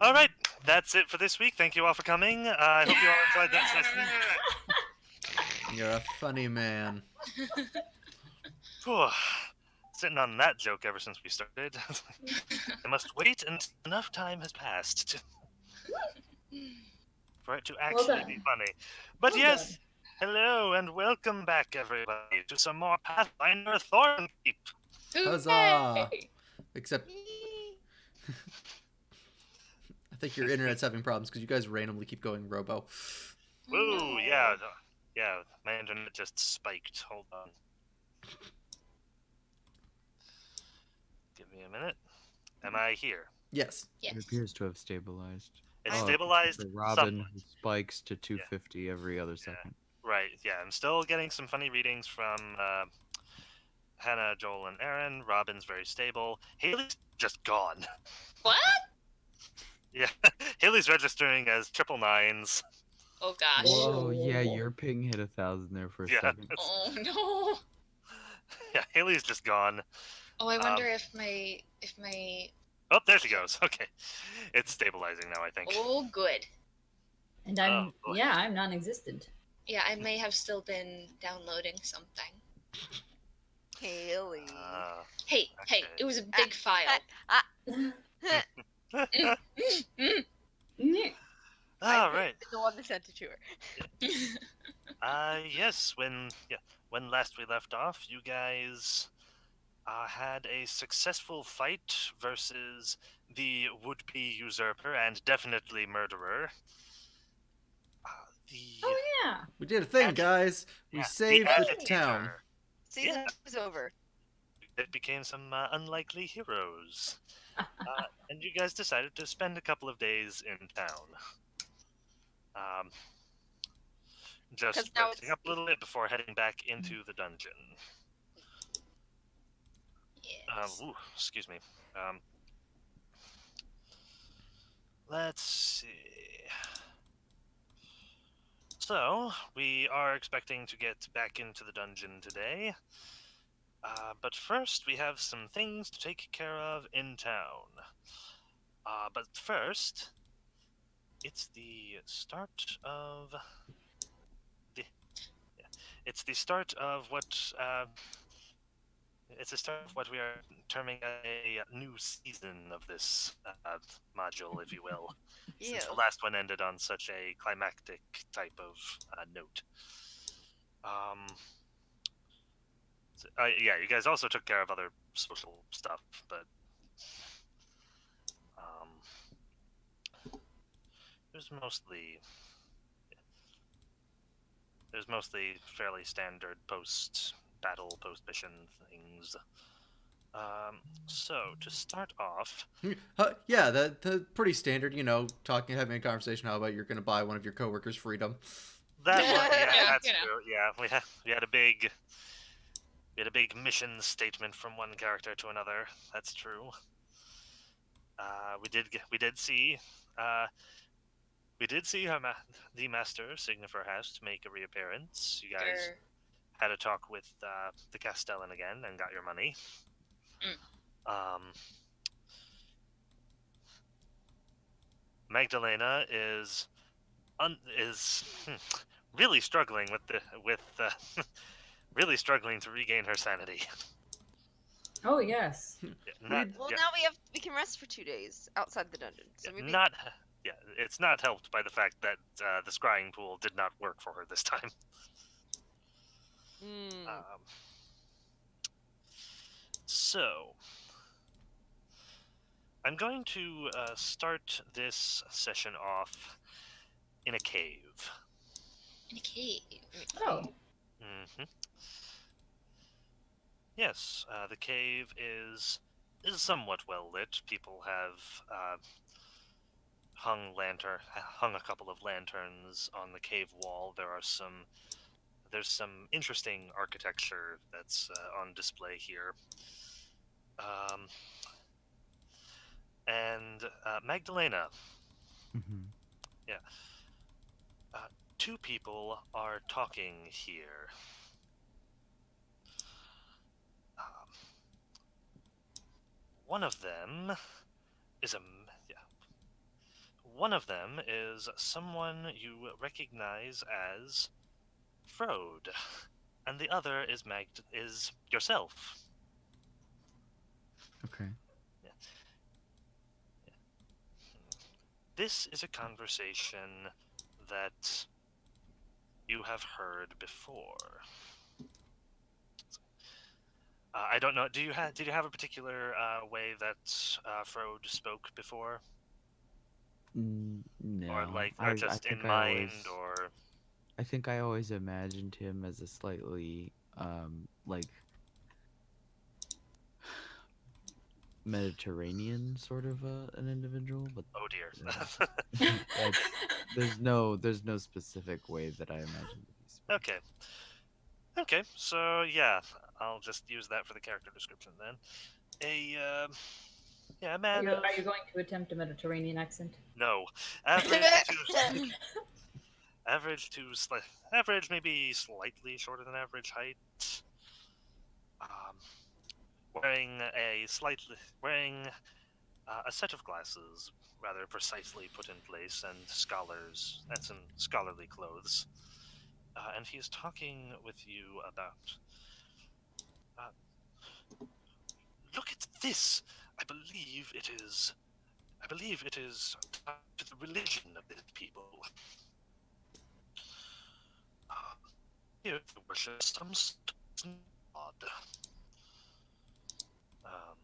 All right, that's it for this week. Thank you all for coming. I hope you all enjoyed that session. You're a funny man. Whew. Sitting on that joke ever since we started. I must wait until enough time has passed for it to actually be funny. But Well yes, hello and welcome back, everybody, to some more Pathfinder Thornkeep. Huzzah! Except, I think your internet's having problems because you guys randomly keep going robo. Woo, yeah, my internet just spiked. Hold on. Give me a minute. Am I here? Yes. It appears to have stabilized. It's stabilized For Robin, somewhat. who spikes to 250 every other second. Right, yeah. I'm still getting some funny readings from Hannah, Joel, and Aaron. Robin's very stable. Haley's just gone. What? Yeah, Haley's registering as 999s. Oh gosh. Whoa, yeah, your ping hit 1,000 there for a second. Oh no. Yeah, Haley's just gone. Oh, I wonder if my Oh, there she goes. Okay, it's stabilizing now, I think. Oh, good. And I'm I'm non-existent. Yeah, I may have still been downloading something. Haley. Hey, it was a big file. All right. The one that sent it to her. Yes. When last we left off, you guys had a successful fight versus the would-be usurper and definitely murderer. Oh yeah, we did a thing, guys. We saved the town. Season is over. It became some unlikely heroes. And you guys decided to spend a couple of days in town. Just resting up a little bit before heading back into the dungeon. Yes. Excuse me. Let's see. So, we are expecting to get back into the dungeon today. But first, we have some things to take care of in town. But first, it's the start of what we are terming a new season of this module, if you will. Since the last one ended on such a climactic type of note. Yeah, you guys also took care of other social stuff, but there's mostly fairly standard post-battle, post-mission things. So to start off, yeah, the pretty standard. You know, having a conversation. How about you're going to buy one of your coworkers' freedom? That one, yeah, that's true. Yeah, we had a big mission statement from one character to another. That's true. We did see the Master Signifer Hast make a reappearance. You guys had a talk with the Castellan again and got your money. Magdalena is really struggling really struggling to regain her sanity. Oh yes. Now we can rest for 2 days outside the dungeon. So maybe... it's not helped by the fact that the scrying pool did not work for her this time. So I'm going to start this session off in a cave. In a cave. Oh. Mm-hmm. Yes, the cave is somewhat well lit. People have hung a couple of lanterns on the cave wall. There's some interesting architecture that's on display here. And Magdalena. Mm-hmm. Yeah. Two people are talking here. One of them is One of them is someone you recognize as Frode, and the other is yourself. Okay. This is a conversation that you have heard before. I don't know. Did you have a particular way that Frode spoke before, or No. or I just in think mind, or I think I always imagined him as a slightly like Mediterranean sort of an individual, but oh dear. that's there's no specific way that I imagine that he spoke. Okay. Okay. So yeah, I'll just use that for the character description then. A Are man you, of are you going to attempt a Mediterranean accent? no average to average to average, maybe slightly shorter than average height. Um, wearing a set of glasses, rather precisely put in place, and some scholarly clothes. And he is talking with you about. Uh, Look at this. I believe it is. I believe it is tied to the religion of this people. Uh, Here they worship some god. Um,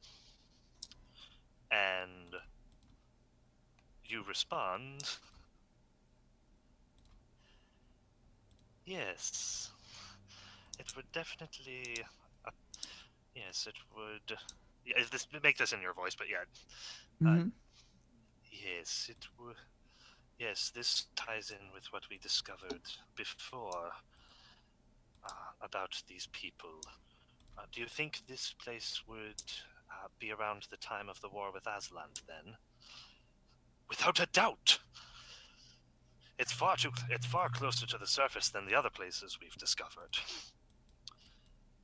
and you respond, yes, it would definitely. Uh, yes, it would. Yeah, make this in your voice, but yeah. Mm-hmm. Yes, it would. Yes, this ties in with what we discovered before about these people. Do you think this place would be around the time of the war with Aslan then? Without a doubt! It's far closer to the surface than the other places we've discovered.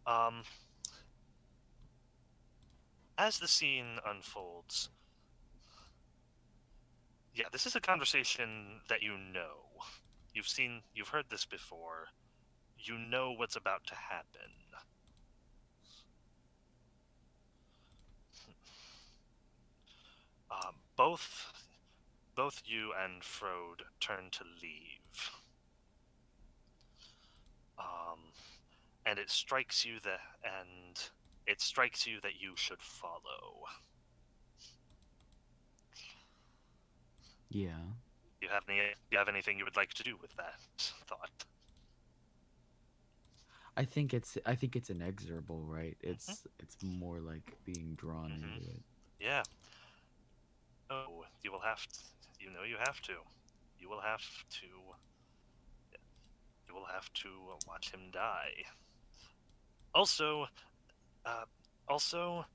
Um, as the scene unfolds, yeah, this is a conversation that you know. You've heard this before. You know what's about to happen. Both you and Frode turn to leave. Um, and it strikes you that you should follow. Yeah. Do you have anything you would like to do with that thought? I think it's inexorable, right? It's more like being drawn Mhm. into it. Yeah. Oh, you will have to. You know you have to. You will have to. You will have to watch him die. Also, uh, also,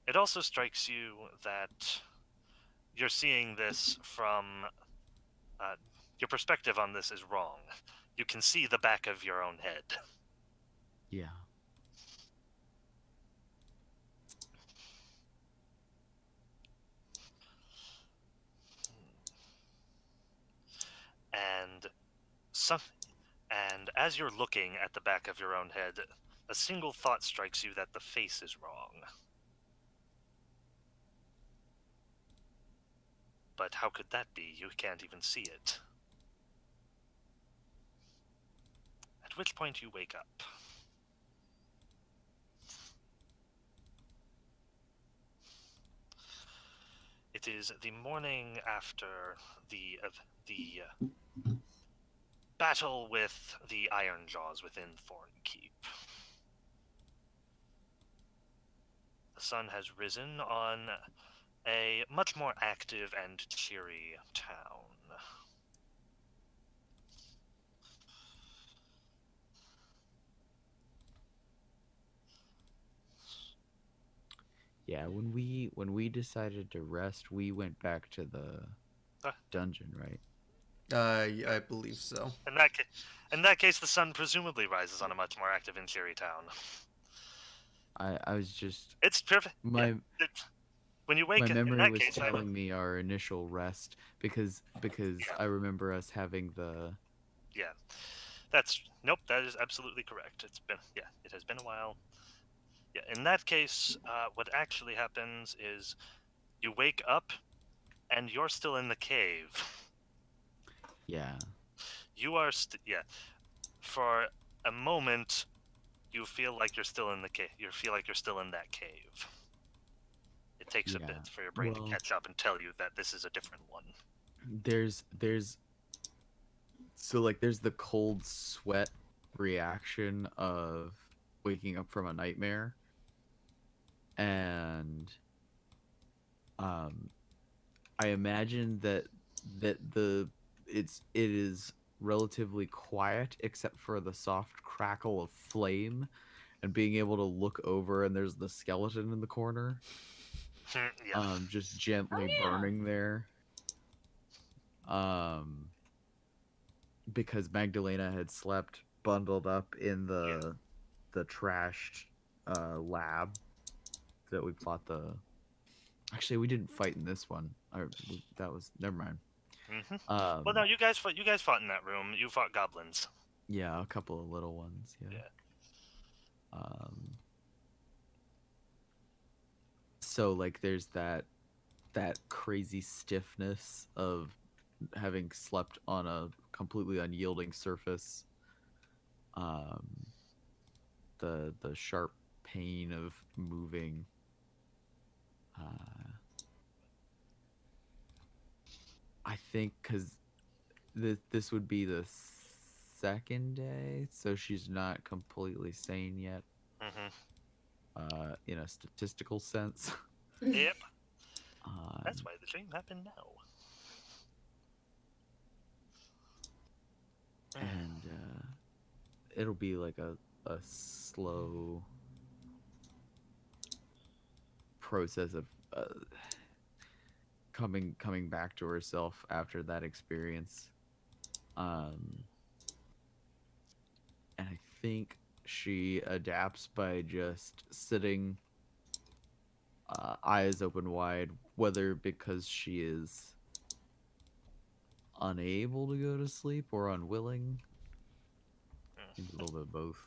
it also strikes you that you're seeing this from uh, your perspective on this is wrong. You can see the back of your own head. Yeah. And some, and as you're looking at the back of your own head, a single thought strikes you that the face is wrong. But how could that be? You can't even see it. At which point you wake up. It is the morning after the battle with the Iron Jaws within Thornkeep. The sun has risen on a much more active and cheery town. Yeah, when we decided to rest, we went back to the Uh, dungeon, right? Yeah, I believe so. In that case, the sun presumably rises on a much more active and cheery town. I was just It's perfect. Yeah, my when you wake My in memory that was case, telling me our initial rest because Yeah. I remember us having the yeah, that is absolutely correct. It has been a while. Yeah, in that case, what actually happens is you wake up and you're still in the cave. yeah. You are yeah. For a moment, you feel like you're still in the cave. You feel like you're still in that cave. It takes a Yeah. bit for your brain to Well, catch up and tell you that this is a different one. there's so like there's the cold sweat reaction of waking up from a nightmare, and um I imagine that it is relatively quiet except for the soft crackle of flame and being able to look over and there's the skeleton in the corner Yeah. just gently yeah. burning there um because Magdalena had slept bundled up in the trashed lab that we fought the actually we didn't fight in this one that was never mind. Well, no, you guys fought in that room. You fought goblins. Yeah, a couple of little ones, yeah. Yeah. So like there's that crazy stiffness of having slept on a completely unyielding surface. Um, the sharp pain of moving. Uh, I think because this would be the second day, so she's not completely sane yet. hmm In a statistical sense. Yep. Um, That's why the dream happened now. and it'll be like a slow process of coming back to herself after that experience. Um, and I think she adapts by just sitting eyes open wide, whether because she is unable to go to sleep or unwilling. Maybe a little bit of both.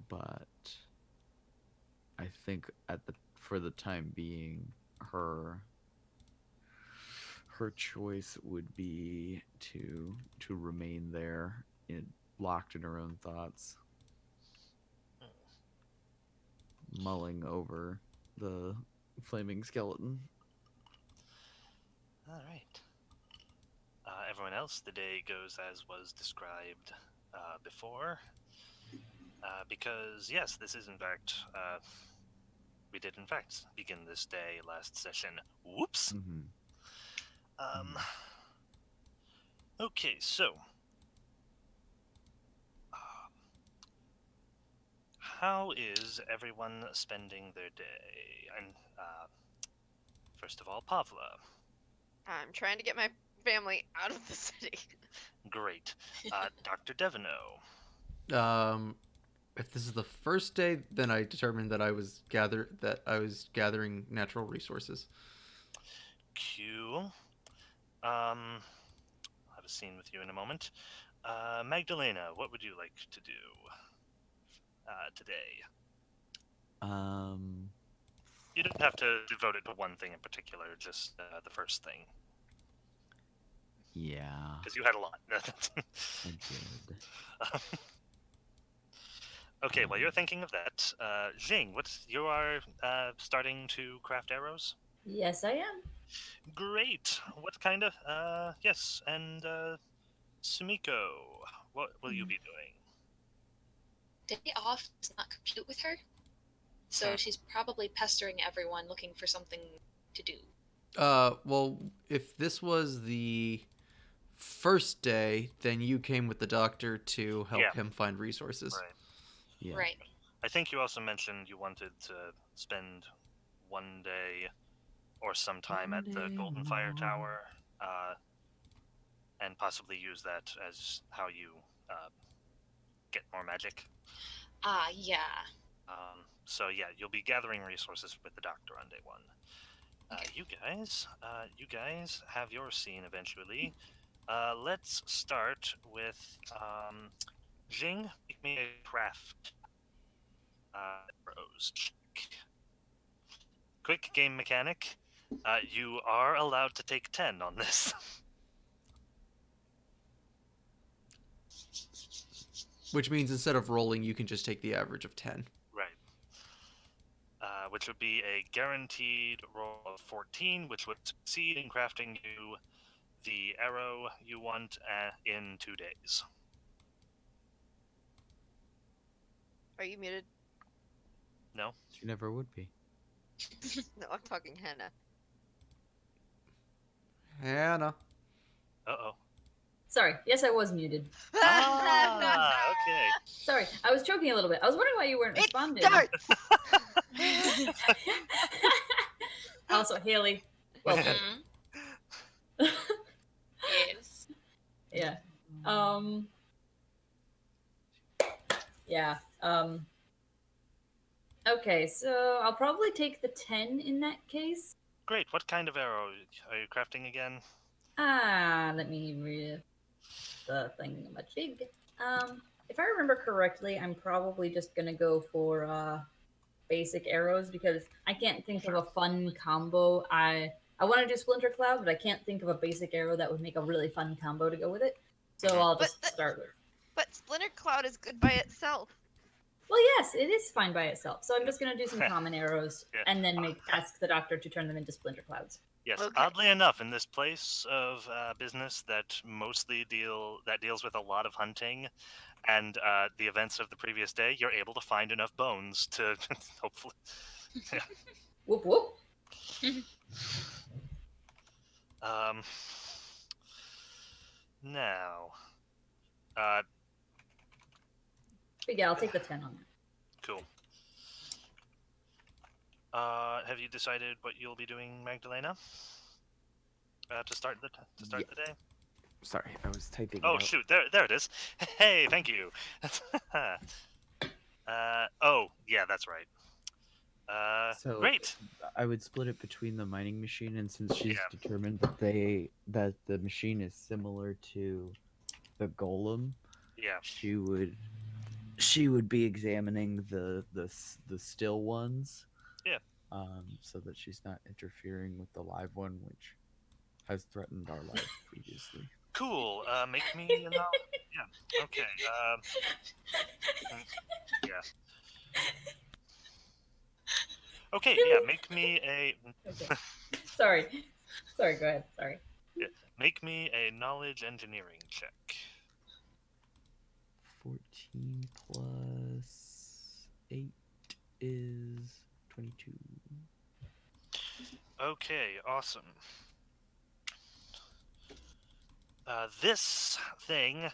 But I think for the time being, her choice would be to remain there, locked in her own thoughts, mulling over the flaming skeleton. All right. Everyone else, the day goes as was described before. Because, yes, this is in fact, we did in fact begin this day last session. Whoops! Mm-hmm. Um, okay, so. How is everyone spending their day? And, first of all, Pavla. I'm trying to get my family out of the city. Great. Dr. Devino. If this is the first day, then I determined that I was gathering natural resources. Q. I'll have a scene with you in a moment. Magdalena, what would you like to do today? You don't have to devote it to one thing in particular, just the first thing. Yeah, Because you had a lot. I did. Okay, while you're thinking of that, Jing, you are starting to craft arrows? Yes, I am. Great. What kind of? Yes, and Sumiko, what will you be doing? Day off does not compute with her, so Hmm. she's probably pestering everyone looking for something to do. Well, if this was the first day, then you came with the doctor to help Yeah. him find resources. Right. Yeah. Right. I think you also mentioned you wanted to spend one day or some time at the Golden Fire Tower, and possibly use that as how you get more magic. Yeah. So yeah, you'll be gathering resources with the doctor on day one. You guys have your scene eventually. Let's start with Jing. Give me a craft arrows check. Quick game mechanic. You are allowed to take 10 on this. Which means instead of rolling, you can just take the average of 10. Right. Which would be a guaranteed roll of 14, which would succeed in crafting you the arrow you want in 2 days. Are you muted? No? She never would be. No, I'm talking Hannah. Hannah. Uh-oh. Sorry. Yes, I was muted. Okay. Sorry, I was choking a little bit. I was wondering why you weren't It responding. starts! Also, Haley, welcome. Yes. Yeah. Yeah. Okay, so I'll probably take the 10 in that case. Great. What kind of arrow are you crafting again? Let me read the thing much big. If I remember correctly, I'm probably just gonna go for basic arrows because I can't think of a fun combo. I want to do Splinter Cloud, but I can't think of a basic arrow that would make a really fun combo to go with it. So I'll But just the- start with. But Splinter Cloud is good by itself. Well, yes, it is fine by itself. So I'm just gonna do some common arrows Yeah. and then ask the doctor to turn them into Splinter Clouds. Yes, Okay. oddly enough, in this place of business that mostly deals with a lot of hunting and the events of the previous day, you're able to find enough bones to hopefully. Whoop whoop. Um, now, uh, But yeah, I'll take the 10 on that. cool. Have you decided what you'll be doing, Magdalena? To start the day. Sorry, I was typing. Oh it out. shoot, there it is. Hey, thank you. Oh yeah, that's right. So Great. I would split it between the mining machine, and since she's Yeah. determined that the machine is similar to the golem, Yeah. she would be examining the still ones. Yeah. So that she's not interfering with the live one, which has threatened our life previously. Cool. Make me an Yeah. Okay. Yeah. Okay. Yeah. Make me a. Okay. Sorry. Sorry, go ahead. Sorry. Yeah, make me a knowledge engineering check. 14 plus 8 is 22. Okay. Awesome. This thing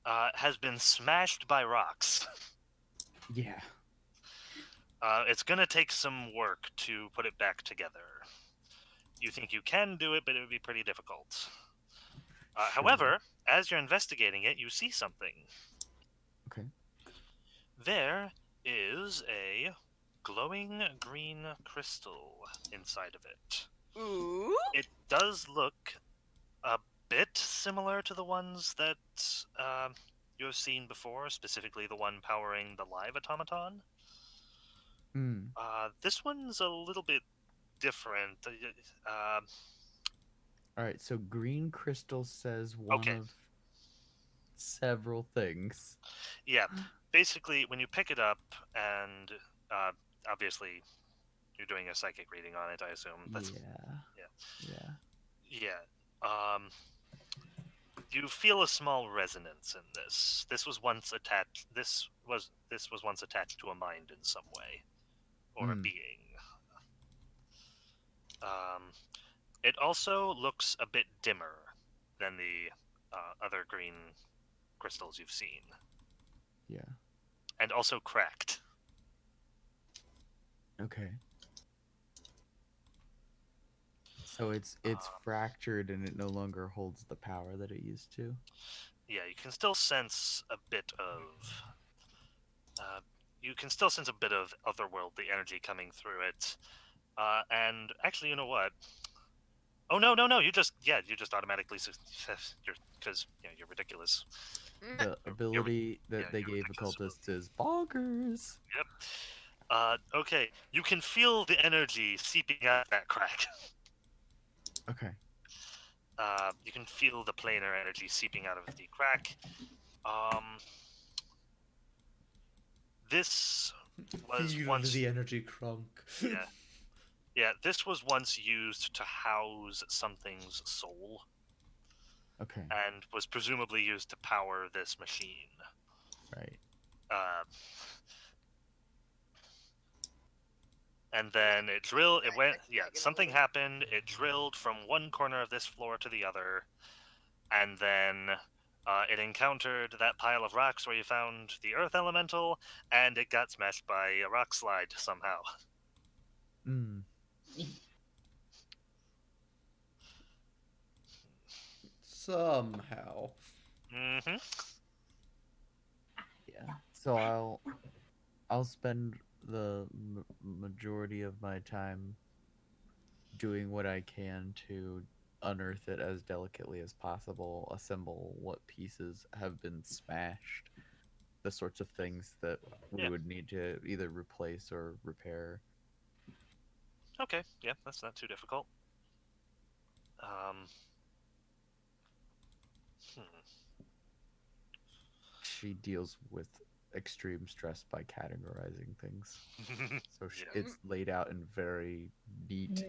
has been smashed by rocks. Yeah. It's gonna take some work to put it back together. You think you can do it, but it would be pretty difficult. However, as you're investigating it, you see something. Okay. There is a glowing green crystal inside of it. Ooh. It does look a bit similar to the ones that you have seen before, specifically the one powering the live automaton. Mm. This one's a little bit different. All right. So green crystal says one Okay. of several things. Yeah, basically, when you pick it up, and obviously you're doing a psychic reading on it, I assume. That's, Yeah. you feel a small resonance in this. This was once attached. This was once attached to a mind in some way, or a being. It also looks a bit dimmer than the other green crystals you've seen, Yeah. and also cracked. Okay. So it's fractured and it no longer holds the power that it used to. Yeah, you can still sense a bit of you can still sense a bit of otherworldly energy coming through it. And actually, you know what? Oh no! You just automatically because you're ridiculous. The ability that they you're gave ridiculous. occultists is bonkers. Yep. Okay. You can feel the energy seeping out of that crack. Okay. You can feel the planar energy seeping out of the crack. This was Feel once the energy crunk. yeah. This was once used to house something's soul, Okay. and was presumably used to power this machine. Right. And then it went. Yeah, something happened. It drilled from one corner of this floor to the other, and then it encountered that pile of rocks where you found the earth elemental, and it got smashed by a rock slide somehow. Mm. Somehow. Mm-hmm. Yeah. So I'll spend the majority of my time doing what I can to unearth it as delicately as possible, assemble what pieces have been smashed, the sorts of things that we Yeah. would need to either replace or repair. Okay, yeah, that's not too difficult. Hmm. She deals with extreme stress by categorizing things. So Yeah. it's laid out in very neat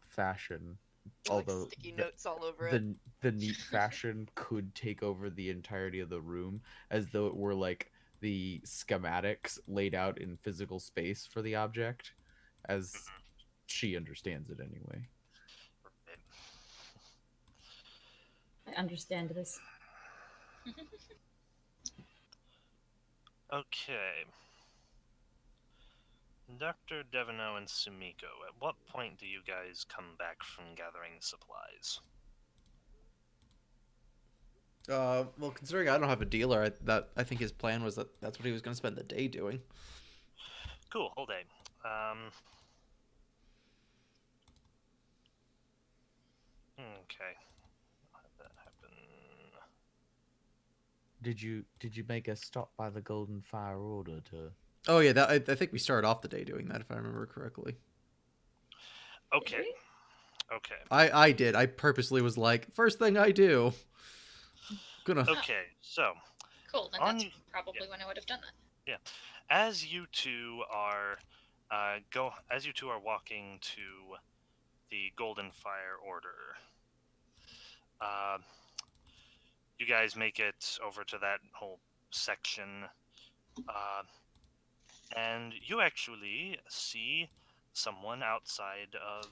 fashion. Like Although sticky notes all over it. the neat fashion could take over the entirety of the room, as though it were like the schematics laid out in physical space for the object, as she understands it anyway. I understand this. Okay. Dr. Devino and Sumiko, at what point do you guys come back from gathering supplies? Well, considering I don't have a dealer, I think his plan was that's what he was going to spend the day doing. Cool, whole day. Okay. How did that happen? Did you make a stop by the Golden Fire Order to? Oh yeah, I think we started off the day doing that, if I remember correctly. Okay. Okay. I did. I purposely was like, first thing I do. Gonna. Okay, so Cool, then On- that's probably when I would have done that. as you two are walking to the Golden Fire Order, you guys make it over to that whole section, and you actually see someone outside of.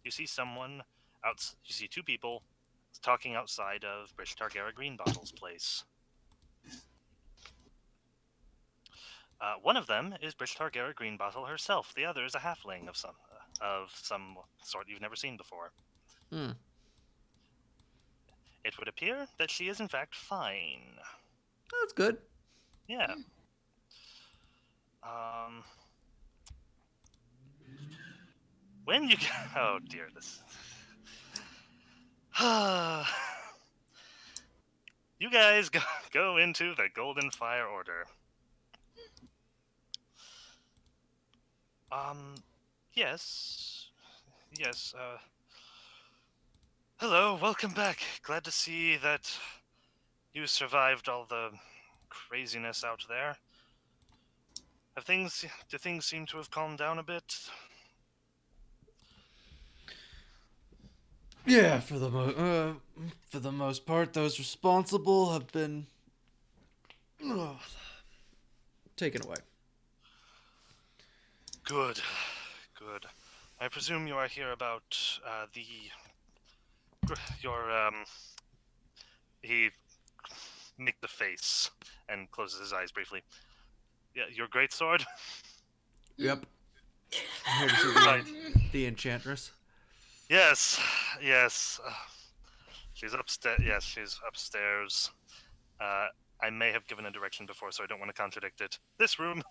You see someone out. You see two people talking outside of Brish Targarra Greenbottle's place. One of them is Brish Targarra Greenbottle herself. The other is a halfling of some sort you've never seen before. Hmm. It would appear that she is in fact fine. That's good. Yeah. When you oh dear, this. You guys go into the Golden Fire Order. Yes. Yes, hello, welcome back. Glad to see that you survived all the craziness out there. Do things seem to have calmed down a bit? Yeah, for the most part, those responsible have been taken away. Good. Good. I presume you are here about he nicked the face and closes his eyes briefly. Yeah, your great sword? Yep. Here to see the Enchantress. Yes, yes. She's upstairs. Yes, she's upstairs. I may have given a direction before, so I don't want to contradict it. This room.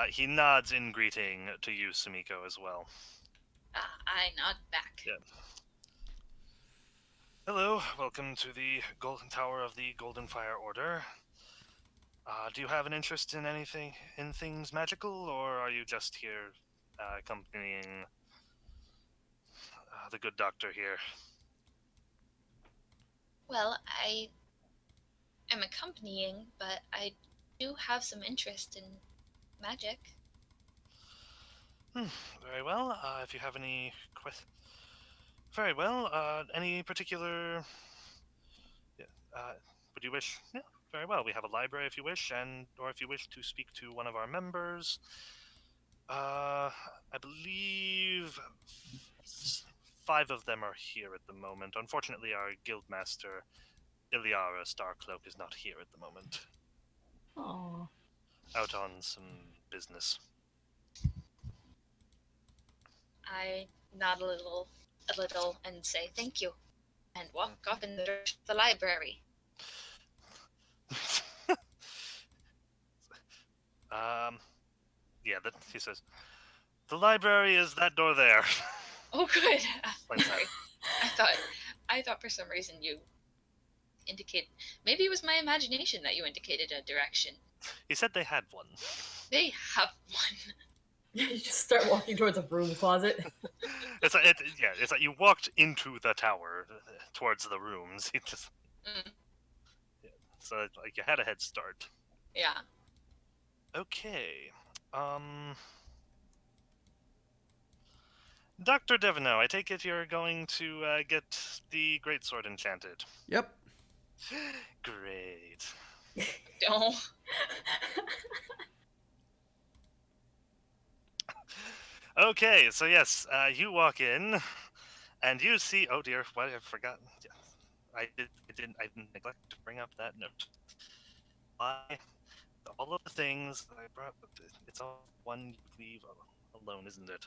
He nods in greeting to you, Sumiko, as well. I nod back. Yeah. Hello, welcome to the Golden Tower of the Golden Fire Order. Do you have an interest in anything, in things magical, or are you just here accompanying the good doctor here? Well, I am accompanying, but I do have some interest in magic. Very well. If you have any questions. Very well. Any particular. Yeah, would you wish? Yeah, very well. We have a library if you wish, or if you wish to speak to one of our members. I believe 5 of them are here at the moment. Unfortunately, our guildmaster, Iliara Starcloak, is not here at the moment. Oh. Out on some business. I nod a little, and say thank you, and walk off in the direction of the library. Yeah, he says, the library is that door there. Oh, good. Like that. Sorry. I thought for some reason you indicated. Maybe it was my imagination that you indicated a direction. He said they had one. They have one. You just start walking towards a broom closet. It's like you walked into the tower towards the rooms. You just, so it's like you had a head start. Yeah. Okay. Dr. Devino, I take it you're going to get the greatsword enchanted. Yep. Great. Don't. Okay, so yes, you walk in, and you see. Oh dear, what I forgot. Yeah, I didn't neglect to bring up that note. All of the things that I brought. It's all one you leave alone, isn't it?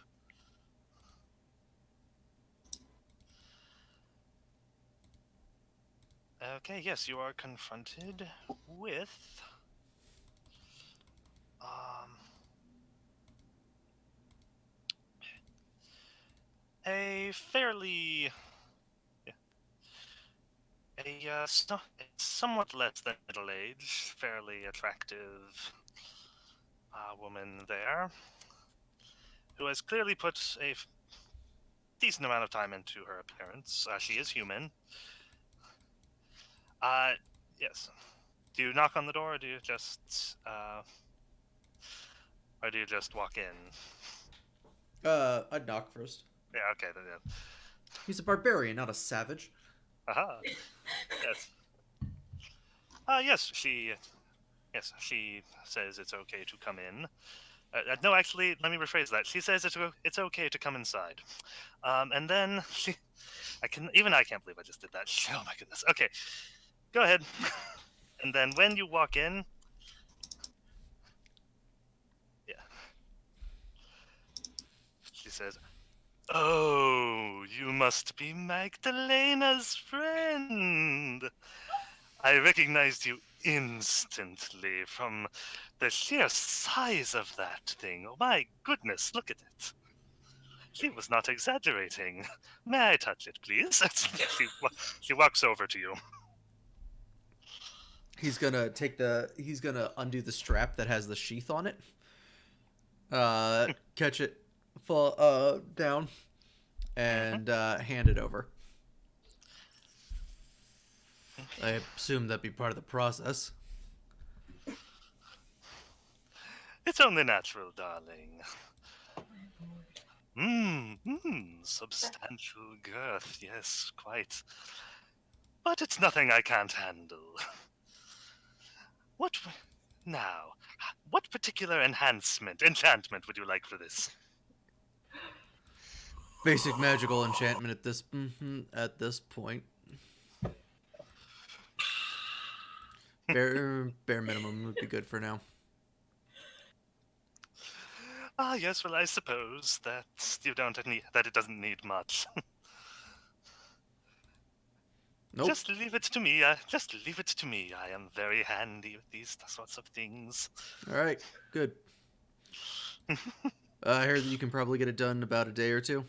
Okay, yes, you are confronted with a fairly somewhat less than middle-aged, fairly attractive woman there, who has clearly put a decent amount of time into her appearance. She is human. Yes. Do you knock on the door, or do you just walk in? I'd knock first. Yeah. Okay. Then, yeah. He's a barbarian, not a savage. Aha. Yes. Yes. She says it's okay to come in. No, actually, let me rephrase that. She says it's okay to come inside. And then I can't believe I just did that. Oh my goodness. Okay, go ahead. And then when you walk in, yeah, she says, "Oh, you must be Magdalena's friend. I recognized you instantly from the sheer size of that thing. Oh my goodness, look at it. She was not exaggerating. May I touch it, please?" She walks over to you. He's gonna undo the strap that has the sheath on it. Catch it fall down and hand it over. I assume that'd be part of the process. It's only natural, darling. Substantial girth, yes, quite. But it's nothing I can't handle. What particular enchantment would you like for this? Basic magical enchantment at this point. Bare minimum would be good for now. Yes, well, I suppose that it doesn't need much. Nope. Just leave it to me. Just leave it to me. I am very handy with these sorts of things. All right. Good. I heard that you can probably get it done in about a day or two.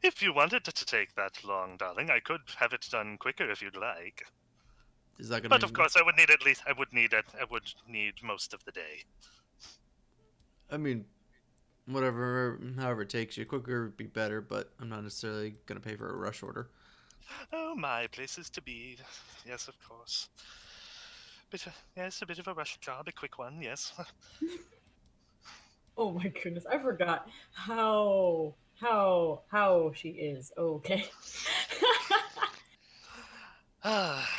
If you wanted it to take that long, darling, I could have it done quicker if you'd like. Is that But gonna? of course, I would need at least. I would need most of the day. I mean, whatever, however it takes you. Quicker would be better, but I'm not necessarily gonna pay for a rush order. Oh, my places to be. Yes, of course. Yes, a bit of a rush job, a quick one. Yes. Oh my goodness, I forgot how she is. Okay. Ah.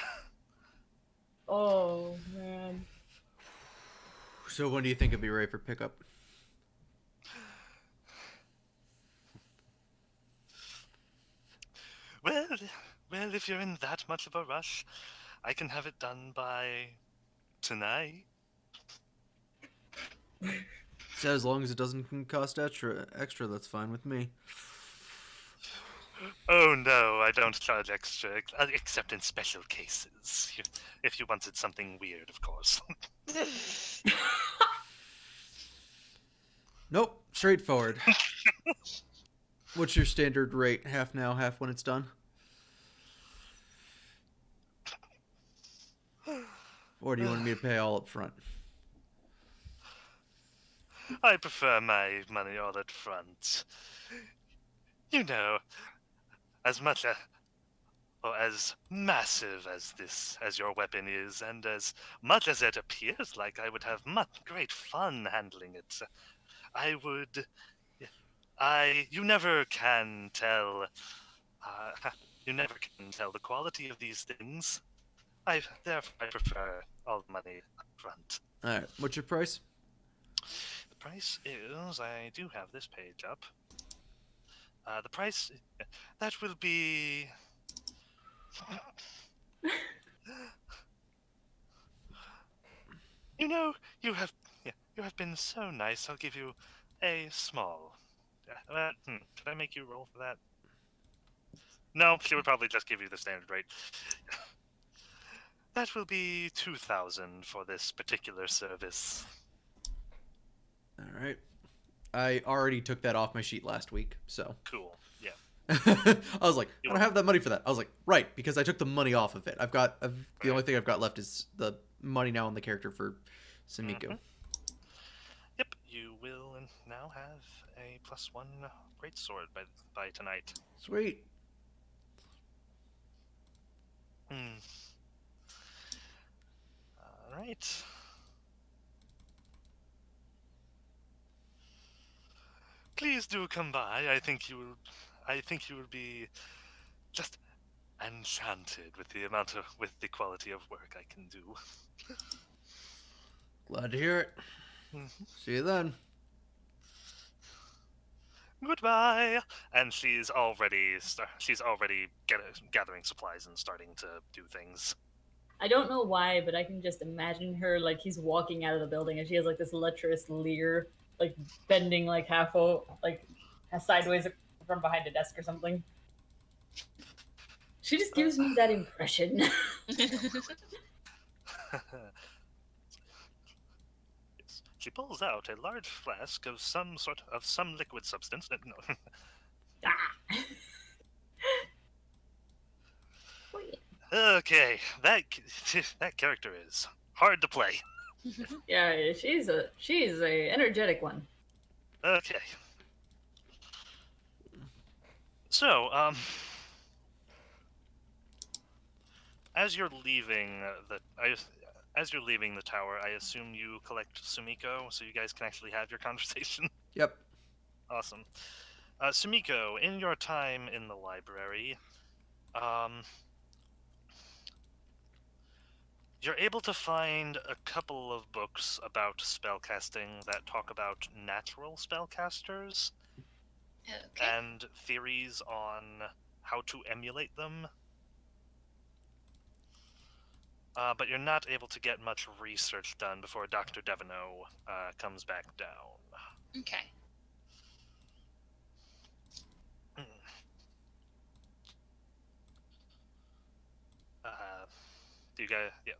Oh man. So when do you think it'll be ready for pickup? Well, well, if you're in that much of a rush, I can have it done by tonight. So as long as it doesn't cost extra, that's fine with me. Oh no, I don't charge extra, except in special cases. If you wanted something weird, of course. Nope, straightforward. What's your standard rate? Half now, half when it's done? Or do you want me to pay all up front? I prefer my money all at front. You know, as much or as massive as your weapon is, and as much as it appears like I would have much great fun handling it, I would. You never can tell. You never can tell the quality of these things. Therefore, I prefer all the money up front. All right, what's your price? The price is. I do have this page up. The price. That will be. You know, you have been so nice. I'll give you a small. Should I make you roll for that? No, she would probably just give you the standard rate. That will be 2,000 for this particular service. All right. I already took that off my sheet last week, so. Cool. Yeah. I was like, I don't have that money for that. I was like, right, because I took the money off of it. The only thing I've got left is the money now on the character for Sumiko. Mm-hmm. Yep, you will now have a +1 greatsword by tonight. Sweet. All right. Please do come by. I think you will be just enchanted with the quality of work I can do. Glad to hear it. Mm-hmm. See you then. Goodbye. And she's already gathering supplies and starting to do things. I don't know why, but I can just imagine her like he's walking out of the building and she has like this lecherous leer, like bending like sideways from behind a desk or something. She just gives me that impression. She pulls out a large flask of some liquid substance. No. Ah. Okay, that character is hard to play. Yeah, she's a energetic one. Okay. So, as you're leaving the tower, I assume you collect Sumiko, so you guys can actually have your conversation. Yep. Awesome. Sumiko, in your time in the library, you're able to find a couple of books about spellcasting that talk about natural spellcasters and theories on how to emulate them. But you're not able to get much research done before Dr. Devino comes back down. Okay. Do you guys, yeah.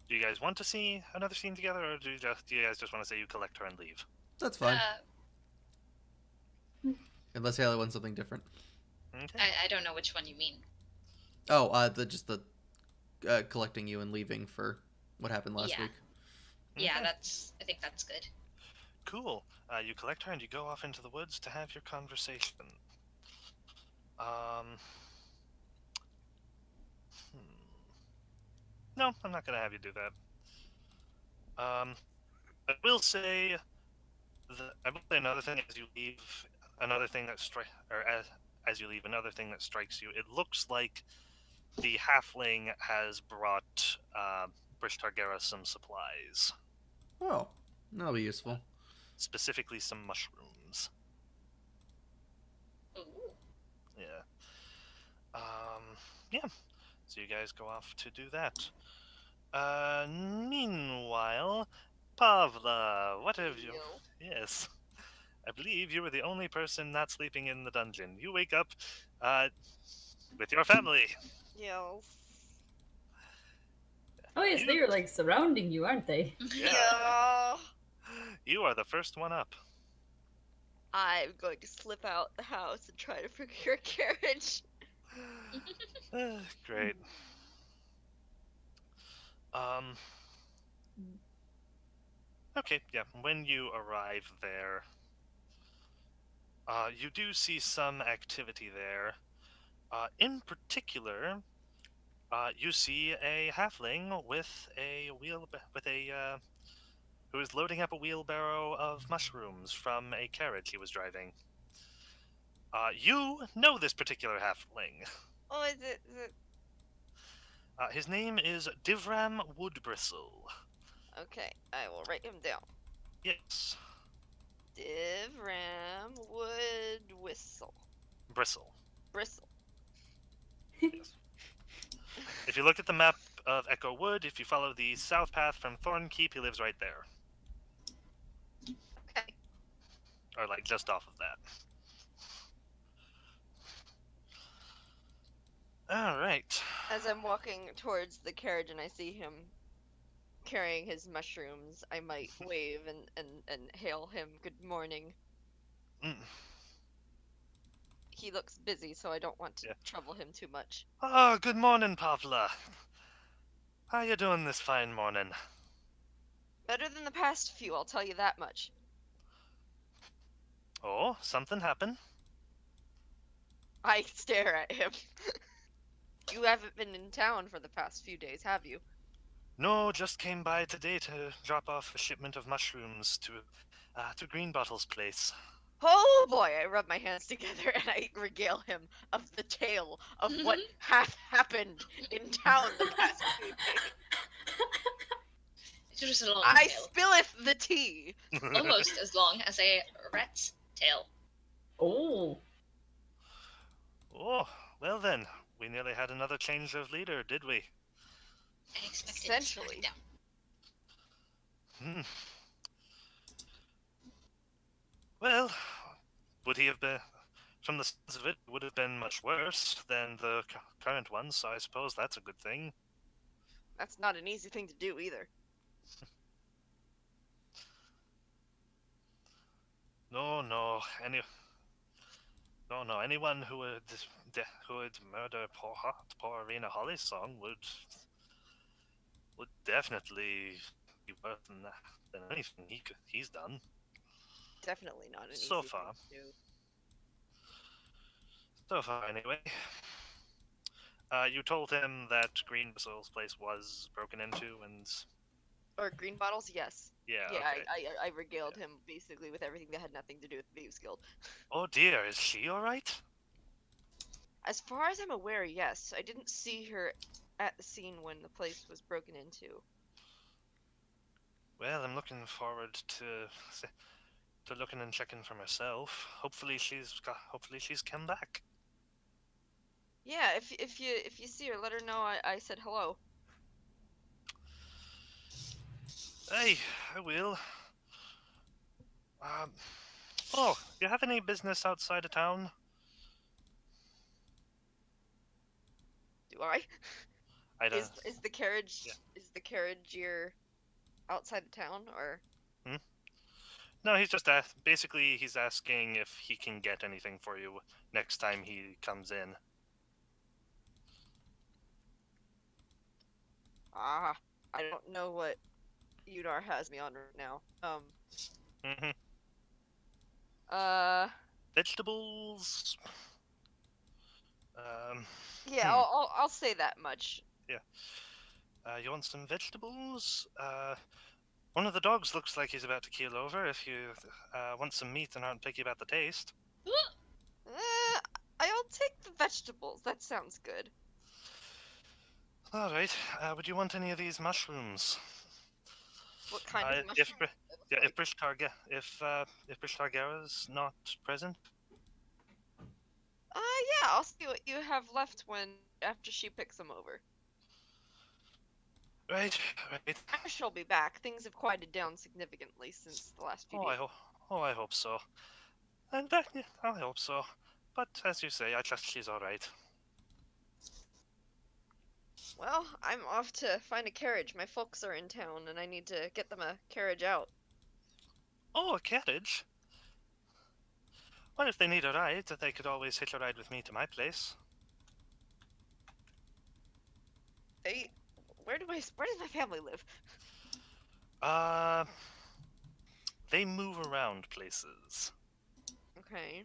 Do you guys want to see another scene together, or do you guys just want to say you collect her and leave? That's fine. Uh, Unless Haley wants something different. Okay. I don't know which one you mean. Oh, the collecting you and leaving for what happened last Yeah. week. Yeah, Okay. I think that's good. Cool. You collect her and you go off into the woods to have your conversation. Um. No, I'm not gonna have you do that. I will say I will say another thing as you leave. Another thing that as you leave, another thing that strikes you. It looks like the halfling has brought Brish Targera some supplies, Oh, that'll be useful. specifically some mushrooms. Ooh. Yeah. Yeah. So you guys go off to do that. Meanwhile, Pavla, what have you? Yo. Yes, I believe you were the only person not sleeping in the dungeon. You wake up, uh, with your family. Yes. Oh yes, You, they are like surrounding you, aren't they? yeah, Yeah. you are the first one up. I'm going to slip out the house and try to procure a carriage. Great. Um. Okay, yeah. When you arrive there, you do see some activity there. In particular, you see a halfling with a who is loading up a wheelbarrow of mushrooms from a carriage he was driving. You know this particular halfling. Oh, is it? His name is Divram Woodbristle. Okay, I will write him down. Yes, Divram Wood Whistle. Bristle. Bristle. Yes. If you look at the map of Echo Wood, if you follow the south path from Thornkeep, he lives right there, Okay. or like just off of that. All right. As I'm walking towards the carriage and I see him carrying his mushrooms, I might wave and hail him good morning. Mm, He looks busy, so I don't want to Yeah. trouble him too much. Oh, good morning, Pavla. How you doing this fine morning? Better than the past few, I'll tell you that much. Oh, something happened? I stare at him. You haven't been in town for the past few days, have you? No, just came by today to drop off a shipment of mushrooms to Greenbottle's place. Oh boy, I rub my hands together and I regale him of the tale of what hath happened in town the past few days. It's just a long I tail. spilleth the tea. Almost as long as a rat's tail. Oh. Oh, well then, we nearly had another change of leader, did we? I expected Essentially. Hmm. Well, would he have been, from the sense of it, would have been much worse than the current one, so I suppose that's a good thing. That's not an easy thing to do either. No, no, anyone who would murder poor Arena Holly's song would definitely be worse than anything he's done Definitely not an so easy far. thing to do. So far, anyway. You told him that Green Whistle's place was broken into, and Or green bottles, yes. yeah, Yeah, okay. I regaled him basically with everything that had nothing to do with the Thieves Guild. Oh dear, is she all right? As far as I'm aware, yes. I didn't see her at the scene when the place was broken into. Well, I'm looking forward to looking and checking for myself. Hopefully she's come back. Yeah, if you see her, let her know I said hello. Hey, I will. Um, oh, you have any business outside of town? Do I? I don't. Is the carriage Yeah. is the carriage here outside the town or? No, he's just basically he's asking if he can get anything for you next time he comes in. Ah, I don't know what Udar has me on right now. Hmm Uh, Vegetables. Um, yeah, hmm. I'll say that much. Yeah. You want some vegetables? One of the dogs looks like he's about to keel over. If you want some meat and aren't picky about the taste. Eh, I'll take the vegetables. That sounds good. All right. Would you want any of these mushrooms? What kind of If mushroom? yeah, Like, if Brishtargera's not present. yeah, I'll see what you have left when after she picks them over. Right, right. I'm sure she'll be back. Things have quieted down significantly since the last few Oh, days. I hope so. And yeah, I hope so. But as you say, I trust she's all right. Well, I'm off to find a carriage. My folks are in town, and I need to get them a carriage out. Oh, a carriage. Well, if they need a ride, they could always hitch a ride with me to my place. They, where does my family live? Uh, they move around places. Okay.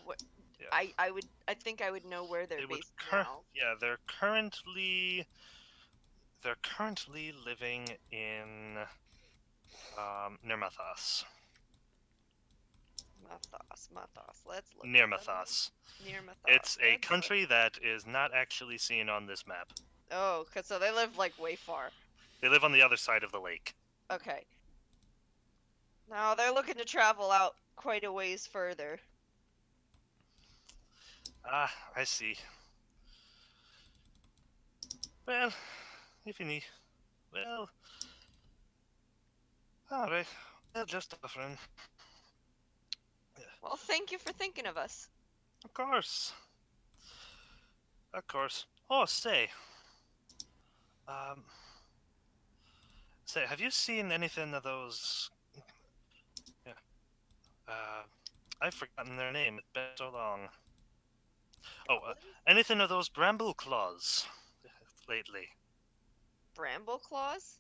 What? Yeah. I think I would know where they're They would based now. yeah, they're currently living in near Mathas. Mathos. Let's look. Near Mathas. Near Mathos. It's a Let's look. country that is not actually seen on this map. Oh, cause so they live like way far. They live on the other side of the lake. Okay. Now they're looking to travel out quite a ways further. Ah, I see. Well, if you need, well, all right. Well, just offering. Well, thank you for thinking of us. Of course. Of course. Oh, um, have you seen anything of those? Yeah. I've forgotten their name. It's been so long. Oh, anything of those bramble claws lately? Bramble claws?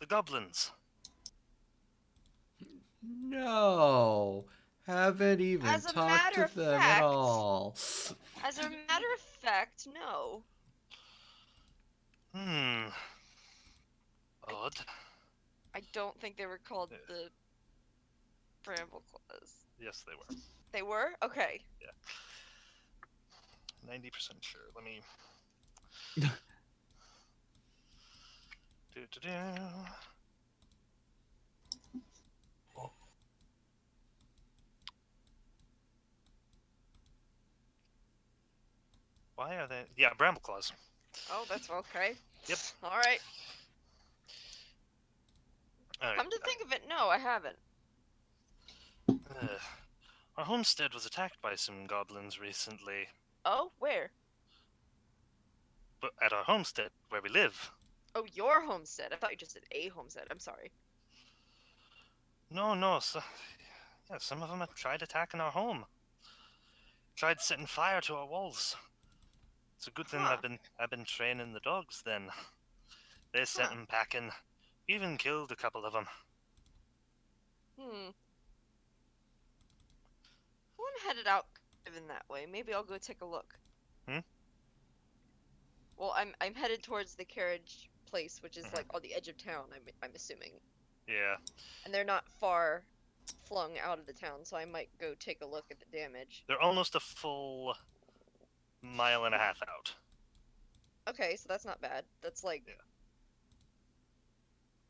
The goblins. No, haven't even As a talked matter to of them at fact, all. as a matter of fact, no. Hmm. Odd. I don't think they were called Yeah. the bramble claws. Yes, they were. They were? Okay. 90% sure. Let me. Do. Why are they? Yeah, bramble claws. Oh, that's okay. Yep. All right. All right. Come to think of it, no, I haven't. Our homestead was attacked by some goblins recently. Oh, where? But at our homestead, where we live. Oh, your homestead. I thought you just said a homestead. I'm sorry. No. Yeah, some of them have tried attacking our home. Tried setting fire to our walls. It's a good thing Huh. I've been training the dogs. Then they sent Huh. them packing. Even killed a couple of them. One headed out in that way. Maybe I'll go take a look. Hmm? Well, I'm headed towards the carriage place, which is like on the edge of town. I'm assuming, Yeah. and they're not far flung out of the town, so I might go take a look at the damage. They're almost a full mile and a half out. Okay, so that's not bad. That's like Yeah.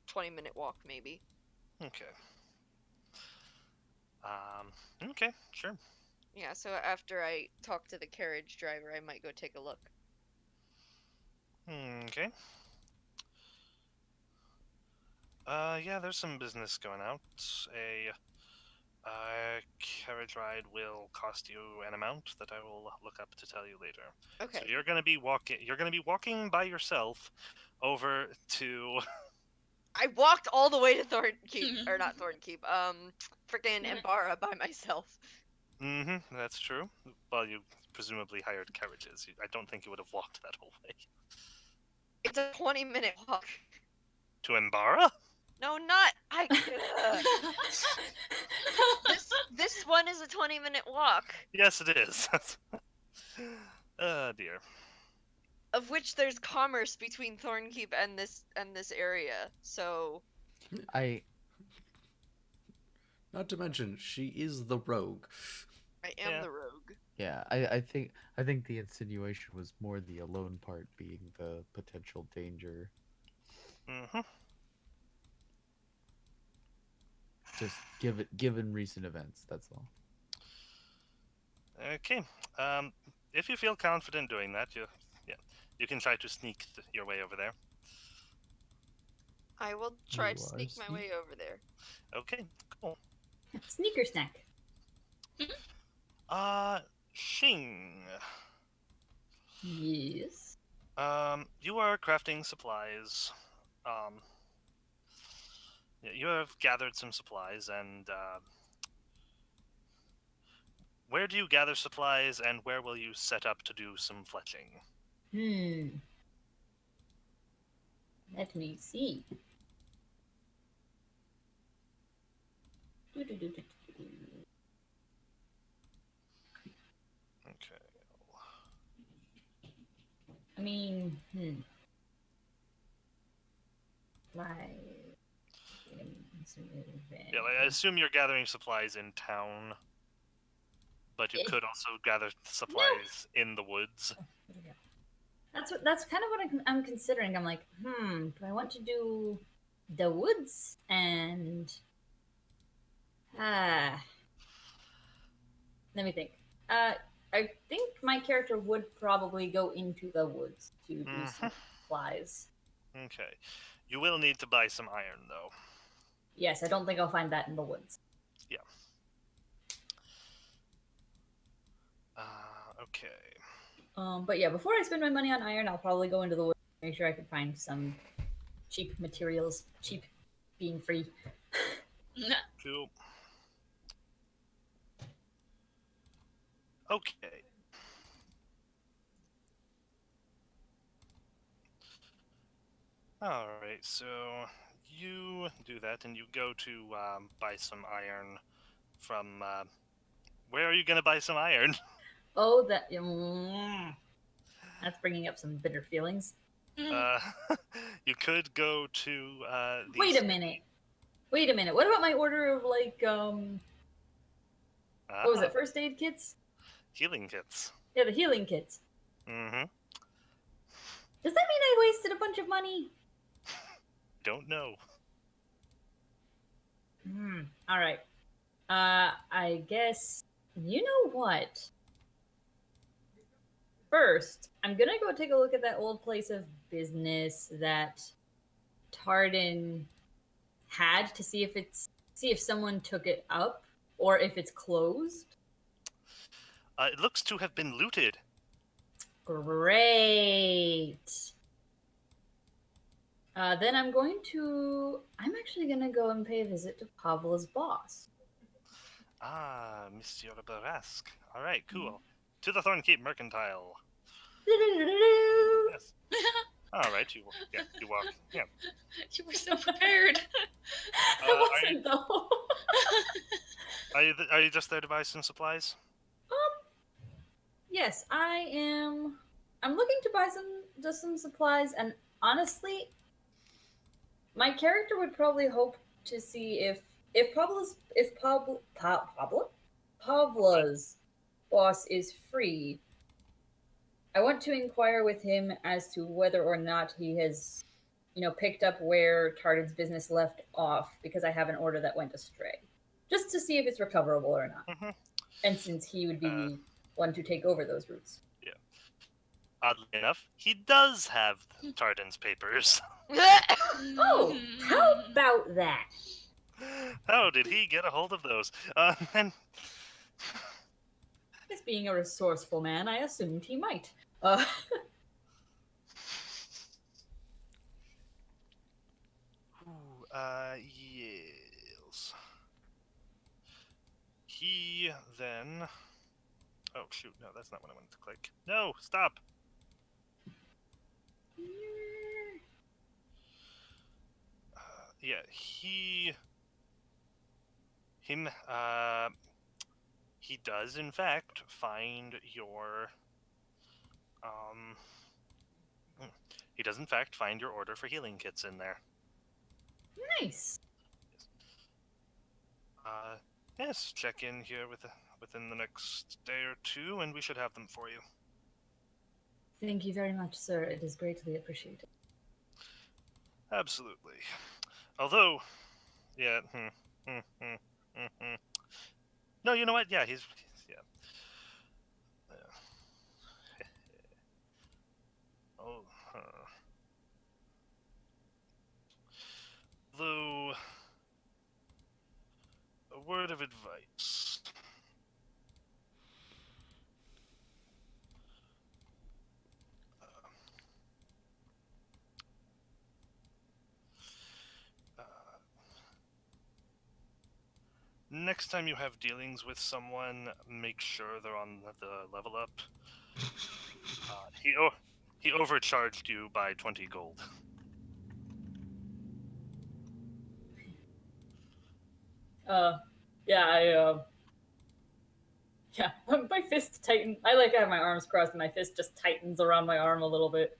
20-minute walk maybe. Okay. Okay, sure. Yeah, so after I talk to the carriage driver, I might go take a look. Okay. Yeah, there's some business going out. A Carriage ride will cost you an amount that I will look up to tell you later. Okay. So you're gonna be walking. You're gonna be walking by yourself over to. I walked all the way to Thornkeep, or not Thornkeep, freaking Yeah. Embara by myself. Mm-hmm. That's true. Well, you presumably hired carriages. I don't think you would have walked that whole way It's a 20-minute walk. to Embara. No, not I. This one is a 20-minute walk, Yes, it is. Oh dear. of which there's commerce between Thornkeep and this area. So I Not to mention, she is the rogue. I am Yeah. the rogue. yeah, I think the insinuation was more the alone part being the potential danger. Mm-hmm. Just given recent events, that's all. Okay. If you feel confident doing that, you can try to sneak your way over there. I will try You to are sneak my sneak- way over there. Okay. Cool. Sneaker snack. Shing. Yes. You are crafting supplies. Yeah, you have gathered some supplies, and where do you gather supplies, and where will you set up to do some fletching? Let me see. Do-do-do-do-do-do. Okay. I mean, like, Yeah, I assume you're gathering supplies in town, but you could also gather supplies in the woods. That's kind of what I'm considering. I'm like, do I want to do the woods and let me think. I think my character would probably go into the woods to do some supplies. Okay. You will need to buy some iron, though. Yes, I don't think I'll find that in the woods. Yeah. Okay. But yeah, before I spend my money on iron, I'll probably go into the woods, make sure I can find some cheap materials. Cheap being free. Cool. Okay. Alright, so you do that, and you go to buy some iron from. Where are you going to buy some iron? Oh, that's bringing up some bitter feelings. Uh, you could go to the. Wait a minute. What about my order of like what was it? First aid kits? Healing kits. Yeah, the healing kits. Mm-hmm. Does that mean I wasted a bunch of money? Don't know. All right. I guess you know what? First, I'm gonna go take a look at that old place of business that Tardan had to see if someone took it up or if it's closed. It looks to have been looted. Great. Then I'm actually gonna go and pay a visit to Pavla's boss. Monsieur Barasque. All right, cool. To the Thornkeep Mercantile. Yes. All right, you walk. Yeah. You were so prepared. I wasn't though. Are you just there to buy some supplies? Yes, I am. I'm looking to buy some supplies, and honestly, my character would probably hope to see if Pavla's boss is free. I want to inquire with him as to whether or not he has, picked up where Tardan's business left off, because I have an order that went astray, just to see if it's recoverable or not. Mm-hmm. And since he would be the one to take over those routes. Yeah. Oddly enough, he does have Tardan's papers. Oh, how about that? How did he get a hold of those? And As being a resourceful man, I assumed he might. yes. He then. Oh shoot! No, that's not what I wanted to click. No, stop. Yeah, him. He does in fact find your. Um. He does in fact find your order for healing kits in there. Nice. Yes, check in here within the next day or two, and we should have them for you. Thank you very much, sir. It is greatly appreciated. Absolutely. Although, yeah. No, you know what? Yeah, he's yeah. Oh. Though, a word of advice. Uh, Next time you have dealings with someone, make sure they're on the level up. He overcharged you by 20 gold. Yeah, yeah, my fist tightens. I like have my arms crossed, and my fist just tightens around my arm a little bit.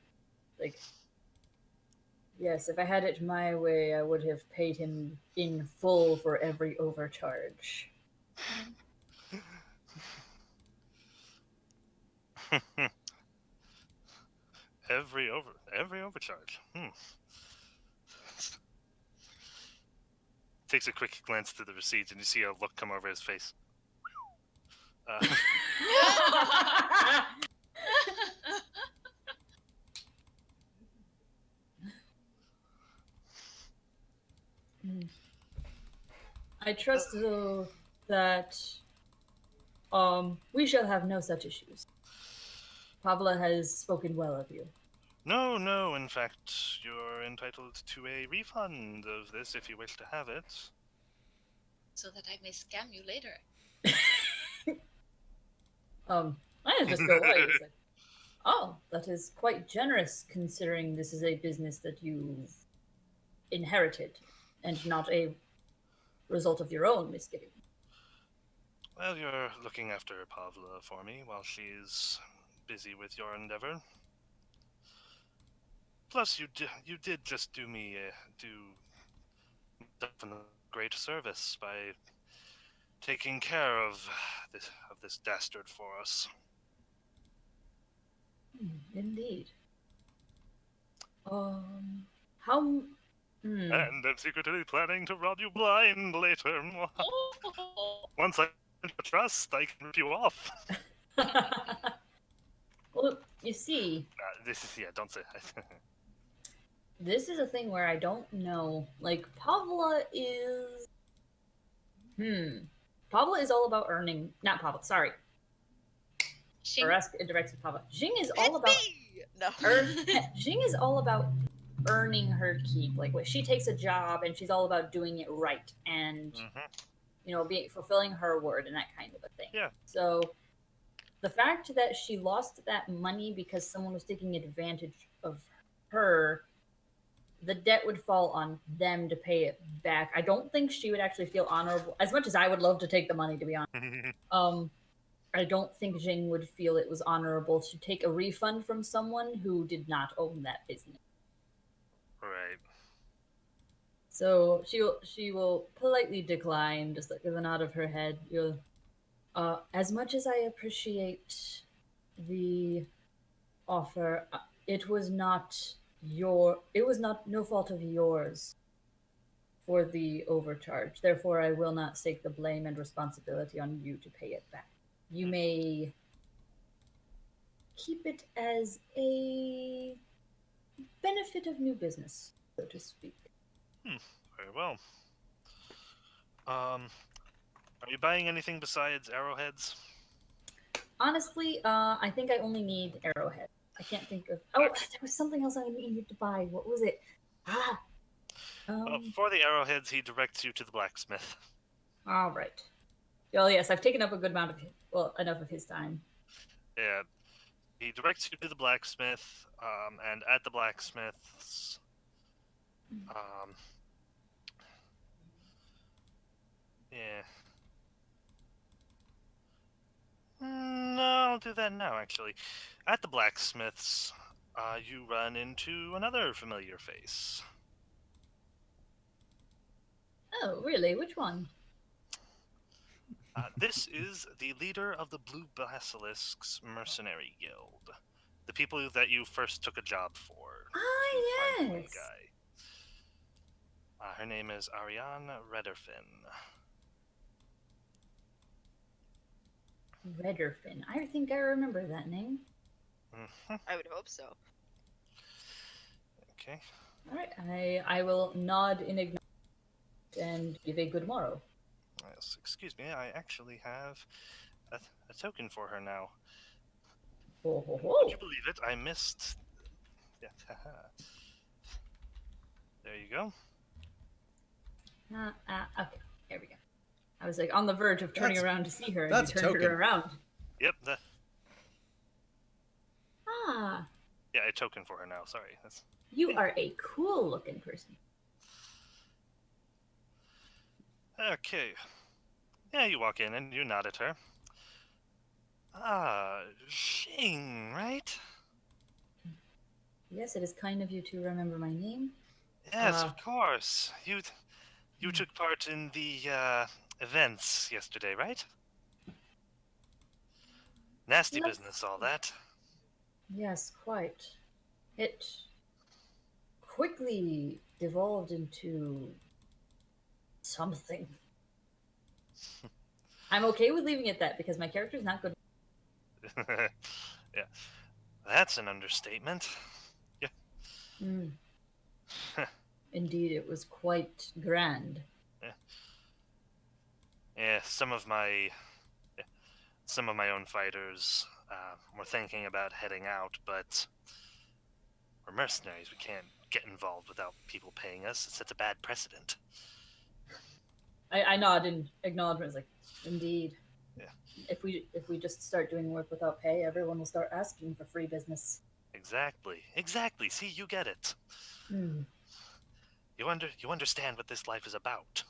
Like, yes, if I had it my way, I would have paid him in full for every overcharge. every overcharge. Takes a quick glance through the receipts, and you see a look come over his face. I trust, though, that we shall have no such issues. Pavla has spoken well of you. No, in fact, you're entitled to a refund of this if you wish to have it. So that I may scam you later. I just go away. It's like, oh, that is quite generous considering this is a business that you've inherited and not a result of your own misgiving. Well, you're looking after Pavla for me while she's busy with your endeavor. Plus, you did just do me a great service by taking care of this dastard for us. Indeed. How? And I'm secretly planning to rob you blind later. Once I trust, I can rip you off. Well, you see, Don't say. this is a thing where I don't know. Like, Pavla is. Pavla is all about earning. Not Pavla, sorry. It directs with Pavla. Jing is all about. No. Jing is all about earning her keep. Like, she takes a job and she's all about doing it right and, fulfilling her word and that kind of a thing. Yeah. So, the fact that she lost that money because someone was taking advantage of her, the debt would fall on them to pay it back. I don't think she would actually feel honorable, as much as I would love to take the money, to be honest. I don't think Jing would feel it was honorable to take a refund from someone who did not own that business. Right. So she will politely decline, just like with a nod of her head. As much as I appreciate the offer, it was no fault of yours for the overcharge. Therefore, I will not stake the blame and responsibility on you to pay it back. You may keep it as a benefit of new business, so to speak. Very well. Are you buying anything besides arrowheads? Honestly, I think I only need arrowhead. I can't think of. Oh, there was something else I needed to buy. What was it? Ah. For the arrowheads, he directs you to the blacksmith. All right. Well, yes, I've taken up a good amount of enough of his time. Yeah, he directs you to the blacksmith, and at the blacksmith's, yeah. No, I'll do that now, actually. At the blacksmith's, you run into another familiar face. Oh, really? Which one? This is the leader of the Blue Basilisk's Mercenary Guild. The people that you first took a job for. Ah, Find the one yes. guy. Her name is Ariane Redderfin. Redderfin. I think I remember that name. Mm-hmm. I would hope so. Okay. All right. I will nod in acknowledgement and give a good morrow. Yes, excuse me, I actually have a token for her now. Ho, ho, Would ho. you believe it? I missed. Yeah. There you go. Okay. Here we go. I was like on the verge of turning That's- around to see her, and that's you a turned her token. around. Yep. Ah, Yeah, a token for her now. Sorry. That's. you are a cool-looking person. Okay. Yeah, you walk in and you nod at her. Shing, right? Yes, it is kind of you to remember my name. Yes, of course. You took part in the events yesterday, right? Nasty Let's business, all that. Yes, quite. It quickly devolved into something. I'm okay with leaving it at that because my character's not good. Yeah, that's an understatement. Yeah. Mm. Indeed, it was quite grand. Yeah, some of my own fighters were thinking about heading out, but we're mercenaries. We can't get involved without people paying us. It sets a bad precedent. I nod in acknowledgement. It's like, indeed. Yeah. If we just start doing work without pay, everyone will start asking for free business. Exactly. See, you get it. Hmm. You understand what this life is about.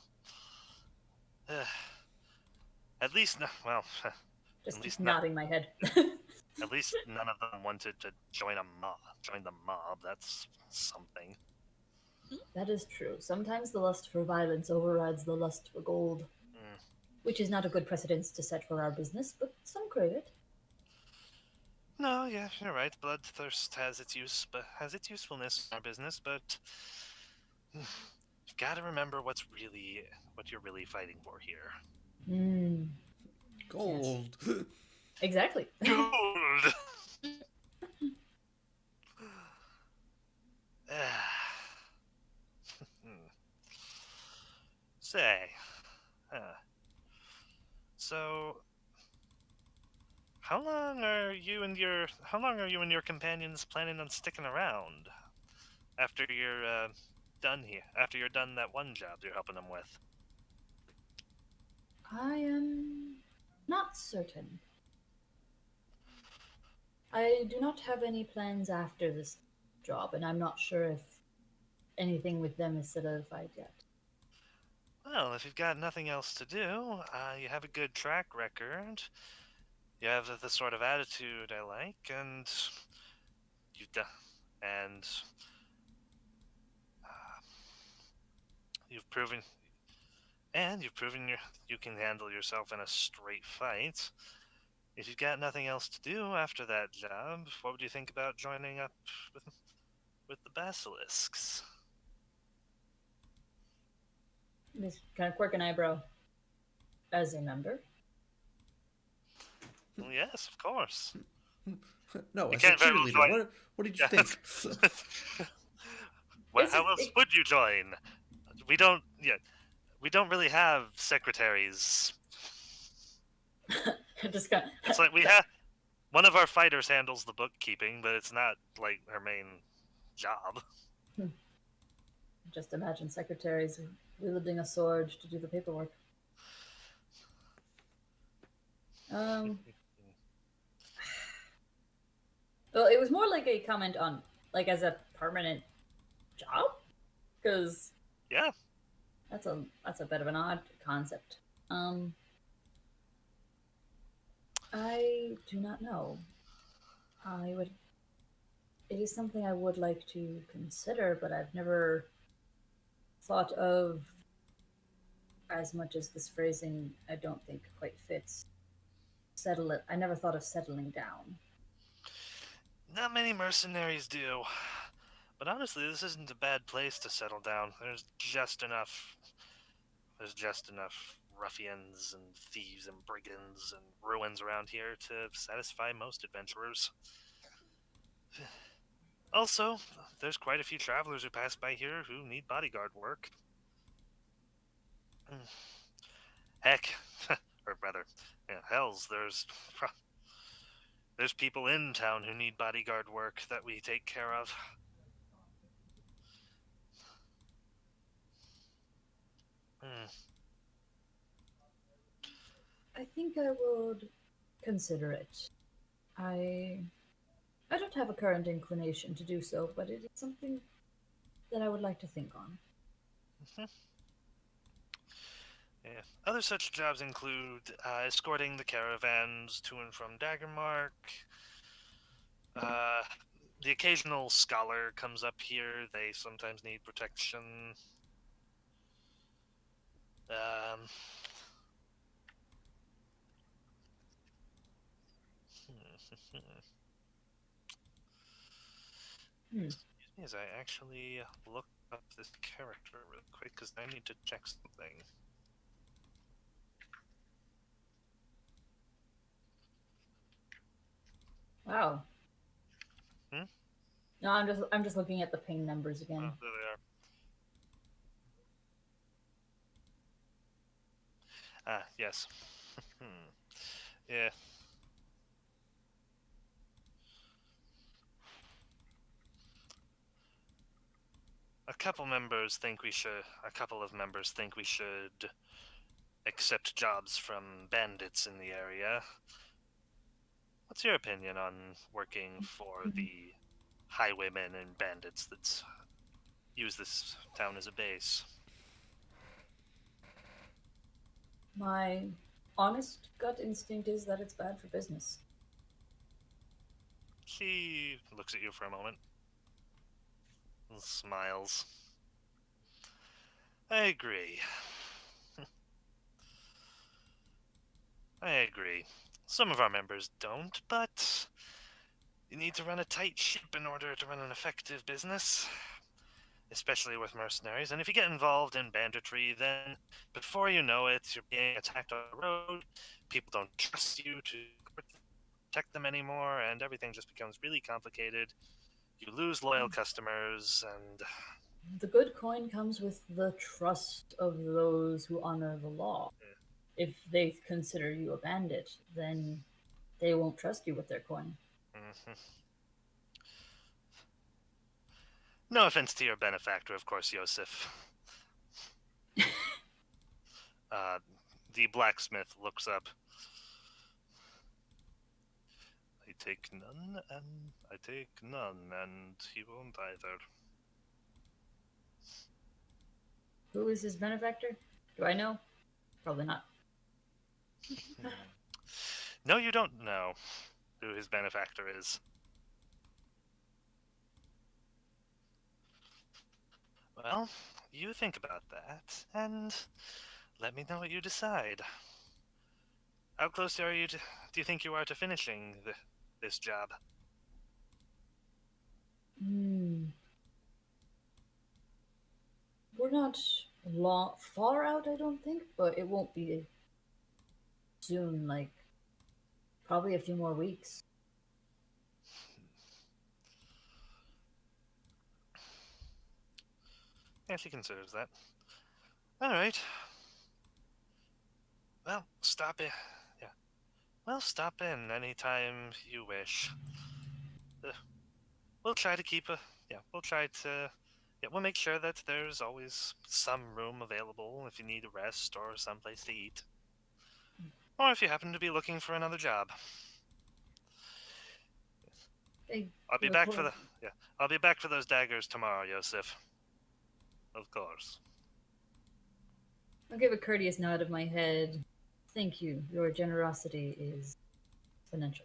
At least, well, Just at keep least not. nodding my head. At least none of them wanted to join the mob. That's something. That is true. Sometimes the lust for violence overrides the lust for gold, which is not a good precedence to set for our business, but some crave it. No, yeah, you're right. Bloodthirst has its use, but has its usefulness in our business. But you've got to remember what you're really fighting for here. Hmm. Gold. Exactly. Gold. Say, so how long are you and your companions planning on sticking around after you're done here? After you're done that one job you're helping them with? I am not certain. I do not have any plans after this job, and I'm not sure if anything with them is solidified yet. Well, if you've got nothing else to do, you have a good track record. You have the sort of attitude I like, and you've done, and uh, you've proven, you can handle yourself in a straight fight. If you've got nothing else to do after that job, what would you think about joining up with the basilisks? Just kind of quirk an eyebrow. As a member. Well, yes, of course. No, You as a can't very well cheerleader. join- What did you Yeah. think? Well, how else would you join? We don't. Yeah, we don't really have secretaries. Just kind It's like we have one of our fighters handles the bookkeeping, but it's not like her main job. just imagine secretaries wielding a sword to do the paperwork. Well, it was more like a comment on, like, as a permanent job, because Yeah. that's a bit of an odd concept. I do not know. I would. It is something I would like to consider, but I've never thought of as much as this phrasing. I don't think quite fits. Settle it. I never thought of settling down. Not many mercenaries do. But honestly, this isn't a bad place to settle down. There's just enough ruffians and thieves and brigands and ruins around here to satisfy most adventurers. Also, there's quite a few travelers who pass by here who need bodyguard work. Heck, or rather, yeah, hells, there's people in town who need bodyguard work that we take care of. I think I would consider it. I I don't have a current inclination to do so, but it is something that I would like to think on. Yeah. Other such jobs include escorting the caravans to and from Daggermark. Uh, the occasional scholar comes up here. They sometimes need protection. Um, Excuse me as I actually look up this character real quick because I need to check something. Wow. Hmm? No, I'm just looking at the ping numbers again. Oh, there they are. Ah, yes. Yeah. A couple of members think we should accept jobs from bandits in the area. What's your opinion on working for the highwaymen and bandits that use this town as a base? My honest gut instinct is that it's bad for business. She looks at you for a moment and smiles. I agree. I agree. Some of our members don't, but you need to run a tight ship in order to run an effective business, especially with mercenaries. And if you get involved in banditry, then before you know it, you're being attacked on the road, people don't trust you to protect them anymore, and everything just becomes really complicated. You lose loyal customers, and The good coin comes with the trust of those who honor the law. If they consider you a bandit, then they won't trust you with their coin. no offense to your benefactor, of course, Yosef. The blacksmith looks up. I take none, and he won't either. Who is his benefactor? Do I know? Probably not. No, you don't know who his benefactor is. Well, you think about that, and let me know what you decide. How close are you do you think you are to finishing this job? Hmm. We're not far out, I don't think, but it won't be soon. Like probably a few more weeks. Yeah, she considers that. Alright. Well, stop in. Yeah. Well, stop in anytime you wish. Uh, we'll try to keep a. Yeah, we'll try to. Yeah, we'll make sure that there's always some room available if you need a rest or someplace to eat. Or if you happen to be looking for another job. They I'll be give a back for cour- the. Yeah, I'll be back for those daggers tomorrow, Yosef. Of course. I'll give a courteous nod of my head. Thank you. Your generosity is exponential.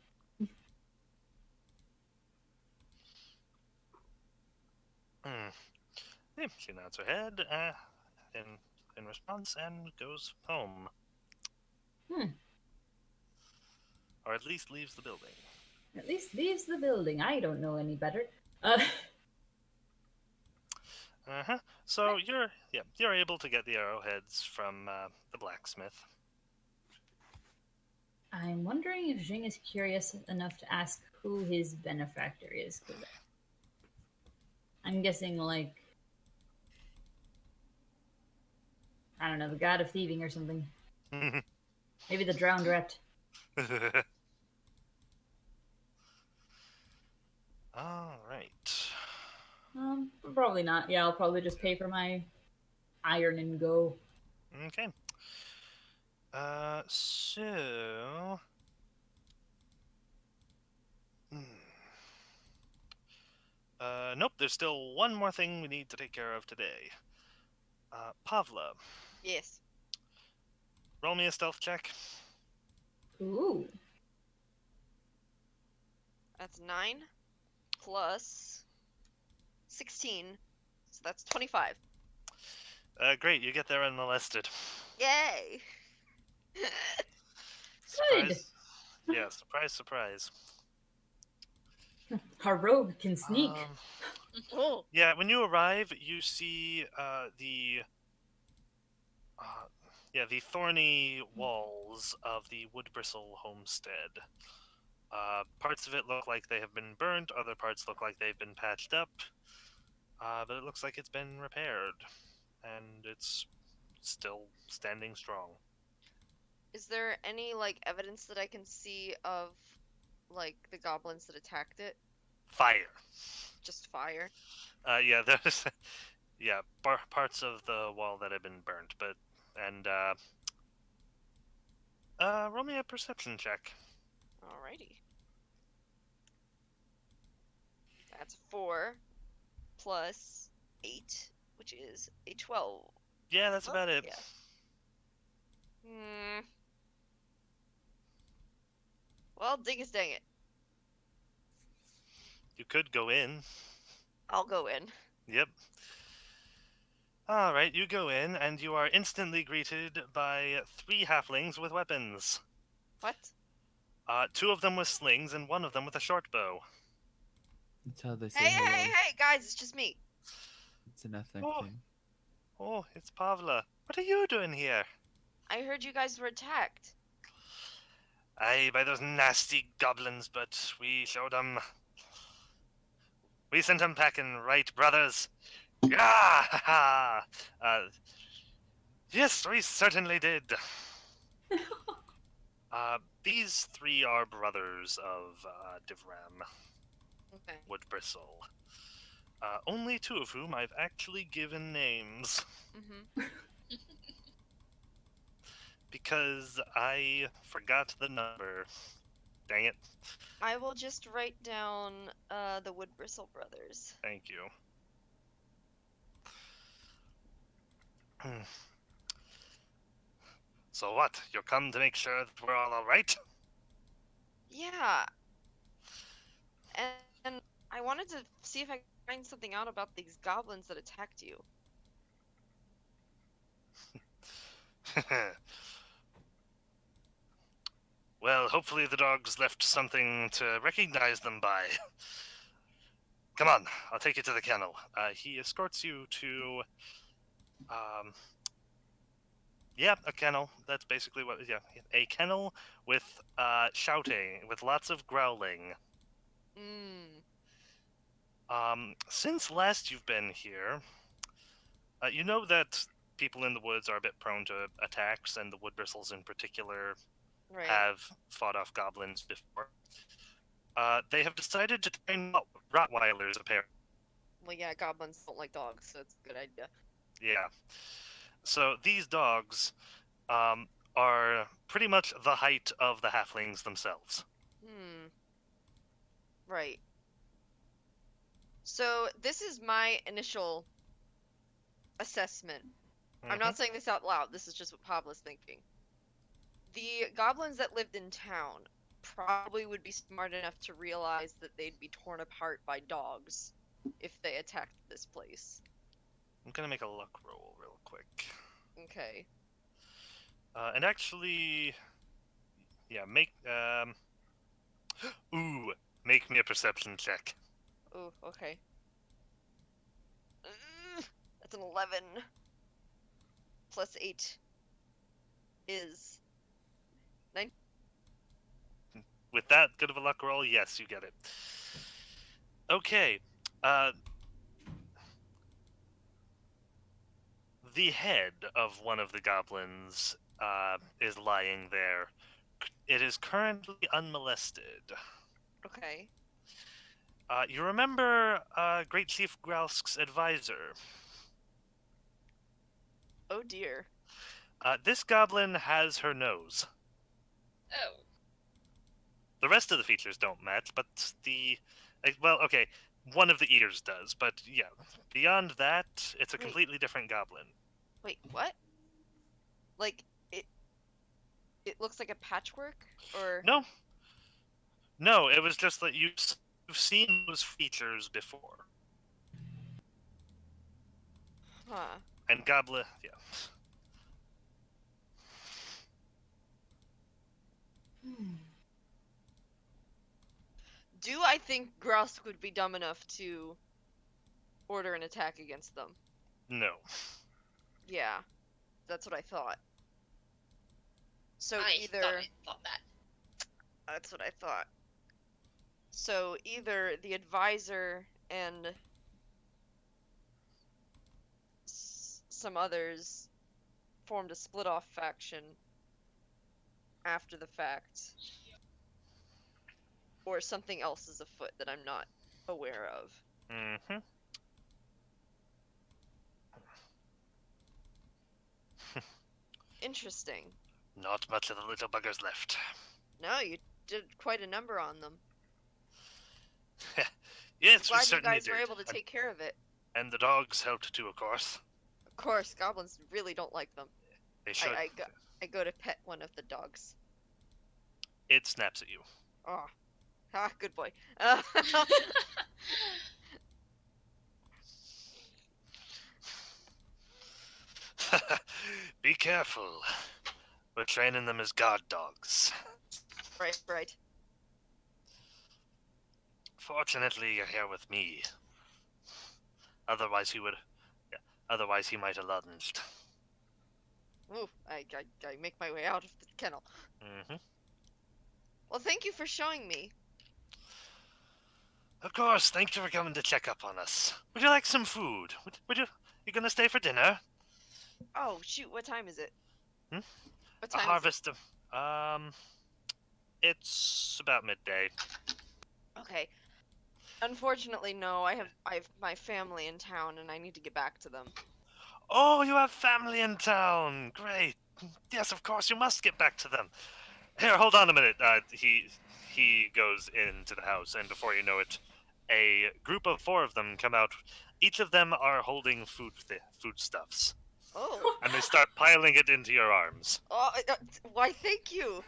Hmm. Yeah, she nods her head in response and goes home, Hmm. or at least leaves the building. At least leaves the building. I don't know any better. Uh-huh. So you're able to get the arrowheads from the blacksmith. I'm wondering if Jing is curious enough to ask who his benefactor is, because I'm guessing, like, I don't know, the god of thieving or something. Maybe the drowned rat. All right. Probably not. Yeah, I'll probably just pay for my iron and go. Okay. So. Hmm. Nope. There's still one more thing we need to take care of today. Pavla, Yes. roll me a stealth check. Ooh. That's 9 plus 16. So that's 25. Great, you get there unmolested. Yay! Surprise. Yeah, surprise, surprise. Our rogue can sneak. Oh. Yeah, when you arrive, you see the thorny walls of the Woodbristle homestead. Parts of it look like they have been burnt, other parts look like they've been patched up, but it looks like it's been repaired, and it's still standing strong. Is there any like evidence that I can see of like the goblins that attacked it? Fire. Just fire. Yeah, there's parts of the wall that have been burnt, but and roll me a perception check. Alrighty. That's 4 plus 8, which is a 12. Yeah, that's Oh, about it. yeah. Hmm. Well, dingus dang it. You could go in. I'll go in. Yep. All right, you go in, and you are instantly greeted by 3 halflings with weapons. What? 2 of them with slings, and 1 of them with a short bow. That's how they say Hey, hello. hey, hey, guys, it's just me. It's an ethnic Oh. thing. Oh, it's Pavla. What are you doing here? I heard you guys were attacked. Aye, by those nasty goblins, but we showed them. We sent them packing, right, brothers? Yeah! Yes, we certainly did. These 3 are brothers of Divram Okay. Woodbristle. Only 2 of whom I've actually given names. Mm-hmm. Because I forgot the number. Dang it. I will just write down the Woodbristle brothers. Thank you. So what? You come to make sure that we're all alright? Yeah. And I wanted to see if I could find something out about these goblins that attacked you. Well, hopefully the dogs left something to recognize them by. Come on, I'll take you to the kennel. He escorts you to, a kennel. That's basically what, a kennel with shouting, with lots of growling. Mm. Since last you've been here, you know that people in the woods are a bit prone to attacks, and the wood bristles in particular Right. have fought off goblins before. They have decided to train Rottweilers, apparently. Well, yeah, goblins don't like dogs, so it's a good idea. Yeah. So these dogs are pretty much the height of the halflings themselves. Right. So this is my initial assessment. I'm not saying this out loud. This is just what Pablo's thinking. The goblins that lived in town probably would be smart enough to realize that they'd be torn apart by dogs if they attacked this place. I'm gonna make a luck roll real quick. Okay. And actually, yeah, make make me a perception check. Oh, okay. That's an 11. Plus 8 is 9. With that good of a luck roll, yes, you get it. Okay. The head of one of the goblins is lying there. It is currently unmolested. Okay. You remember Great Chief Grausk's advisor? Oh dear. This goblin has her nose. Oh. The rest of the features don't match, but well, okay, one of the ears does, but yeah, beyond that, it's a Wait. completely different goblin. Wait, what? Like it looks like a patchwork, or No, it was just that you've seen those features before. huh? And goblin, yeah. Do I think Grusk would be dumb enough to order an attack against them? No. Yeah, that's what I thought. So I either thought that. that's what I thought. So either the advisor and some others formed a split off faction after the fact, or something else is afoot that I'm not aware of. Mm-hmm. Interesting. Not much of the little buggers left. No, you did quite a number on them. Yes, we Glad you certainly guys did. were able to take care of it. And the dogs helped too, of course. Of course, goblins really don't like them. They should. I go to pet one of the dogs. It snaps at you. Oh, good boy. Be careful. We're training them as guard dogs. right. Fortunately, you're here with me. Otherwise, he might have lunged. Ooh, I make my way out of the kennel. Mm-hmm. Well, thank you for showing me. Of course, thank you for coming to check up on us. Would you like some food? You gonna stay for dinner? Oh, shoot, what time is it? Hmm? What A time harvest of... It's about midday. Okay. Unfortunately, no. I have my family in town, and I need to get back to them. Oh, you have family in town. Great. Yes, of course, you must get back to them. Here, hold on a minute. He goes into the house, and before you know it, a group of 4 of them come out. Each of them are holding foodstuffs, Oh. and they start piling it into your arms. Oh, why? Thank you.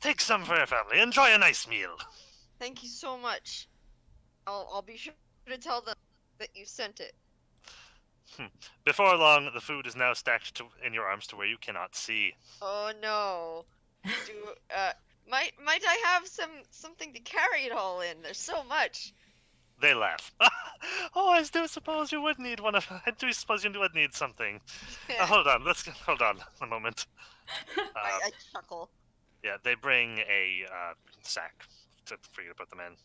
Take some for your family. Enjoy a nice meal. Thank you so much. I'll be sure to tell them that you sent it. Before long, the food is now stacked in your arms to where you cannot see. Oh no. Might I have something to carry it all in? There's so much. They laugh. Oh, I do suppose you would need one of. I do suppose you would need something. Hold on. Hold on a moment. I chuckle. Yeah, they bring a sack for you to put them in.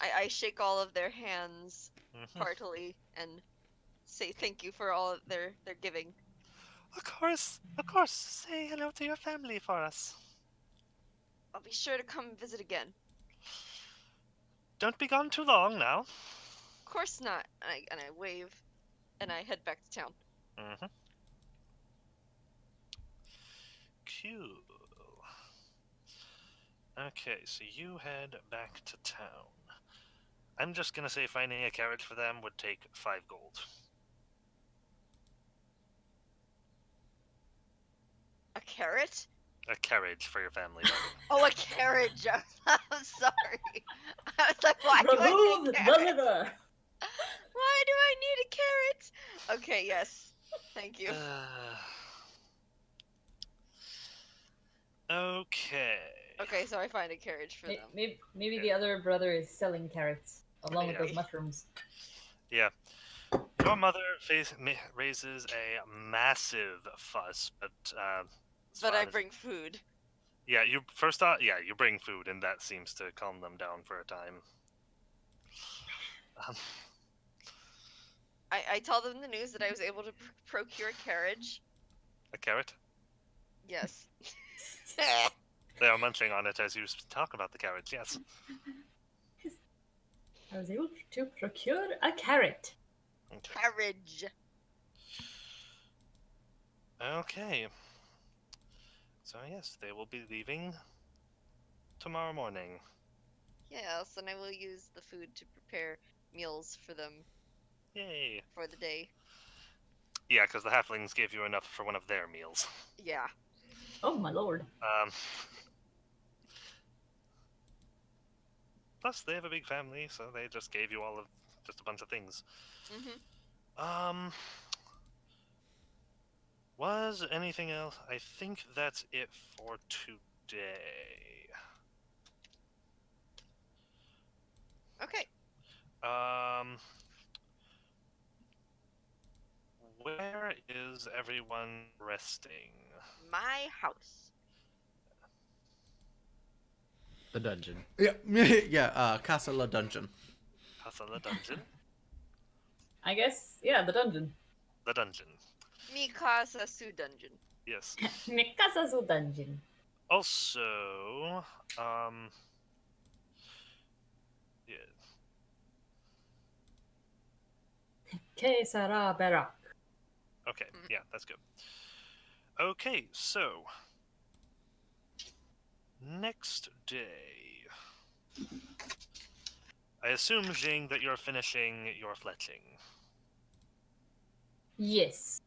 I shake all of their hands Mhm. heartily and say thank you for all of their giving. Of course. Say hello to your family for us. I'll be sure to come visit again. Don't be gone too long now. Of course not. And I wave, and I head back to town. Mm-hmm. Cool. Okay, so you head back to town. I'm just gonna say finding a carriage for them would take 5 gold. A carrot? A carriage for your family. Oh, a carriage. I'm sorry. I was like, why do I Remove need the a carrot? liver. Why do I need a carrot? Okay, yes. Thank you. Okay. Okay, so I find a carriage for them. Maybe the other brother is selling carrots along with those mushrooms. Yeah. Your mother raises a massive fuss, but as But far I as- bring food. Yeah, you first off, yeah, you bring food, and that seems to calm them down for a time. I tell them the news that I was able to procure a carriage. A carrot? Yes. They are munching on it as you talk about the carriage, yes. I was able to procure a carrot. Okay. Carriage. Okay. So, yes, they will be leaving tomorrow morning. Yes, and I will use the food to prepare meals for them Yay. for the day. Yeah, because the halflings gave you enough for one of their meals. Yeah. Oh my lord. Plus, they have a big family, so they just gave you all of just a bunch of things. Mm-hmm. Was anything else? I think that's it for today. Okay. Where is everyone resting? My house. The dungeon. Yeah, yeah. Casa la Dungeon. Casa la Dungeon? I guess, yeah, the dungeon. The dungeon. Mi casa su dungeon. Yes. Mi casa su dungeon. Also, yeah. Que sera Barak. Okay, yeah, that's good. Okay, so next day. I assume, Jing, that you're finishing your fletching. Yes.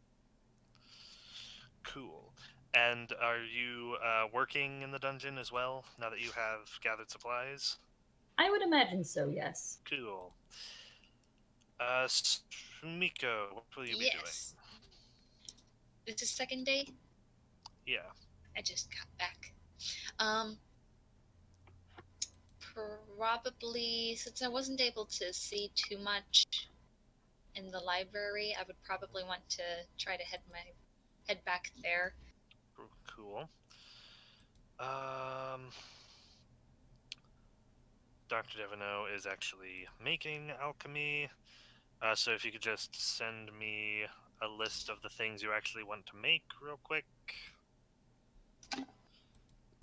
Cool. And are you working in the dungeon as well, now that you have gathered supplies? I would imagine so, yes. Cool. Sumiko, what will you be doing? Yes. It's the second day. Yeah. I just got back. Probably, since I wasn't able to see too much in the library, I would probably want to try to head back there. Cool. Dr. Devino is actually making alchemy. So if you could just send me a list of the things you actually want to make real quick.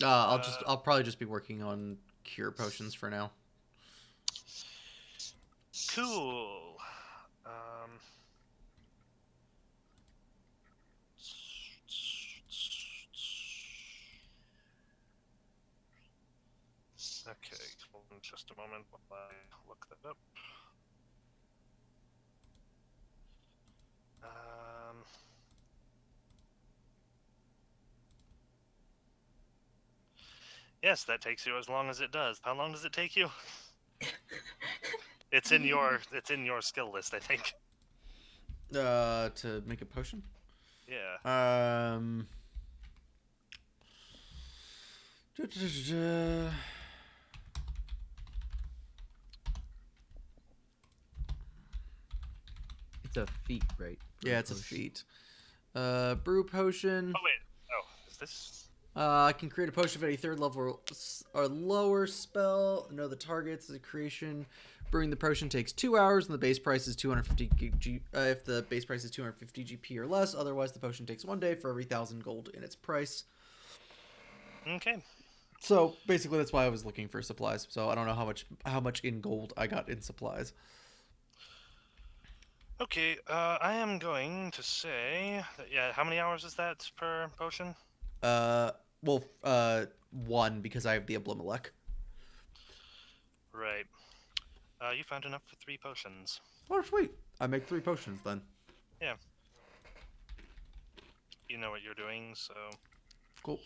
I'll probably just be working on cure potions for now. Cool. Okay, hold on just a moment while I look that up. Yes, that takes you as long as it does. How long does it take you? It's in your skill list, I think. To make a potion? Yeah. It's a feat, right? Yeah, it's a feat. Brew potion. Oh wait. Oh, is this? I can create a potion of any third level or lower spell. No, the target's the creation Brewing the potion takes 2 hours, and the base price is 250 if the base price is 250 GP or less. Otherwise, the potion takes 1 day for every 1,000 gold in its price. Okay. So basically, that's why I was looking for supplies. So I don't know how much in gold I got in supplies. Okay, I am going to say that, yeah, how many hours is that per potion? Well, 1 because I have the Ablimelech. Right. You found enough for 3 potions. Oh, sweet! I make 3 potions then. Yeah. You know what you're doing, so... Cool.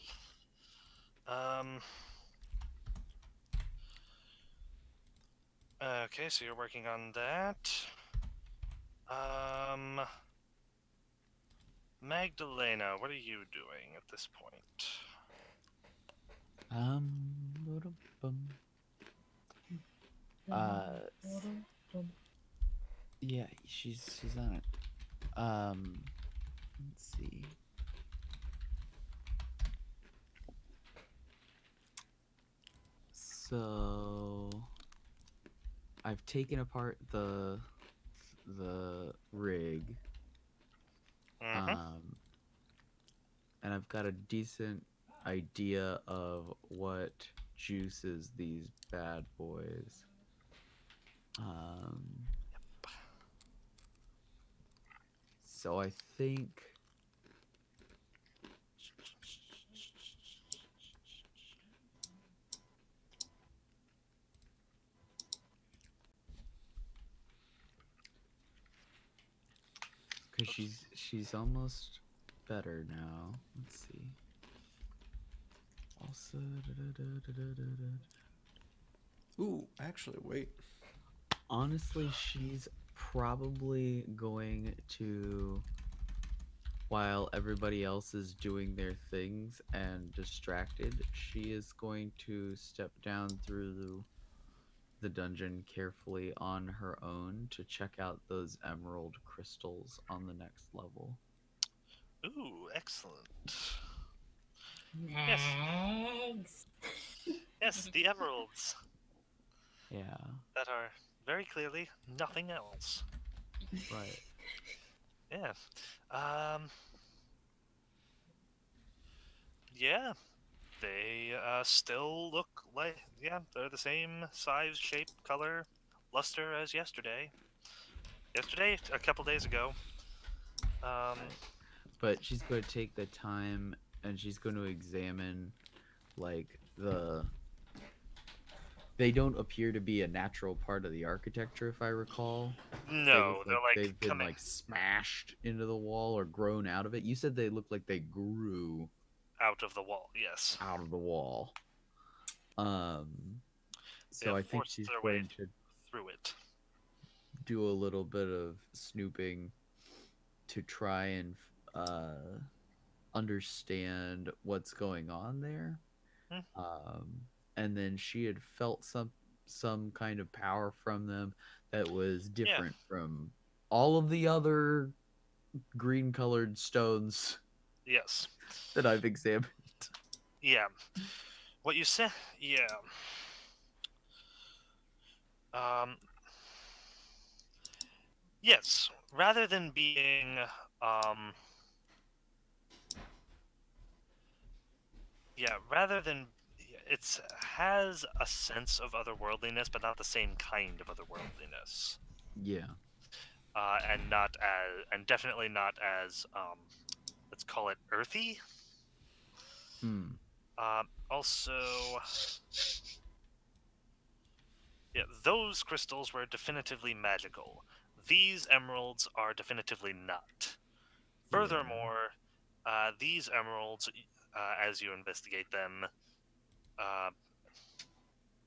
Okay, so you're working on that. Magdalena, what are you doing at this point? Ba-dum-bum. Uh, yeah, she's on it. Let's see. So I've taken apart the rig, Mm-hmm. and I've got a decent idea of what juices these bad boys. So I think because she's almost better now. Let's see. Also, Ooh, actually, wait. honestly, she's probably going to, while everybody else is doing their things and distracted, she is going to step down through the dungeon carefully on her own to check out those emerald crystals on the next level. Ooh, excellent. Next. Yes, the emeralds. Yeah, That are very clearly nothing else. right. Yeah. Yeah. They still look like, yeah, they're the same size, shape, color, luster as yesterday. Yesterday, a couple days ago. But she's going to take the time and she's going to examine like they don't appear to be a natural part of the architecture, if I recall. They look No, they're like like they've been coming like smashed into the wall or grown out of it. You said they look like they grew out of the wall. Yes, out of the wall. they So have I think forced she's their way going to through it. do a little bit of snooping to try and understand what's going on there. Hmm. And then she had felt some kind of power from them that was Yeah. different from all of the other green colored stones Yes. that I've examined. Yeah. What you said. Yeah. Um. Yes. Rather than being um. Yeah. Rather than it's has a sense of otherworldliness, but not the same kind of otherworldliness. Yeah. And definitely not as let's call it earthy. Also, yeah, those crystals were definitively magical. These emeralds are definitively not. Furthermore, these emeralds, as you investigate them, uh,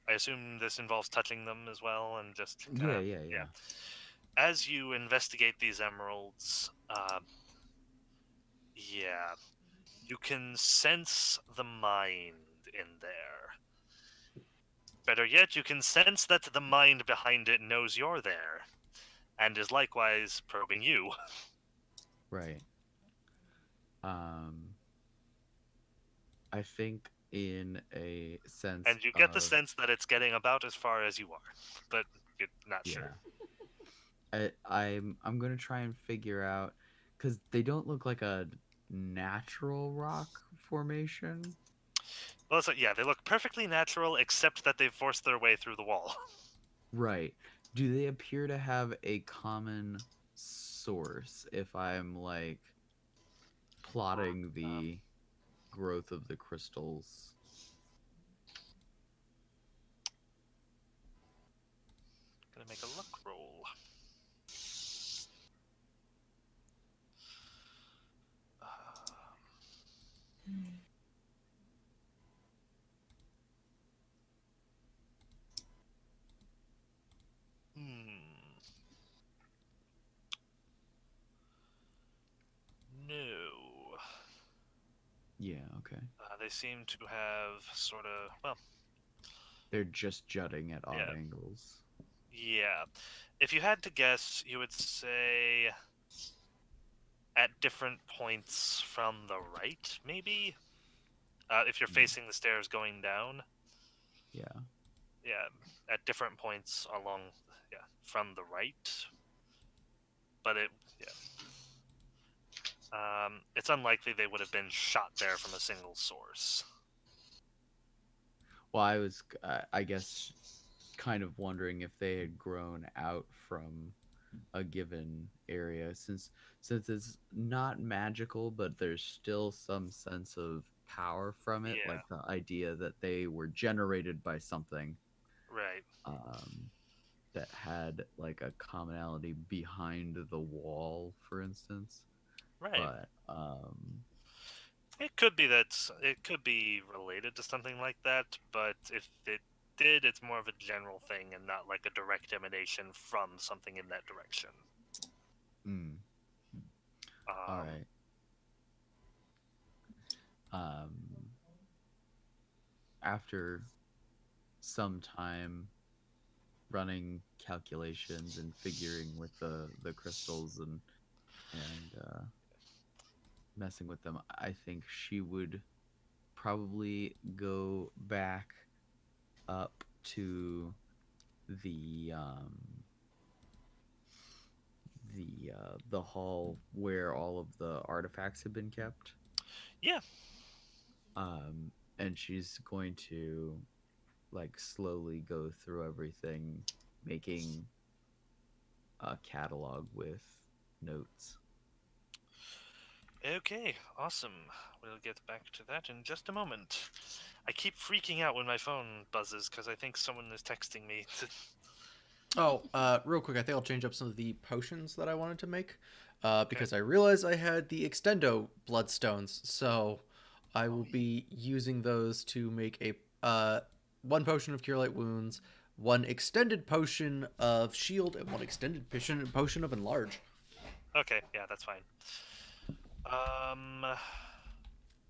I assume this involves touching them as well, and just kind Yeah, of, yeah, yeah. yeah. As you investigate these emeralds, yeah, you can sense the mind in there. Better yet, you can sense that the mind behind it knows you're there, and is likewise probing you. Right. I think in a sense And you get the of sense that it's getting about as far as you are. But you're not sure. I'm gonna try and figure out, because they don't look like a natural rock formation. Well, so, yeah, they look perfectly natural, except that they've forced their way through the wall. Right. Do they appear to have a common source if I'm like plotting the growth of the crystals? Gonna make a luck roll. Hmm. No. Yeah, okay. They seem to have sort of, well, They're just jutting at odd yeah. angles. Yeah. If you had to guess, you would say at different points from the right, maybe? If you're facing the stairs going down. Yeah. Yeah, at different points along, yeah, from the right. But it's unlikely they would have been shot there from a single source. Well, I was, I guess, kind of wondering if they had grown out from a given area, since it's not magical, but there's still some sense of power from it, Yeah, like the idea that they were generated by something right. um, that had like a commonality behind the wall, for instance. Right. But It could be that it could be related to something like that, but if it did, it's more of a general thing and not like a direct emanation from something in that direction. mm, all Um, right. Um, After some time running calculations and figuring with the crystals and messing with them, I think she would probably go back up to the the hall where all of the artifacts have been kept. yeah. And she's going to like slowly go through everything, making a catalog with notes. Okay, awesome. We'll get back to that in just a moment. I keep freaking out when my phone buzzes because I think someone is texting me. Oh, real quick, I think I'll change up some of the potions that I wanted to make, Okay. because I realized I had the extendo bloodstones, so I Oh, will be using those to make a one potion of cure light wounds, one extended potion of shield, and one extended potion of enlarge. okay, yeah, that's fine. Um,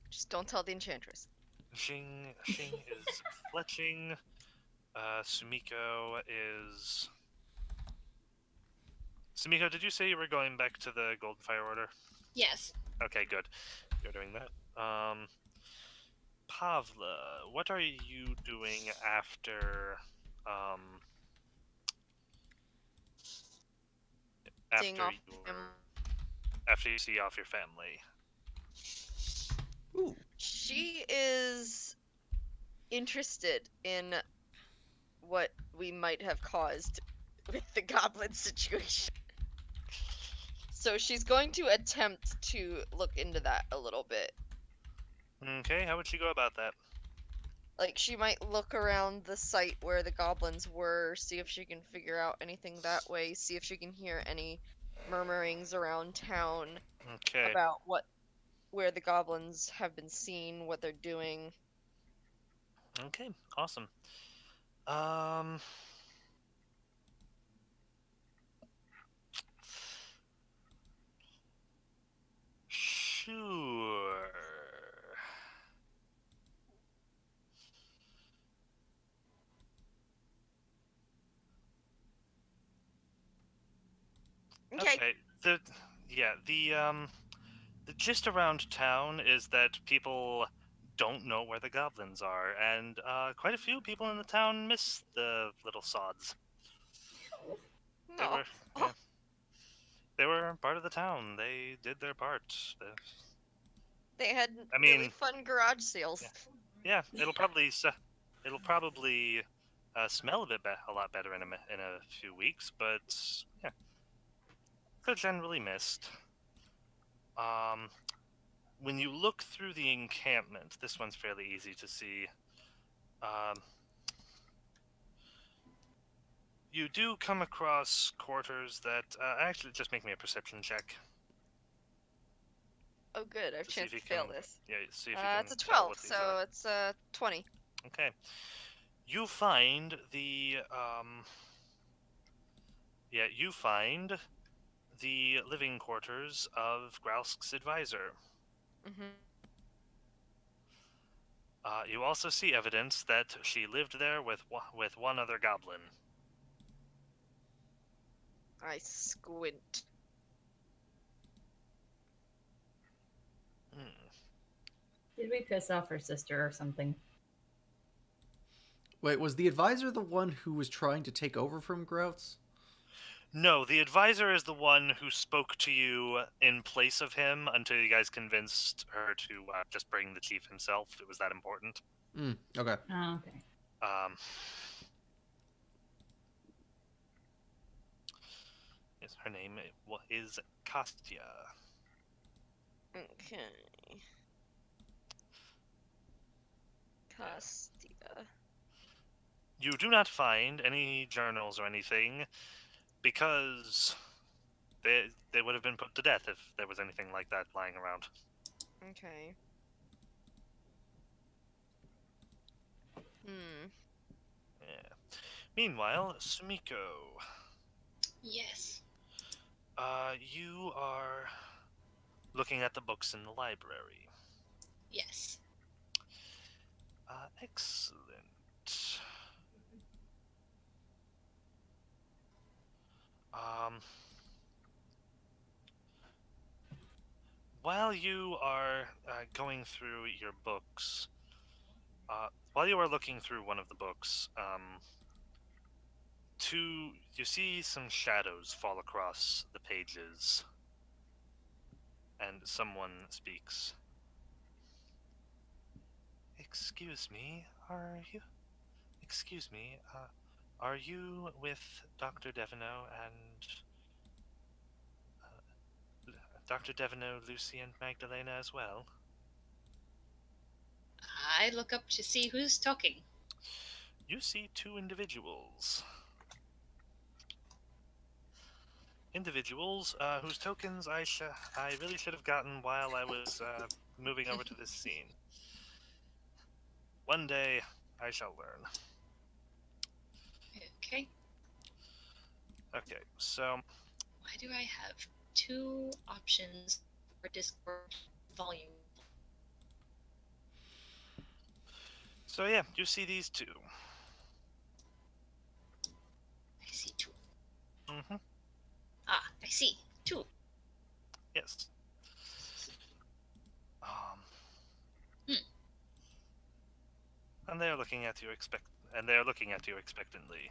Just don't tell the enchantress. Shing is fletching. Sumiko is. Sumiko, did you say you were going back to the Golden Fire Order? Yes. Okay, good. You're doing that. Pavla, what are you doing um, Seeing after off your after you see off your family? Ooh. She is interested in what we might have caused with the goblin situation. So she's going to attempt to look into that a little bit. Okay, how would she go about that? Like, she might look around the site where the goblins were, see if she can figure out anything that way, see if she can hear any murmurings around town Okay, about where the goblins have been seen, what they're doing. okay, awesome. Um, sure. Okay. Okay, the gist around town is that people don't know where the goblins are, and quite a few people in the town miss the little sods. They No. were, yeah, they were part of the town. They did their part. They had I really mean, fun garage sales. yeah, it'll probably smell a lot better in a few weeks, but yeah, they're generally missed. Um, when you look through the encampment, this one's fairly easy to see. Um, you do come across quarters that actually just make me a perception check Oh, good. I have a to see chance if you to can, fail this. yeah, see if you can It's a tell 12, what these are. so it's 20. Okay, you find you find the living quarters of Grausk's advisor. Mm-hmm. You also see evidence that she lived there with one other goblin. I squint. Hmm. Did we piss off her sister or something? Wait, was the advisor the one who was trying to take over from Grouts? No, the advisor is the one who spoke to you in place of him until you guys convinced her to just bring the chief himself. It was that important. Okay. Oh, okay. Um, yes, her name is Kostya. Okay. Costia. You do not find any journals or anything because they would have been put to death if there was anything like that lying around. Okay. Hmm. Yeah. Meanwhile, Sumiko, Yes. you are looking at the books in the library. Yes. Excellent. Um, while you are going through your books, while you are looking through one of the books, you see some shadows fall across the pages, and someone speaks. Excuse me, Excuse me, are you with Dr. Devino and Dr. Devino, Lucy, and Magdalena as well? I look up to see who's talking. You see two individuals. Individuals whose tokens I really should have gotten while I was moving over to this scene. One day I shall learn. Okay. Okay, so Why do I have two options for Discord volume? yeah, you see these two. I see two. Mm-hmm. Ah, I see two. Yes. Um, Hmm. and they are looking at you expectantly.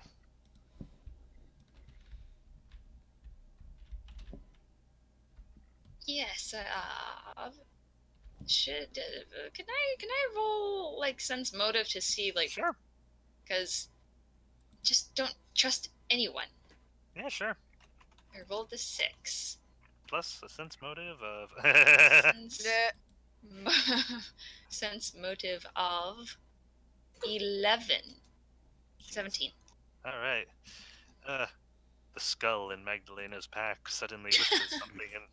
Yes. Can I roll like sense motive to see like, Sure. because just don't trust anyone. Yeah, sure. I rolled the 6. Plus a sense motive of. Sense, sense motive of 11. 17. All right. Uh, the skull in Magdalena's pack suddenly whispers something, and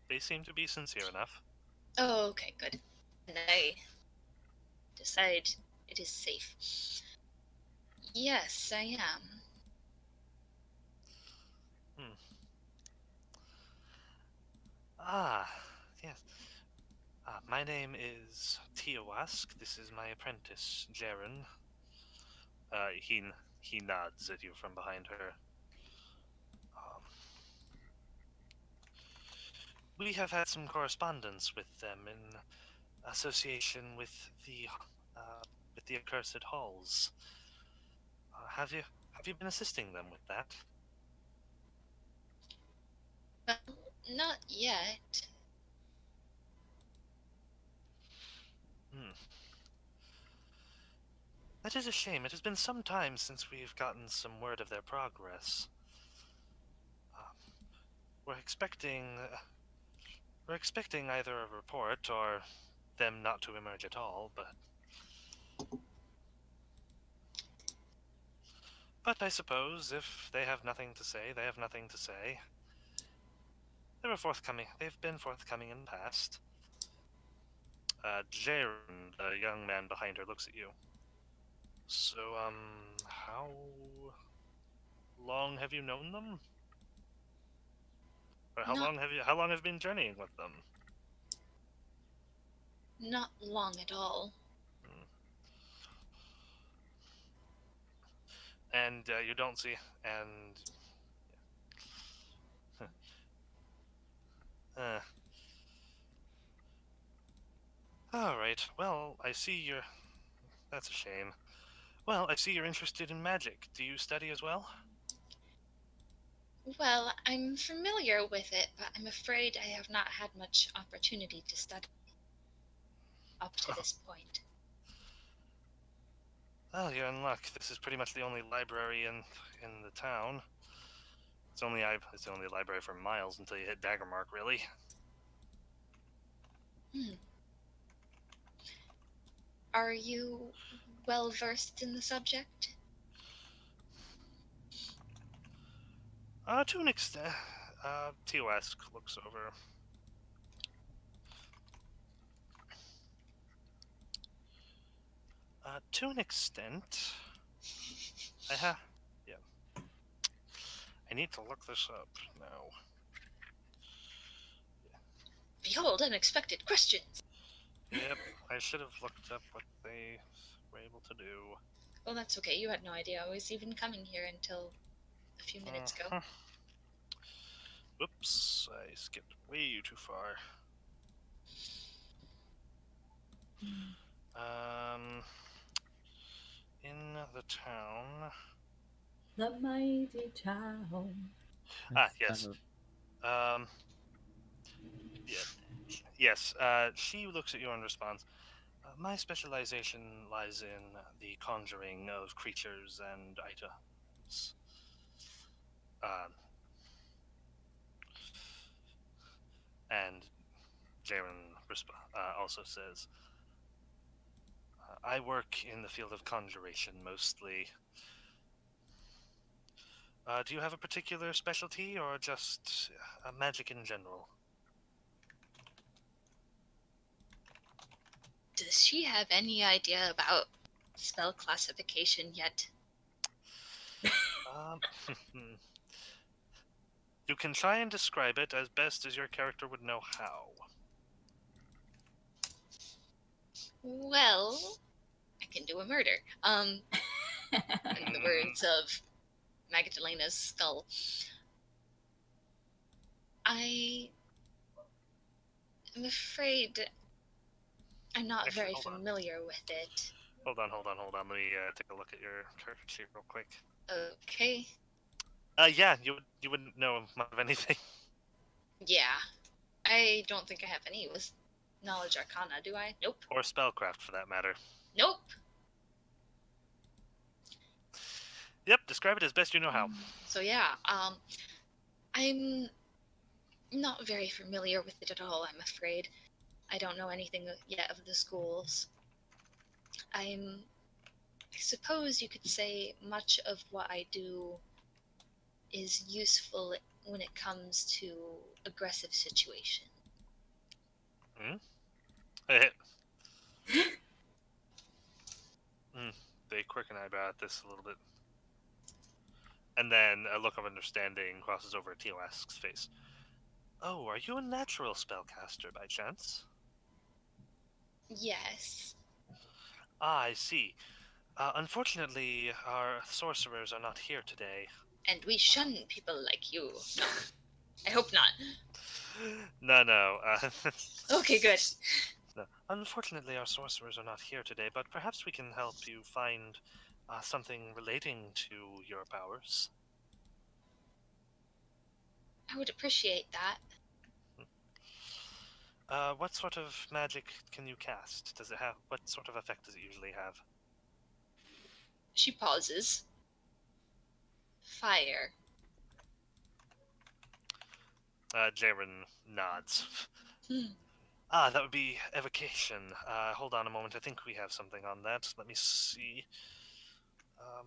they seem to be sincere enough. Oh, okay, good. And I decide it is safe. Yes, I am. Ah, yes. My name is Tiowask. This is my apprentice, Jaren. He nods at you from behind her. Um, we have had some correspondence with them in association with the with the accursed halls. Have you been assisting them with that? Well, not yet. Hmm. That is a shame. It has been some time since we've gotten some word of their progress. Uh, we're expecting we're expecting either a report or them not to emerge at all, but I suppose if they have nothing to say, they have nothing to say. They were forthcoming. They've been forthcoming in the past. Jaren, the young man behind her, looks at you. So, how long have you known them? Or Not how long have you been journeying with them? not long at all. Hmm. And you don't see, and uh, all right. Well, I see you're. That's a shame. Well, I see you're interested in magic. Do you study as well? Well, I'm familiar with it, but I'm afraid I have not had much opportunity to study up to this point. Well, you're in luck. This is pretty much the only library in the town. It's the only library for miles until you hit Daggermark, really. Hmm. Are you well versed in the subject? To an extent. TOS looks over. To an extent. Yeah. I need to look this up now. Behold, unexpected questions. Yep, I should have looked up what they were able to do. Well, that's okay. You had no idea I was even coming here until a few minutes ago. Uh-huh. Whoops, I skipped way too far. Um, in the town. The mighty town. Yes. Um, yeah, yes. She looks at you and responds. My specialization lies in the conjuring of creatures and items. Um, and Jaren also says, I work in the field of conjuration mostly. Do you have a particular specialty or just magic in general? Does she have any idea about spell classification yet? Um, you can try and describe it as best as your character would know how. Well, I can do a murder. In the words of Magdalena's skull. I am afraid I'm not Actually, very hold on. familiar with it. Hold on. Let me take a look at your character sheet real quick. Okay. Yeah, you wouldn't know much of anything. Yeah. I don't think I have any with knowledge arcana, do I? Nope. Or spellcraft, for that matter. Nope. Yep, describe it as best you know how. So yeah, I'm not very familiar with it at all, I'm afraid. I don't know anything yet of the schools. I suppose you could say much of what I do is useful when it comes to aggressive situation. They quick an eyebrow at this a little bit. And then a look of understanding crosses over TOS's face. Oh, are you a natural spellcaster by chance? Yes, I see. Unfortunately, our sorcerers are not here today. and we shun people like you. No, I hope not. No. Okay, good. No. Unfortunately, our sorcerers are not here today, but perhaps we can help you find something relating to your powers. I would appreciate that. What sort of magic can you cast? Does it have? What sort of effect does it usually have? She pauses. Fire. Jaren nods. Hmm. That would be evocation. Hold on a moment. I think we have something on that. Let me see. Um,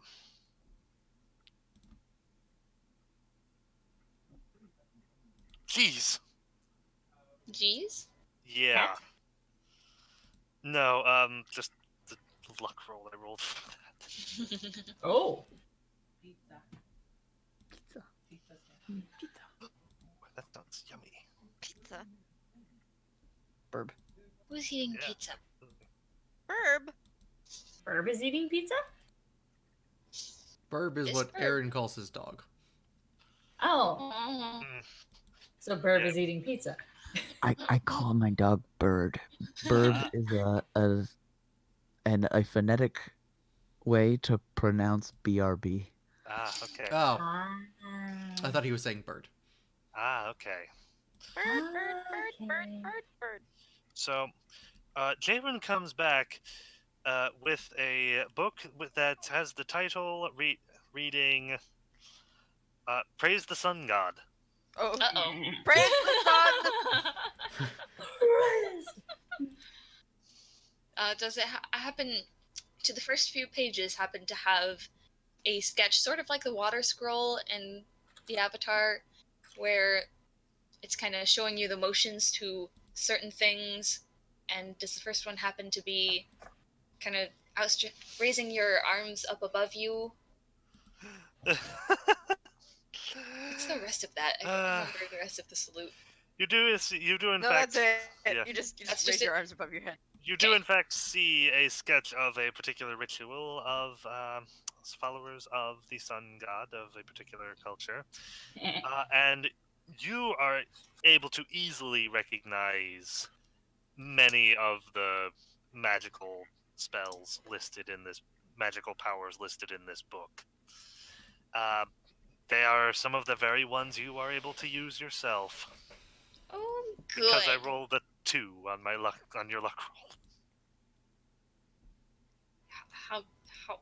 Jeez. Jeez. Yeah. Cat? No. Just the luck roll I rolled for that. Oh. That sounds yummy. Pizza. Burb. Who's eating Yeah. pizza? Herb. Herb is eating pizza? Burb is It's what Burb. Aaron calls his dog. Oh. Aw. So Burb Yeah. is eating pizza. I call my dog Bird. Bird is a phonetic way to pronounce BRB. Okay. Oh, Ah. I thought he was saying bird. Okay. Bird. Okay. Bird. So, Jaren comes back with a book that has the title reading Praise the Sun God. Oh. Uh-oh. Praise the sun. Does it happen to the first few pages happen to have a sketch sort of like the water scroll in the Avatar, where it's kind of showing you the motions to certain things? And does the first one happen to be kind of raising your arms up above you? What's the rest of that? I don't remember the rest of the salute. You do in No, fact. that's it. Yeah. You just That's raise just your it? arms above your head. You do in fact see a sketch of a particular ritual of followers of the sun god of a particular culture, and you are able to easily recognize many of the magical spells listed in this magical powers listed in this book. Uh, they are some of the very ones you are able to use yourself Oh, good. because I rolled a 2 on your luck roll.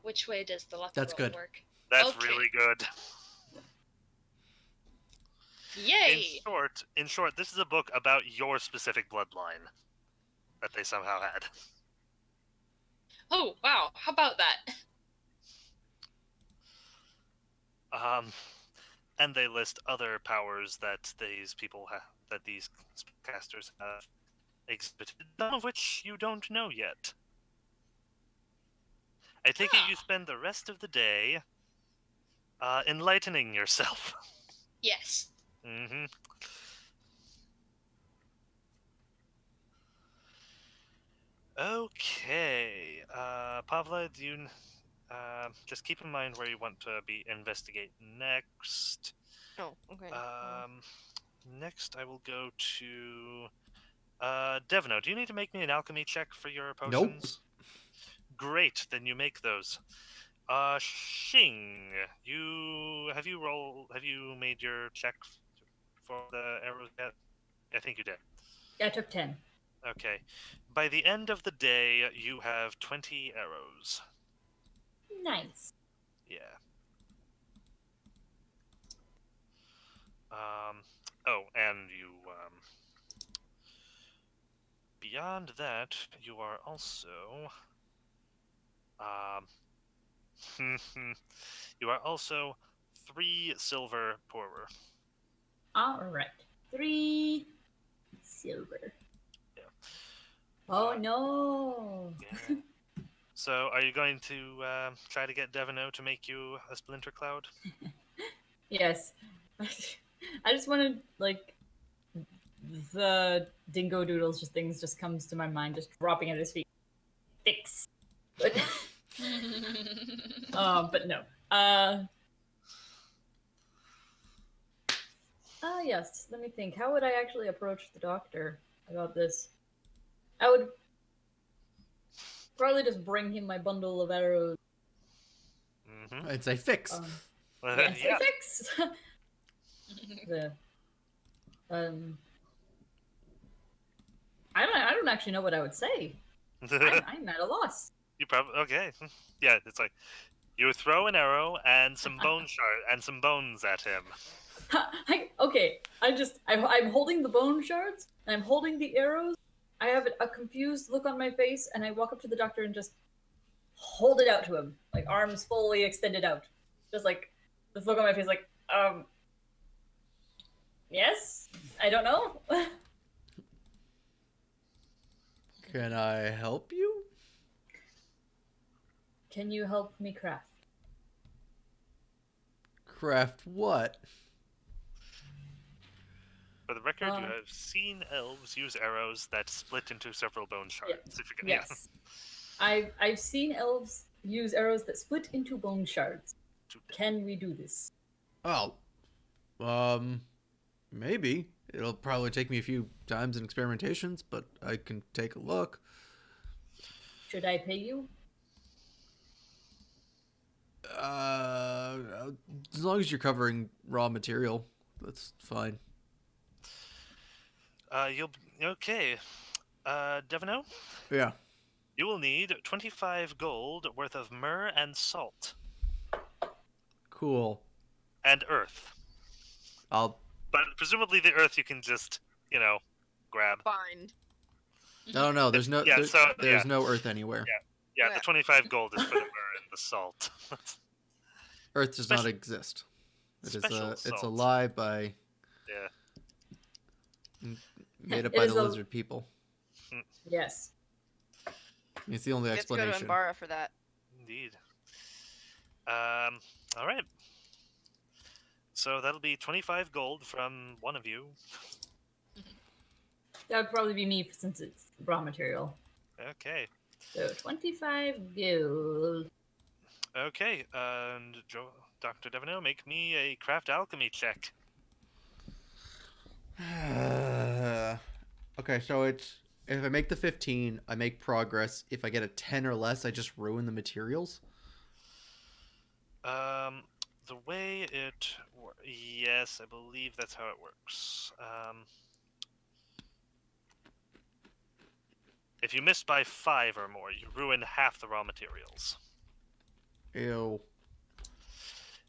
Which way does the luck That's roll good. work? That's Okay. really good. Yay! In short, this is a book about your specific bloodline that they somehow had. Oh, wow. How about that? And they list other powers that that these casters have exhibited, some of which you don't know yet. I take it you spend the rest of the day enlightening yourself. Yes. Mm-hmm. Okay, Pavla, do you just keep in mind where you want to be investigate next? Oh, okay. Next I will go to Devno. Do you need to make me an alchemy check for your Nope. potions? Great, then you make those. Shing, have you made your check for the arrows yet? I think you did. Yeah, I took 10. Okay. By the end of the day, you have 20 arrows. Nice. Yeah. Oh, and beyond that, you are also, you are also 3 silver poorer. All right. 3 silver. Yeah. Oh, no. Yeah. So, are you going to try to get Devino to make you a splinter cloud? Yes. I just wanted, like, the dingo doodles things just comes to my mind, just dropping at his feet. Fix. But, but no. Yes, let me think. How would I actually approach the doctor about this? I would probably just bring him my bundle of arrows. Mm-hmm. I'd say fix. Yeah, and say Yeah. fix. the, um, I don't actually know what I would say. I'm at a loss. You probably okay. Yeah, it's like you throw an arrow and some bones at him. I'm holding the bone shards and I'm holding the arrows. I have a confused look on my face, and I walk up to the doctor and just hold it out to him, like arms fully extended out, just like this look on my face, like yes, I don't know. Can I help you? Can you help me craft? Craft what? For the record, you Uh, have seen elves use arrows that split into several bone shards. Yeah. If you can, Yes, I've seen elves use arrows that split into bone shards. Can we do this? Oh, maybe. It'll probably take me a few times in experimentations, but I can take a look. Should I pay you? Uh, as long as you're covering raw material, that's fine. You'll okay. Devino, Yeah, you will need 25 gold worth of myrrh and salt cool. and earth. I'll. But presumably the earth you can just, grab. Find. No, no. There's no. Yeah, There's no earth anywhere. Yeah, Yeah. the 25 gold is for the myrrh and the salt. Earth does not Special- exist. It is Special a. It's a salt. lie by Yeah. made up It by is the a- lizard people. Yes. It's the only Let's go to explanation. Embara for that. Indeed. All right. So that'll be 25 gold from one of you. That would probably be me since it's raw material. Okay. So 25 gold. Okay. And Dr. Devino, make me a craft alchemy check. Okay, so it's if I make the 15, I make progress. If I get a 10 or less, I just ruin the materials. The way it yes, I believe that's how it works. If you miss by 5 or more, you ruin half the raw materials. Ew.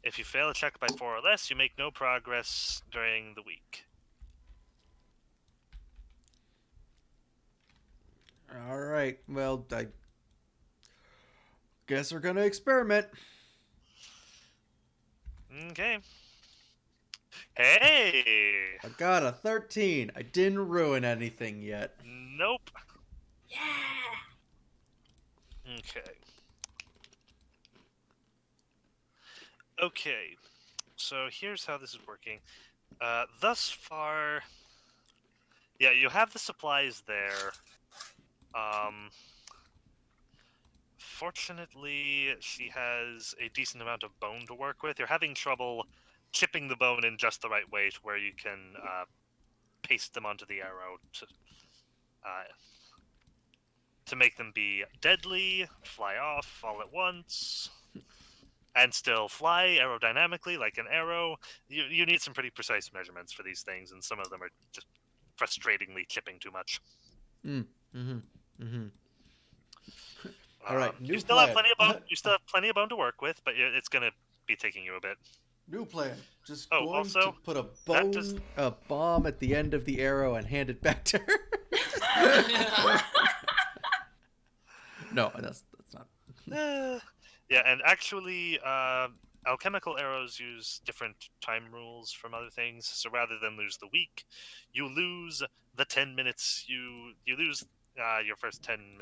If you fail a check by 4 or less, you make no progress during the week. All right. Well, I guess we're gonna experiment. Okay. Hey! I got a 13. I didn't ruin anything yet. Nope. Yeah. Okay. Okay. So here's how this is working. Thus far, yeah, you have the supplies there. Fortunately, she has a decent amount of bone to work with. You're having trouble chipping the bone in just the right way to where you can paste them onto the arrow to make them be deadly, fly off all at once, and still fly aerodynamically like an arrow. You need some pretty precise measurements for these things, and some of them are just frustratingly chipping too much. All right, new you still have plan. plenty of bone. You still have plenty of bone to work with, but it's going to be taking you a bit. New plan. Just Oh, going also, to put that does- a bomb at the end of the arrow and hand it back to her. No, that's not. Yeah, and actually, alchemical arrows use different time rules from other things. So rather than lose the week, you lose the 10 minutes. You lose your first 10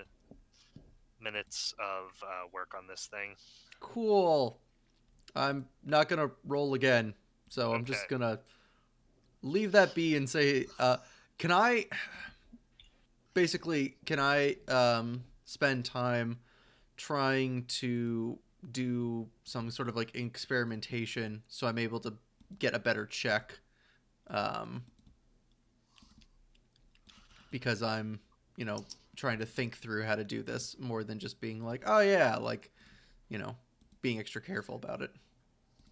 minutes of work on this thing. Cool. I'm not gonna roll again, so I'm just Okay. gonna leave that be and say, can I spend time trying to do some sort of like experimentation so I'm able to get a better check, because I'm trying to think through how to do this more than just being like, oh yeah, like, being extra careful about it.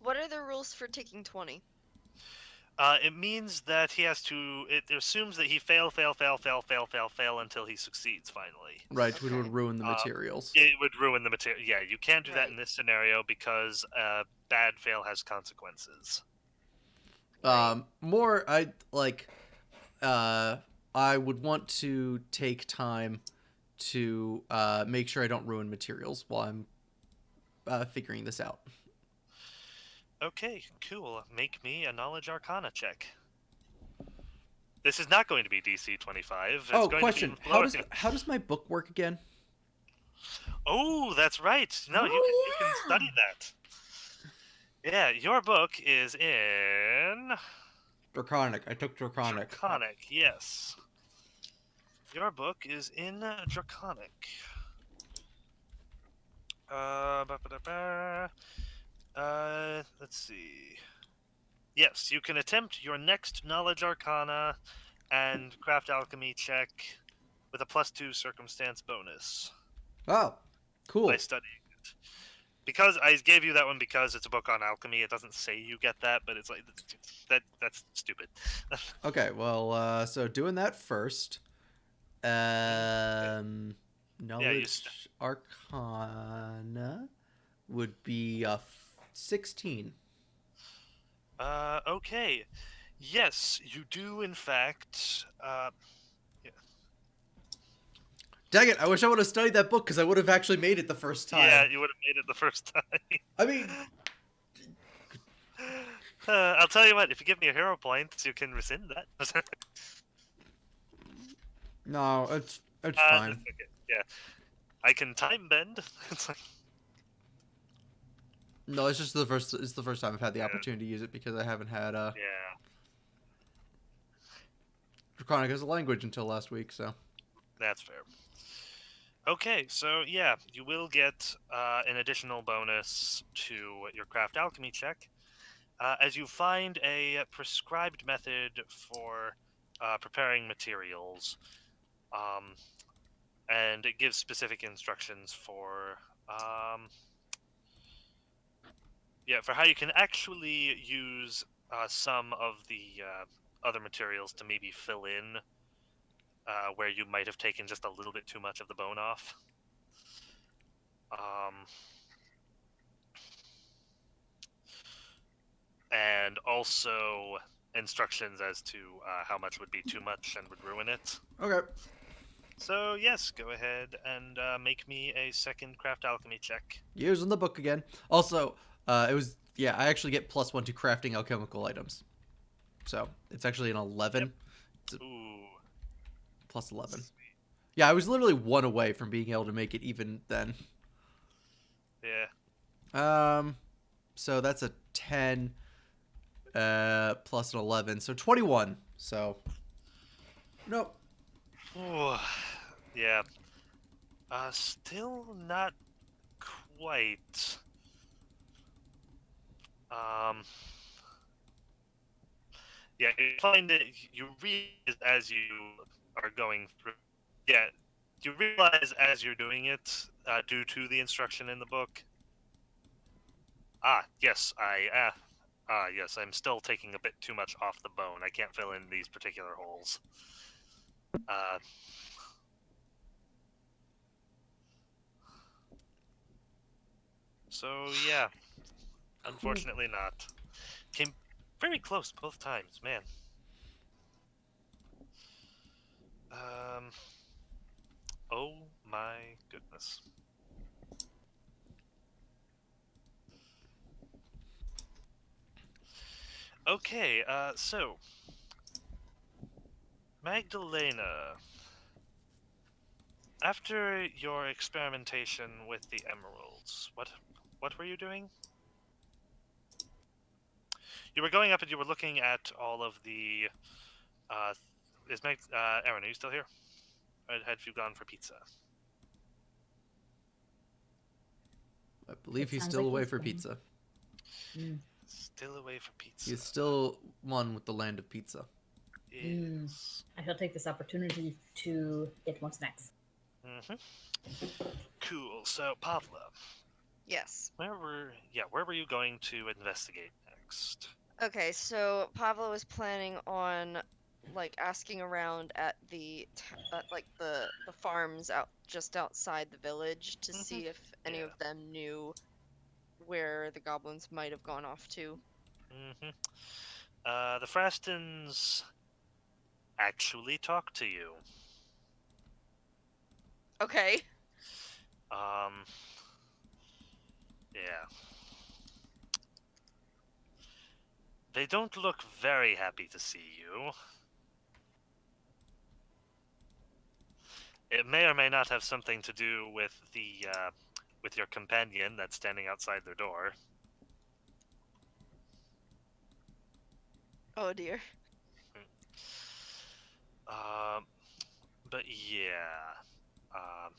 What are the rules for taking 20? It means that he has to. It assumes that he fail until he succeeds finally. Right, which Okay. would ruin the Uh, materials. It would ruin the material. Yeah, you can't do that in Right. this scenario because a bad fail has consequences. Right. More, I like. I would want to take time to make sure I don't ruin materials while I'm figuring this out. Okay, cool. Make me a knowledge arcana check. This is not going to be DC 25. It's Oh, going to be question: lower. how does my book work again? Oh, that's right. No, you can study that. Yeah, your book is in Draconic. I took Draconic. Draconic. Yes, your book is in Draconic. Let's see. Yes, you can attempt your next knowledge arcana and craft alchemy check with a +2 circumstance bonus Oh, by cool. studying it. Because I gave you that one because it's a book on alchemy. It doesn't say you get that, but it's like that's stupid. Okay, well, so doing that first. Yeah, Knowledge Arcana would be 16. Okay. Yes, you do in fact. Yeah, Dang it! I wish I would have studied that book because I would have actually made it the first yeah, time. you would have made it the first time. I mean, I'll tell you what. If you give me a hero point, you can rescind that. no, it's That's fine. okay. Yeah, I can time bend. It's like, No, it's just the first. It's the first time I've had the Yeah. opportunity to use it because I haven't had yeah, Draconic as a language until last week. So that's fair. Okay, so yeah, you will get an additional bonus to your craft alchemy check as you find a prescribed method for preparing materials, um, and it gives specific instructions for for how you can actually use some of the other materials to maybe fill in where you might have taken just a little bit too much of the bone off. And also instructions as to how much would be too much and would ruin it. okay, So yes, go ahead and make me a second craft alchemy check. using the book again. Also, it was I actually get +1 to crafting alchemical items, so it's actually an 11. It's Ooh, plus 11. Yeah, I was literally 1 away from being able to make it even then. yeah. So that's a 10 plus an 11, so 21. So nope. Ooh, yeah. Still not quite. Yeah, you find that you realize as you are going through. Yeah, you realize as you're doing it, due to the instruction in the book. Yes, yes, I'm still taking a bit too much off the bone. I can't fill in these particular holes. Uh, so yeah, unfortunately not. Came very close both times, man. Um, oh my goodness. Okay, so Magdalena, after your experimentation with the emeralds, what were you doing? You were going up and you were looking at all of the. Uh, Aaron, are you still here? Or had you gone for pizza? I believe It he's sounds still like away he's for gone. pizza. Mm. Still away for pizza. He's still one with the land of pizza. Yes. I shall take this opportunity to get more snacks. Mm-hmm. Cool. So, Pavla, Yes. where were you going to investigate next? Okay, so Pavlo was planning on like asking around at like the farms out just outside the village to Mm-hmm. see if any Yeah. of them knew where the goblins might have gone off to. Mm-hmm. The Frastons actually talk to you. Okay. Um, yeah. They don't look very happy to see you. It may or may not have something to do with your companion that's standing outside their door. Oh dear. Um, but yeah, um,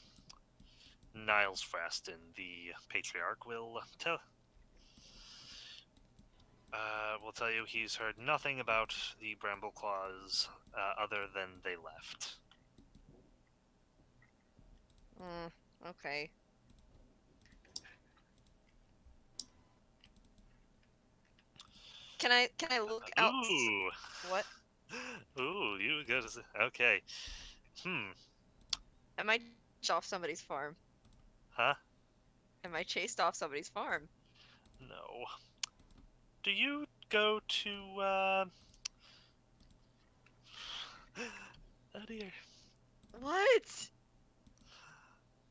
Niles Fraston, the patriarch, will tell you he's heard nothing about the Brambleclaws other than they left. Mm, okay. Can I look out? Ooh, What? ooh, you go to okay. Hmm, Am I chased off somebody's farm? huh? Am I chased off somebody's farm? No. Do you go to oh dear. What?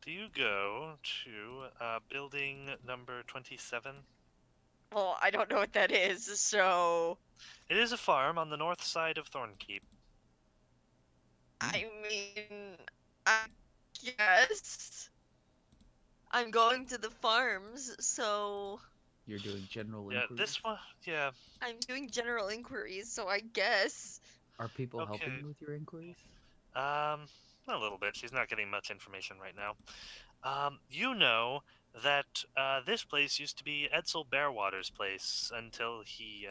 Do you go to building number 27? Well, I don't know what that is, so It is a farm on the north side of Thornkeep. I mean, I guess I'm going to the farms, so You're doing general Yeah, inquiries. this one. Yeah. I'm doing general inquiries, so I guess. Are people helping Okay. you with your inquiries? Um, a little bit. She's not getting much information right now. You know that this place used to be Edsel Bearwater's place until he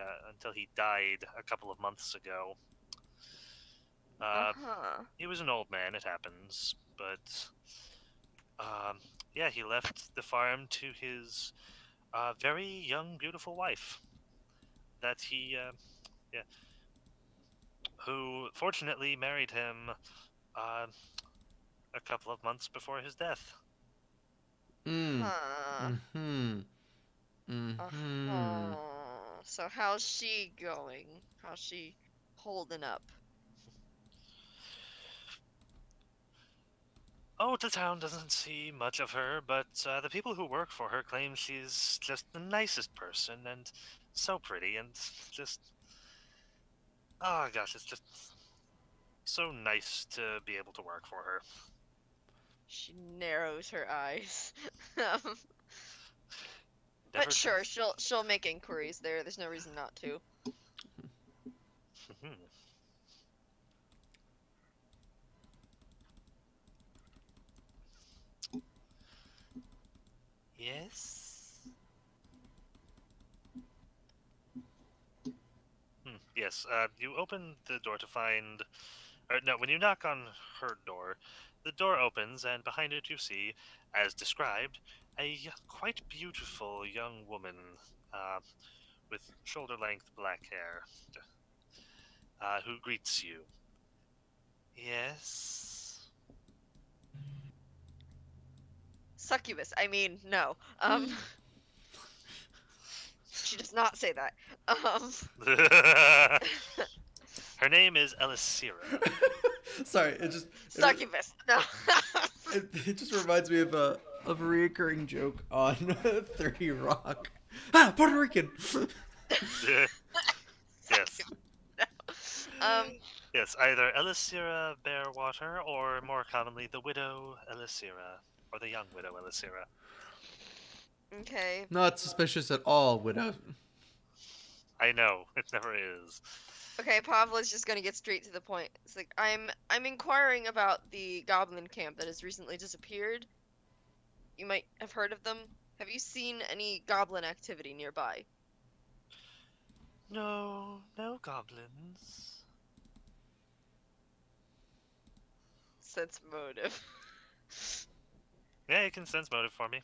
died a couple of months ago. Uh, Uh-huh. he was an old man. It happens, but um, yeah, he left the farm to his very young, beautiful wife. That he, yeah, who fortunately married him uh, a couple of months before his death. Mm. Huh. Mm-hmm. Mm-hmm. Uh-huh. So how's she going? How's she holding up? Oh, the town doesn't see much of her, but the people who work for her claim she's just the nicest person and so pretty and just. Oh gosh, it's just so nice to be able to work for her. She narrows her eyes. Um, Never but sure, trust. she'll make inquiries there. There's no reason not to. Yes. Yes. You open the door to find. Or no, when you knock on her door, the door opens, and behind it you see, as described, a quite beautiful young woman uh, with shoulder-length black hair, who greets you. Yes. Succubus. I mean, no. She does not say that. Her name is Elisira. Sorry, it just Succubus. No. it just reminds me of a recurring joke on 30 Rock. Ah, Puerto Rican. Yes. No. Yes, either Elisira Bearwater or more commonly the widow Elisira or the young widow Elisira. Okay. Not suspicious at all, widow. I know, it never is. Okay, Pavla's just gonna get straight to the point. It's like I'm inquiring about the goblin camp that has recently disappeared. You might have heard of them. Have you seen any goblin activity nearby? No, no goblins. sense motive. Yeah, you can sense motive for me.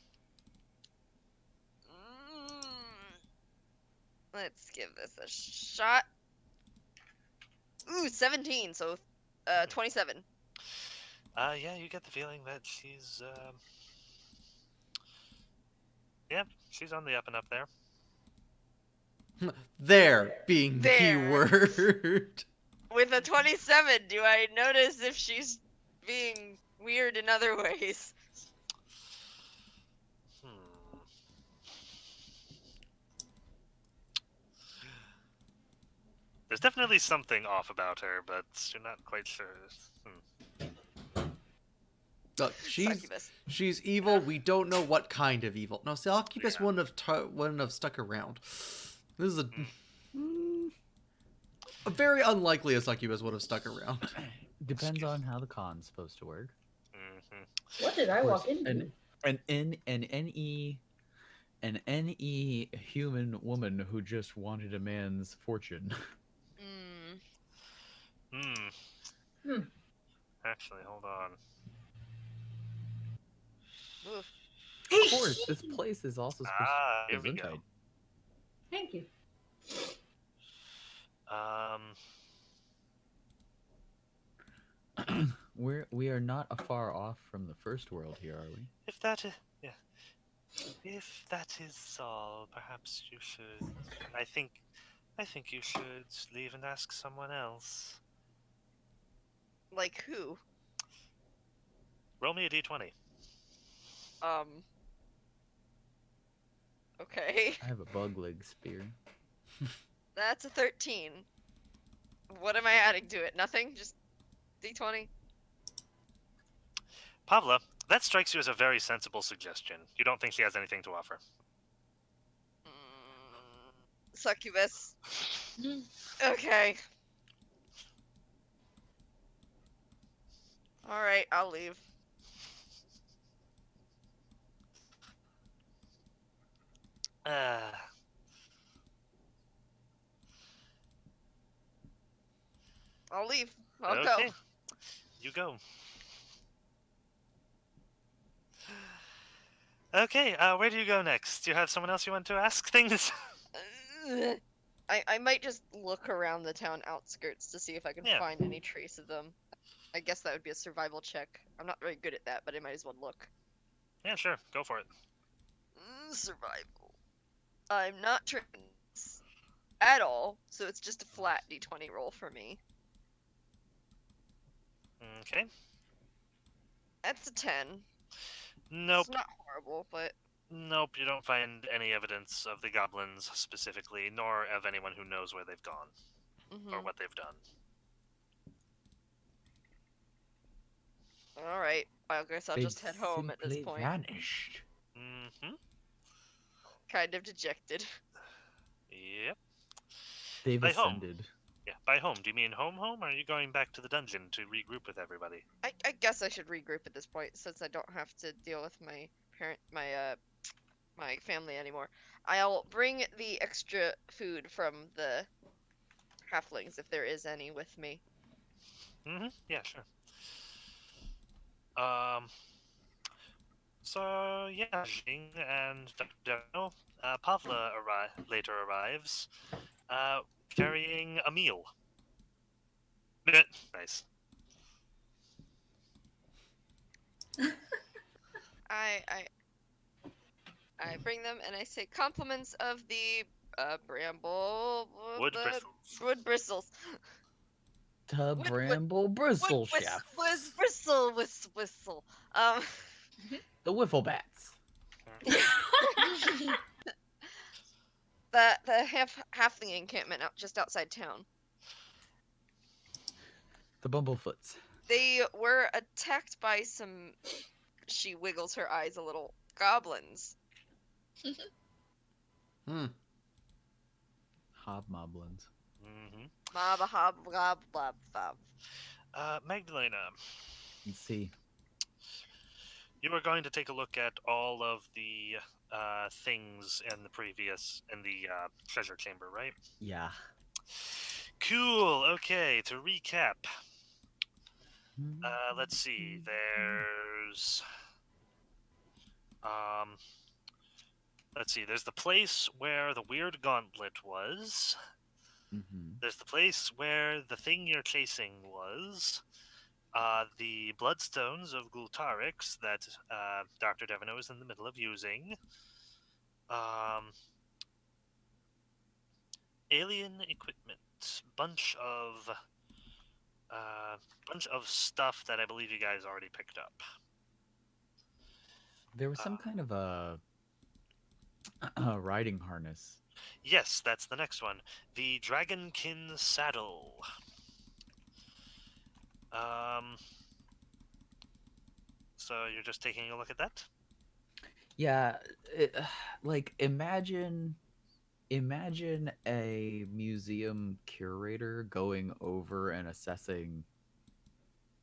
Let's give this a shot. Ooh, 17, so 27. Yeah, you get the feeling that she's, yeah, she's on the up and up there. There being the key There. word. With a 27, do I notice if she's being weird in other ways? Hmm. There's definitely something off about her, but you're not quite sure. Look, Succubus. she's evil. We don't know what kind of evil. No, Succubus Yeah. wouldn't have stuck around. This is a very unlikely a Succubus would have stuck around. Depends on how the con's supposed to work. Mm-hmm. What did I Of course, walk into? an NE human woman who just wanted a man's fortune. Hmm. Actually, hold on. Oof. Of course, this place is also supposed to Here be we go. Gesundheit. Thank you. We are not far off from the first world here, are we? If that is, yeah, if that is all, perhaps you should. I think you should leave and ask someone else. Like who? Roll me a d20. Okay. I have a bug leg spear. That's a 13. What am I adding to it? Nothing? Just D20? Pavla, that strikes you as a very sensible suggestion. You don't think she has anything to offer? Succubus. Okay. Alright, I'll leave. I'll leave. I'll go. Okay, you go. Okay, where do you go next? Do you have someone else you want to ask things? I might just look around the town outskirts to see if I can Yeah. find any trace of them. I guess that would be a survival check. I'm not very good at that, but I might as well look. Yeah, sure, go for it. Survival. I'm not trained at all, so it's just a flat d20 roll for me. Okay. That's a 10. Nope. It's not horrible, but Nope, you don't find any evidence of the goblins specifically, nor of anyone who knows where they've gone or what they've done. All right. I guess I'll They've just head home at this simply point. vanished. Mm-hmm. Kind of dejected. Yep. They've By home. ascended. Yeah, by home. Do you mean home, or are you going back to the dungeon to regroup with everybody? I guess I should regroup at this point since I don't have to deal with my my family anymore. I'll bring the extra food from the halflings if there is any with me. Mm-hmm. Yeah, sure. So yeah, Jing and Dr. Dano, Pavla later arrives, carrying a meal. Nice. I I I bring them and I say compliments of the bramble Wood the bristles. wood bristles. The Wood- bramble bristle chef. Bristle whistle. The wiffle bats. the halfling encampment just outside town. The bumblefoots. They were attacked by some. She wiggles her eyes a little. Goblins. Hobmoblins. Mm-hmm. Maba hob blob blob fob. Magdalena, Let's see. you were going to take a look at all of the things in the treasure chamber, right? Yeah. Cool. Okay, to recap, Let's see. There's um. Let's see. There's the place where the weird gauntlet was. Mm-hmm. There's the place where the thing you're chasing was. The bloodstones of Gultarix that Dr. Devino is in the middle of using. Um, alien equipment. Bunch of stuff that I believe you guys already picked up. There was some kind of a riding harness. Yes, that's the next one. The Dragonkin saddle. Um, so you're just taking a look at that? Yeah, like imagine a museum curator going over and assessing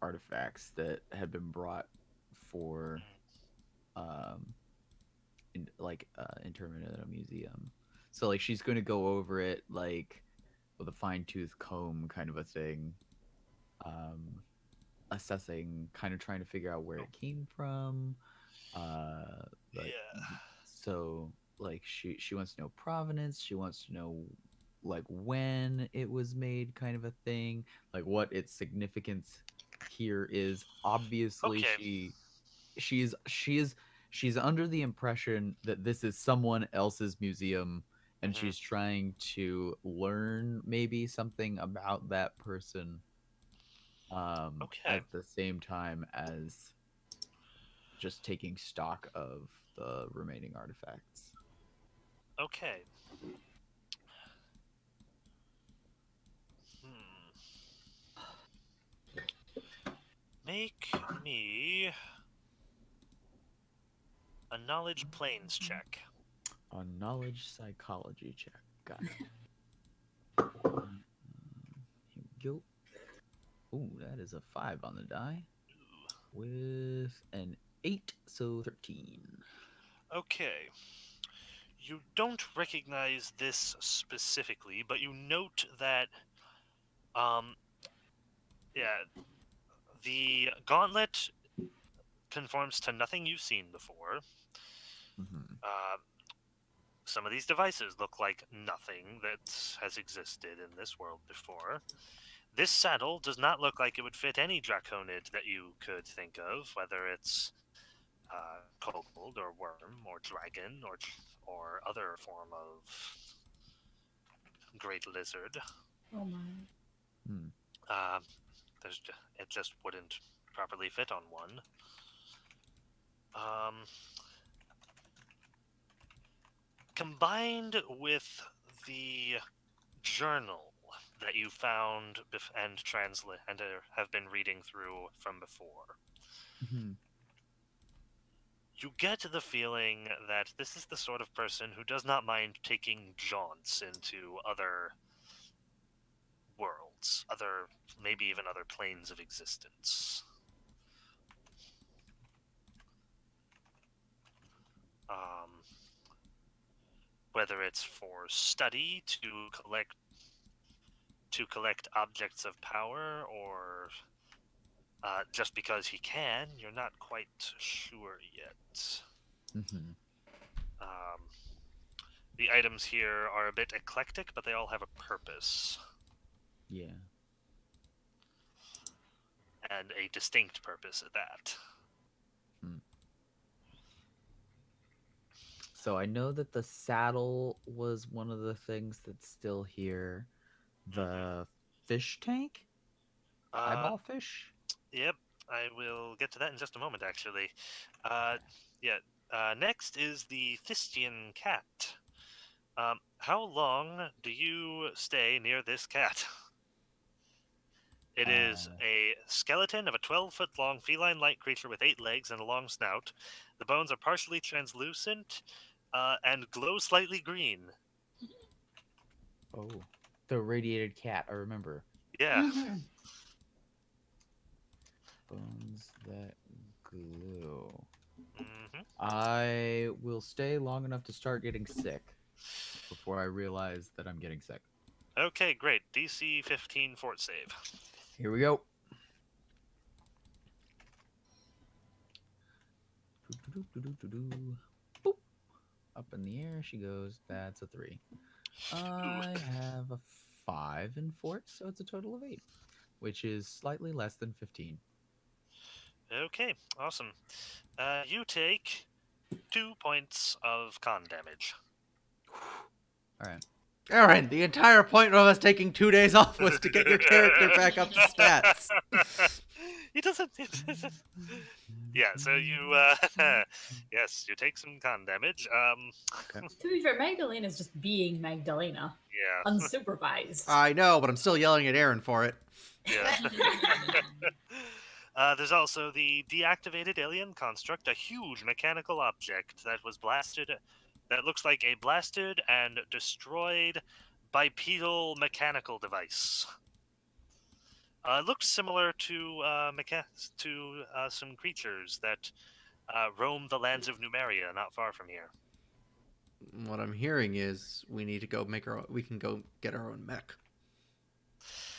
artifacts that had been brought for um internment in a museum. So like she's going to go over it like with a fine-tooth comb kind of a thing. Um assessing, kind of trying to figure out where it came from. Uh like Yeah. so like she wants to know provenance, she wants to know like when it was made kind of a thing, like what its significance here is. Obviously Okay. she's under the impression that this is someone else's museum, and Hmm. she's trying to learn maybe something about that person Okay. at the same time as just taking stock of the remaining artifacts. Okay. Hmm. Make me a knowledge planes check. A knowledge psychology check. Got it. Here we go. Ooh, that is a 5 on the die with an 8, so 13. Okay. You don't recognize this specifically, but you note that, um, yeah, the gauntlet conforms to nothing you've seen before. Mm-hmm. Uh, some of these devices look like nothing that has existed in this world before. This saddle does not look like it would fit any draconid that you could think of, whether it's kobold or worm or dragon or other form of great lizard. Oh my. Hmm. Uh, it just wouldn't properly fit on one. Um, combined with the journal that you found and translate and have been reading through from before, Mm-hmm. you get the feeling that this is the sort of person who does not mind taking jaunts into other worlds, other maybe even other planes of existence. Um, whether it's for study to collect objects of power, or just because he can, you're not quite sure yet. Mm-hmm. Um, the items here are a bit eclectic, but they all have a purpose, Yeah. and a distinct purpose at that. Hmm. So I know that the saddle was one of the things that's still here. Hmm. The fish tank? The Uh, eyeball fish? yep, I will get to that in just a moment, actually. Yeah. Next is the Thistian cat. How long do you stay near this cat? It is Uh, a skeleton of a 12-foot-long feline-like creature with 8 legs and a long snout. The bones are partially translucent and glow slightly green. oh. The radiated cat, I remember. Yeah. Mm-hmm. Bones that glow. Hmm. I will stay long enough to start getting sick before I realize that I'm getting sick. Okay, great. DC 15 fort save. Here we go. Boop. Up in the air she goes. That's a 3. I have a 5 in force, so it's a total of 8, which is slightly less than 15. Okay, awesome. You take 2 points of con damage. All right. Aaron, the entire point of us taking 2 days off was to get your character back up to stats. He doesn't. Yeah, so you, yes, you take some con damage. Okay. To be fair, Magdalena's just being Magdalena, Yeah, unsupervised. I know, but I'm still yelling at Aaron for it. yeah. There's also the deactivated alien construct, a huge mechanical object that was blasted, that looks like a blasted and destroyed bipedal mechanical device. It looks similar to some creatures that roam the lands of Numeria, not far from here. What I'm hearing is we need to go we can go get our own mech.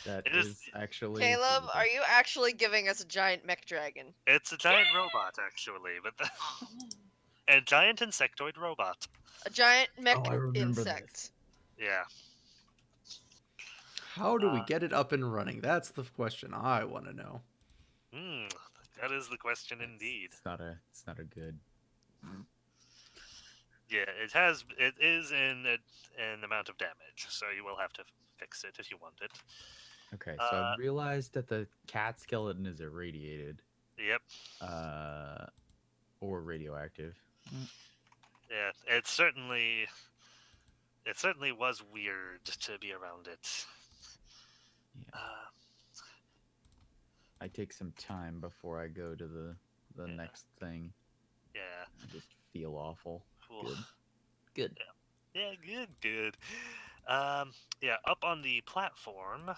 That It is is- actually. Caleb, feasible. are you actually giving us a giant mech dragon? It's a giant robot, actually, but a giant insectoid robot. A giant mech I remember insect. this. Yeah. How do we get it up and running? That's the question I want to know. That is the question indeed. It's not a good. Yeah, it is in an amount of damage, so you will have to fix it if you want it. Okay, so I've realized that the cat skeleton is irradiated. Yep. Or radioactive. Yeah, it certainly was weird to be around it. Yeah. I take some time before I go to the Yeah. next thing. Yeah. I just feel awful. Cool. Good. Yeah, good. Yeah, up on the platform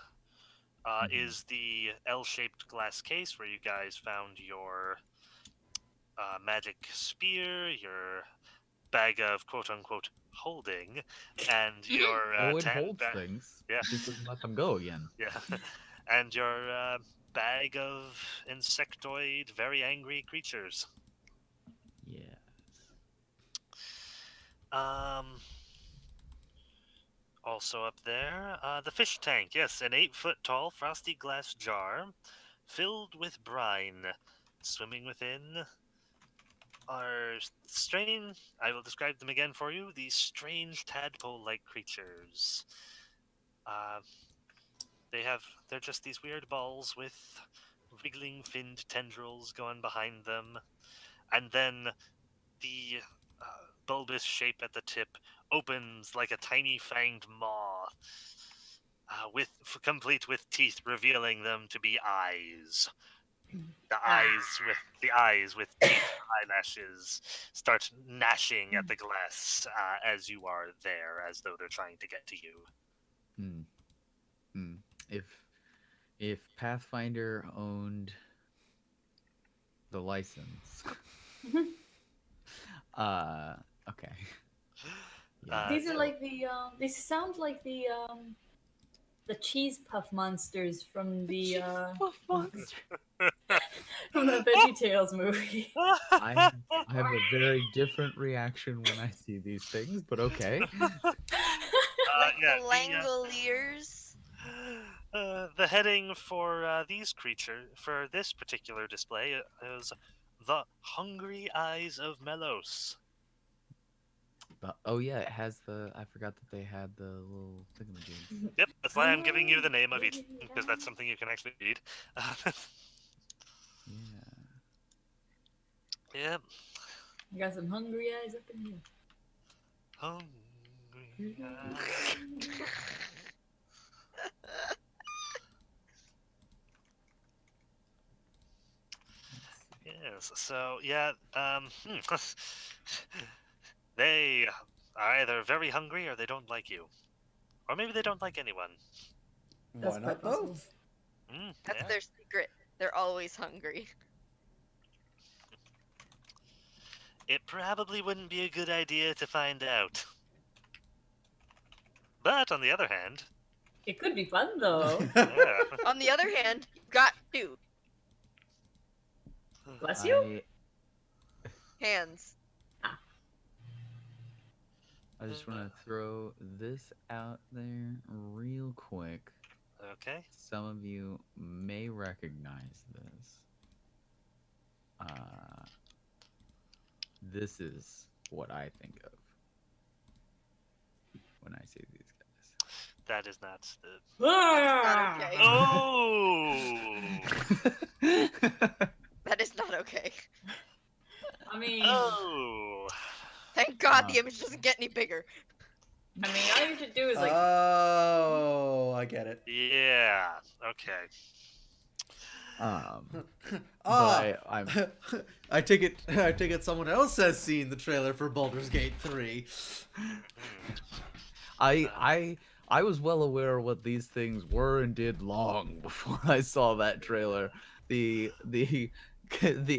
is the L-shaped glass case where you guys found your magic spear, your bag of quote-unquote holding, and your It holds things. Yeah. It just doesn't let them go again. Yeah, and your bag of insectoid, very angry creatures. Yes. Also up there, the fish tank. Yes, an 8-foot-tall frosty glass jar filled with brine. Swimming within are strange. I will describe them again for you. These strange tadpole-like creatures. They're just these weird balls with wriggling finned tendrils going behind them, and then the bulbous shape at the tip opens like a tiny fanged maw, complete with teeth, revealing them to be eyes. The eyes with teeth, eyelashes start gnashing at the glass as you are there, as though they're trying to get to you. If Pathfinder owned the license, okay. Yeah. These are like the these sound like the cheese puff monsters from the Puff monster. from the VeggieTales movie. I have a very different reaction when I see these things, but okay. Like Yeah, the Langoliers. the heading for for this particular display is the Hungry Eyes of Melos. Oh yeah, it has the. I forgot that they had the little thingamajigs. Yep, that's why I'm giving you the name of each, because that's something you can actually read. Yeah. Yep. I got some hungry eyes up in here. Hungry Eyes. Yes, so, yeah, they are either very hungry or they don't like you. Or maybe they don't like anyone. That's Why quite not possible. both? That's Yeah. their secret. They're always hungry. It probably wouldn't be a good idea to find out. But, on the other hand, It could be fun though. yeah. On the other hand, you've got two. Bless you. Hands. I just want to throw this out there real quick. Okay. Some of you may recognize this. This is what I think of when I see these guys. That is not the. Not okay. Oh. That is not okay. I mean, Oh. Thank God the image doesn't get any bigger. all you should do is like. Oh, I get it. Yeah. Okay. But I'm I take it. I take it. Someone else has seen the trailer for Baldur's Gate 3. I was well aware of what these things were and did long before I saw that trailer. The the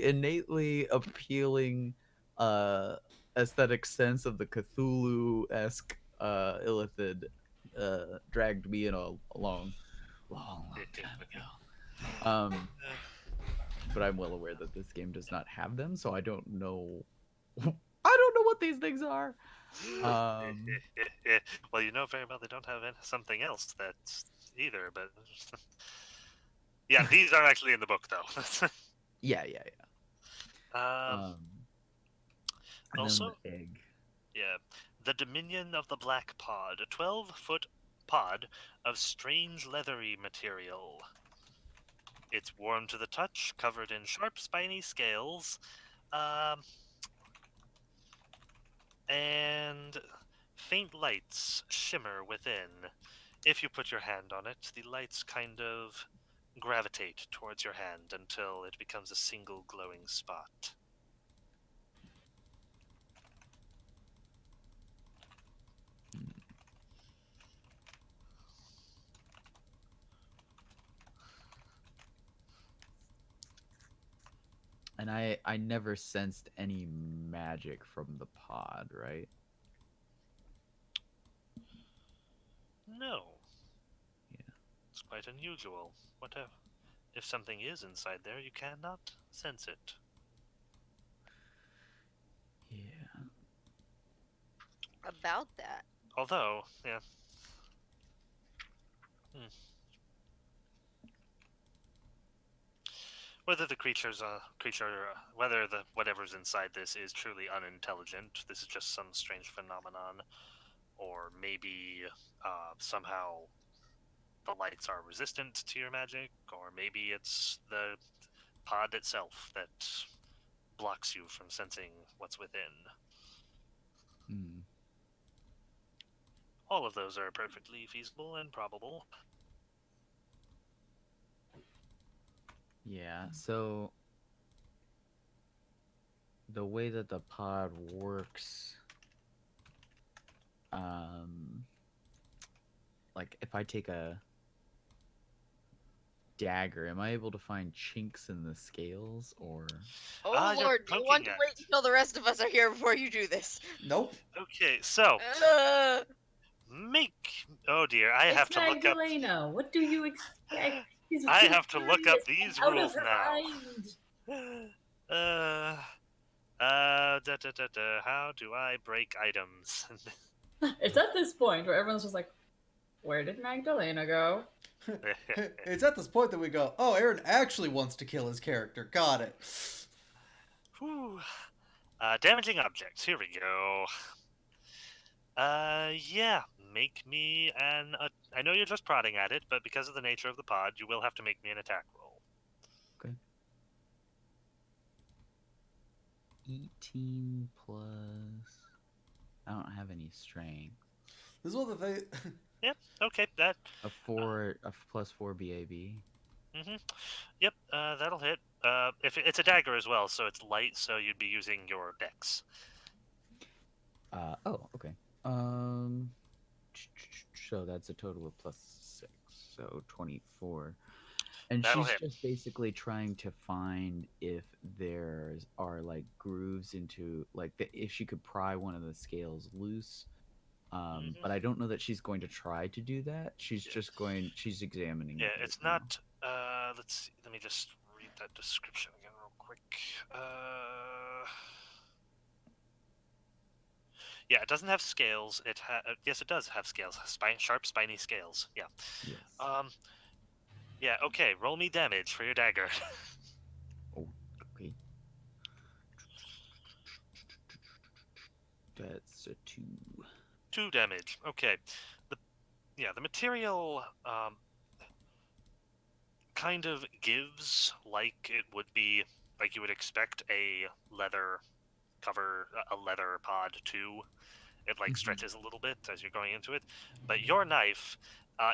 innately appealing aesthetic sense of the Cthulhu-esque Illithid dragged me in a long time ago. But I'm well aware that this game does not have them, so I don't know. I don't know what these things are. Well, you know very well they don't have something else that's either, but yeah, these are actually in the book though. Yeah. um, And also, then the egg. yeah, the Dominion of the Black Pod, a 12-foot pod of strange leathery material. It's warm to the touch, covered in sharp, spiny scales, and faint lights shimmer within. If you put your hand on it, the lights kind of gravitate towards your hand until it becomes a single glowing spot. And I never sensed any magic from the pod, right? No. Yeah. It's quite unusual. If something is inside there, you cannot sense it. Yeah. About that. Although, yeah. Whether the whether the whatever's inside this is truly unintelligent, this is just some strange phenomenon, or maybe somehow the lights are resistant to your magic, or maybe it's the pod itself that blocks you from sensing what's within. Mm. All of those are perfectly feasible and probable. Yeah. So the way that the pod works, like if I take a dagger, am I able to find chinks in the scales, or? Oh You're Lord, you want poking to at wait it. until the rest of us are here before you do this. Nope. Okay, so Uh, oh dear, I have It's to look up. Magdalena. What do you expect? She's I too have to look up curious these and out rules of her now. mind. How do I break items? It's at this point where everyone's just like, "Where did Magdalena go?" It's at this point that we go, oh, Aaron actually wants to kill his character. Got it. Whew. Damaging objects. Here we go. Yeah. Make me an. I know you're just prodding at it, but because of the nature of the pod, you will have to make me an attack roll. Okay. 18 plus. I don't have any strength. This is one of the things. Yep. Okay. That. A plus 4 BAB. Yep. That'll hit. If it's a dagger as well, so it's light, so you'd be using your dex. Oh, okay. So that's a total of plus 6, so 24. And That'll she's hit. just basically trying to find if there are like grooves into like if she could pry one of the scales loose. But I don't know that she's going to try to do that. She's just going. She's examining. Yeah, it it's right not. Let's see. Let me just read that description again real quick. Yeah, it doesn't have scales. Yes, it does have scales. Sharp, spiny scales. Yeah. Yes. Yeah. Okay. Roll me damage for your dagger. Oh, okay. That's a 2. 2 damage. Okay. The the material kind of gives like it would be like you would expect a leather cover, a leather pod to. It like stretches a little bit as you're going into it, but your knife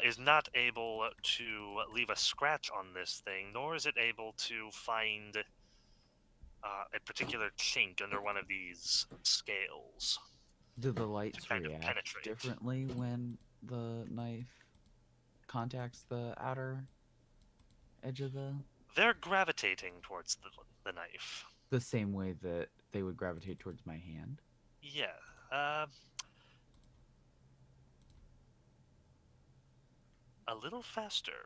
is not able to leave a scratch on this thing, nor is it able to find a particular chink under one of these scales Do the to lights kind of react penetrate. differently when the knife contacts the outer edge of They're gravitating towards the knife. the same way that they would gravitate towards my hand? Yeah. A little faster.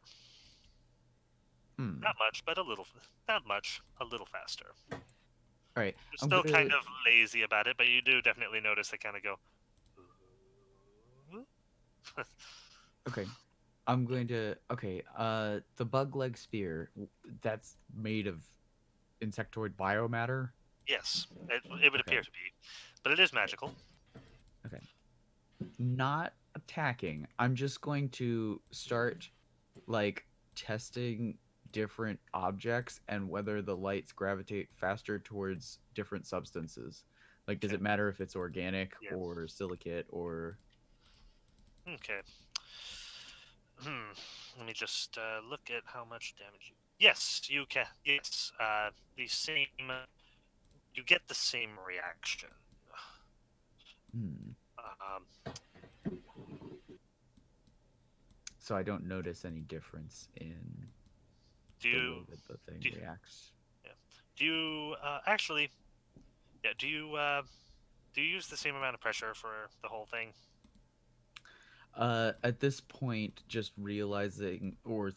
Hmm. Not much, but a little. Not much. A little faster. All right. You're I'm still gonna. kind of lazy about it, but you do definitely notice they kind of go. Okay. I'm going to. Okay. The bug leg spear. That's made of insectoid biomatter. Yes, it would Okay. appear to be, but it is magical. Okay. Not attacking. I'm just going to start like testing different objects and whether the lights gravitate faster towards different substances. Like, does Okay. it matter if it's organic Yeah. or silicate or? Okay. Let me just look at how much damage you. Yes, you can. Yes, the same. You get the same reaction. Hmm. Um, So I don't notice any difference in do the you? way that the thing Do, reacts. yeah. Do you actually? Yeah. Do you use the same amount of pressure for the whole thing? At this point, just realizing or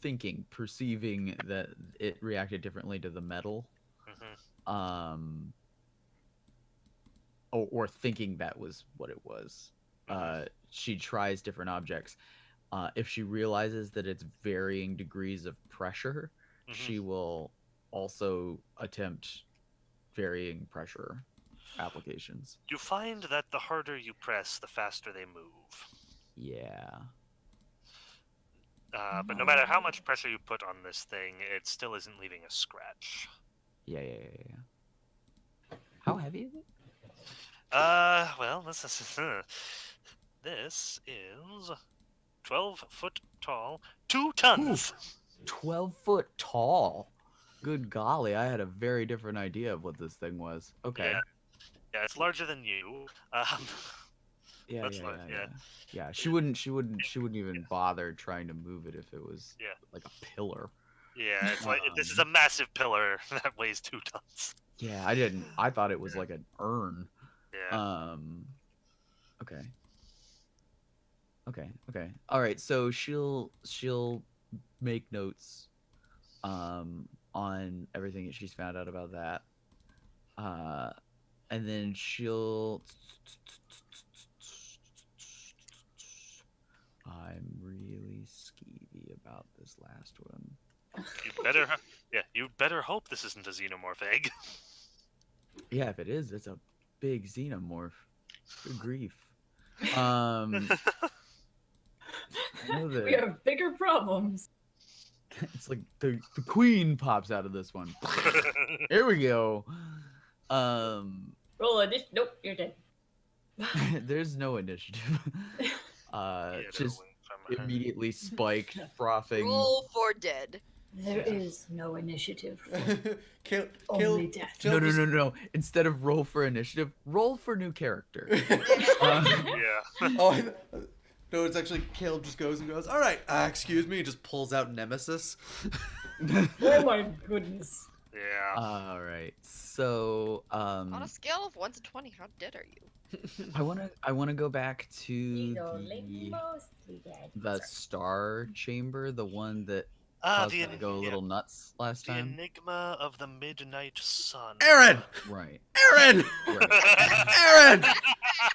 thinking, perceiving that it reacted differently to the metal, Mm-hmm. um, or thinking that was what it was. Mm-hmm. She tries different objects. If she realizes that it's varying degrees of pressure, Mm-hmm. she will also attempt varying pressure applications. You find that the harder you press, the faster they move. Yeah. But no matter how much pressure you put on this thing, it still isn't leaving a scratch. Yeah. How heavy is it? Well, this is this is 12 foot tall, 2 tons. 12-foot tall. Good golly, I had a very different idea of what this thing was. Okay. Yeah, it's larger than you. Yeah. Much larger. Yeah. Yeah, she wouldn't even bother trying to move it if it was Yeah. like a pillar. Yeah, it's like this is a massive pillar that weighs 2 tons. Yeah, I thought it was like an urn. Yeah. Okay. All right, so she'll make notes on everything that she's found out about that. And then she'll I'm really skeevy about this last one. You'd better hope this isn't a xenomorph egg. Yeah, if it is, it's a big xenomorph. Good grief. I know We that have bigger problems. it's like the queen pops out of this one. Here we go. Roll a nope, you're dead. There's no initiative. Just From her. immediately spiked, frothing. Roll for dead. There is no initiative. Kill death. No. Instead of roll for initiative, roll for new character. Yeah. Oh, no, it's actually Caleb just goes and goes, all right, excuse me, just pulls out Nemesis. Oh my goodness. Yeah. All right. So, On a scale of 1 to 20, how dead are you? I wanna go back to He's only the mostly dead. the star chamber, the one that caused the me to go a little nuts last the time. enigma of the midnight sun. Aaron! Right. Aaron! Right. Aaron!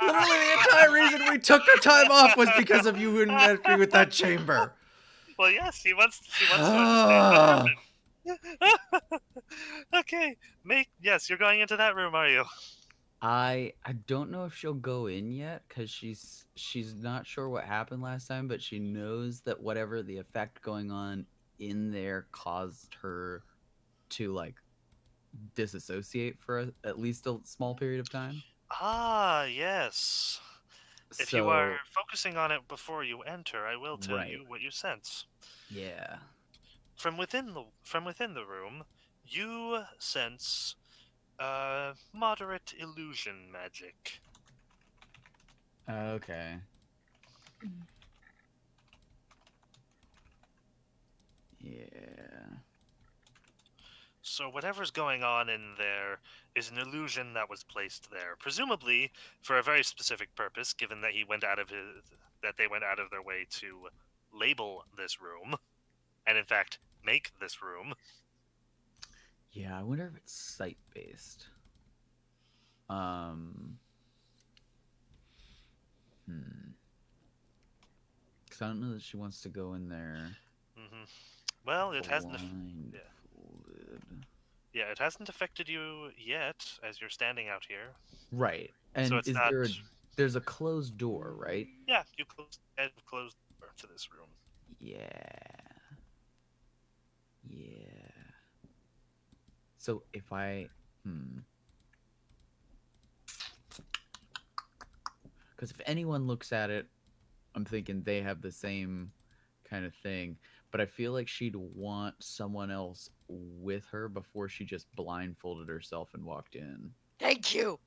Literally, the entire reason we took our time off was because of you wouldn't agree with that chamber. Well, yes, he wants to understand what happened. Okay, yes, you're going into that room, are you? I don't know if she'll go in yet because she's not sure what happened last time, but she knows that whatever the effect going on in there caused her to like disassociate for at least a small period of time. Ah, yes. If you are So focusing on it before you enter, I will tell right, you what you sense. yeah, From within the room, you sense moderate illusion magic. okay, yeah, So whatever's going on in there is an illusion that was placed there, presumably for a very specific purpose, given that they went out of their way to label this room, and in fact make this room. yeah. I wonder if it's site based. Um, hmm. Because I don't know that she wants to go in there hmm Well, it hasn't. blindfolded. Yeah, it hasn't affected you yet, as you're standing out here. Right. So And it's is not. there's a closed door, right? Yeah, you closed the door to this room. Yeah. Yeah. So if I because if anyone looks at it, I'm thinking they have the same kind of thing, but I feel like she'd want someone else with her before she just blindfolded herself and walked in. Thank you.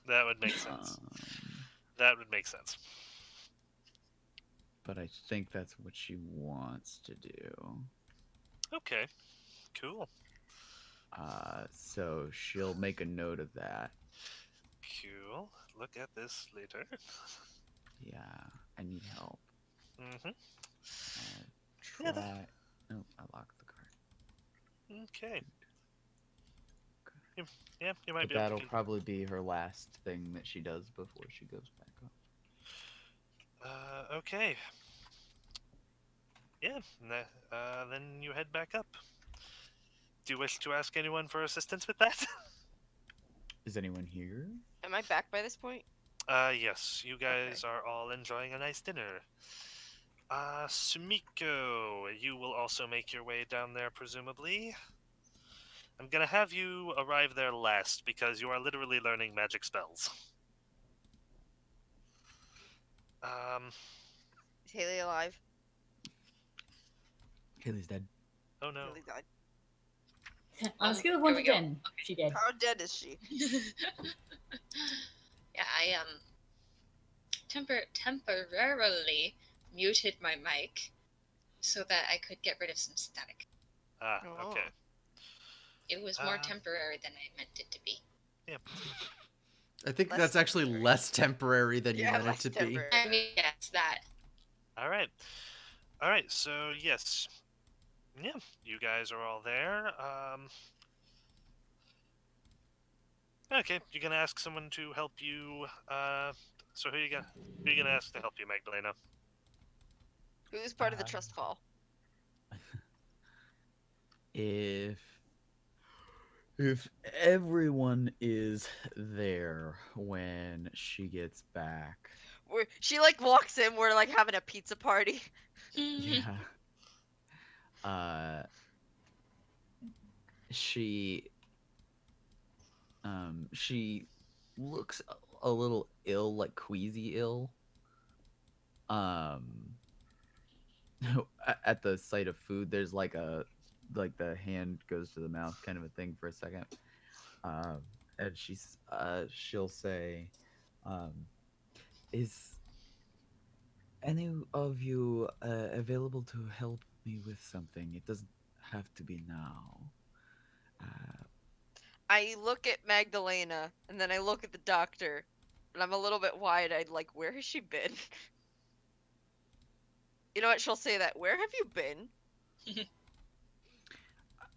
That would make sense. Um, That would make sense. but I think that's what she wants to do. Okay, cool. So she'll make a note of that. Cool. Look at this later. Yeah, I need help. Mm-hmm. Try. Yeah, Oh, I locked the card. Okay. Yeah, you might But be able that'll to. probably be her last thing that she does before she goes back up. Okay. Yeah. Then you head back up. Do you wish to ask anyone for assistance with that? Is anyone here? Am I back by this point? Yes. You guys are all enjoying a nice dinner. Sumiko, you will also make your way down there, presumably. I'm gonna have you arrive there last because you are literally learning magic spells. Um. Is Haley alive? Haley's dead. Oh no. Haley died. On a scale of Here 1 we to go. 10, she did. How dead is she? Yeah, I temporarily muted my mic so that I could get rid of some static. Ah. Oh. Okay. It was more temporary than I meant it to be. Yeah. I think Less that's actually temporary. less temporary than you Yeah, meant it less to be. temporary. I mean, yes, that. All right. All right. So yes. Yeah. You guys are all there. Okay. You're gonna ask someone to help you. So who you gonna ask to help you, Magdalena? Who's part of the trust fall? If everyone is there when she gets back, Where she like walks in, we're like having a pizza party. yeah, uh, she she looks a little ill, like queasy ill. Um, at the sight of food, there's like the hand goes to the mouth kind of a thing for a second. And she'll say, is any of you available to help me with something? It doesn't have to be now. I look at Magdalena and then I look at the doctor, and I'm a little bit wide-eyed, like, where has she been? You know what? She'll say that. Where have you been?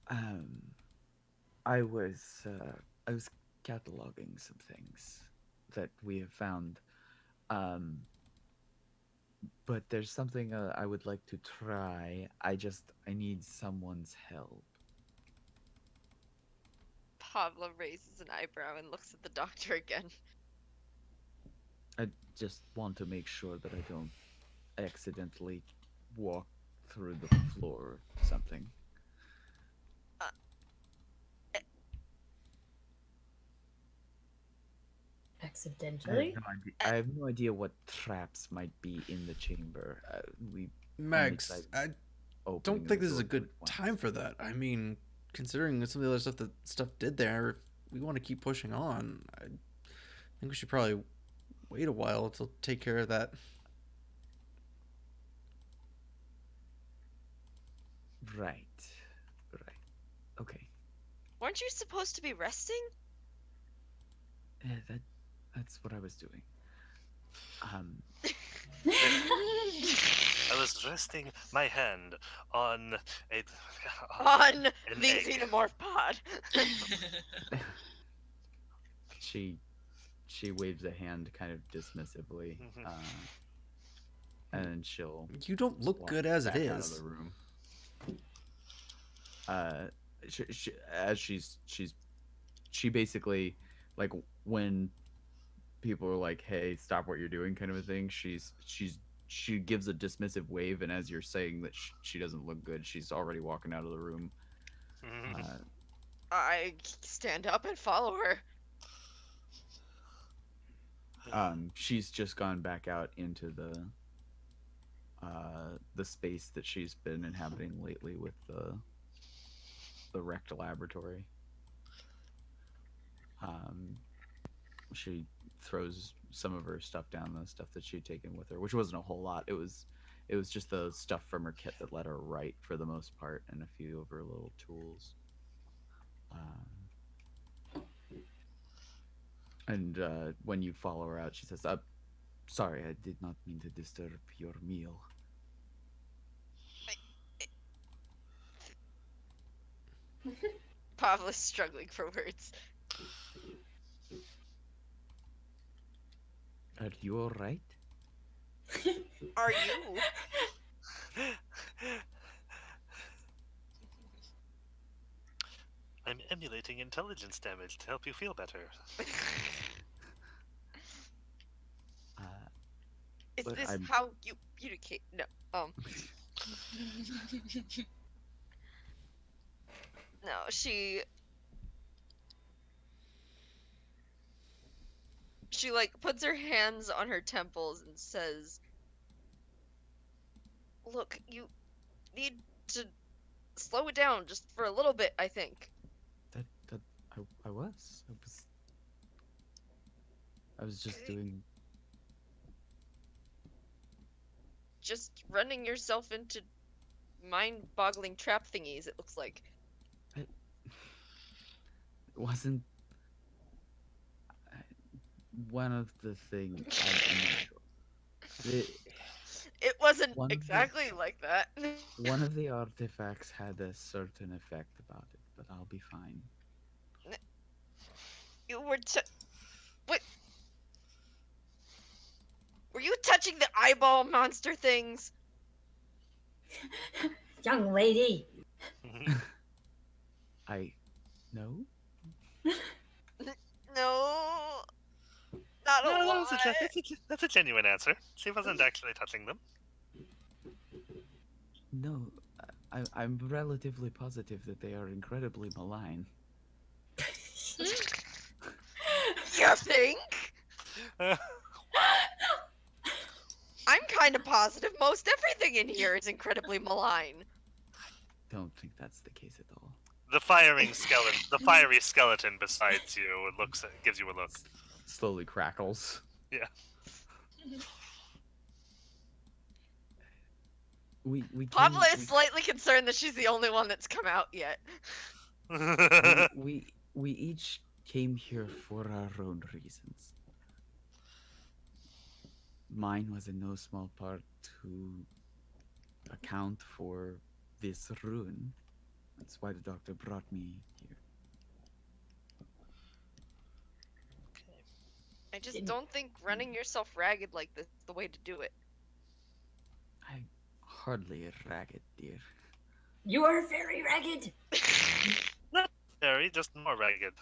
Um, I was I was cataloging some things that we have found. Um, but there's something I would like to try. I need someone's help. Pablo raises an eyebrow and looks at the doctor again. I just want to make sure that I don't accidentally walk through the floor or something. Uh, eh, Accidentally? eh, I have no idea what traps might be in the chamber. We only Max, tried I opening don't the think this is door a good to it once. time for that. I mean, considering some of the other stuff that stuff did there, if we want to keep pushing on, I think we should probably wait a while to take care of that. Right. Right. Okay. weren't you supposed to be resting? That's what I was doing. Um, I was resting my hand on a On an the egg. xenomorph pod. she she waves a hand kind of dismissively, and then she'll You don't look walk good as it back out of the is. room. Uh, as she basically, like, when people are like, "Hey, stop what you're doing," kind of a thing. She gives a dismissive wave, and as you're saying that she doesn't look good, she's already walking out of the room. Uh, I stand up and follow her. she's just gone back out into the space that she's been inhabiting lately with the wrecked laboratory. Um, she throws some of her stuff down, the stuff that she'd taken with her, which wasn't a whole lot. It was just the stuff from her kit that let her write for the most part, and a few of her little tools. And when you follow her out, she says, "Sorry, I did not mean to disturb your meal." Pavla's struggling for words. Are you all right? Are you? I'm emulating intelligence damage to help you feel better. Uh, Is But this I'm- how you communicate? No. No, she like puts her hands on her temples and says, "Look, you need to slow it down just for a little bit, I think. that I was just Okay. doing. Just running yourself into mind-boggling trap thingies, it looks like." It wasn't one of the thing. I'm not sure. It wasn't One of the exactly like that. one of the artifacts had a certain effect about it, but I'll be fine. You were what? Were you touching the eyeball monster things? Young lady. I no. No, not a No, lot. that's a genuine answer. She wasn't actually touching them. No, I'm relatively positive that they are incredibly malign. You think? I'm kind of positive most everything in here is incredibly malign. Don't think that's the case at all. The fiery skeleton beside you gives you a look. Slowly crackles. Yeah. We Pablo came, is slightly concerned that she's the only one that's come out yet. we each came here for our own reasons. Mine was in no small part to account for this rune. That's why the doctor brought me here. Okay. I just Didn't- don't think running yourself ragged like this is the way to do it. I'm hardly ragged, dear. You are very ragged. Not very, just more ragged.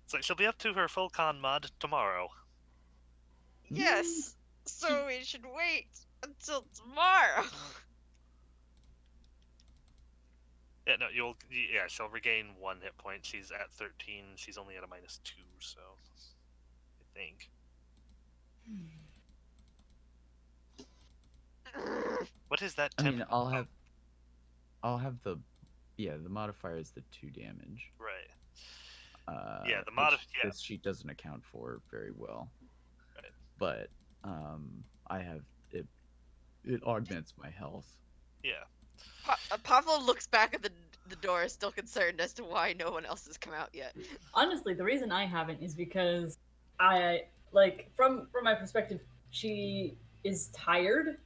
It's like she'll be up to her full con mod tomorrow. Yes, so we should wait until tomorrow. Yeah, no, yeah, she'll regain 1 hit point. She's at 13. She's only at a -2, so I think. What is that I temp? mean, I'll have the the modifier is the 2 damage. Right. Yeah, the Which yeah. this sheet doesn't account for very well. Right. But I have it. It augments my health. Yeah. Pavlo looks back at the door, still concerned as to why no one else has come out yet. Honestly, the reason I haven't is because I from my perspective, she is tired,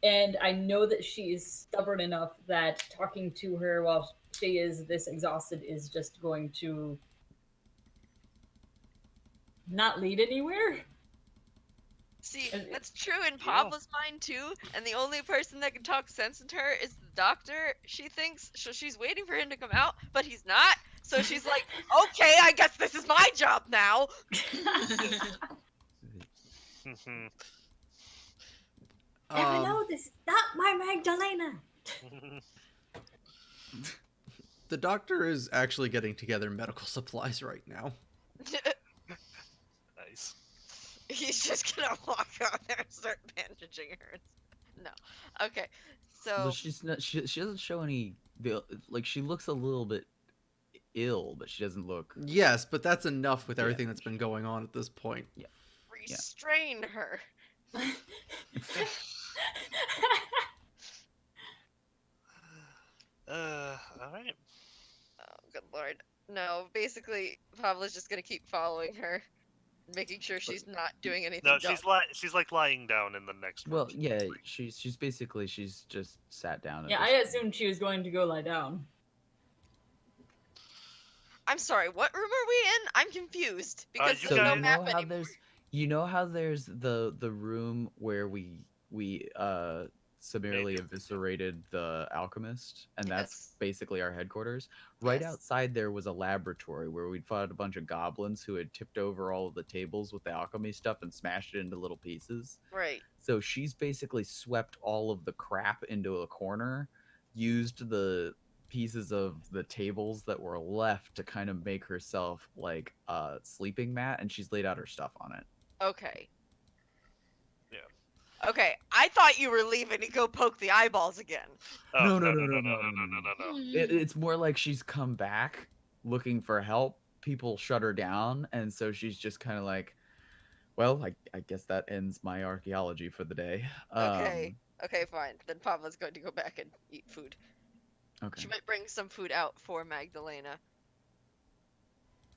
and I know that she is stubborn enough that talking to her while she is this exhausted is just going to not lead anywhere. See, And- that's true in Pavlo's mind too, and the only person that can talk sense into her is the doctor, she thinks. So she's waiting for him to come out, but he's not. So she's like, okay, I guess this is my job now. Never know this. Not my Magdalena. The doctor is actually getting together medical supplies right now. Nice. He's just gonna walk out there and start bandaging her. No. Okay. Well, So she's not. She doesn't show any. Like she looks a little bit ill, but she doesn't look. Yes, but that's enough with everything that's damaged. been going on at this point. restrain her. All right. Oh, good lord. No, basically, Pavla's just gonna keep following her, making sure she's not doing anything No, dumb. she's like lying down in the next room. Well, yeah, she's basically she's just sat down. Yeah, at I this point. assumed she was going to go lie down. I'm sorry, what room are we in? I'm confused because you there's So no guys- map you know how anymore. there's the room where we summarily eviscerated the alchemist, and that's Yes. basically our headquarters. Right Yes. outside there was a laboratory where we'd fought a bunch of goblins who had tipped over all of the tables with the alchemy stuff and smashed it into little pieces. Right. So she's basically swept all of the crap into a corner, used the pieces of the tables that were left to kind of make herself like a sleeping mat, and she's laid out her stuff on it. Okay. Yeah. Okay, I thought you were leaving to go poke the eyeballs again. Oh, No. no. It's more like she's come back looking for help. People shut her down, and so she's just kind of like, well, I guess that ends my archaeology for the day. Okay. Okay, fine. Then Pavla's going to go back and eat food. Okay. She might bring some food out for Magdalena.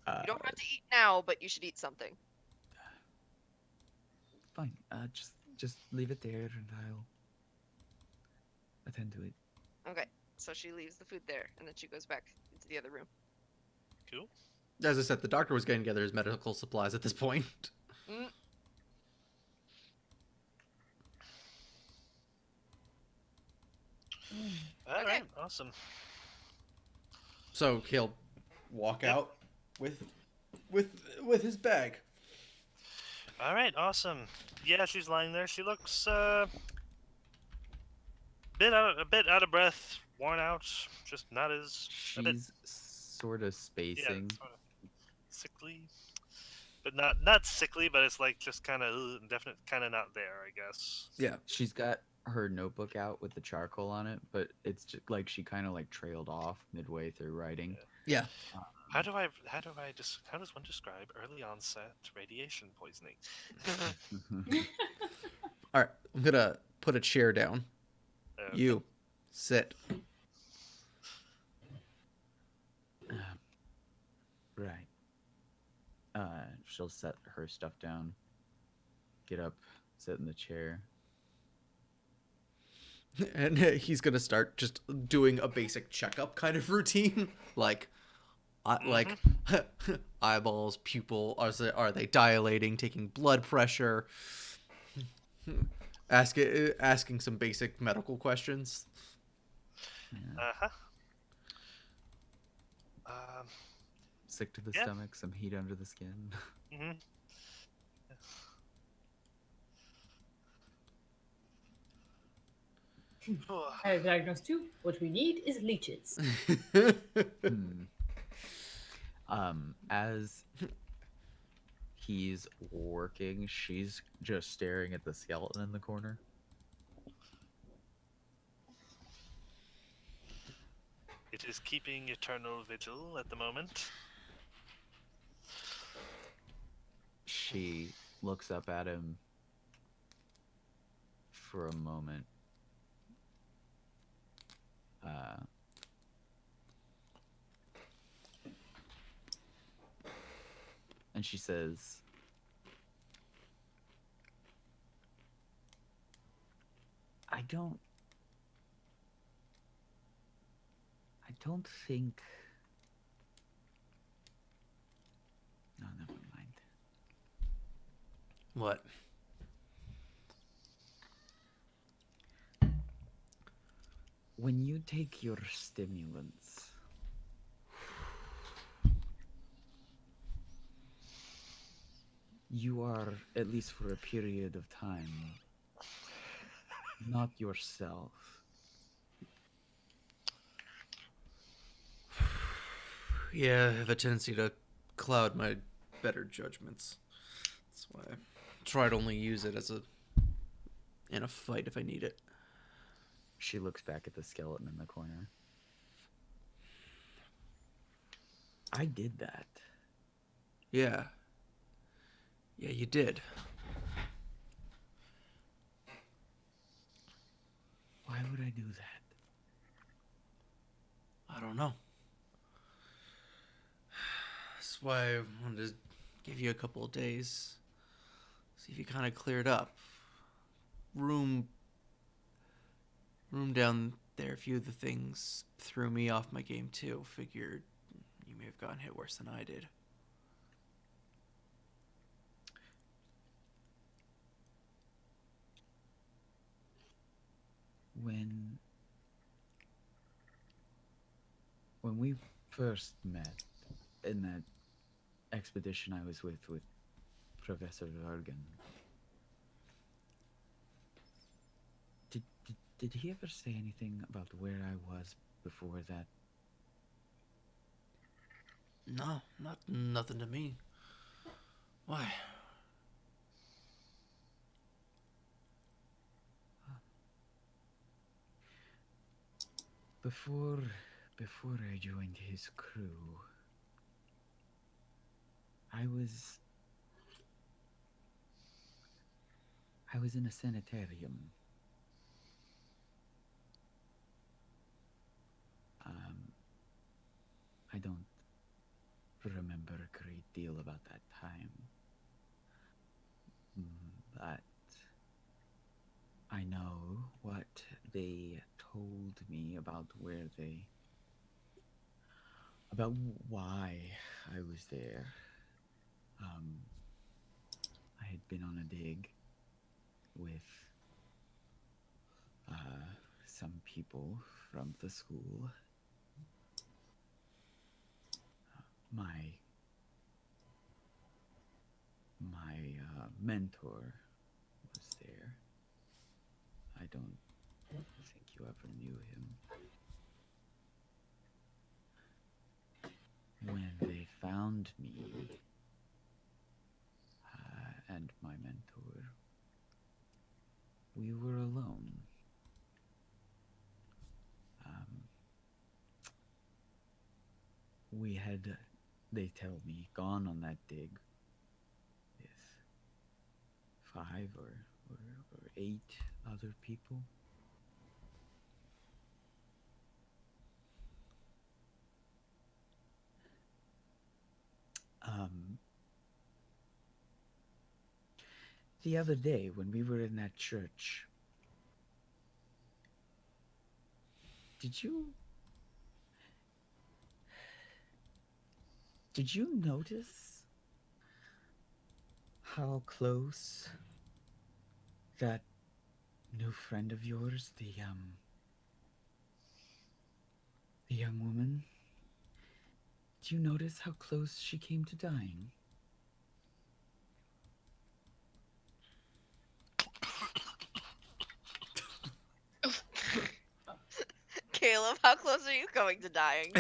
Uh, You don't have to eat now, but you should eat something. fine. Just leave it there, and I'll attend to it. Okay, so she leaves the food there, and then she goes back into the other room. Cool. As I said, the doctor was getting together his medical supplies at this point. Mm. All Okay. right. Awesome. So he'll walk Yep. out with his bag. All right. Awesome. Yeah, she's lying there. She looks a bit out of breath, worn out, just not as a bit, She's sort of spacing. sort of sickly, but not sickly, but it's like just kind of definite, kind of not there, I guess. Yeah. She's got her notebook out with the charcoal on it, but it's just like she kind of like trailed off midway through writing. Yeah. How does one describe early onset radiation poisoning? All right. I'm gonna put a chair down. Okay. You sit. Right. She'll set her stuff down, get up, sit in the chair. And he's gonna start just doing a basic checkup kind of routine, like, like eyeballs, pupil, are they dilating, taking blood pressure, asking some basic medical questions. Uh-huh. Um, Sick to the Yeah. stomach, some heat under the skin. mhm. I have diagnosed two. What we need is leeches. Hmm. As he's working, she's just staring at the skeleton in the corner. It is keeping eternal vigil at the moment. She looks up at him for a moment. And she says, I don't think. No, never mind. What? When you take your stimulants, you are, at least for a period of time, not yourself. Yeah, I have a tendency to cloud my better judgments. That's why I try to only use it in a fight if I need it. She looks back at the skeleton in the corner. I did that. Yeah. Yeah, you did. Why would I do that? I don't know. That's why I wanted to give you a couple of days. See if you kind of cleared up. Room down there, a few of the things threw me off my game too. Figured you may have gotten hit worse than I did. When we first met in that expedition I was with Professor Vargan, did he ever say anything about where I was before that? No, nothing to me. Why? Before I joined his crew, I was in a sanitarium. I don't remember a great deal about that time, but I know what they told me about about why I was there. I had been on a dig with some people from the school. My mentor was there. I don't think you ever knew him. When they found me and my mentor, we were alone. We had, they tell me, gone on that dig with 5 or 8 other people. The other day when we were in that church, Did you notice how close that new friend of yours, the young woman, did you notice how close she came to dying? Caleb, how close are you going to dying?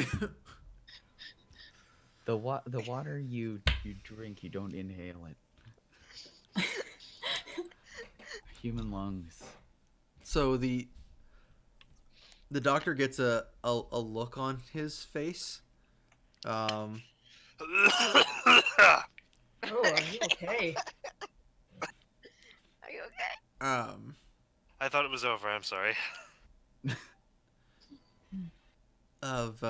The water you drink, you don't inhale it. Human lungs. So the doctor gets a look on his face. Oh, are you okay? Are you okay? I thought it was over. I'm sorry. Of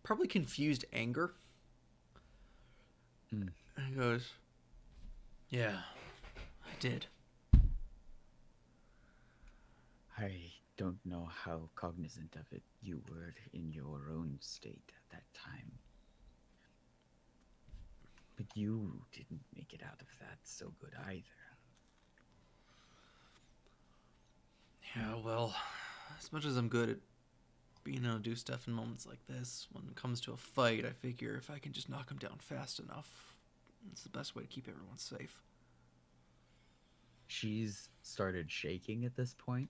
probably confused anger. Mm. And he goes, "Yeah, I did." I don't know how cognizant of it you were in your own state at that time. But you didn't make it out of that so good either. Yeah, well, as much as I'm good at being able to do stuff in moments like this, when it comes to a fight, I figure if I can just knock him down fast enough, it's the best way to keep everyone safe. She's started shaking at this point.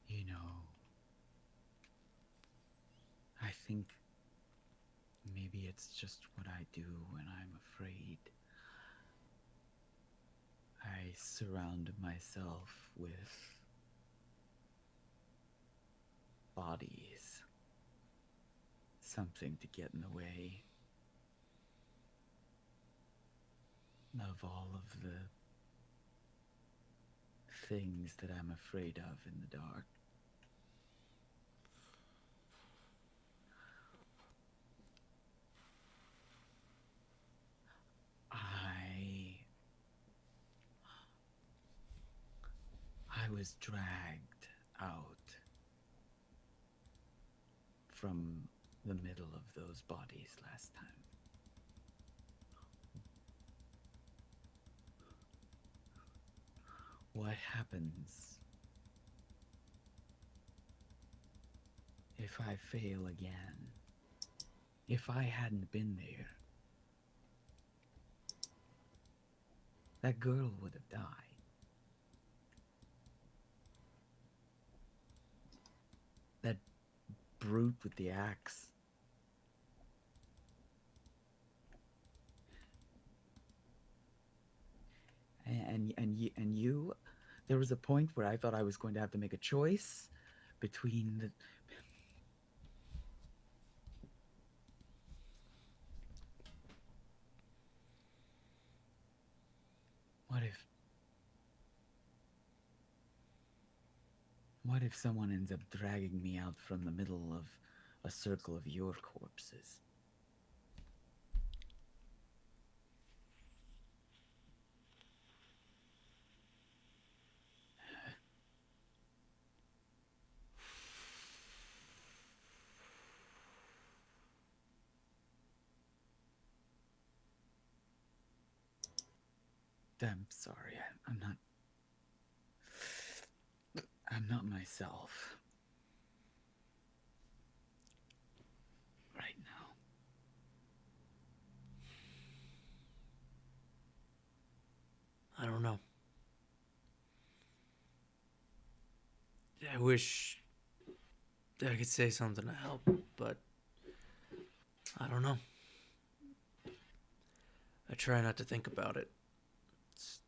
You know, I think maybe it's just what I do when I'm afraid. I surround myself with bodies. Something to get in the way of all of the things that I'm afraid of in the dark. I was dragged out from the middle of those bodies last time. What happens if I fail again? If I hadn't been there, that girl would have died. That brute with the axe. And you, there was a point where I thought I was going to have to make a choice between the... What if someone ends up dragging me out from the middle of a circle of your corpses? I'm sorry, I'm not myself right now. I don't know. I wish I could say something to help, but I don't know. I try not to think about it. It's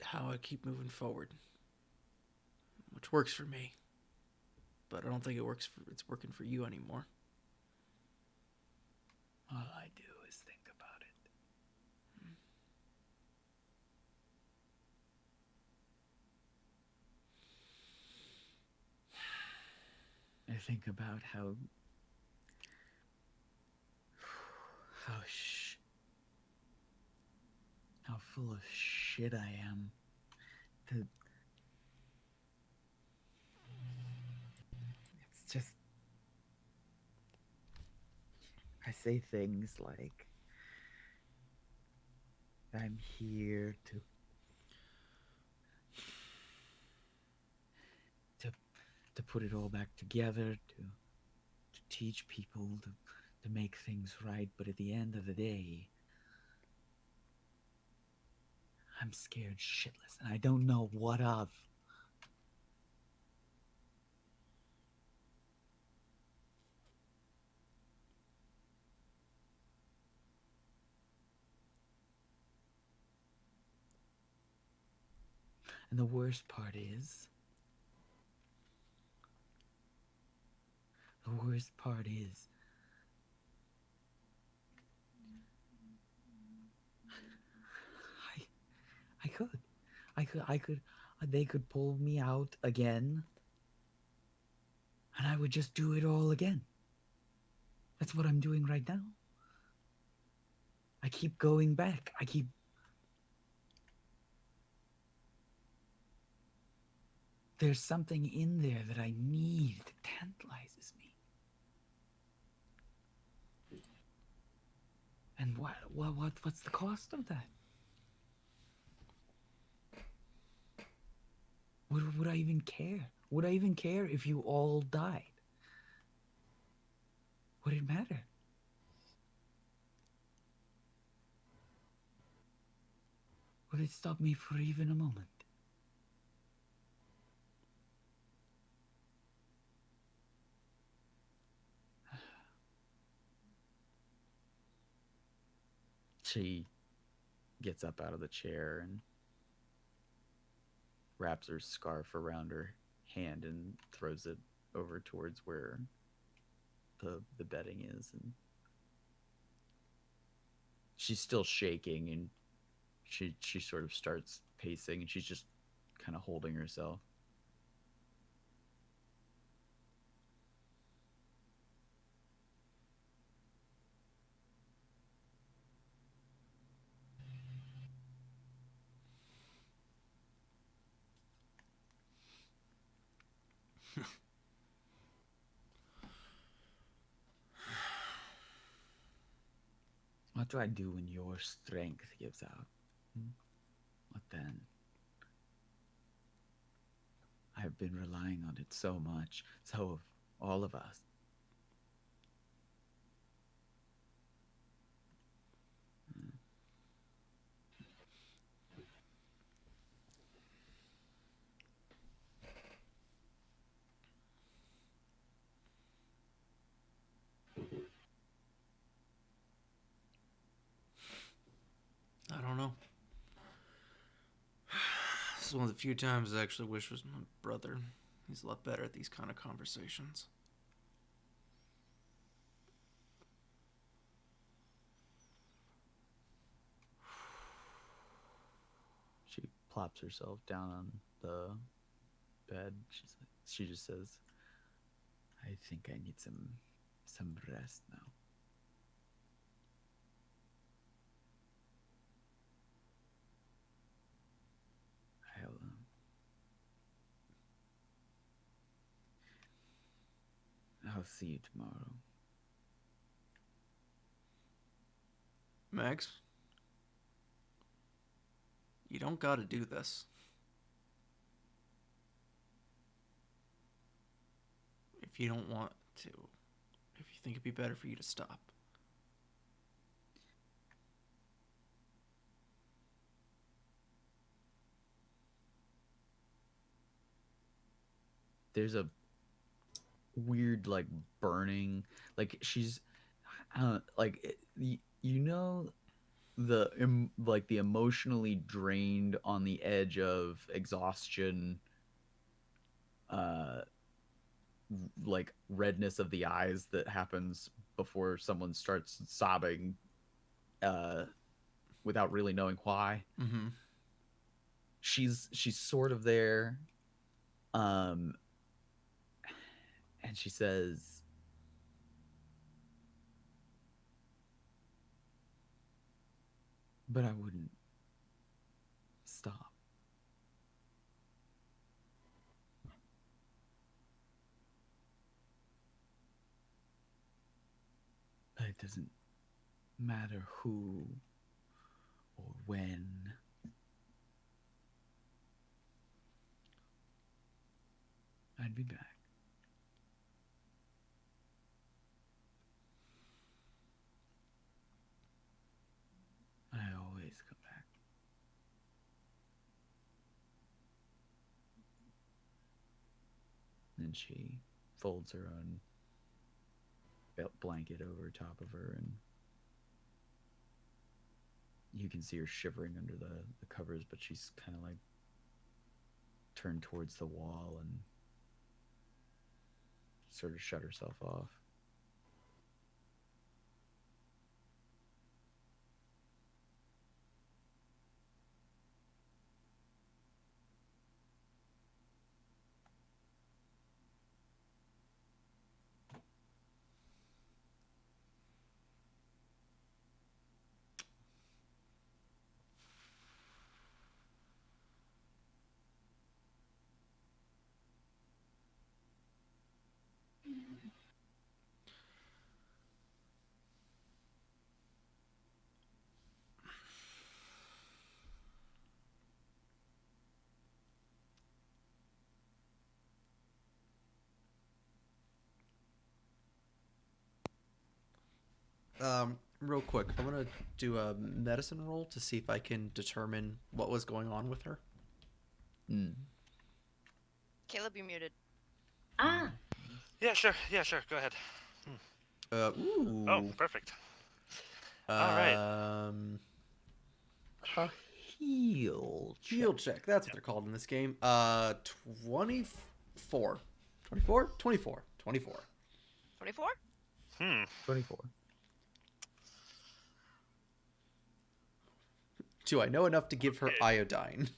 how I keep moving forward, which works for me. But I don't think it's working for you anymore. All I do is think about it. I think about how how full of shit I am. The, it's just, I say things like, I'm here to put it all back together, to teach people, to make things right, but at the end of the day, I'm scared shitless, and I don't know what of. And the worst part is, I could, they could pull me out again, and I would just do it all again. That's what I'm doing right now. I keep going back. There's something in there that I need that tantalizes me. And what's the cost of that? Would I even care? Would I even care if you all died? Would it matter? Would it stop me for even a moment? She gets up out of the chair and wraps her scarf around her hand and throws it over towards where the bedding is, and she's still shaking, and she sort of starts pacing, and she's just kind of holding herself. What do I do when your strength gives out? What then? I've been relying on it so much. So have all of us. I don't know. This is one of the few times I actually wish it was my brother. He's a lot better at these kind of conversations. She plops herself down on the bed. She just says, I think I need some rest now. I'll see you tomorrow. Max, you don't gotta do this. If you don't want to. If you think it'd be better for you to stop. There's a weird, like, burning, like she's, like, you know, like the emotionally drained, on the edge of exhaustion, like redness of the eyes that happens before someone starts sobbing, without really knowing why. Mm-hmm. She's sort of there, and she says, but I wouldn't It doesn't matter who or when. I'd be back. I always come back. And she folds her own blanket over top of her, and you can see her shivering under the covers, but she's kind of like turned towards the wall and sort of shut herself off. Real quick, I want to do a medicine roll to see if I can determine what was going on with her. Caleb, you muted. Ah, Yeah, sure. Go ahead. Ooh. Oh, perfect. All right. A heal check. Heal check. That's what they're called in this game. 24. 24? 24. 24. 24? 24. Do I know enough to give her Okay. iodine?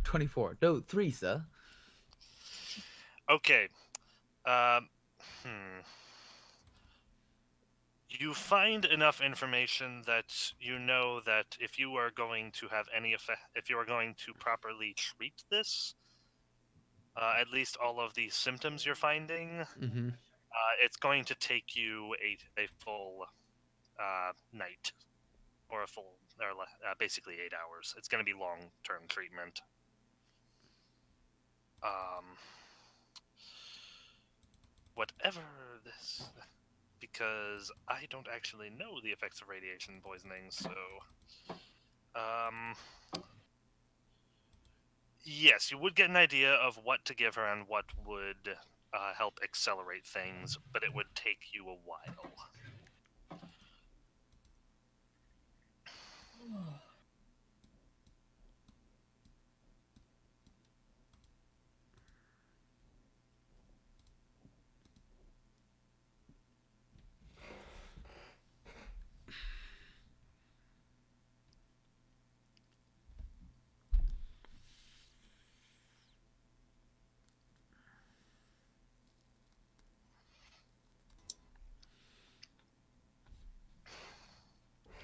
24. No, 3, sir. Okay. You find enough information that you know that if you are going to have any effect, if you are going to properly treat this, at least all of the symptoms you're finding, Mm-hmm. it's going to take you a full night, or a full, or basically 8 hours. It's going to be long-term treatment. Whatever this, because I don't actually know the effects of radiation poisoning, so yes, you would get an idea of what to give her and what would help accelerate things, but it would take you a while.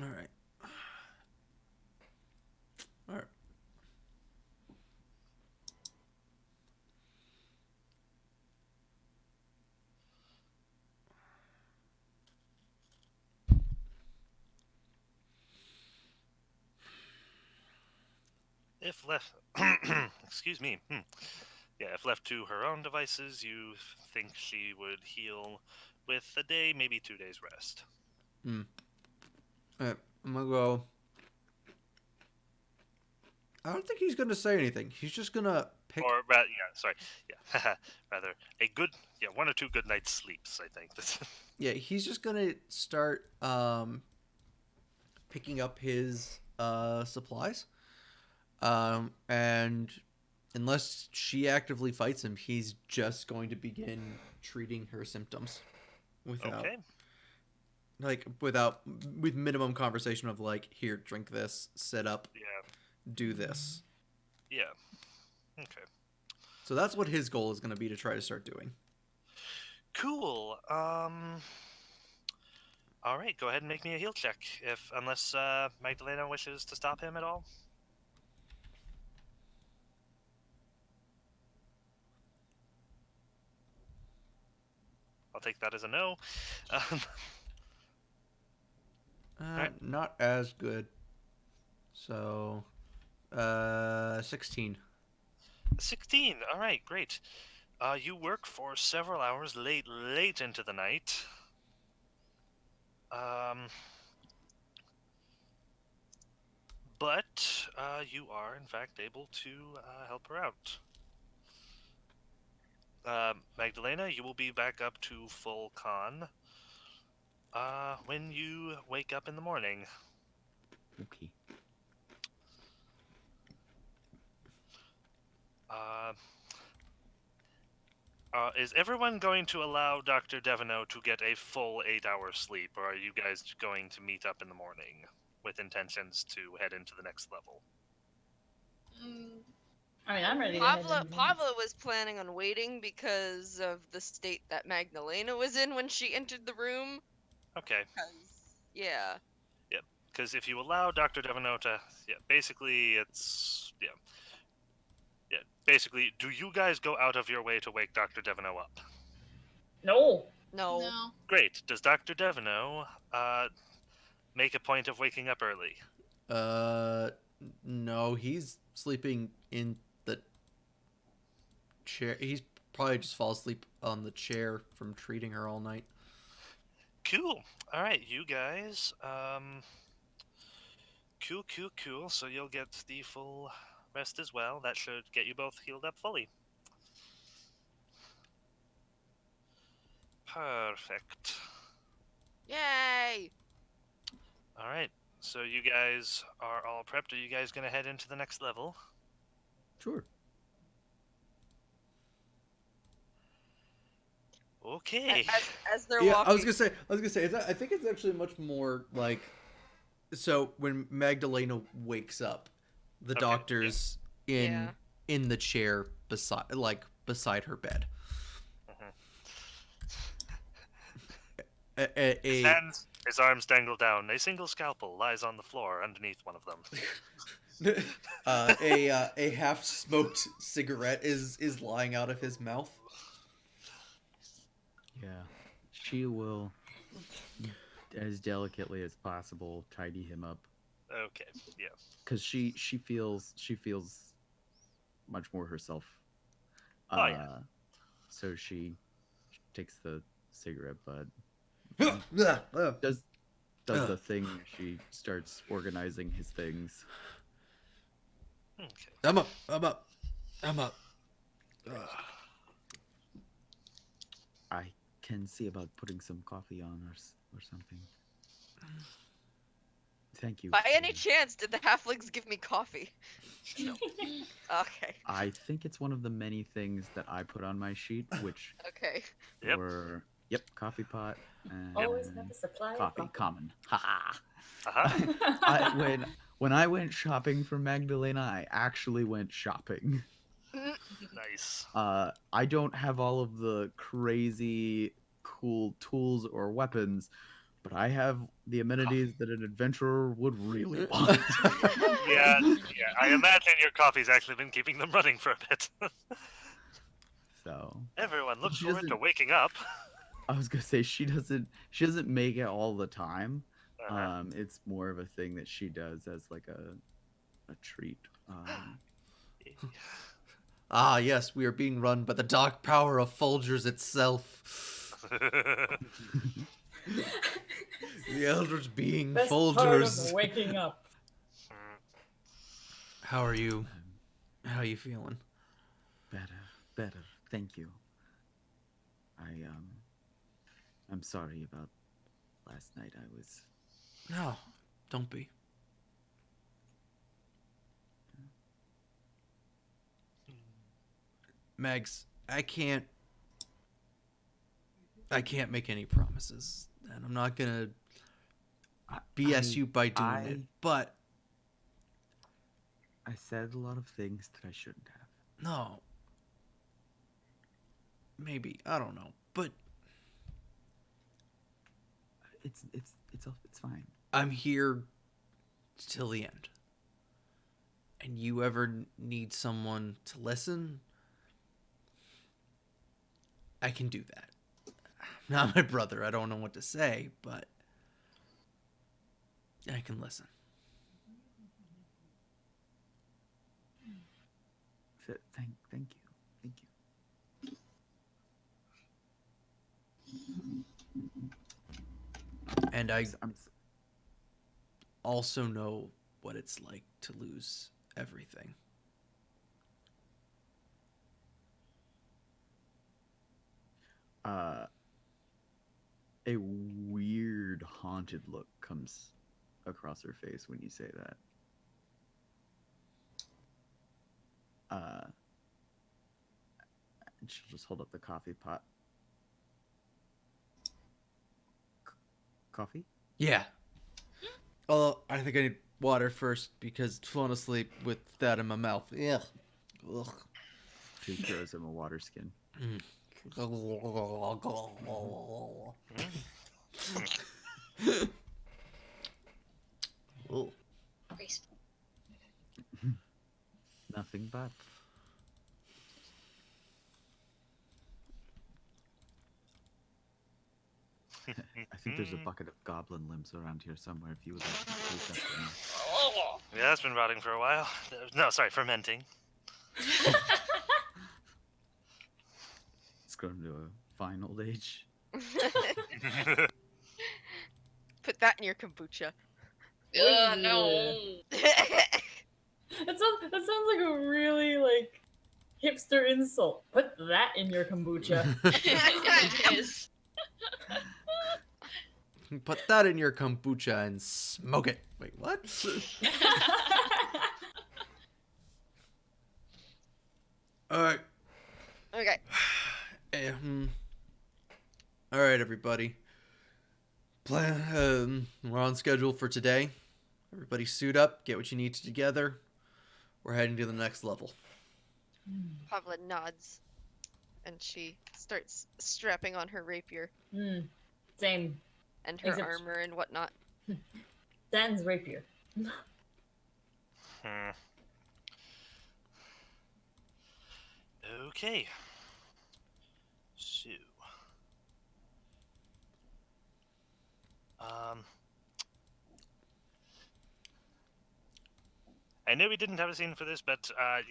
All right. All right. If left, excuse me. Yeah, if left to her own devices, you think she would heal with a day, maybe 2 days rest. All right. I'm gonna go. I don't think he's gonna say anything. He's just gonna pick. Or, rather a good, 1 or 2 good nights sleeps. I think. Yeah, he's just gonna start picking up his supplies. And unless she actively fights him, he's just going to begin treating her symptoms without Okay. with minimum conversation of like, here, drink this, sit up, Yeah. do this. Yeah. Okay. So that's what his goal is going to be, to try to start doing. Cool. All right. Go ahead and make me a heal check, unless Magdalena wishes to stop him at all. I'll take that as a no. Alright. Not as good. So, 16. 16. All right, great. You work for several hours late into the night. But you are, in fact, able to help her out. Magdalena, you will be back up to full con when you wake up in the morning. Okay. Uh, is everyone going to allow Dr. Devino to get a full 8-hour sleep, or are you guys going to meet up in the morning with intentions to head into the next level? I mean, I'm ready to head into the next. Pablo was planning on waiting because of the state that Magdalena was in when she entered the room. Okay. Yeah. Because if you allow Dr. Devino to, basically it's, basically, do you guys go out of your way to wake Dr. Devino up? No. No. No. Great. Does Dr. Devino make a point of waking up early? No, he's sleeping in the chair. He's probably just fall asleep on the chair from treating her all night. Cool. All right, you guys. Cool. So you'll get the full rest as well. That should get you both healed up fully. Perfect. Yay! All right. So you guys are all prepped. Are you guys going to head into the next level? Sure. Okay. As they're Yeah, walking. I was gonna say. I think it's actually much more like. So when Magdalena wakes up, the Okay, doctor's Yeah. in the chair beside her bed. His arms dangle down. A single scalpel lies on the floor underneath one of them. A half smoked cigarette is lying out of his mouth. Yeah. She will, as delicately as possible, tidy him up. Okay, yeah. Because she feels much more herself. Oh, yeah. So she takes the cigarette butt, Does does the thing. She starts organizing his things. Okay. I'm up. I can see about putting some coffee on or something. Thank you. By any chance, did the halflings give me coffee? No. Okay. I think it's one of the many things that I put on my sheet, which Okay. Yep. were coffee pot and Always have a supply coffee of coffee. common. Haha. Uh-huh. When I went shopping for Magdalena, I actually went shopping. Nice. I don't have all of the crazy cool tools or weapons, but I have the amenities that an adventurer would really want. Yeah, I imagine your coffee's actually been keeping them running for a bit. So Everyone, look She forward to doesn't- waking up. I was gonna say she doesn't make it all the time. Uh-huh. It's more of a thing that she does as like a treat. Ah, yes, we are being run by the dark power of Folgers itself. The eldritch being Best part Folgers. of waking up. How are you? How are you feeling? Better. Thank you. I'm sorry about last night. I was. No, don't be. Megs, I can't make any promises, and I'm not gonna BS you by doing it. But I said a lot of things that I shouldn't have. no, maybe I don't know, but It's fine. I'm here till the end. And you ever need someone to listen, I can do that. I'm not my brother. I don't know what to say, but I can listen. Thank you. Thank you. And I I'm also know what it's like to lose everything. A weird haunted look comes across her face when you say that. And she'll just hold up the coffee pot. Coffee? Yeah. Although I think I need water first because falling asleep with that in my mouth. Yeah. Ugh. She throws him a water skin. Oh. Graceful. Nothing but. I think there's a bucket of goblin limbs around here somewhere if you would like to place that for me. Yeah, it's been rotting for a while. No, sorry, fermenting. It's going to a fine old age. Put that in your kombucha. No. That sounds like a really like hipster insult. Put that in your kombucha. It is. Put that in your kombucha and smoke it. Wait, what? All right. Okay. All right, everybody. We're on schedule for today. Everybody suit up, get what you need together. We're heading to the next level. Pavla nods, and she starts strapping on her rapier Same. and her Except- armor and whatnot. Dan's rapier. Okay. So. I know we didn't have a scene for this, but I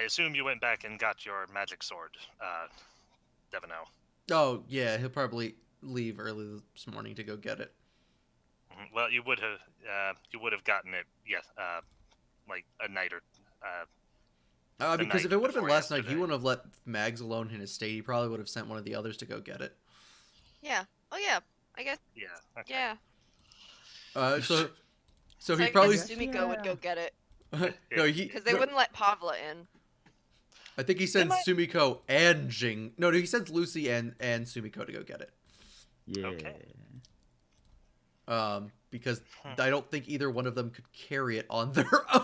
assume you went back and got your magic sword, Devino. Oh, yeah, he'll probably leave early this morning to go get it. Well, you would have gotten it, yes, like a night or. Because night if it would have been before last night, he yesterday. wouldn't have let Mags alone in his state. He probably would have sent one of the others to go get it. Yeah. Oh yeah. I guess. Yeah. Okay. Yeah. So So he I probably. guess Sumiko would go get it No, he. because they no, wouldn't let Pavla in. I think he sends might- Sumiko and Jing. No, he sends Lucy and Sumiko to go get it. Yeah. Okay. Because I don't think either one of them could carry it on their own.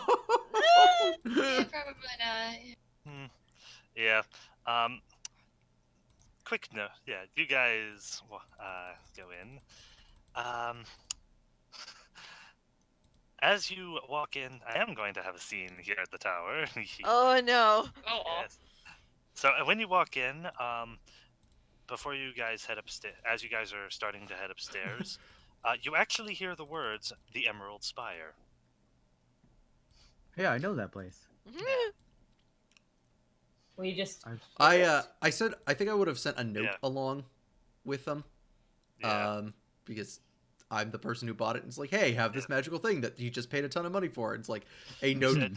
Yeah, probably not. Yeah. Quick note. Yeah, you guys go in. As you walk in, I am going to have a scene here at the tower. Oh no. Oh. Yes. So when you walk in, before you guys head upstairs, as you guys are starting to head upstairs, you actually hear the words, "The Emerald Spire." Yeah, I know that place. We just. I said I think I would have sent a note Yeah. along with them. Yeah. Because I'm the person who bought it and it's like, hey, have this magical thing that you just paid a ton of money for. And it's like a note. You said,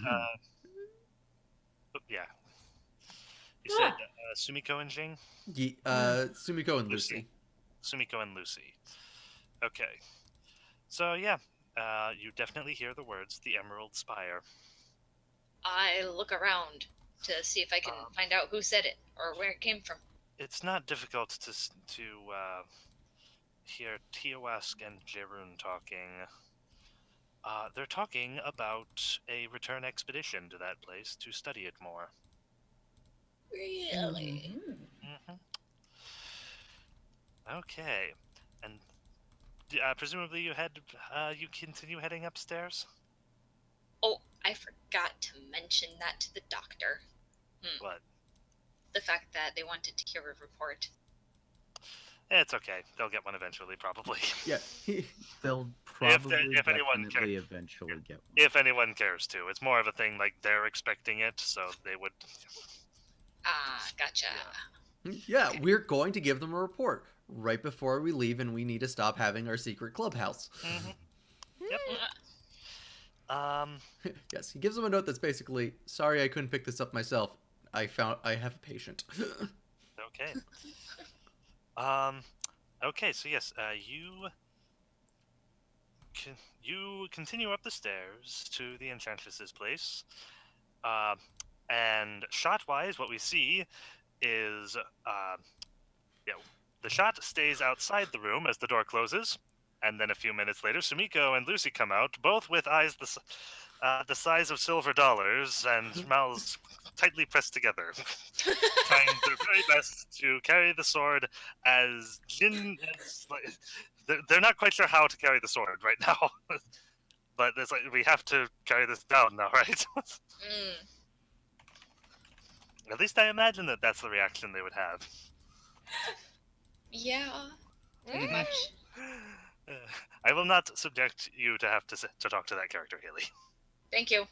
yeah. You said Sumiko and Jing? Sumiko and Lucy. Lucy. Sumiko and Lucy. Okay. So yeah, you definitely hear the words, "The Emerald Spire." I look around to see if I can find out who said it or where it came from. It's not difficult to hear Tiowask and Jerun talking. They're talking about a return expedition to that place to study it more. Really? Okay, and presumably you continue heading upstairs. Oh, I forgot to mention that to the doctor. What? The fact that they wanted to hear a report. It's okay. They'll get one eventually, probably. Yeah, They'll probably if anyone definitely eventually get one. If anyone cares to. It's more of a thing like they're expecting it, so they would. Ah, gotcha. yeah, Okay. we're going to give them a report right before we leave, and we need to stop having our secret clubhouse. Yep. Yes, he gives them a note that's basically, "Sorry, I couldn't pick this up myself. I have a patient." Okay. Okay. So yes, you continue up the stairs to the enchantress's place. And shot-wise, what we see is, the shot stays outside the room as the door closes, and then a few minutes later, Sumiko and Lucy come out, both with eyes the size of silver dollars and mouths tightly pressed together, trying their very best to carry the sword as they're not quite sure how to carry the sword right now. But it's like, we have to carry this down now, right? At least I imagine that that's the reaction they would have. Yeah, pretty much. I will not subject you to have to talk to that character, Haley. Thank you.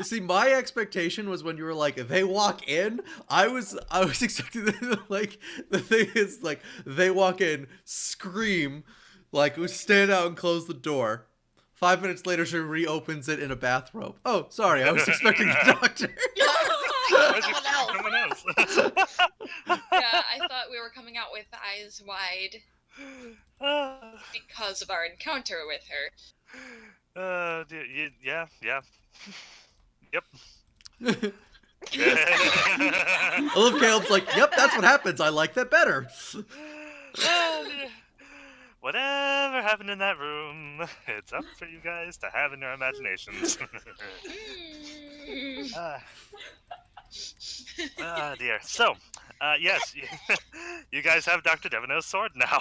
see, my expectation was when you were like, they walk in. I was expecting like the thing is like they walk in, scream, like stand out and close the door. 5 minutes later, she reopens it in a bathrobe. Oh, sorry, I was expecting the doctor. Someone else. Yeah, I thought we were coming out with eyes wide because of our encounter with her. Yeah. Yep. I love Caleb's like, yep, that's what happens. I like that better. Whatever happened in that room, it's up for you guys to have in your imaginations. Dear. So, yes, you guys have Dr. Devino's sword now.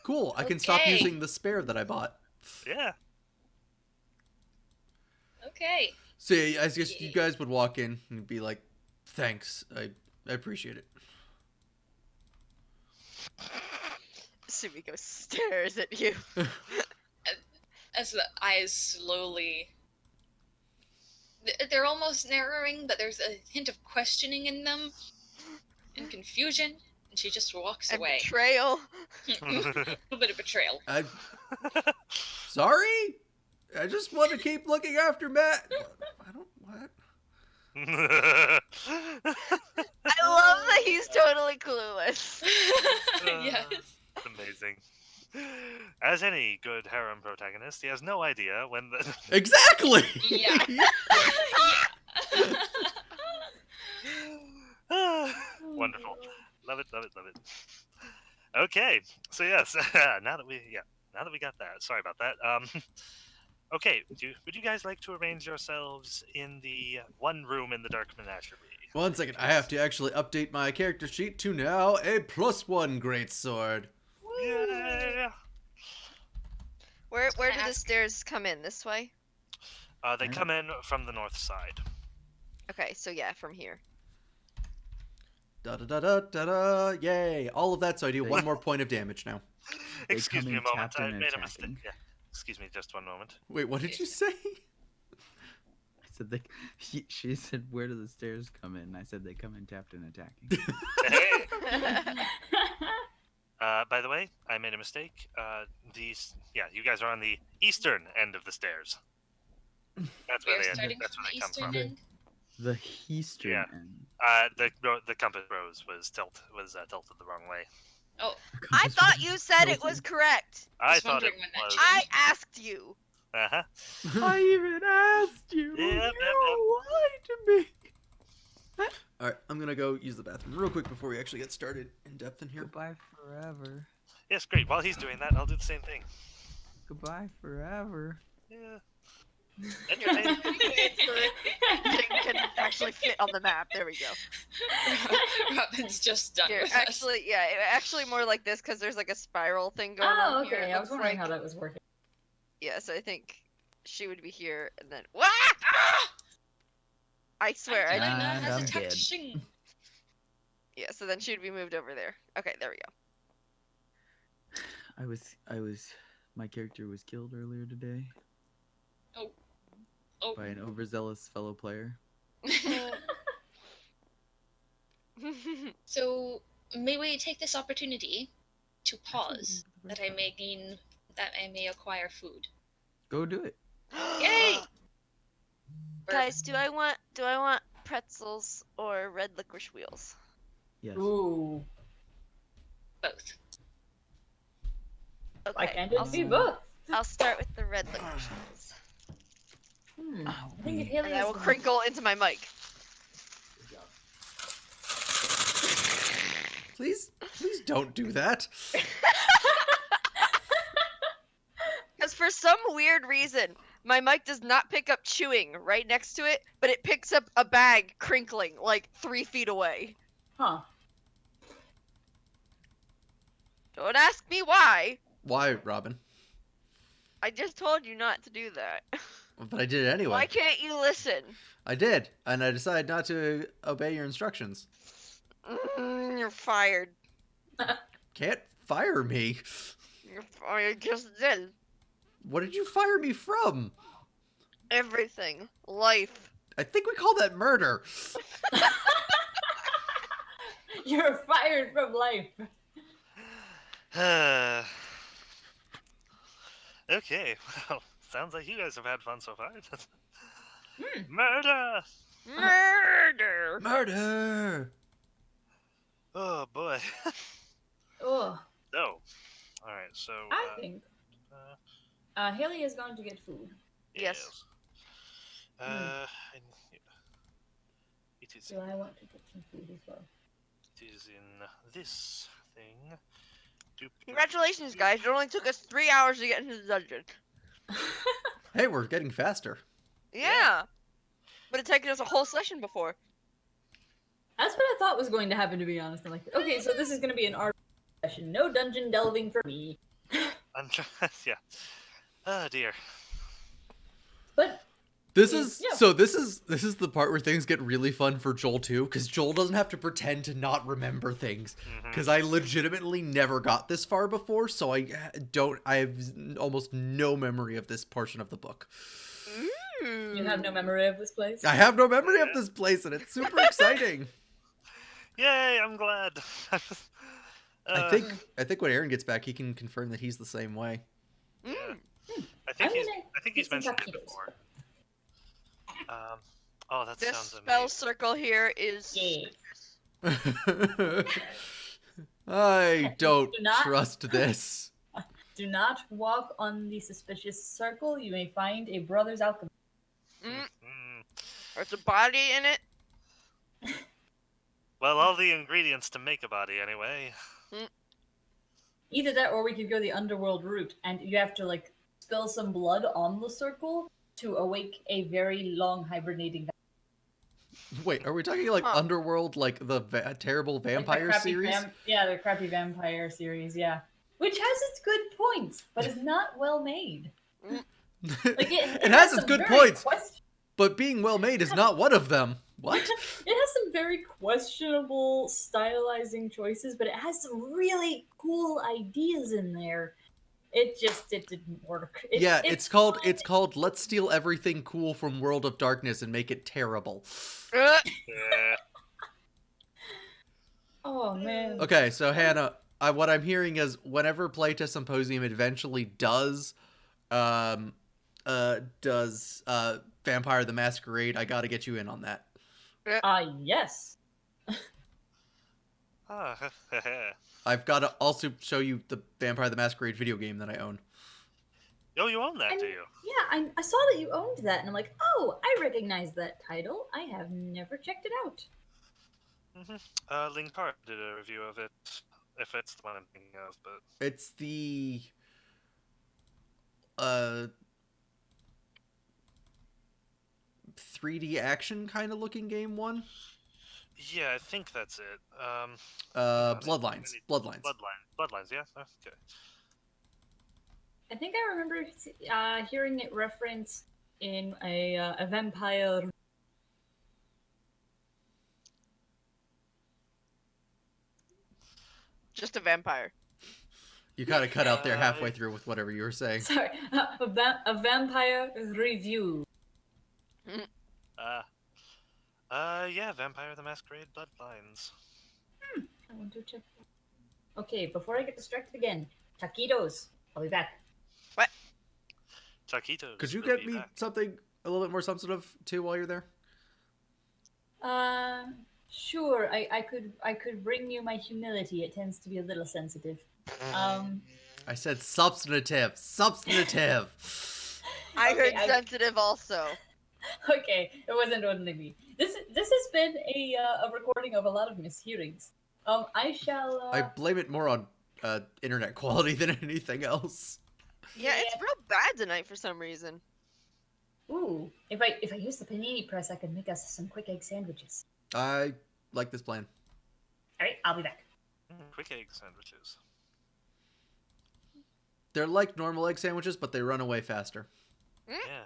Cool. I can stop Okay. using the spare that I bought. Yeah. Okay. So yeah, I guess you guys would walk in and be like, "Thanks, I appreciate it." Sumiko stares at you. As the eyes slowly... They're almost narrowing, but there's a hint of questioning in them. And confusion. And she just walks And away. betrayal. A little bit of betrayal. Sorry? I just want to keep looking after Matt. I don't... What? I love that he's totally clueless. Yes. Amazing. As any good harem protagonist, he has no idea when the... Exactly! Yeah. Wonderful. Love it. Okay, so yes, now that we got that, sorry about that. Okay, would you guys like to arrange yourselves in the one room in the Dark Menagerie? 1 second, I have to actually update my character sheet to now a +1 greatsword. Yeah. Where do the ask- stairs come in? This way? They come in from the north side. Okay, so yeah, from here. Da-da-da-da-da-da, yay! All of that, so I do 1 more point of damage now. They Excuse come me a in moment, tapped I and made a attacking. mistake. Yeah. Excuse me just one moment. Wait, what did you say? I said she said, "Where do the stairs come in?" I said they come in tapped and attacking. Hey. By the way, I made a mistake. You guys are on the eastern end of the stairs. That's where We're they starting that's from where the they come eastern from. end. The eastern Yeah. end. The compass rose was tilted the wrong way. Oh, I thought you said it was correct. I Just thought it wondering when that was. I asked you. Uh-huh. I even asked you. Yep. You lied to me. Alright, I'm gonna go use the bathroom real quick before we actually get started in depth in here. Goodbye forever. Yes, great. While he's doing that, I'll do the same thing. Goodbye forever. Yeah. Entertaining. Can actually fit on the map. There we go. Robin's just done Here, with actually more like this because there's like a spiral thing going on Oh, here. okay. It I was looks wondering like. how that was working. Yeah, so I think she would be here and then. Wah! I swear, I I did didn't. not And have I'm to tap dead. to shing. Yeah, so then she'd be moved over there. Okay, there we My character was killed earlier today Oh. by an overzealous fellow player. go. So, may we take this opportunity to pause Absolutely. that I may acquire food? Go do it. Yay! Guys, do I want pretzels or red licorice wheels? Yes. Ooh. Both. Why Okay, can't it be both? I'll start with the red licorice wheels. I think if Haley And I is will going crinkle into my mic. Please don't do that. Because for some weird reason, my mic does not pick up chewing right next to it, but it picks up a bag crinkling like 3 feet away. Huh. Don't ask me why. Why, Robin? I just told you not to do that. But I did it anyway. Why can't you listen? I did, and I decided not to obey your instructions. You're fired. Can't fire me. You're fired. Just did. What did you fire me from? Everything. Life. I think we call that murder. You're fired from life. Okay, well, sounds like you guys have had fun so far. Murder! Murder. Murder! Oh boy. Oh, So, alright, so. I think Haley is going to get food. Yes. It is, So I want to get some food as well. it is in this thing. Congratulations, guys. It only took us 3 hours to get into the dungeon. Hey, we're getting faster. Yeah. But it's taken us a whole session before. That's what I thought was going to happen, to be honest. I'm like, okay, so this is going to be an art session. No dungeon delving for me. Yeah. Oh dear. But This Yeah. is so. This is the part where things get really fun for Joel too, because Joel doesn't have to pretend to not remember things. Because I legitimately never got this far before, so I have almost no memory of this portion of the book. you have no memory of this place? I have no memory of this place, and it's super exciting. Yay! I'm glad. I think when Aaron gets back, he can confirm that he's the same way. Yeah. I I'm think gonna he's get some mentioned it taquitos. before. Oh, that This sounds spell amazing. circle here is. Yeah. I don't Do not- trust this. Do not walk on the suspicious circle. You may find a brother's alchemy. There's a body in it. Well, all the ingredients to make a body, anyway. Either that, or we could go the underworld route, and you have to like spill some blood on the circle to awake a very long hibernating. Wait, are we talking like Huh. Underworld, like the terrible Like the vampire crappy series? the crappy vampire series, yeah. Which has its good points, but is not well made. Like it has its some good very points, but being well made is not one of them. What? It has some very questionable stylizing choices, but it has some really cool ideas in there. It didn't work. It's called Let's Steal Everything Cool from World of Darkness and Make It Terrible. Yeah. Oh man. Okay, so Hannah, what I'm hearing is whenever Playtest Symposium eventually does Vampire the Masquerade, I gotta get you in on that. Yes. I've got to also show you the Vampire the Masquerade video game that I own. Oh, you own that, do you? Yeah, I saw that you owned that, and I'm like, oh, I recognize that title. I have never checked it out. Link Park did a review of it, if it's the one I'm thinking of, but... It's the 3D action kind of looking game one. Yeah, I think that's it. Bloodlines. Bloodlines, yeah? Okay. I think I remember hearing it referenced in a vampire. Just a vampire. You kind of cut out there halfway through with whatever you were saying. Sorry, a vampire review. Yeah, Vampire the Masquerade Bloodlines. I want to check. Okay, before I get distracted again, taquitos. I'll be back. What? Taquitos. Could you will get be me back. something a little bit more substantive too while you're there? Sure. I could bring you my humility. It tends to be a little sensitive. I said substantive. Substantive. I Okay, heard sensitive also. Okay, it wasn't only me. This has been a recording of a lot of mishearings. I shall. I blame it more on internet quality than anything else. Yeah, it's real bad tonight for some reason. Ooh, if I use the panini press, I could make us some quick egg sandwiches. I like this plan. All right, I'll be back. Quick egg sandwiches. They're like normal egg sandwiches, but they run away faster. Yeah.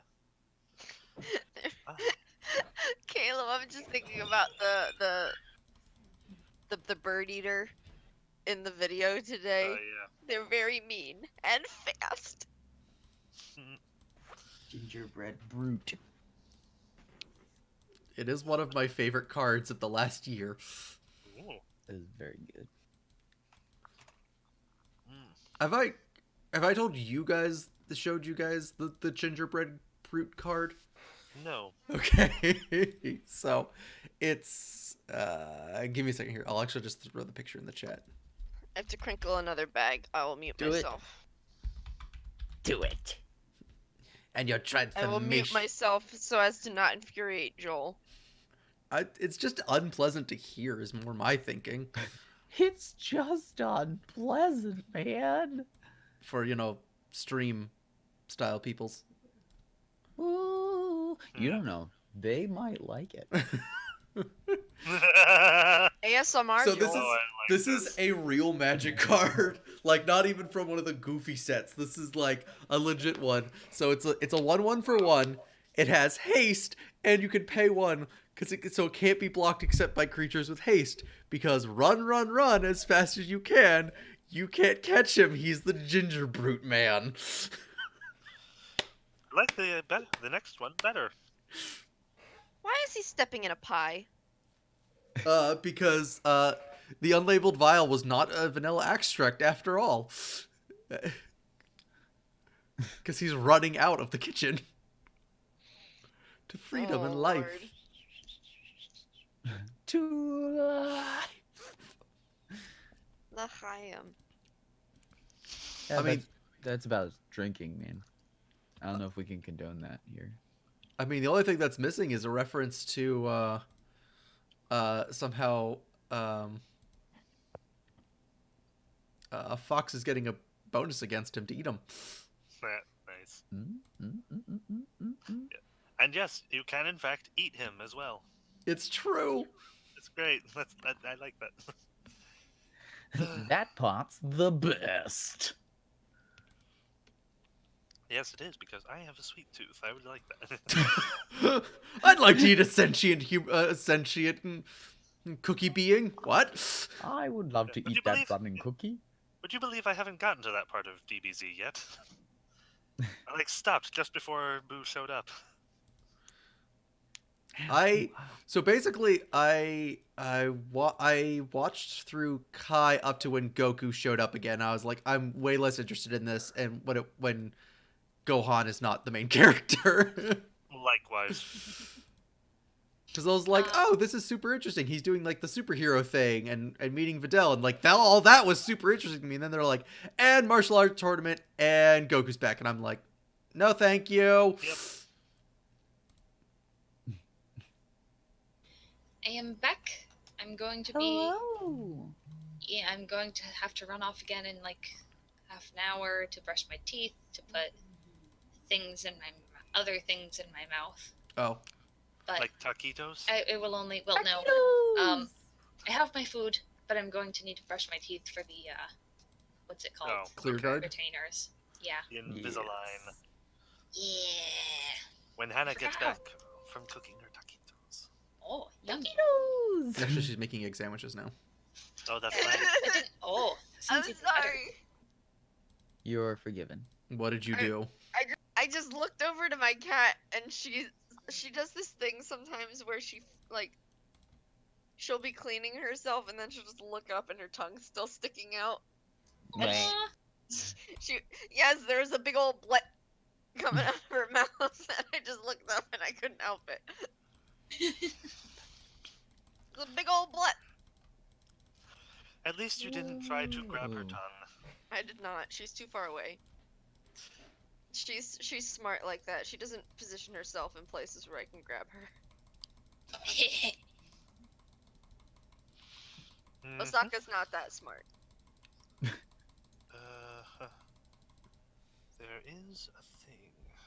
Caleb, I'm just thinking about the bird eater in the video today. Yeah. They're very mean and fast. Gingerbread brute. It is one of my favorite cards of the last year. Ooh. That is very good. Have I told you guys, showed you guys the gingerbread brute card? No. Okay. So it's give me a second here. I'll actually just throw the picture in the chat. I have to crinkle another bag. I will mute Do it. myself. Do it. And your I will mute transformation. myself so as to not infuriate Joel. It's just unpleasant to hear is more my thinking. It's just unpleasant, man. For, stream style peoples. Ooh, you don't know. They might like it. ASMR So Joel. this is a real magic card. Like, not even from one of the goofy sets. This is like a legit one. So it's a 1/1 for 1. It has haste, and you can pay 1 so it can't be blocked except by creatures with haste. Because run as fast as you can. You can't catch him. He's the ginger brute man. I like the next one better. Why is he stepping in a pie? Because the unlabeled vial was not a vanilla extract after all. Because he's running out of the kitchen. To freedom and life. Lord. To life. L'chaim. Yeah, I mean- that's about drinking, man. I don't know if we can condone that here. I mean, the only thing that's missing is a reference to somehow a fox is getting a bonus against him to eat him. Nice. Mm-hmm. And yes, you can in fact eat him as well. It's true. It's great. I like that. That part's the best. Yes, it is, because I have a sweet tooth. I would like that. I'd like to eat a sentient cookie being. What? I would love to Would you eat that believe- running cookie. Would you believe I haven't gotten to that part of DBZ yet? I stopped just before Boo showed up. So basically, I watched through Kai up to when Goku showed up again. I was like, I'm way less interested in this, and when Gohan is not the main character. Likewise. Because I was like, oh, this is super interesting. He's doing like the superhero thing and meeting Videl, and like all that was super interesting to me. And then they're like, and martial arts tournament, and Goku's back, and I'm like, no, thank you. Yep. I am back. I'm going to be. Hello. Yeah, I'm going to have to run off again in like half an hour to brush my teeth, to put other things in my mouth. Oh, But Like taquitos? it will only. Well, no. I have my food, but I'm going to need to brush my teeth for the what's it called? Oh, Clear okay. guard? Retainers. Yeah. The Invisalign. Yeah. When Hannah gets Forgot. back from cooking her taquitos. Oh, yummy. actually, she's making egg sandwiches now. Oh, that's I right. didn't. Oh, that I'm sounds even better. sorry. You're forgiven. What did you do? I just looked over to my cat, and she does this thing sometimes where she'll be cleaning herself, and then she'll just look up, and her tongue's still sticking out. And Aw. she yes, there's a big old blet coming out of her mouth, and I just looked up, and I couldn't help it. It's a big old blet. At least you didn't try to grab her Ooh. tongue. I did not. She's too far away. She's smart like that. She doesn't position herself in places where I can grab her. Mhm. Osaka's not that smart. Huh. There is a thing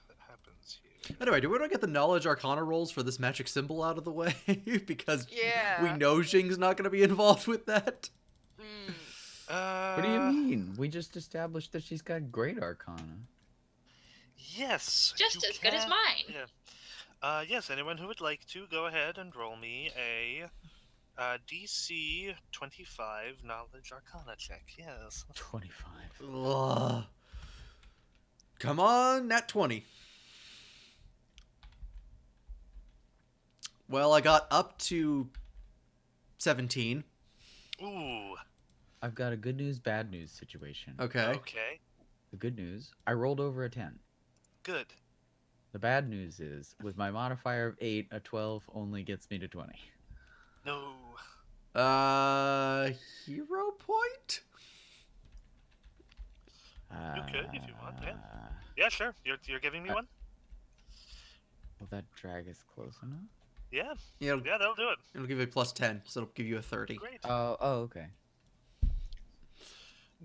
that happens here. Anyway, do we want to get the knowledge arcana rolls for this magic symbol out of the way? Because Yeah. we know Jing's not going to be involved with that. What do you mean? We just established that she's got great arcana. Yes. Just you as good as can- mine. Yeah. Yes, anyone who would like to, go ahead and roll me a DC 25 knowledge arcana check. Yes. 25. Ugh. Come on, nat 20. Well, I got up to 17. Ooh. I've got a good news, bad news situation. Okay. Okay. The good news, I rolled over a 10. Good. The bad news is, with my modifier of 8, a 12 only gets me to 20. No. Hero point? You could if you want, yeah. Yeah, sure. You're giving me one? Will that drag us close enough? Yeah. Yeah, Yeah, that'll do it. it'll give you a plus 10, so it'll give you a 30. Great. Oh, okay.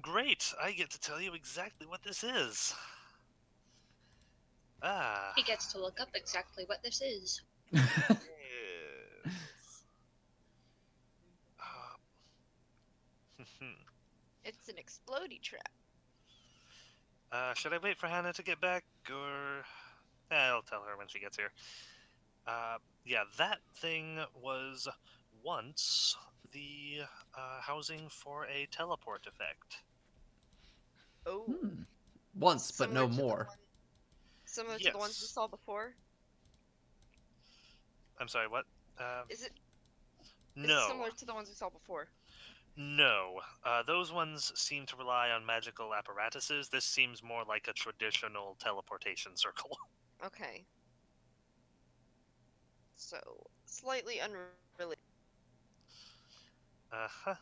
Great. I get to tell you exactly what this is. Ah. He gets to look up exactly what this is. Yes. It's an explodey trap. Should I wait for Hannah to get back, or I'll tell her when she gets here. Yeah, that thing was once the housing for a teleport effect. Oh. Once, but Similar no to the more. one- Similar to the ones we Yes. saw before? I'm sorry, what? Is it No. similar to the ones we saw before? No. Those ones seem to rely on magical apparatuses. This seems more like a traditional teleportation circle. Okay. So, slightly unrelated. Uh-huh.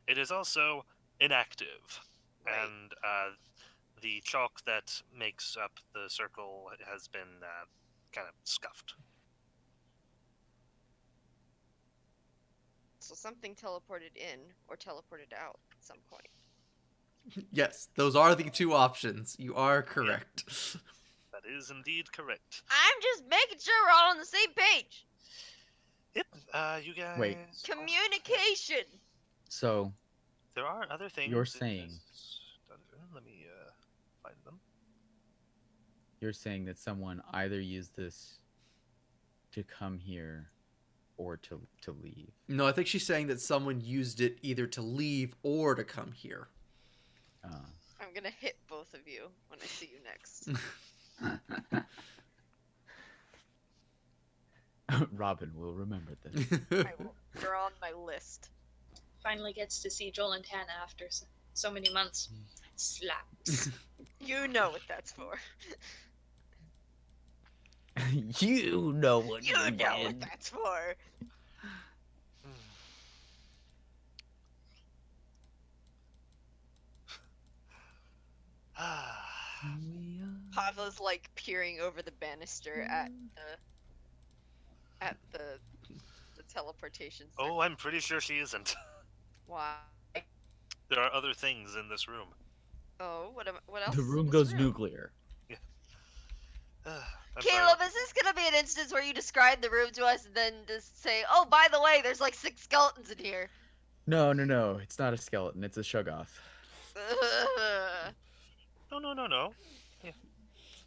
It is also inactive. Right. And the chalk that makes up the circle has been kind of scuffed. So something teleported in or teleported out at some point. Yes, those are the two options. You are correct. That is indeed correct. I'm just making sure we're all on the same page. Yep. You guys. Wait. Communication. So, There are other things. You're in saying- this dungeon. Let me find them. you're saying that someone either used this to come here or to leave. No, I think she's saying that someone used it either to leave or to come here. I'm gonna hit both of you when I see you next. Robin will remember this. You're on my list. Finally gets to see Joel and Tana after so many months. Slaps. You know what that's for. You know what You know what that's for. Pavla's like peering over the banister at the teleportation. Oh, I'm pretty sure she isn't. Why? There are other things in this room. Oh, what else? The is in room this goes room? nuclear. I'm Caleb, sorry. is this gonna be an instance where you describe the room to us and then just say, "Oh, by the way, there's like 6 skeletons in here"? No. It's not a skeleton. It's a Shoggoth. No.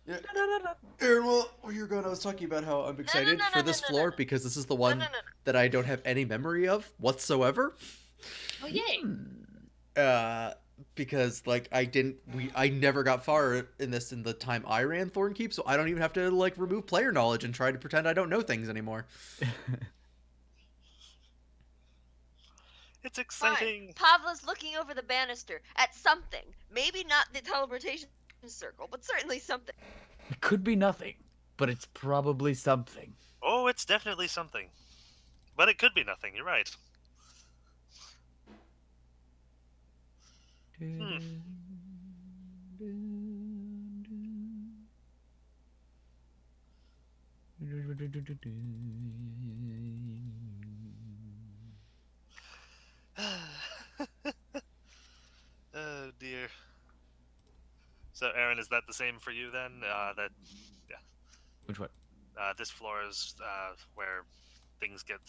Yeah. Aaron, well, you're going. I was talking about how I'm excited for this floor because this is the one that I don't have any memory of whatsoever. Oh, yay. Because like I never got far in this in the time I ran Thornkeep, so I don't even have to like remove player knowledge and try to pretend I don't know things anymore. It's Fine. exciting. Pavla's looking over the banister at something. Maybe not the teleportation circle, but certainly something. It could be nothing, but it's probably something. Oh, it's definitely something. But it could be nothing, you're right. Hmm. Oh dear. So, Aaron, is that the same for you then? Which one? This floor is where things get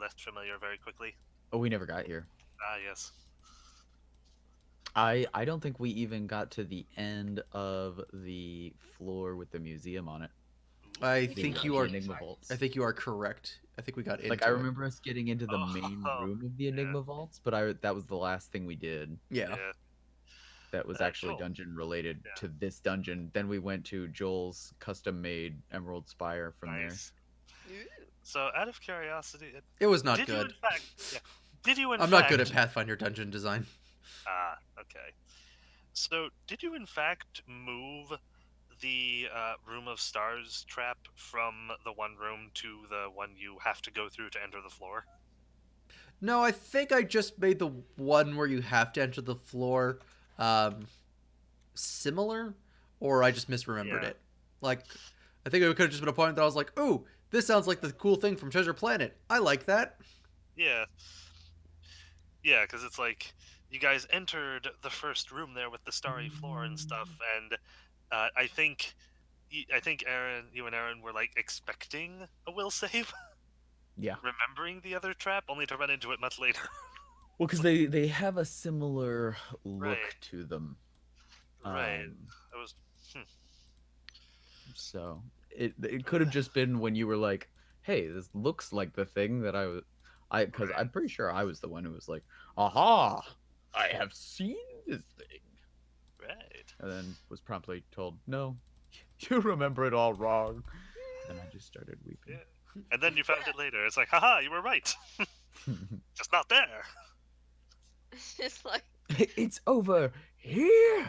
less familiar very quickly. Oh, we never got here. Ah, yes. I don't think we even got to the end of the floor with the museum on it. I We think did you not are. get very far. Vaults. I think you are correct. I think we got into Like I it. remember us getting into the main Oh, room of the Enigma Vaults, but that was the last thing we did. Yeah. Yeah. That was actually Joel. dungeon related Yeah. to this dungeon. Then we went to Joel's custom made Emerald Spire from Nice. Ooh. So, out of curiosity, It was not did good. you in fact? Yeah. Did you in I'm fact? not good at Pathfinder dungeon design. Ah, okay. So, did you in fact move the Room of Stars trap from the one room to the one you have to go through to enter the floor? No, I think I just made the one where you have to enter the floor similar, or I just misremembered Yeah. it. Like, I think it could have just been a point that I was like, "Ooh, this sounds like the cool thing from Treasure Planet. I like that." Yeah. Yeah, because it's like you guys entered the first room there with the starry floor and stuff, and I think you and Aaron were like expecting a will save, Yeah. remembering the other trap, only to run into it much later. Well, because they have a similar look Right. to them. Right. It was. Hmm. So it could have just been when you were like, "Hey, this looks like the thing that because Right. I'm pretty sure I was the one who was like, aha, I have seen this thing," Right. and then was promptly told, "No, you remember it all wrong." And I just started weeping. Yeah. And then you found it later. It's like, haha, you were right. Just not there. It's like It's over here.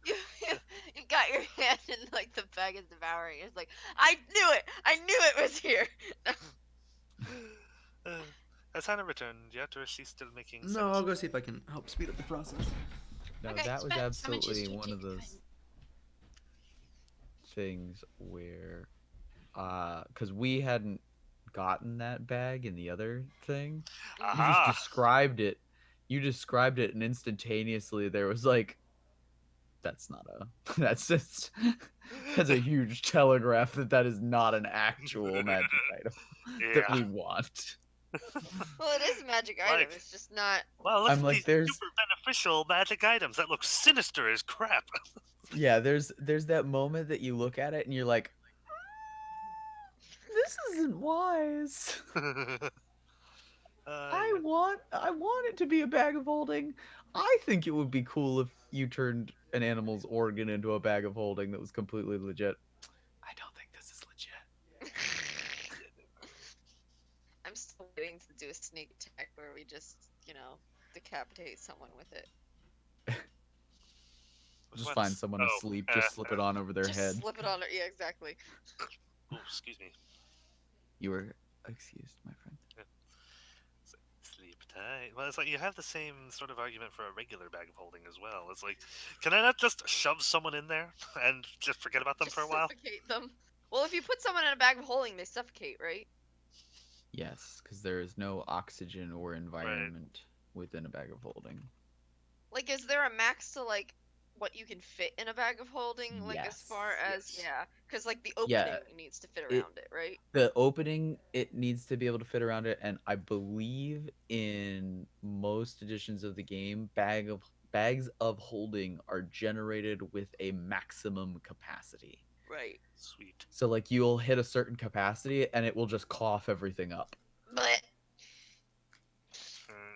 you, you, you got your hand in like the bag of devouring. It's like I knew it. I knew it was here. Has Hannah returned yet, or is she still making sense? No, I'll go see if I can help speed up the process. No, Okay, that was Smash, how much is absolutely to one take of your those time? things where because we hadn't gotten that bag in the other thing. You just Aha! described it. You described it, and instantaneously there was like, that's not a. That's just. That's a huge telegraph that is not an actual magic item that Yeah. we want. Well, it is a magic item. Like- It's just not. Wow, look I'm at like, these there's super beneficial magic items. That looks sinister as crap. yeah, there's that moment that you look at it and you're like, this isn't wise. I want it to be a bag of holding. I think it would be cool if you turned an animal's organ into a bag of holding that was completely legit. I don't think this is legit. I'm still waiting to do a sneak attack where we just, decapitate someone with it. Just What? find someone Oh, asleep, just slip it on over their Just head. slip it on her. Yeah, exactly. Oh, excuse me. You were excused, my friend. Sleep tight. Well, it's like you have the same sort of argument for a regular bag of holding as well. It's like, can I not just shove someone in there and just forget about them Just for a while? suffocate them. Well, if you put someone in a bag of holding, they suffocate, right? Yes, because there is no oxygen or environment within a bag of holding. Like, is there a max to like what you can fit in a bag of holding? Like, as far as Yes. yeah, because like the opening needs to fit around it, right? The opening, it needs to be able to fit around it, and I believe in most editions of the game, bags of holding are generated with a maximum capacity. Right. Sweet. So like you'll hit a certain capacity and it will just cough everything up. But Hmm.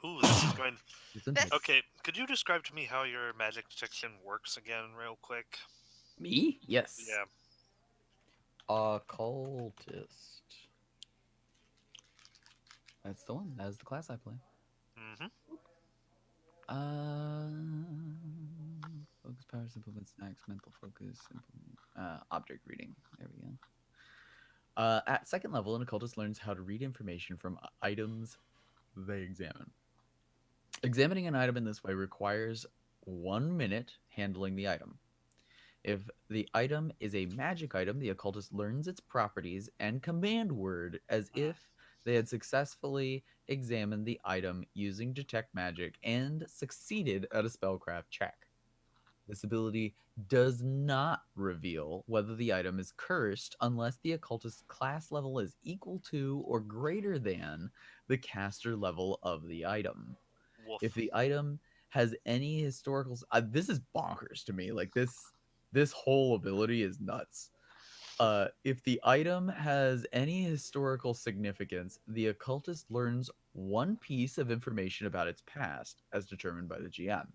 Ooh, this is going. Isn't it? Okay, could you describe to me how your magic detection works again, real quick? Me? Yes. Yeah. Occultist. That's the one. That is the class I play. Mm-hmm. Focus powers, implement snacks, mental focus, object reading. There we go. At second level, an occultist learns how to read information from items they examine. Examining an item in this way requires 1 minute handling the item. If the item is a magic item, the occultist learns its properties and command word as if they had successfully examined the item using detect magic and succeeded at a spellcraft check. This ability does not reveal whether the item is cursed unless the occultist's class level is equal to or greater than the caster level of the item. Woof. If the item has any historical, this is bonkers to me. Like this whole ability is nuts. If the item has any historical significance, the occultist learns one piece of information about its past, as determined by the GM.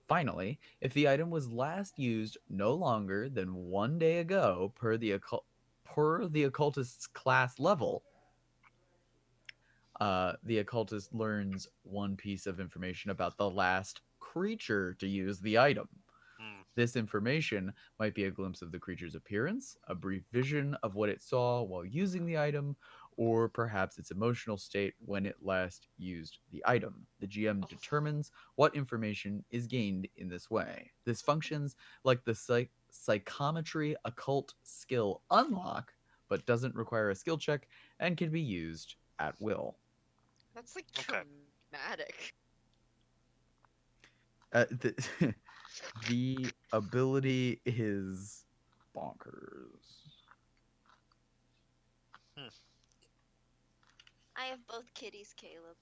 Finally, if the item was last used no longer than 1 day ago per the occultist's class level, the occultist learns one piece of information about the last creature to use the item. Hmm. This information might be a glimpse of the creature's appearance, a brief vision of what it saw while using the item, or perhaps its emotional state when it last used the item. The GM determines what information is gained in this way. This functions like the psychometry occult skill unlock, but doesn't require a skill check and can be used at will. That's like Okay. dramatic. The, the ability is bonkers. I have both kitties, Caleb.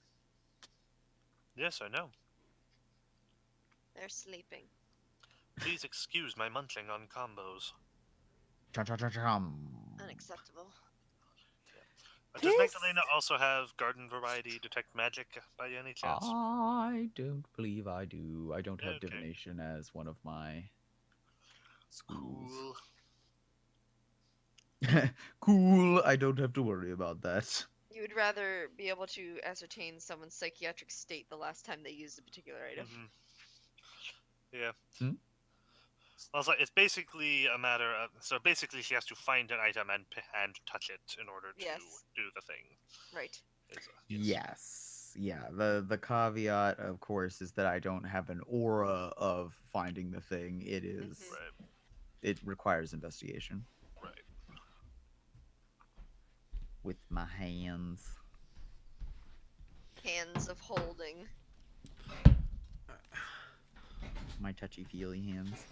Yes, I know. They're sleeping. Please excuse my munching on combos. Unacceptable. Does Magdalena also have garden variety detect magic by any chance? I don't believe I do. I don't have Okay. divination as one of my schools. Cool. Cool. I don't have to worry about that. You would rather be able to ascertain someone's psychiatric state the last time they used a particular item. Mm-hmm. Yeah. Hmm? Also, it's basically a matter of. So basically, she has to find an item and touch it in order to Yes. do the thing. Right. Yes. Yeah. The caveat, of course, is that I don't have an aura of finding the thing. It is. Right. It requires investigation. Right. With my hands. Hands of holding. My touchy-feely hands.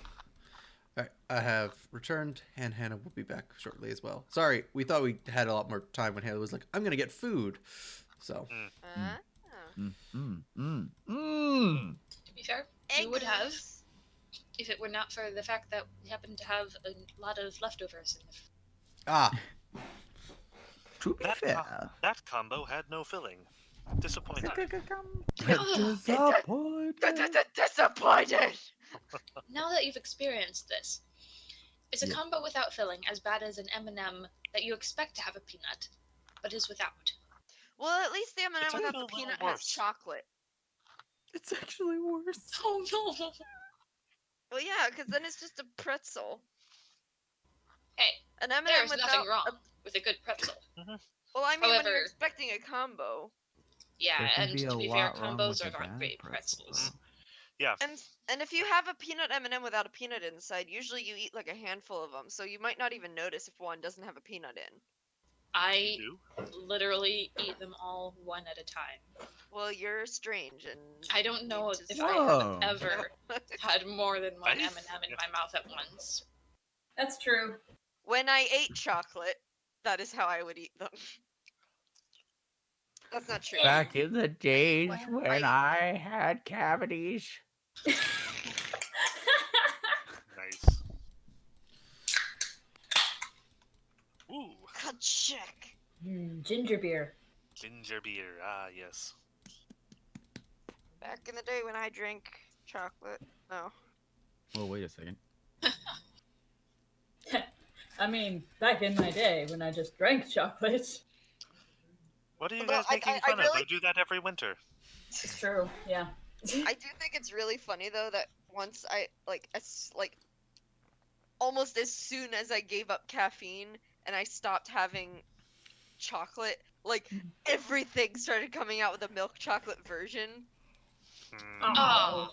All right, I have returned, and Hannah will be back shortly as well. Sorry, we thought we had a lot more time when Hannah was like, "I'm gonna get food," so. To be fair, we would have, Eggs. if it were not for the fact that we happen to have a lot of leftovers in the Ah, To be fair. That combo had no filling. Disappointing. Disappointed. Now that you've experienced this, is a Yeah. combo without filling as bad as an M&M that you expect to have a peanut, but is without? Well, at least the M&M It's without actually the a little peanut has worse. chocolate. It's actually worse. Oh no! Well, yeah, because then it's just a pretzel. Hey, An M&M there's without. nothing wrong with a good pretzel. Well, I mean, when However- you're expecting a combo. Yeah, There can and be to a be fair, lot wrong combos with are a not bad great pretzel, pretzels. Yeah. And if you have a peanut M&M without a peanut inside, usually you eat like a handful of them, so you might not even notice if one doesn't have a peanut in. I You literally eat them all one at a time. Well, you're strange, and I don't know need to if I Whoa. have ever had more than one I- M&M in yeah. my mouth at once. That's true. When I ate chocolate, that is how I would eat them. That's not true. Back in the days Well, when I had cavities. Nice. Ginger beer. Ginger beer. Ah, yes. Back in the day when I drank chocolate. No. Well, wait a second. I mean, back in my day when I just drank chocolate. What are you Although guys making I fun of? really I do that every winter. It's true, yeah. I do think it's really funny though that once I like almost as soon as I gave up caffeine and I stopped having chocolate, like everything started coming out with a milk chocolate version. Hmm. Oh.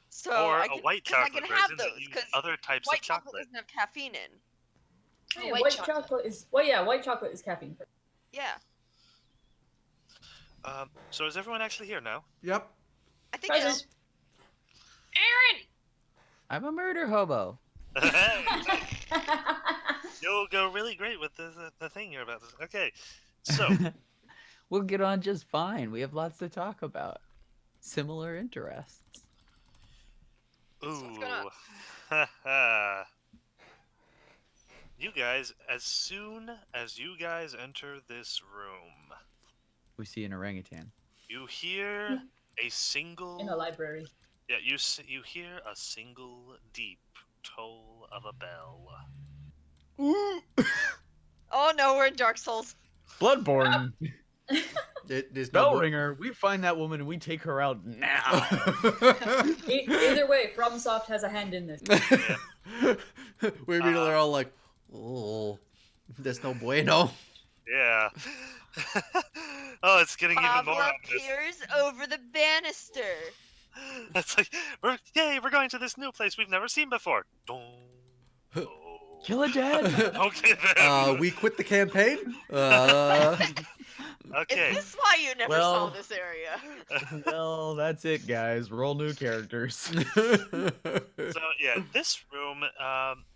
So Or I a can, white because I chocolate can have version that those, use because other types white of chocolate chocolate. doesn't have caffeine in. Yeah, white white chocolate. chocolate is white chocolate is caffeine. Yeah, So is everyone actually here now? Yep. I think so. Present. Aaron! I'm a murder hobo. You'll go really great with the thing you're about to. Okay, so We'll get on just fine. We have lots to talk about. Similar interests. So what's going on? ooh, you guys, as soon as you guys enter this room, We see an orangutan. you hear a In a single. library. Yeah, you hear a single deep toll of a bell. Oh no, we're in Dark Souls. Bloodborne. There's Bell no ringer. We find that woman and we take her out now. Either way, FromSoft has a hand in this. We immediately are all like, oh, there's no bueno. Yeah. Oh, it's getting even more Pavla ominous. peers over the banister. It's like we're going to this new place we've never seen before. Dong. Oh. Kill a dead. Okay then. We quit the campaign. Okay. Is this why you never saw Well- this area? Well, that's it, guys. Roll new characters. So yeah, this room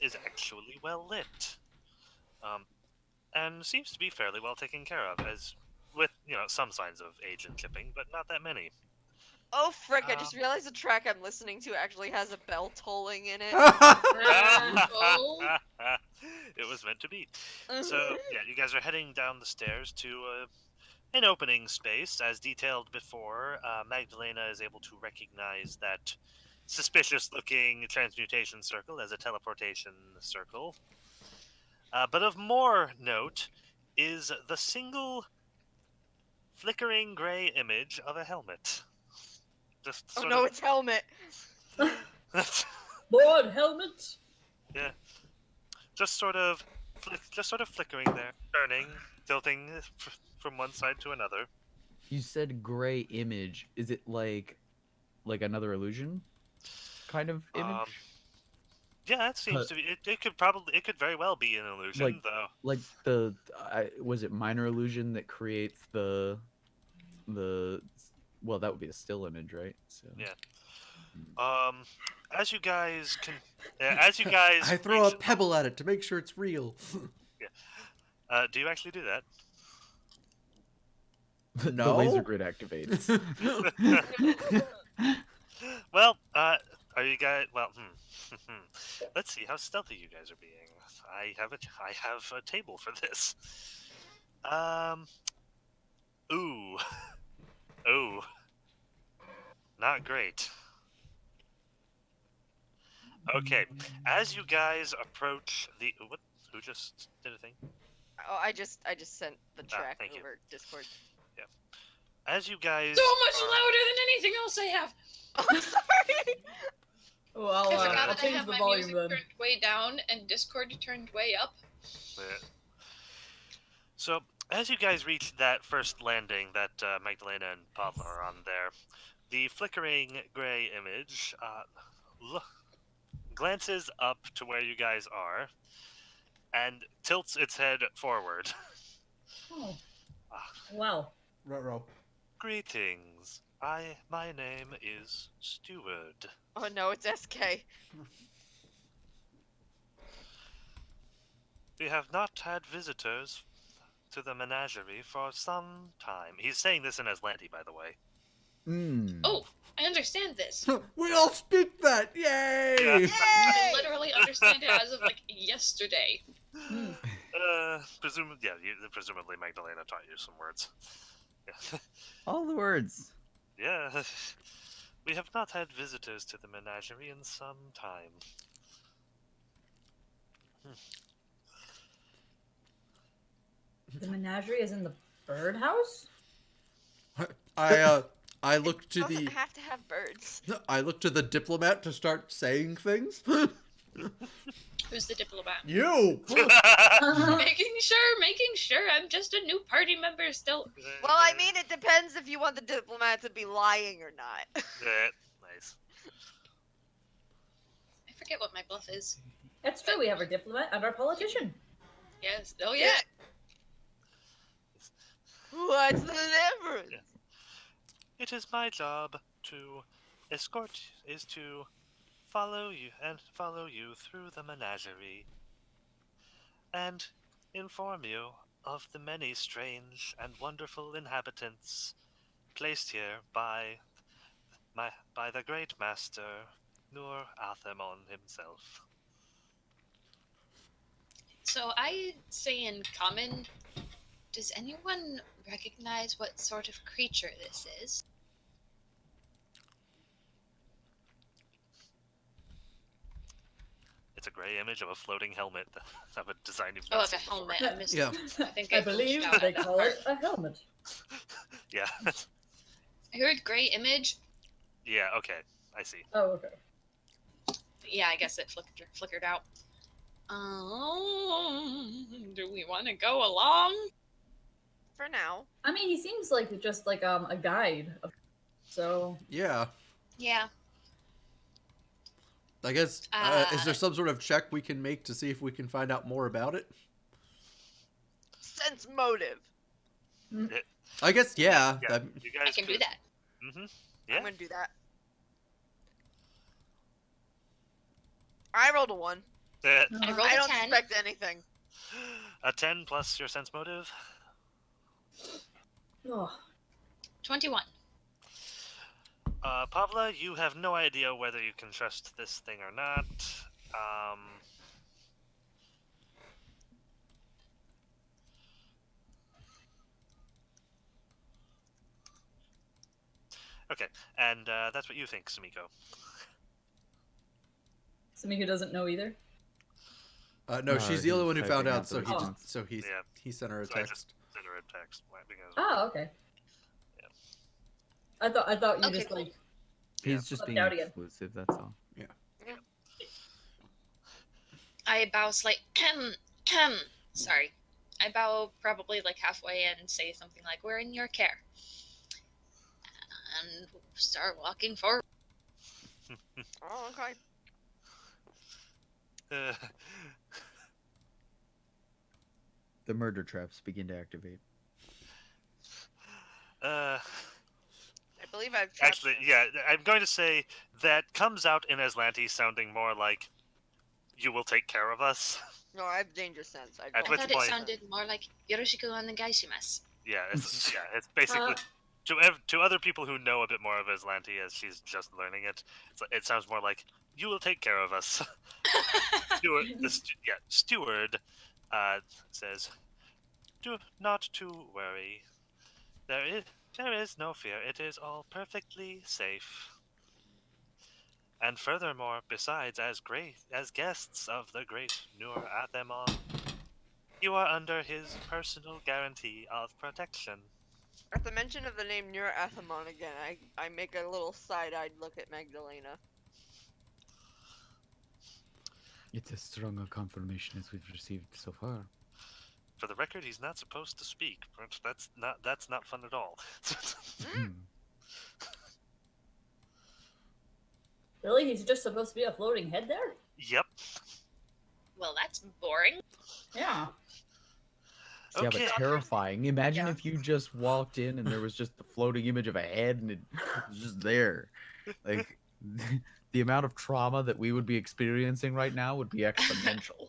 is actually well lit, and seems to be fairly well taken care of, as with some signs of age and chipping, but not that many. Oh frick, I just realized the track I'm listening to actually has a bell tolling in it. Oh. It was meant to be. So yeah, you guys are heading down the stairs to an opening space, as detailed before. Magdalena is able to recognize that suspicious-looking transmutation circle as a teleportation circle. But of more note is the single flickering gray image of a helmet. Just Oh sort no, of, it's Helmet. Lord helmet. yeah, just sort of flickering there, turning, tilting from one side to another. You said gray image. Is it like another illusion kind of image? Yeah, it seems to be. It could very well be an illusion, Like- though. Like was it minor illusion that creates the well, that would be a still image, right? So Yeah. As you guys I throw a reach- pebble at it to make sure it's real. do you actually do that? the No? laser grid activates. Well, are you guys? Well, let's see how stealthy you guys are being. I have a table for this. Ooh, ooh, not great. Okay, as you guys approach the what? Who just did a thing? Oh, I just sent the track thank you. over Discord. As you guys So much are- louder than anything else I have. Oh, I'm sorry. Oh, I forgot I'll that I change have the my volume music then. turned way down and Discord turned way up. Yeah. So, as you guys reach that first landing that Magdalena and Pavla are on there, the flickering gray image glances up to where you guys are and tilts its head forward. Oh, Ah, wow. Ruh-roh. Greetings. My name is Steward. Oh no, it's SK. We have not had visitors to the menagerie for some time. He's saying this in Aslanti, by the way. Oh, I understand this. We all speak that! Yay! Yeah. I Yay! literally understand it as of like yesterday. Presumably Magdalena taught you some words. Yeah. All the words. Yeah. We have not had visitors to the menagerie in some time. The menagerie is in the birdhouse? I look to Doesn't the have to have birds. I look to the diplomat to start saying things. Who's the diplomat? You. Making sure. I'm just a new party member still. Well, I mean, it depends if you want the diplomat to be lying or not. Nice. I forget what my bluff is. That's true. We have our diplomat and our politician. Yes. Oh yeah. What's the difference? Yeah. It is my job to follow you through the menagerie and inform you of the many strange and wonderful inhabitants placed here by the great master Nur Athamon himself. So I say in common, does anyone recognize what sort of creature this is? It's a gray image of a floating helmet of a design you've Oh, not of a seen before. helmet. I missed Yeah. it. I think I I believe glitched out they at that call part. it a helmet. Yeah. I heard gray image. Yeah, okay. I see. Oh, okay. Yeah, I guess it flickered out. Do we want to go along? For now. I mean, he seems like just like a guide. So Yeah. Yeah. I guess is there some sort of check we can make to see if we can find out more about it? Sense motive. I guess yeah. Yeah, you guys I can do that. Mm-hmm. I'm Yeah. gonna do that. I rolled a 1. I rolled I a don't 10. expect anything. A 10 plus your sense motive. oh, 21. Pavla, you have no idea whether you can trust this thing or not. Okay, and that's what you think, Sumiko. Samika doesn't know either. No, she's the only one who found typing out, out so the he regions. he sent her a So I text. just sent her a text because Oh, okay. Yeah. I thought you Okay, just cool. like He's just Left being out again. exclusive, that's all. I bow sorry. I bow probably like halfway and say something like, "We're in your care." And start walking forward. Oh, okay. The murder traps begin to activate. Uh, I believe I've trapped actually, him. yeah, I'm going to say that comes out in Aslanti sounding more like, "You will take care of us." No, I have danger sense. At I which thought point- it sounded more like Yoroshiku onegaishimasu. Yeah, it's basically to other people who know a bit more of Aslanti as she's just learning it. It sounds more like, "You will take care of us." Steward says, "Do not to worry. There is no fear. It is all perfectly safe. And furthermore, besides, as guests of the great Nur Athemon, you are under his personal guarantee of protection." At the mention of the name Nur Athamon again, I make a little side-eyed look at Magdalena. It's as strong a confirmation as we've received so far. For the record, he's not supposed to speak, but that's not fun at all. really he's just supposed to be a floating head there. Yep. Well, that's boring. Yeah. Yeah, Okay. but terrifying. Imagine Yeah. if you just walked in and there was just the floating image of a head and it was just there. Like, the amount of trauma that we would be experiencing right now would be exponential.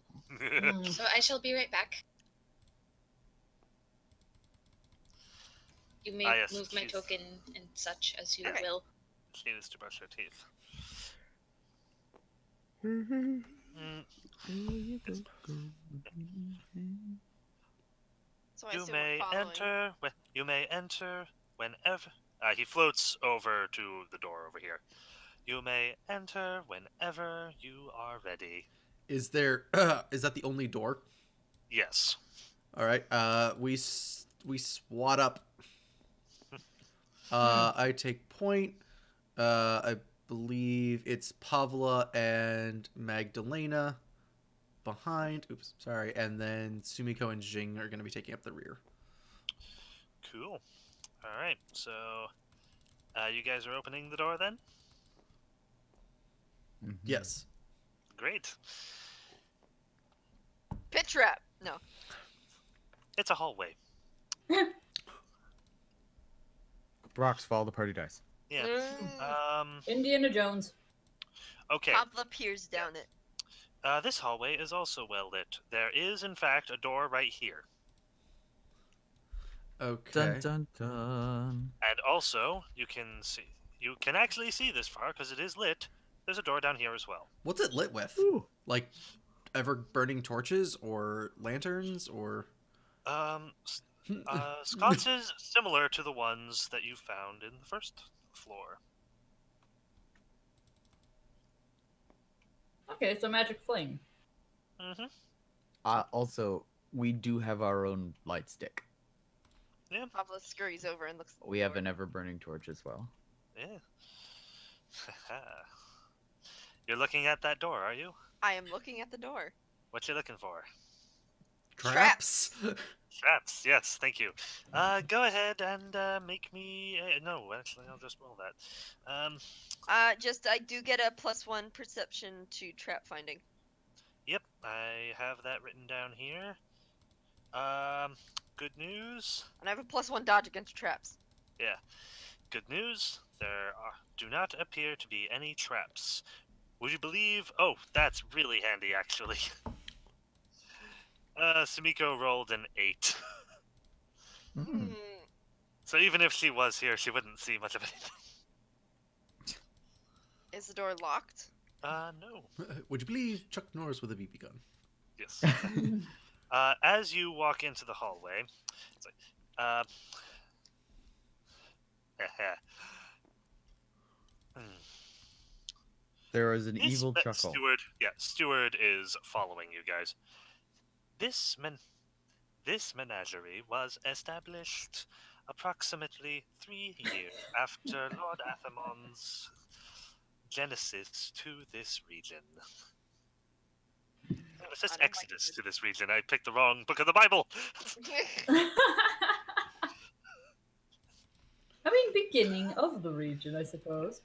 So I shall be right back. You may yes, move my she's- token and such as you Okay. will. She needs to brush her teeth. So I You assume may we're following. enter. You may enter whenever. He floats over to the door over here. You may enter whenever you are ready. Is there? Is that the only door? Yes. All right. We swat up. I take point. I believe it's Pavla and Magdalena behind. Oops, sorry. And then Sumiko and Jing are going to be taking up the rear. Cool. All right. So, you guys are opening the door then? Yes. Great. Pit trap. No. It's a hallway. Rocks fall, the party dies. Yeah. Indiana Jones. Okay. Pavla peers down it. This hallway is also well lit. There is, in fact, a door right here. Okay. Dun dun dun. And also, you can actually see this far because it is lit. There's a door down here as well. What's it lit with? Ooh. Like ever burning torches or lanterns or? Sconces similar to the ones that you found in the first floor. Okay, so magic flame. Mm-hmm. Also, we do have our own light stick. Yeah. Pavla scurries over and looks. At the We have door. an ever-burning torch as well. Yeah. You're looking at that door, are you? I am looking at the door. What you looking for? Traps. Traps. Yes, thank you. Go ahead and make me. No, actually, I'll just roll that. I do get a +1 perception to trap finding. Yep, I have that written down here. Good news. And I have a +1 dodge against traps. Yeah. Good news. Do not appear to be any traps. Would you believe? Oh, that's really handy, actually. Sumiko rolled an 8. Hmm. So even if she was here, she wouldn't see much of anything. Is the door locked? No. Would you believe Chuck Norris with a BB gun? Yes. As you walk into the hallway, it's like, There is an evil chuckle. Steward is following you guys. This menagerie was established approximately 3 years after Lord Athamon's genesis to this region. It says Exodus to this region. I picked the wrong book of the Bible. I mean, beginning of the region, I suppose.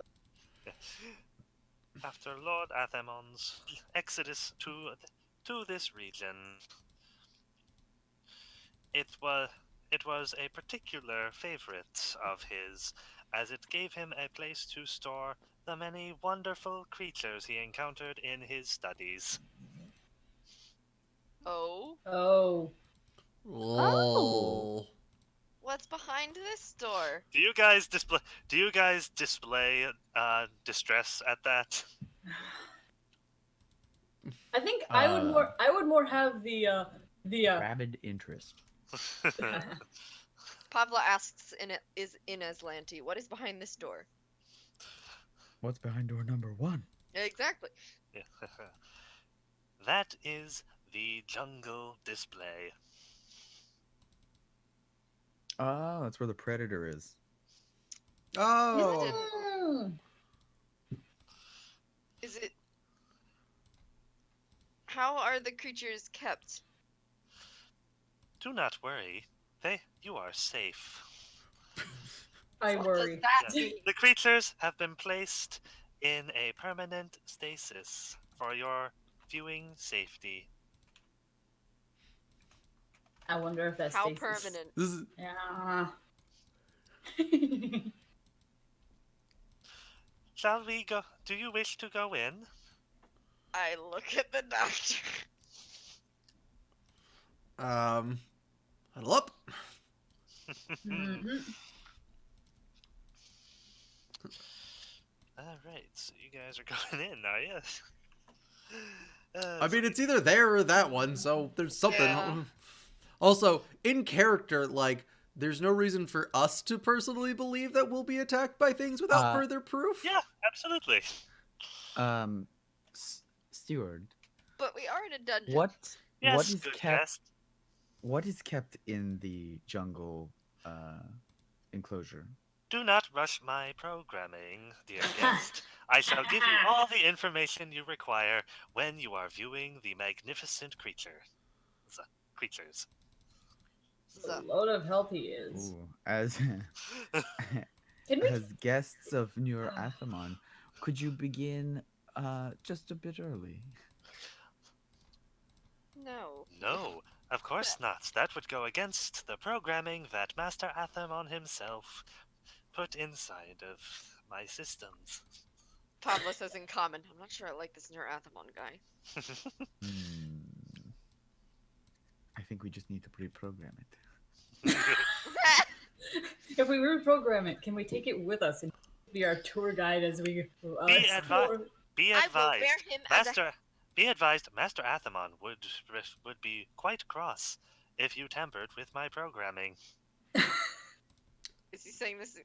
After Lord Athamon's exodus to this region, it was a particular favorite of his, as it gave him a place to store the many wonderful creatures he encountered in his studies. Oh? Oh. Oh. What's behind this door? Do you guys display distress at that? I think I would more have the Rabid interest. Pavla asks in Aslanti, what is behind this door? What's behind door number 1? Exactly. That is the jungle display. Oh, that's where the predator is. Oh. Is it? How are the creatures kept? Do not worry. You are safe. I What worry. does that Yeah. mean? The creatures have been placed in a permanent stasis for your viewing safety. I wonder if that's How permanent? This is Yeah. Shall we go? Do you wish to go in? I look at the doctor. huddle up. Mhm. All right, so you guys are going in, are you? I mean, it's either there or that one, so there's something. Yeah. Also, in character, like, there's no reason for us to personally believe that we'll be attacked by things without further proof. Yeah, absolutely. Steward, But we are in a dungeon. what Yes, is good kept guest. what is kept in the jungle enclosure? Do not rush my programming, dear guest. I shall give you all the information you require when you are viewing the magnificent creatures. A load of help he is. Ooh, as Can we? as guests of Nur Athamon, could you begin just a bit early? No. No, of course not. That would go against the programming that Master Athamon himself put inside of my systems. Pablo says in common, I'm not sure I like this Nerathamon guy. I think we just need to reprogram it. If we reprogram it, can we take it with us and be our tour guide as we Be explore? Be I will advised, bear him as a... Master. Be advised, Master Athamon would be quite cross if you tampered with my programming. Is he saying this?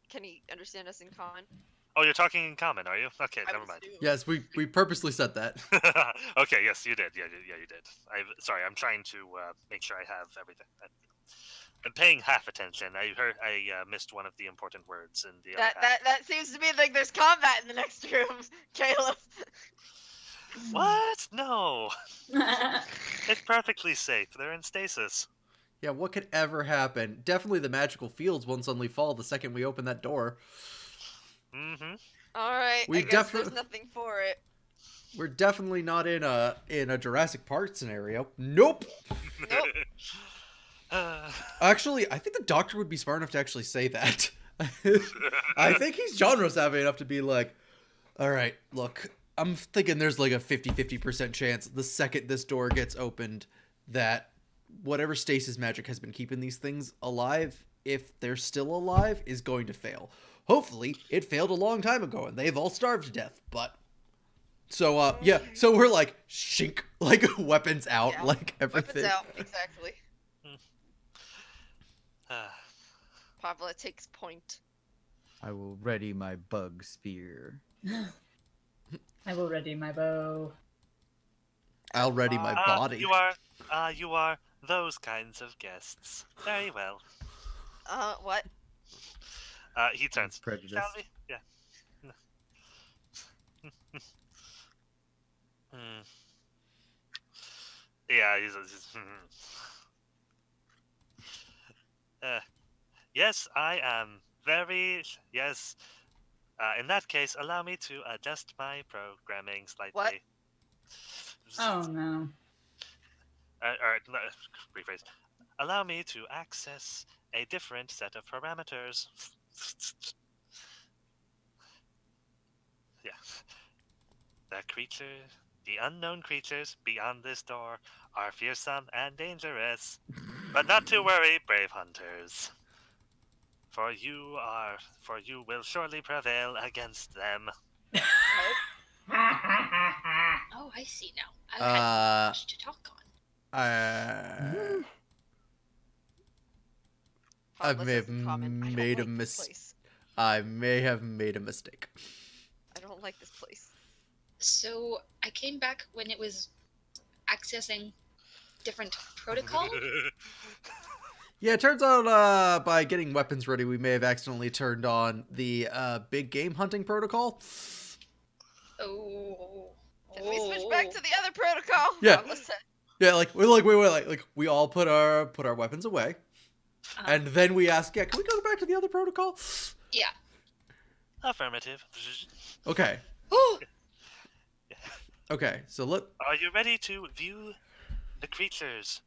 Can he understand us in common? Oh, you're talking in common, are you? Okay, I never would mind. assume. Yes, we purposely said that. Okay, yes, you did. Yeah, you did. Sorry, I'm trying to make sure I have everything. I'm paying half attention. I missed one of the important words in the other half. That seems to be like there's combat in the next room, Caleb. What? No, it's perfectly safe. They're in stasis. Yeah, what could ever happen? Definitely the magical fields won't suddenly fall the second we open that door. Mm-hmm. All right, We I guess defi- there's nothing for it. We're definitely not in a Jurassic Park scenario. Nope. Nope. Actually, I think the doctor would be smart enough to actually say that. I think he's genre savvy enough to be like, all right, look, I'm thinking there's like a 50% chance the second this door gets opened that whatever stasis magic has been keeping these things alive, if they're still alive, is going to fail. Hopefully, it failed a long time ago and they've all starved to death, but... So, yeah, so we're like, shink, like, weapons out, Yeah. like, everything. Weapons out, exactly. Ah, Pavla takes point. I will ready my bug spear. I will ready my bow. I'll ready my body. you are those kinds of guests. Very well. What? He turns. Prejudice. Shall we? Yeah. Hmm. Yeah, he's yes, I am very... Yes. In that case, allow me to adjust my programming slightly. What? Oh no. Alright, rephrase. Allow me to access a different set of parameters. Yeah. The unknown creatures beyond this door are fearsome and dangerous. But not to worry, brave hunters. For you will surely prevail against them. Oh, I see now. I had much to talk on. I Pavla may says have in common, I made a don't like this place. I may have made a mistake. I don't like this place. So I came back when it was accessing different protocol. Yeah, it turns out by getting weapons ready, we may have accidentally turned on the big game hunting protocol. Oh. Can we switch back to the other protocol? Yeah. Pavla said. Yeah, like we all put our weapons away, and then we ask, yeah, can we go back to the other protocol? Yeah. Affirmative. Okay. Oh. Okay, so Are you ready to view the creatures,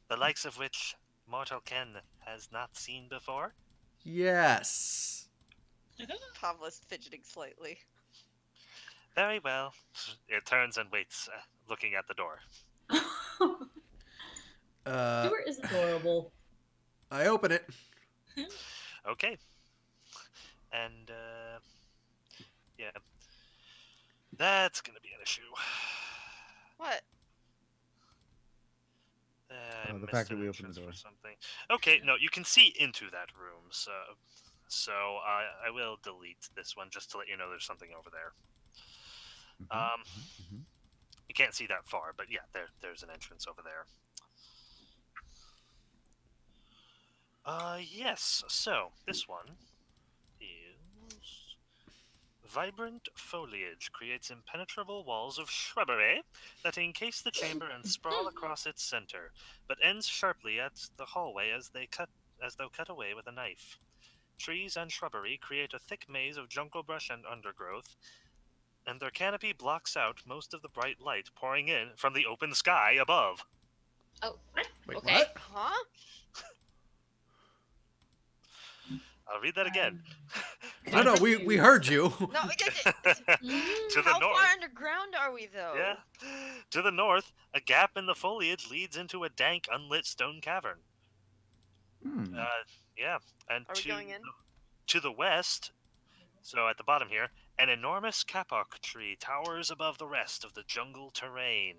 the likes of which mortal Ken has not seen before? yes. Pavla's fidgeting slightly. Very well. It turns and waits, looking at the door. Stuart is adorable. I open it. Okay. And, yeah. That's gonna be an issue. What? I The missed fact that an we opened the entrance for door. something. Okay, no, you can see into that room, so I will delete this one just to let you know there's something over there. Mhm, mhm. You can't see that far, but yeah, there's an entrance over there. Yes. So this one is vibrant foliage creates impenetrable walls of shrubbery that encase the chamber and sprawl across its center, but ends sharply at the hallway as though cut away with a knife. Trees and shrubbery create a thick maze of jungle brush and undergrowth, and their canopy blocks out most of the bright light pouring in from the open sky above. Oh, Wait, okay. what? Huh? I'll read that again. No, we heard you. No. To the How north. far underground are we though? Yeah. To the north, a gap in the foliage leads into a dank, unlit stone cavern. Hmm. Yeah, and Are we going in? to the west, so at the bottom here, an enormous kapok tree towers above the rest of the jungle terrain.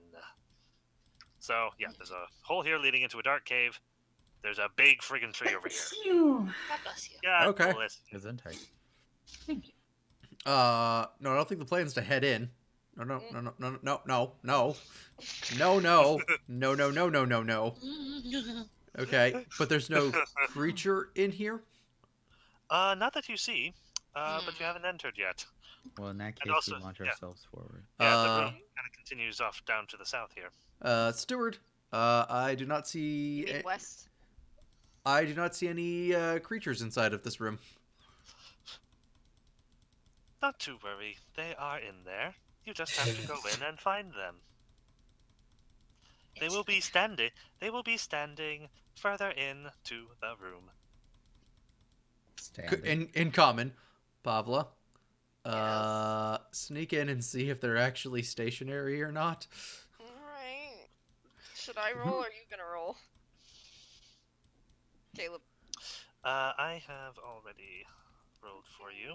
So, yeah, there's a hole here leading into a dark cave. There's a big friggin' tree over here. You. God bless you. God Okay. bless you. Gesundheit. Thank you. No, I don't think the plan's to head in. No. Okay, but there's no creature in here. Not that you see, but you haven't entered yet. Well, in that And case, also, we launch yeah. ourselves forward. Yeah, the room Uh, kind of continues off down to the south here. Steward. I do not see. You mean west? I do not see any creatures inside of this room. Not to worry, they are in there. You just have to go in and find them. They will be standing. They will be standing further into the room. Standing. In common, Pavla. Yes. Sneak in and see if they're actually stationary or not. Alright. Should I roll or are you gonna roll? Caleb. I have already rolled for you.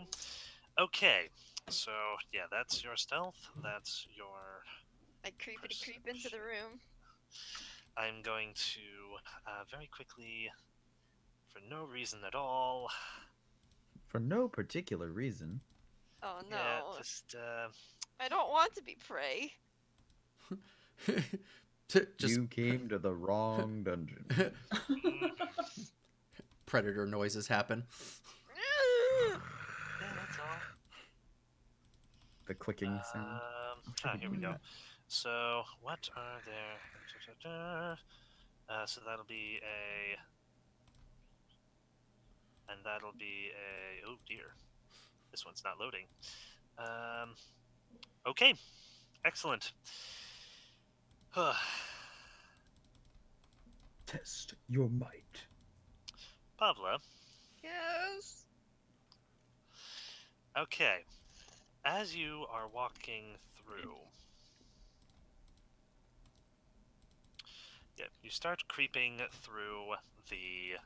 Okay, so yeah, that's your stealth. That's your. I creepity creep into the room. I'm going to very quickly, for no reason at all. For no particular reason. Oh no. Yeah, just I don't want to be prey. Just You came to the wrong dungeon. predator noises happen. yeah, that's all. The clicking sound. Here we go. So, what are there? So that'll be a. And that'll be a. Oh dear. This one's not loading. Okay. Excellent. Test your might. Pavla. Yes. Okay. As you are walking through. Yeah, you start creeping through the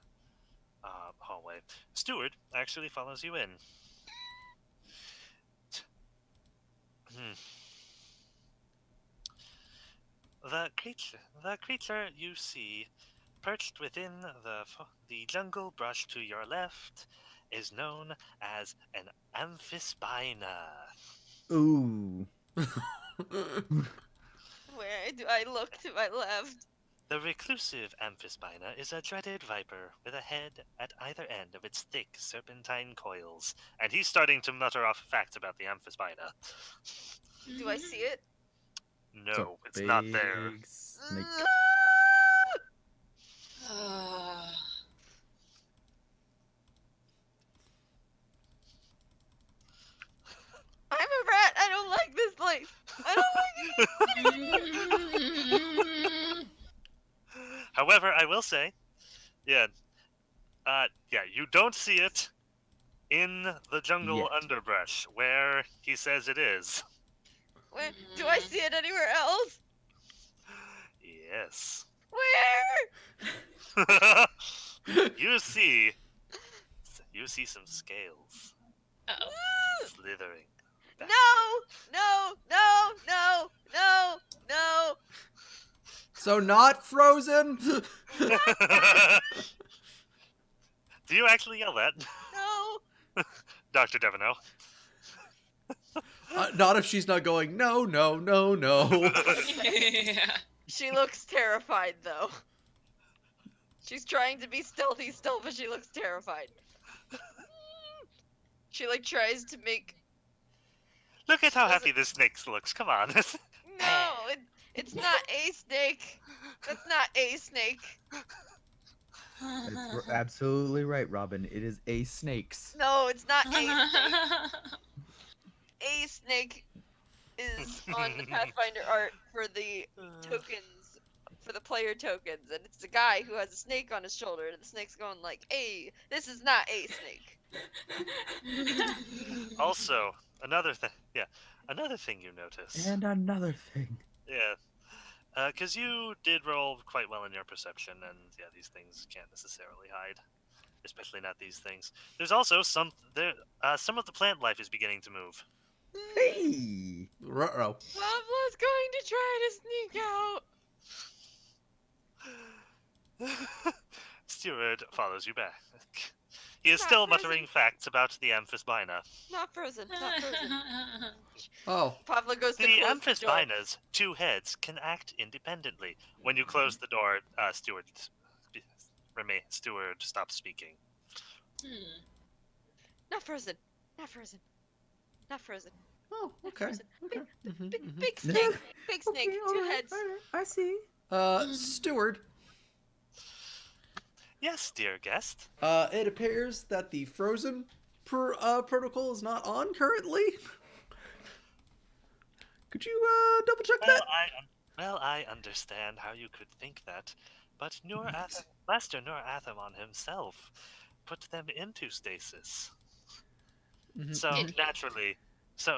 hallway. Steward actually follows you in. The creature you see, perched within the jungle brush to your left, is known as an amphispina. Ooh. Where do I look to my left? The reclusive amphispina is a dreaded viper with a head at either end of its thick serpentine coils. And he's starting to mutter off facts about the amphispina. Do I see it? No, it's not there. Big snake. I'm a rat. I don't like this place. I don't like it. However, I will say, yeah, you don't see it in the jungle Yet. underbrush where he says it is. Where, do I see it anywhere else? Yes. Where? you see some scales Uh-oh. slithering back. No. So not frozen. Do you actually yell that, No. Dr. Devono? Not if she's not going. No, no, no, no. Yeah. She looks terrified though. She's trying to be stealthy still, but she looks terrified. She like tries to make Look at how Does happy this snake looks. Come on. no. It's not a snake. That's not a snake. That's absolutely right, Robin. It is a snakes. No, it's not a snake. A snake is on the Pathfinder art for the tokens, for the player tokens, and it's a guy who has a snake on his shoulder, and the snake's going like, "Hey, this is not a snake." Also, another thing. Yeah, another thing you notice. And another thing. Yeah. Because you did roll quite well in your perception, and yeah, these things can't necessarily hide, especially not these things. There's also some of the plant life is beginning to move. Hey! Ruh-roh. Pablo's going to try to sneak out. Steward follows you back. He is Not still frozen. muttering facts about the amphisbaena. Not frozen. Not frozen. Oh, Pablo goes to The close the door. amphisbaena's two heads can act independently. When you close the door, Steward stops speaking. Not frozen. Not frozen. Not frozen. oh, Not okay. frozen. Okay. Mhm, Big, mhm. big snake. Big snake. Two heads. I see. Steward. Yes, dear guest. It appears that the frozen protocol is not on currently. Could you double check that? I understand how you could think that, but Master Nur-Athamon himself put them into stasis. Mhm. So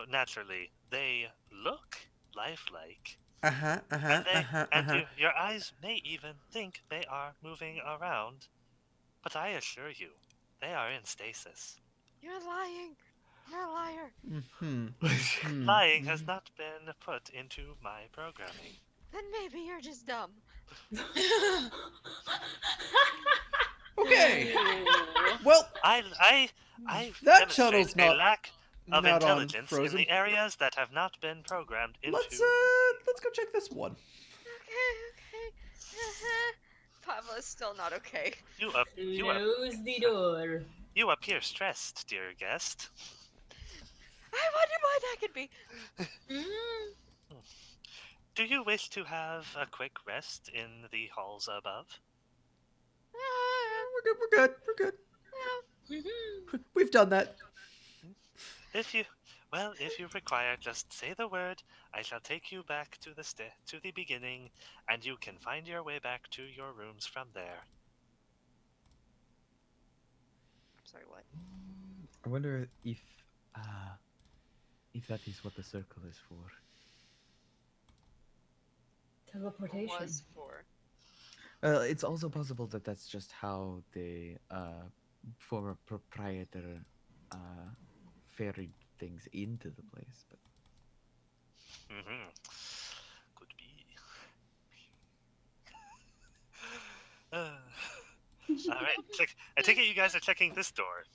naturally, they look lifelike, and your eyes may even think they are moving around, but I assure you, they are in stasis. You're lying. You're a liar. Mhm. Lying has not been put into my programming. Then maybe you're just dumb. Okay. Well, I that demonstrate tunnel's not a lack of not on intelligence in frozen. the areas that have not been programmed into. Let's go check this one. Okay. Pablo's still not okay. You Close the door. appear stressed, dear guest. I wonder why that could be. Do you wish to have a quick rest in the halls above? We're good. We've done that. If you require, just say the word. I shall take you back to the beginning, and you can find your way back to your rooms from there. Sorry, what? I wonder if that is what the circle is for. Teleportation. Was for. It's also possible that that's just how the former proprietor ferried things into the place. But Could be. All right. I take it you guys are checking this door.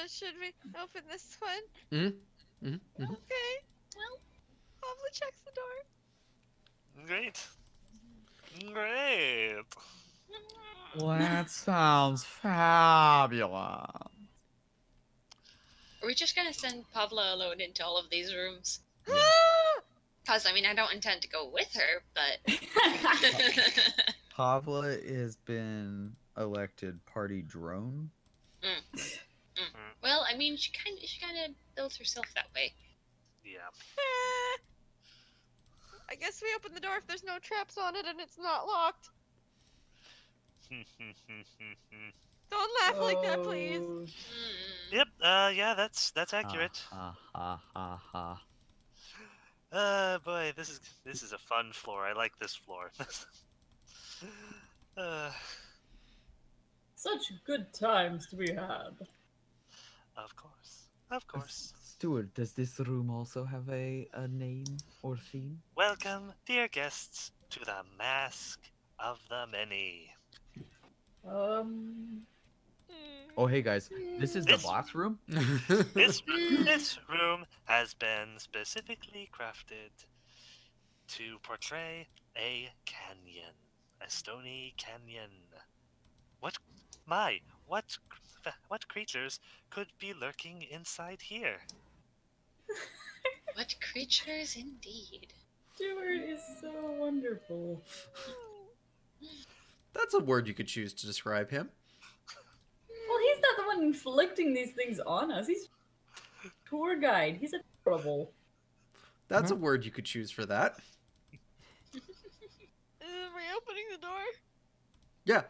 Should we open this one? Mm-hmm. Okay. Well, Pablo checks the door. Great. well, that sounds fabulous. Are we just gonna send Pavla alone into all of these rooms? Cause I mean, I don't intend to go with her, but Pavla has been elected party drone. well, I mean, she kind of built herself that way. Yeah. I guess we open the door if there's no traps on it and it's not locked. Don't laugh like that, please. Yep. Yeah. That's accurate. Ha. Boy, this is a fun floor. I like this floor. Such good times to be had. Of course. Of course. Stuart, does this room also have a name or theme? Welcome, dear guests, to the Mask of the Many. Oh, hey guys, this is the This- boss room? This room has been specifically crafted to portray a canyon, a stony canyon. What, what creatures could be lurking inside here? What creatures indeed. Stuart is so wonderful. That's a word you could choose to describe him. Well, he's not the one inflicting these things on us. He's tour guide. He's adorable. That's a word you could choose for that. Are we opening the door? Yeah.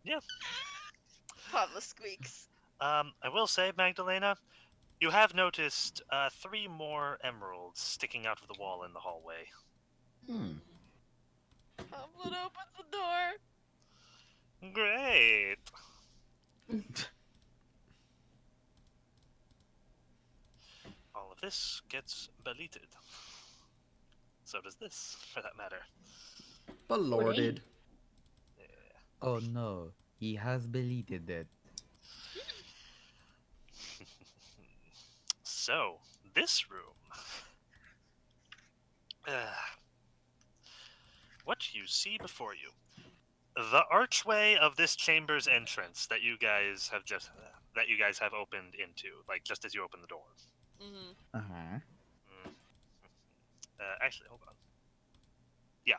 Yeah. Pablo squeaks. I will say, Magdalena, you have noticed 3 more emeralds sticking out of the wall in the hallway. Pablo opens the door. Great. All of this gets deleted. So does this, for that matter. Belorded. Oh no, he has deleted it. So, this room. What you see before you. The archway of this chamber's entrance that you guys have opened into, like just as you open the door. Uh-huh. Actually, hold on. Yeah.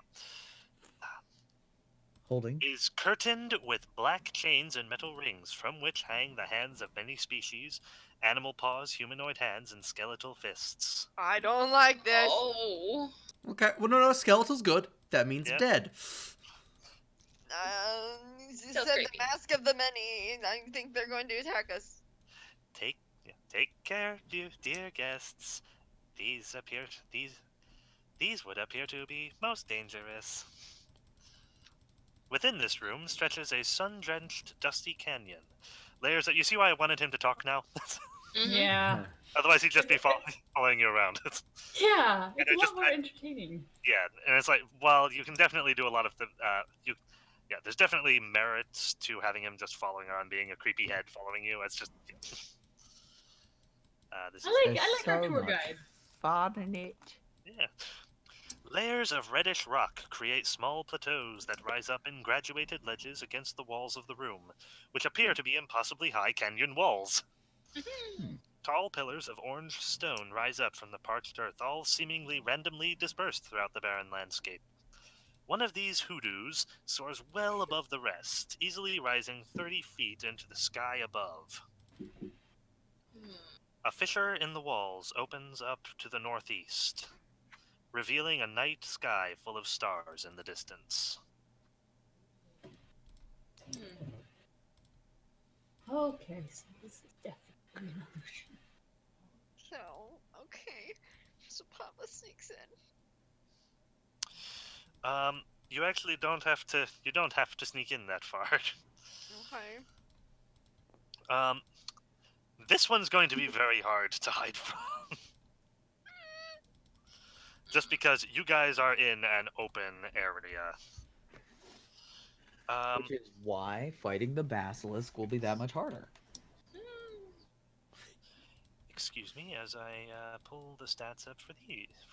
Holding. Is curtained with black chains and metal rings, from which hang the hands of many species, animal paws, humanoid hands, and skeletal fists. I don't like this. Oh. Okay. Well, no. Skeletal's good. That means Yep. dead. You Still said creepy. the mask of the many. I think they're going to attack us. Take care, dear guests. These would appear to be most dangerous. Within this room stretches a sun-drenched, dusty canyon. Layers that you see why I wanted him to talk now. Mhm. Yeah. Otherwise, he'd just be following you around. Yeah, it's it a just- lot more entertaining. Yeah, and it's like, well, you can definitely do a lot of the yeah, there's definitely merits to having him just following around, being a creepy head following you. It's just this is I like our tour guide. fun in it. yeah. Layers of reddish rock create small plateaus that rise up in graduated ledges against the walls of the room, which appear to be impossibly high canyon walls. Tall pillars of orange stone rise up from the parched earth, all seemingly randomly dispersed throughout the barren landscape. One of these hoodoos soars well above the rest, easily rising 30 feet into the sky above. A fissure in the walls opens up to the northeast, revealing a night sky full of stars in the distance. Okay, so this is definitely an illusion. So, okay. So Pablo sneaks in. You actually don't have to sneak in that far. Okay. This one's going to be very hard to hide from. Just because you guys are in an open area. Which is why fighting the basilisk will be that much harder. Excuse me as I pull the stats up for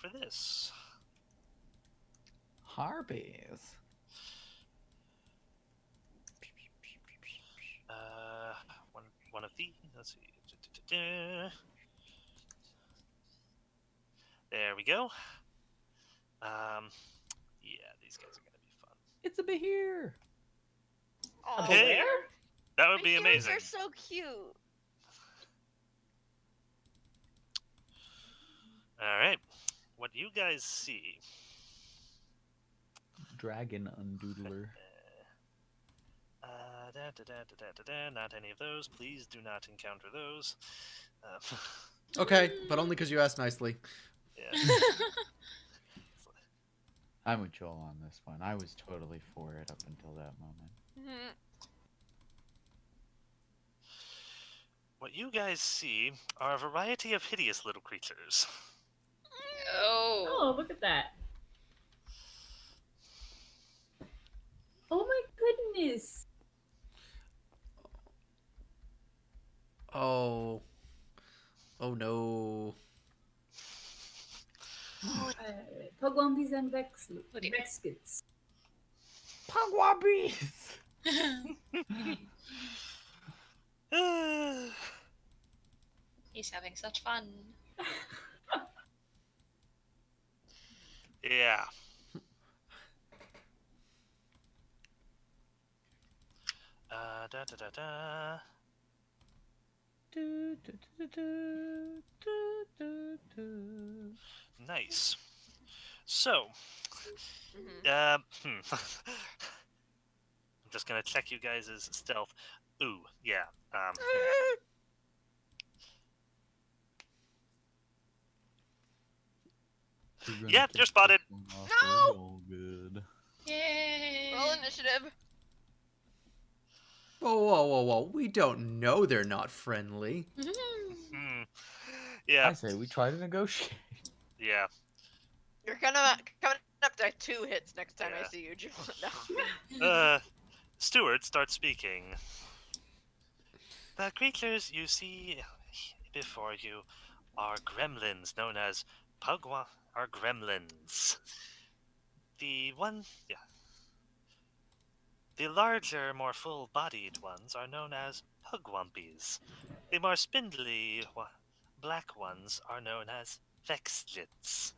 this. Harpies. One of these. Let's see. There we go. Yeah, these guys are gonna be fun. It's a behir. Aw, Hey, Where? that would be the heroes amazing. are so cute. All right, what do you guys see? Dragon undoodler. Not any of those. Please do not encounter those. Okay, but only because you asked nicely. Yeah. I'm with Joel on this one. I was totally for it up until that moment. Mhm. What what you guys see are a variety of hideous little creatures. Oh. Oh, look at that. Oh my goodness. Oh. Oh no. Oh, Pugwumpies and Oh dear. Vexkits. Pugwumpies! he's having such fun. Yeah. Da da da da. Nice. So, Mhm. I'm just gonna check you guys' stealth. Ooh, yeah. Yep, you're spotted. No! All good. Yay! Roll initiative. Whoa, whoa, whoa, whoa. We don't know they're not friendly. Hmm. Yeah, I say we try to negotiate. yeah. You're coming up to 2 hits next time I Yeah. see you, Jewel. No. Stuart starts speaking. The creatures you see before you are gremlins known as Pugwa are gremlins. The larger, more full-bodied ones are known as pugwumpies. The more spindly, black ones are known as vexlits.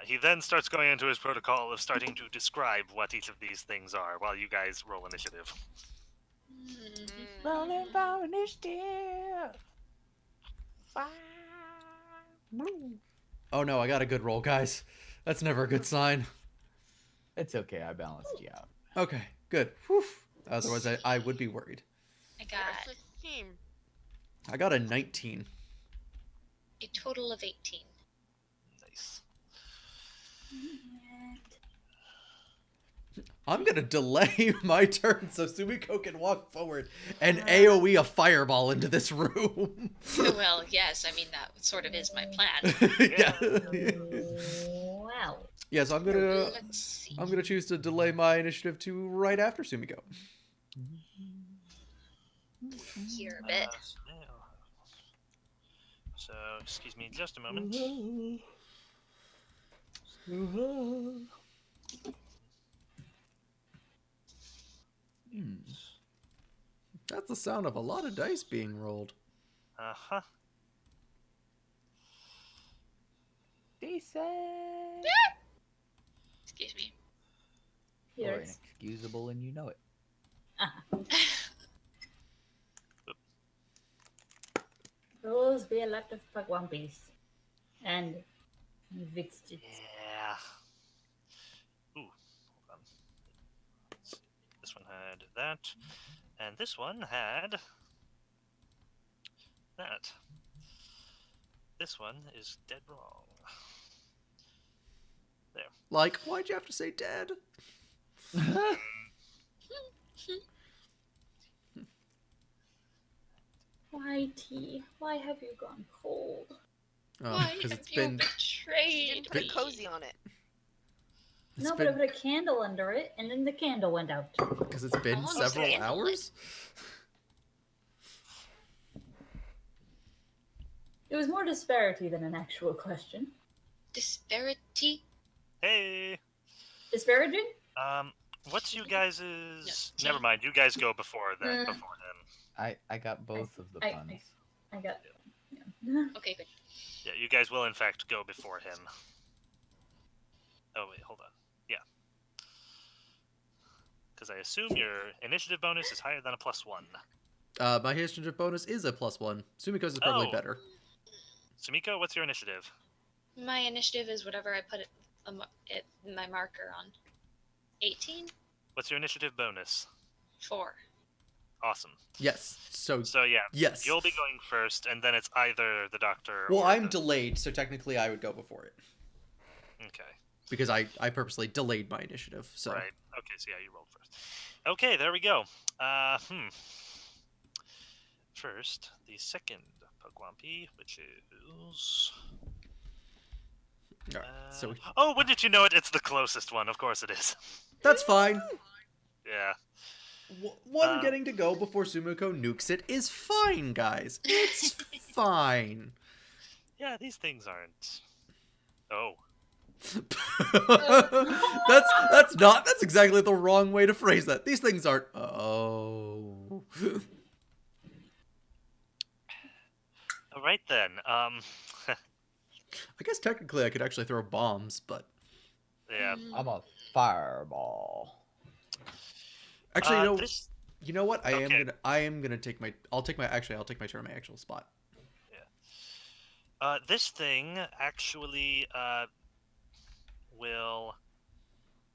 He then starts going into his protocol of starting to describe what each of these things are while you guys roll initiative. Rolling for initiative. 5. Oh no, I got a good roll, guys. That's never a good sign. It's okay, I balanced you out. Okay, good. Whew. Otherwise, I would be worried. I got 16. I got a 19. a total of 18. Nice. I'm gonna delay my turn so Sumiko can walk forward and AoE a fireball into this room. Well, yes, I mean, that sort of is my plan. Yeah. Wow. Yeah, so Let's see. I'm gonna choose to delay my initiative to right after Sumiko. Here a bit. So, excuse me just a moment. That's the sound of a lot of dice being rolled. Uh-huh. Decent. Excuse me. You're Here it's inexcusable and you know it. those be a lot of Pugwumpies. And Vixjits. Yeah. Ooh, hold on. Let's see. This one had that, and this one had that. This one is dead wrong. There. Like, why'd you have to say dead? Why, T? Why have you gone cold? Oh, Why because have it's you been She betrayed didn't put a me? cozy on it. No, but I put a candle under it, and then the candle went out. because it's been Almost several candlelit. hours. It was more disparity than an actual question. Disparity? Hey. Disparaging? What's you guys' No, Never mind. You guys go before that. Mm. Before him. I got both of the I- puns. I got. Yeah. Okay, good. Yeah, you guys will in fact go before him. Oh wait, hold on. Yeah. Because I assume your initiative bonus is higher than a +1. My initiative bonus is a +1. Sumiko's is probably Oh. better. Sumiko, what's your initiative? My initiative is whatever I put my marker on. 18? What's your initiative bonus? 4. Awesome. Yes. So So yeah, yes. you'll be going first, and then it's either the doctor. Well, or I'm the... delayed, so technically I would go before it Okay. because I purposely delayed my initiative. So Right. Okay. So yeah, you rolled first. Okay. There we go. first, the second Pugwampy, which is... All right, so oh, wouldn't you know it? It's the closest one. Of course it is. that's fine. Yeah. One getting to go before Sumiko nukes it is fine, guys. It's fine. Yeah, these things aren't... Oh. That's exactly the wrong way to phrase that. These things aren't. Oh. All right then. I guess technically I could actually throw bombs, but Yeah. I'm a fireball. actually, you know what? Okay. I am gonna take my. I'll take my turn on my actual spot. This thing actually will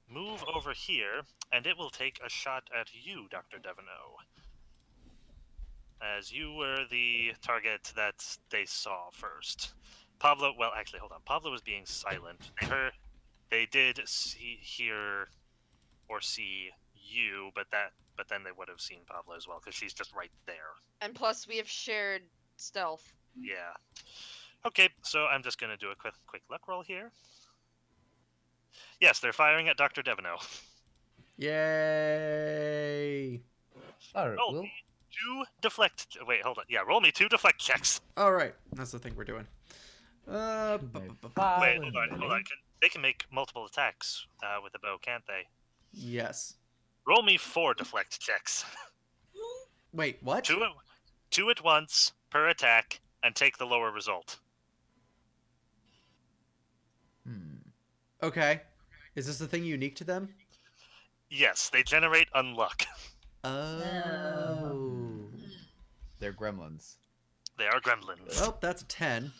move over here, and it will take a shot at you, Dr. Deveneaux. As you were the target that they saw first. Pablo, well, actually, hold on. Pablo was being silent. They did hear or see you, but then they would have seen Pablo as well, because she's just right there. And plus, we have shared stealth. Yeah. Okay, so I'm just gonna do a quick luck roll here. Yes, they're firing at Dr. Deveneaux. Yay! All right, Roll Will. me 2 deflect. Wait, hold on. Yeah, roll me 2 deflect checks. All right, that's the thing we're doing. Wait, hold on. They can make multiple attacks with a bow, can't they? Yes. Roll me 4 deflect checks. Wait, what? Two at once per attack, and take the lower result. Okay. Is this the thing unique to them? Yes, they generate unluck. Oh. They're gremlins. They are gremlins. Well, that's a 10.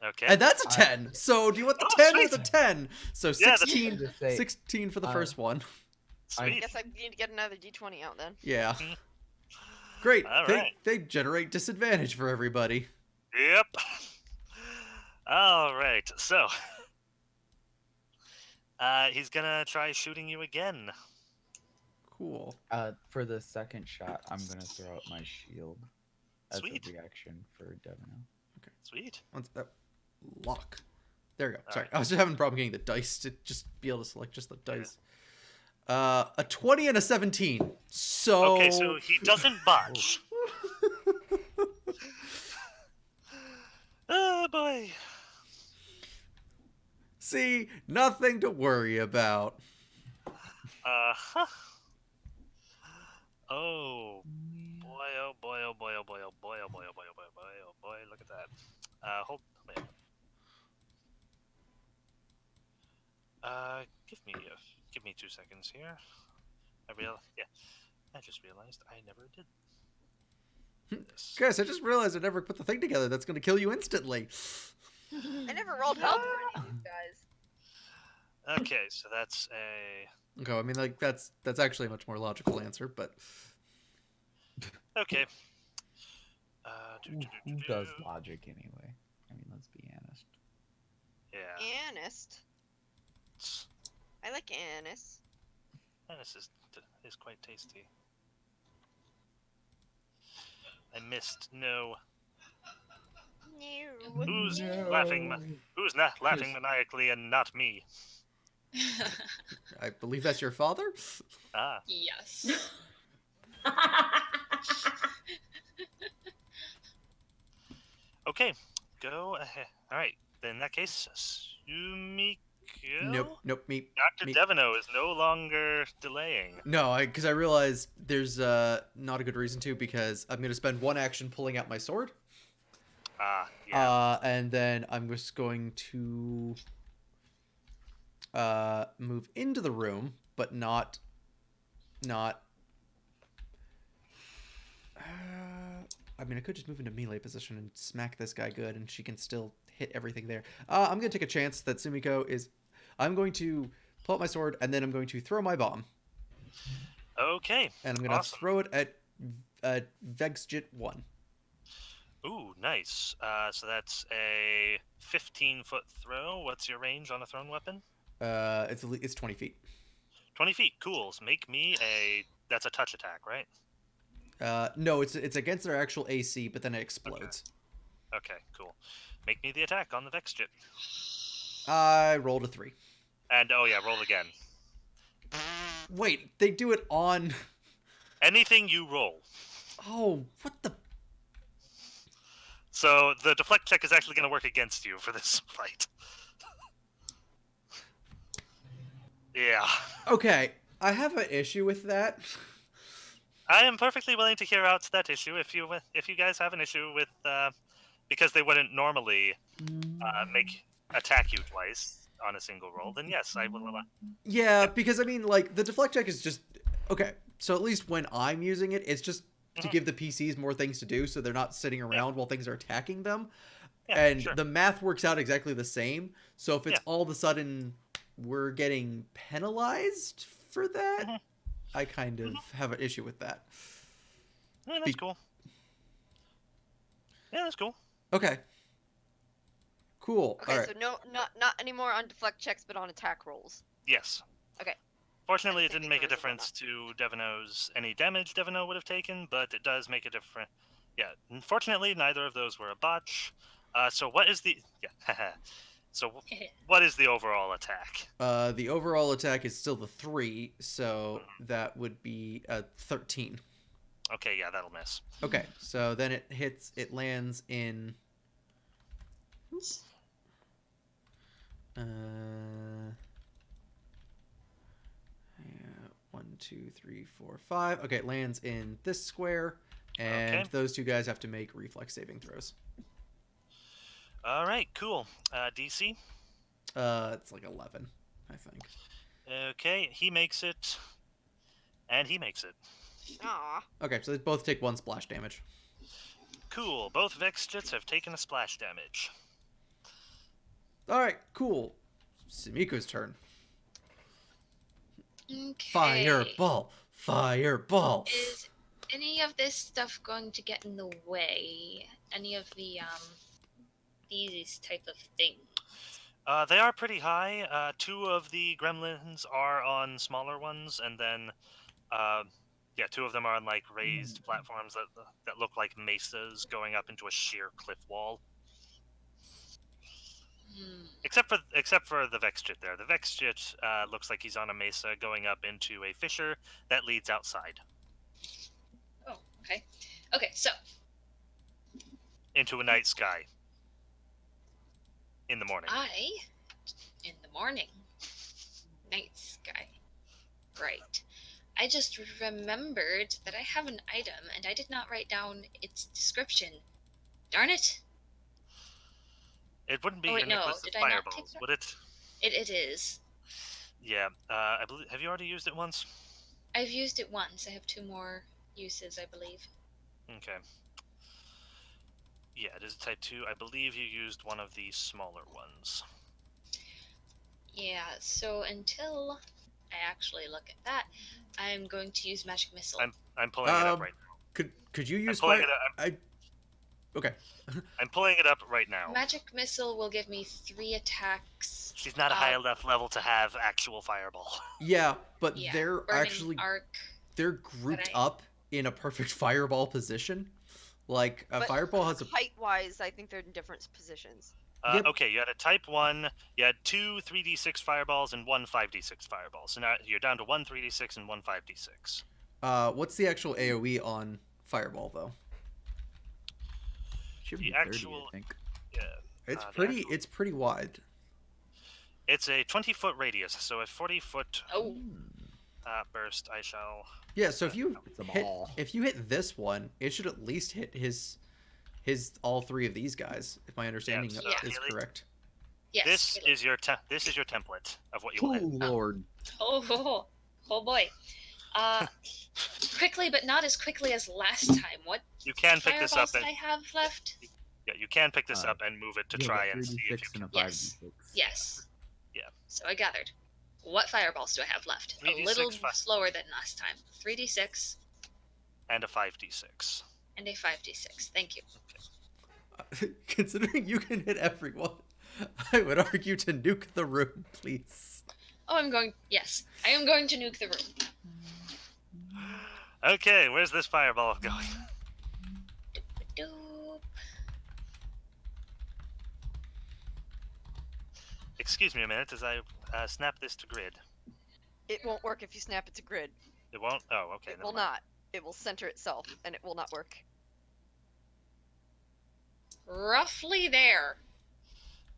Okay. And that's a 10. So do you want the Oh, 10 or sweet. the 10? So Yeah, 16, Just say, 16 for the first one. I Sweet. guess I need to get another d20 out then. Yeah. Great. All they, right. they generate disadvantage for everybody. Yep. All right. So, he's gonna try shooting you again. Cool. For the second shot, I'm gonna throw out my shield as Sweet. a reaction for Devino. Sweet. Once that lock. There we go. All Sorry. right. I was just having a problem getting the dice to just be able to select just the dice. A 20 and a 17. So Okay, so he doesn't budge. Oh boy. See, nothing to worry about. Huh. Oh boy! Oh boy! Oh boy! Oh boy! Oh boy! Oh boy! Oh boy! Oh boy! Oh boy! Oh boy! Look at that. Wait. Give me 2 seconds here. I just realized I never did this. Guys, I just realized I never put the thing together. That's going to kill you instantly. I never rolled help for any of you guys. Okay, so that's a... Okay, I mean, like that's actually a much more logical answer, but Okay. Who does logic anyway? I mean, let's be honest. Yeah. Honest. I like anise. And this is quite tasty. I missed. No. No. Who's No. laughing? Who's not laughing maniacally and not me? I believe that's your father? Ah. Yes. Okay. Go ahead. All right. Then in that case, Sumiko. Nope, me. Dr. Deveneaux is no longer delaying. No, because I realized there's not a good reason to, because I'm going to spend one action pulling out my sword. Yeah. And then I'm just going to move into the room, but not. I mean, I could just move into melee position and smack this guy good, and she can still hit everything there. I'm going to take a chance that Sumiko is... I'm going to pull out my sword, and then I'm going to throw my bomb. Okay. And I'm going to Awesome. throw it at Vexjit 1. Ooh, nice. So that's a 15-foot throw. What's your range on a thrown weapon? It's 20 feet. 20 feet. Cool. So make me a... That's a touch attack, right? No, it's against their actual AC, but then it explodes. Okay, cool. Make me the attack on the Vexjet. I rolled a 3. And, oh yeah, roll again. Wait, they do it on... Anything you roll. Oh, what the... So the deflect check is actually going to work against you for this fight. Yeah. Okay, I have an issue with that. I am perfectly willing to hear out that issue if you guys have an issue with because they wouldn't normally attack you twice on a single roll. Then yes, I will allow. Yeah, Yep. because I mean, like, the deflect check is just okay. So at least when I'm using it, it's just to give the PCs more things to do, so they're not sitting around while things are attacking them. Yeah, And sure. the math works out exactly the same. So if it's Yeah. all of a sudden we're getting penalized for that, Mhm. I kind of have an issue with that. Yeah, that's cool. Yeah, that's cool. Okay. Cool. Okay, All right. so no, not anymore on deflect checks, but on attack rolls. Yes. Okay. Fortunately, I it was didn't make a thinking there difference to Devino's any damage Devino would have taken, but it does make a difference. Yeah. Unfortunately, neither of those were a botch. So what is the So what is the overall attack? The overall attack is still the 3, so that would be a 13. Okay, yeah, that'll miss. Okay, so then it lands in... yeah, 1, 2, 3, 4, 5. Okay, it lands in this square, and Okay. those two guys have to make reflex saving throws. All right, cool. DC. It's like 11, I think. Okay, he makes it, and he makes it. Aw. Okay, so they both take 1 splash damage. Cool. Both Vex Jits have taken a splash damage. All right, cool. Sumiko's turn. Okay. Fireball! Fireball! Is any of this stuff going to get in the way? Any of the these type of things? They are pretty high. 2 of the gremlins are on smaller ones, and then, 2 of them are on like raised platforms that look like mesas going up into a sheer cliff wall. Except for the Vexjit there. The Vexjit looks like he's on a mesa going up into a fissure that leads outside Oh, okay. Okay, so into a night sky. In the morning. in the morning, night sky. Right. I just remembered that I have an item and I did not write down its description. Darn it! It wouldn't be Oh, wait, your no, necklace of did I not take fireballs, that? would it? It is. Yeah. I believe. Have you already used it once? I've used it once. I have 2 more uses, I believe. Okay. Yeah, it is a type 2. I believe you used one of the smaller ones. Yeah, so until I actually look at that, I'm going to use Magic Missile. I'm pulling it up right now. Could you use pulling fire? it Okay. I'm pulling it up right now. Magic Missile will give me 3 attacks. She's not a high enough level to have actual fireball. Yeah, but Yeah, they're Burning actually Arc. they're grouped I- up in a perfect fireball position. Like a But fireball has a height-wise, I think they're in different positions. Yep. Okay, you had a type 1, you had 2 3d6 fireballs and 1 5d6 fireball. So now you're down to 1 3d6 and 1 5d6. What's the actual AoE on fireball though? Should The be 30, actual- I think. Yeah. It's the pretty actual- it's pretty wide. It's a 20-foot radius, so a 40-foot Oh, burst I shall... Yeah, so if you It's a hit ball. this one, it should at least hit his all 3 of these guys, if my understanding so is really- correct. yes. This really. is your template of what you Oh will hit. lord. Oh boy. Quickly, but not as quickly as last time. What You can pick this up fireballs did I and have left? you can pick this Uh, up and move it to You have try a and see if 3d6 you and can. a Yes. 5d6. Yes. Yeah. So I gathered. What fireballs do I have left? A 3d6 little fi- slower than last time. 3d6 and a 5d6. and a 5d6. Thank you. Considering you can hit everyone, I would argue to nuke the room, please. Oh, yes. I am going to nuke the room. Okay, where's this fireball going? Doop. Excuse me a minute as I snap this to grid. It won't work if you snap it to grid. It won't? Oh, okay. It never will mind. not. It will center itself, and it will not work. Roughly there.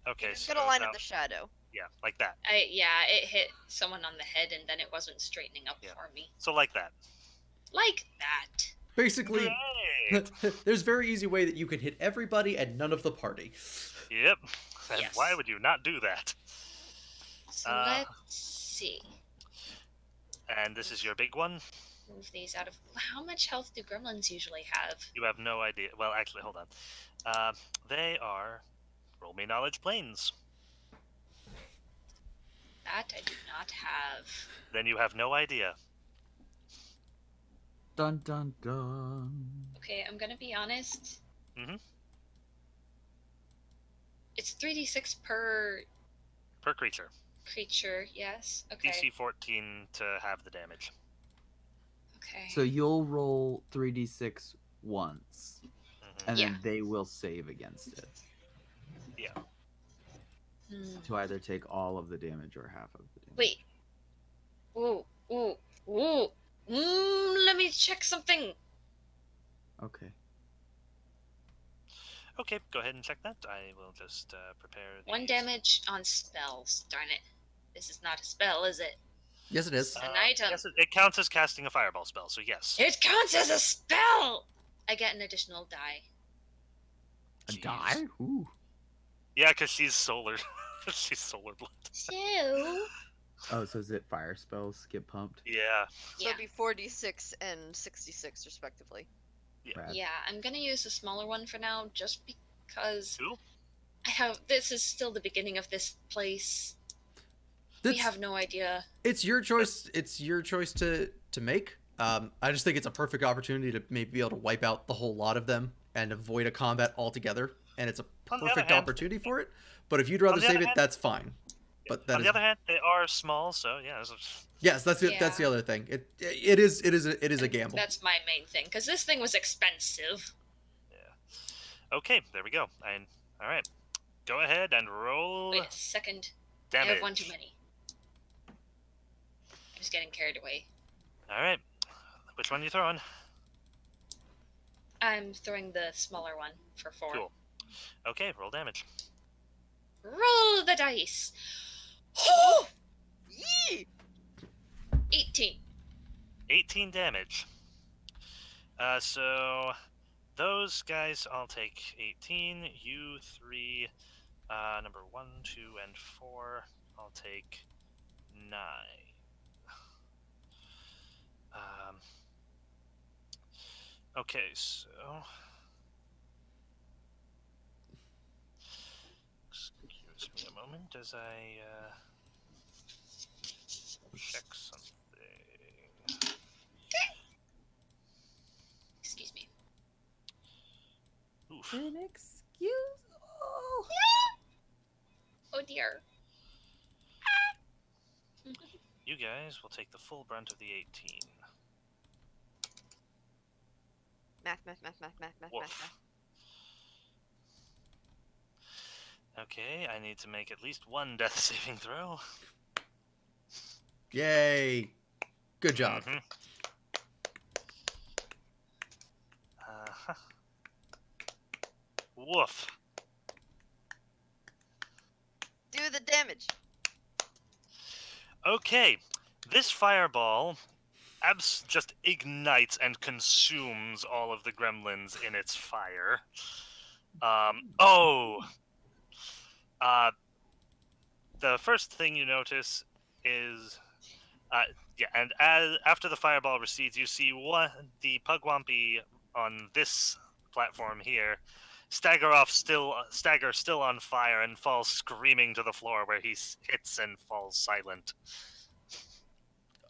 Okay, It's so gonna line now, up the shadow. yeah, like that. It hit someone on the head and then it wasn't straightening up Yeah. for me. So like that. Like that. Basically, Great. there's a very easy way that you can hit everybody and none of the party. Yep. And Yes. why would you not do that? So let's see. And this is your big one? Move these out of. How much health do gremlins usually have? You have no idea. Well, actually, hold on. They are roll me knowledge planes. That I do not have. Then you have no idea. Dun dun dun. Okay, I'm gonna be honest. Mhm. It's 3d6 per Per creature. creature, yes? Okay. DC 14 to have the damage. Okay. So you'll roll 3d6 once, Mhm. and Yeah. then they will save against it Yeah. to either take all of the damage or half of the damage. Wait. Ooh. Let me check something. Okay. Okay, go ahead and check that. I will just prepare these. 1 damage on spells. Darn it. This is not a spell, is it? Yes, it is. An item. Yes, it counts as casting a fireball spell, so yes. It counts as a spell! I get an additional die. A Jeez. die? Ooh. Yeah, because she's solar. She's solar blood. So. Oh, so is it fire spells get pumped? Yeah. So Yeah. it'd be 4d6 and 66 respectively. Rad. Yeah, I'm gonna use the smaller one for now, just because Cool. this is still the beginning of this place. We That's- have no idea. It's your choice. It's your choice to make. I just think it's a perfect opportunity to maybe be able to wipe out the whole lot of them and avoid a combat altogether. And it's a On the other perfect hand- opportunity for it. But if you'd rather On the save other it, hand- that's fine. But that On is the other hand, they are small, so yeah. yes, that's it. That's the Yeah. other thing. It is a gamble. That's my main thing, because this thing was expensive. Okay, there we go. All right. Go ahead and roll Wait a second. damage. I have one too many. I'm just getting carried away. All right. Which one are you throwing? I'm throwing the smaller one for 4. Cool. Okay, roll damage. Roll the dice. 'Yee! 18. 18 damage. So those guys all take 18. You 3, number 1, 2, and 4, I'll take 9. Okay, so excuse me a moment as I check something. Excuse me. Oof. Excuse. Oh dear. You guys will take the full brunt of the 18. Math. Woof. Okay, I need to make at least one death saving throw. Yay! Good job. Mhm. Uh-huh. Woof. Do the damage. Okay, this fireball just ignites and consumes all of the gremlins in its fire. The first thing you notice is, and after the fireball recedes, you see the Pugwampy on this platform here stagger still on fire and falls screaming to the floor, where he hits and falls silent.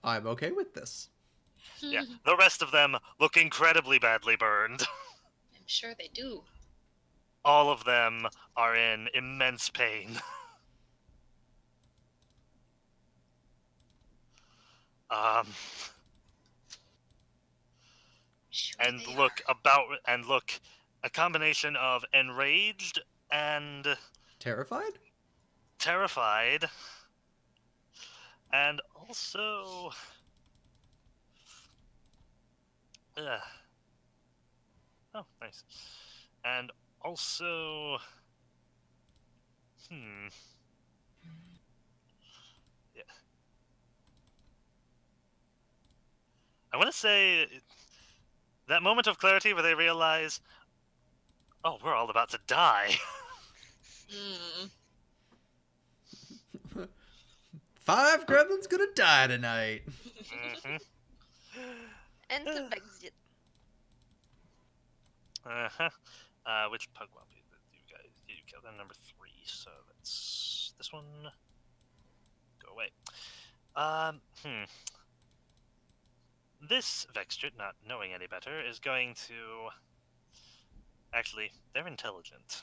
I'm okay with this. Yeah, the rest of them look incredibly badly burned. I'm sure they do. All of them are in immense pain. Sure and they look a combination of enraged and Terrified? terrified, and also oh, nice. And also, yeah. I want to say that moment of clarity where they realize, oh, we're all about to die. are. 5 gremlins gonna die tonight. Mhm. And some exit. Uh-huh. Which Pugwump did you guys? Did you kill them? Number 3. So that's this one. Go away. This Vextrit, not knowing any better, is going to. Actually, they're intelligent.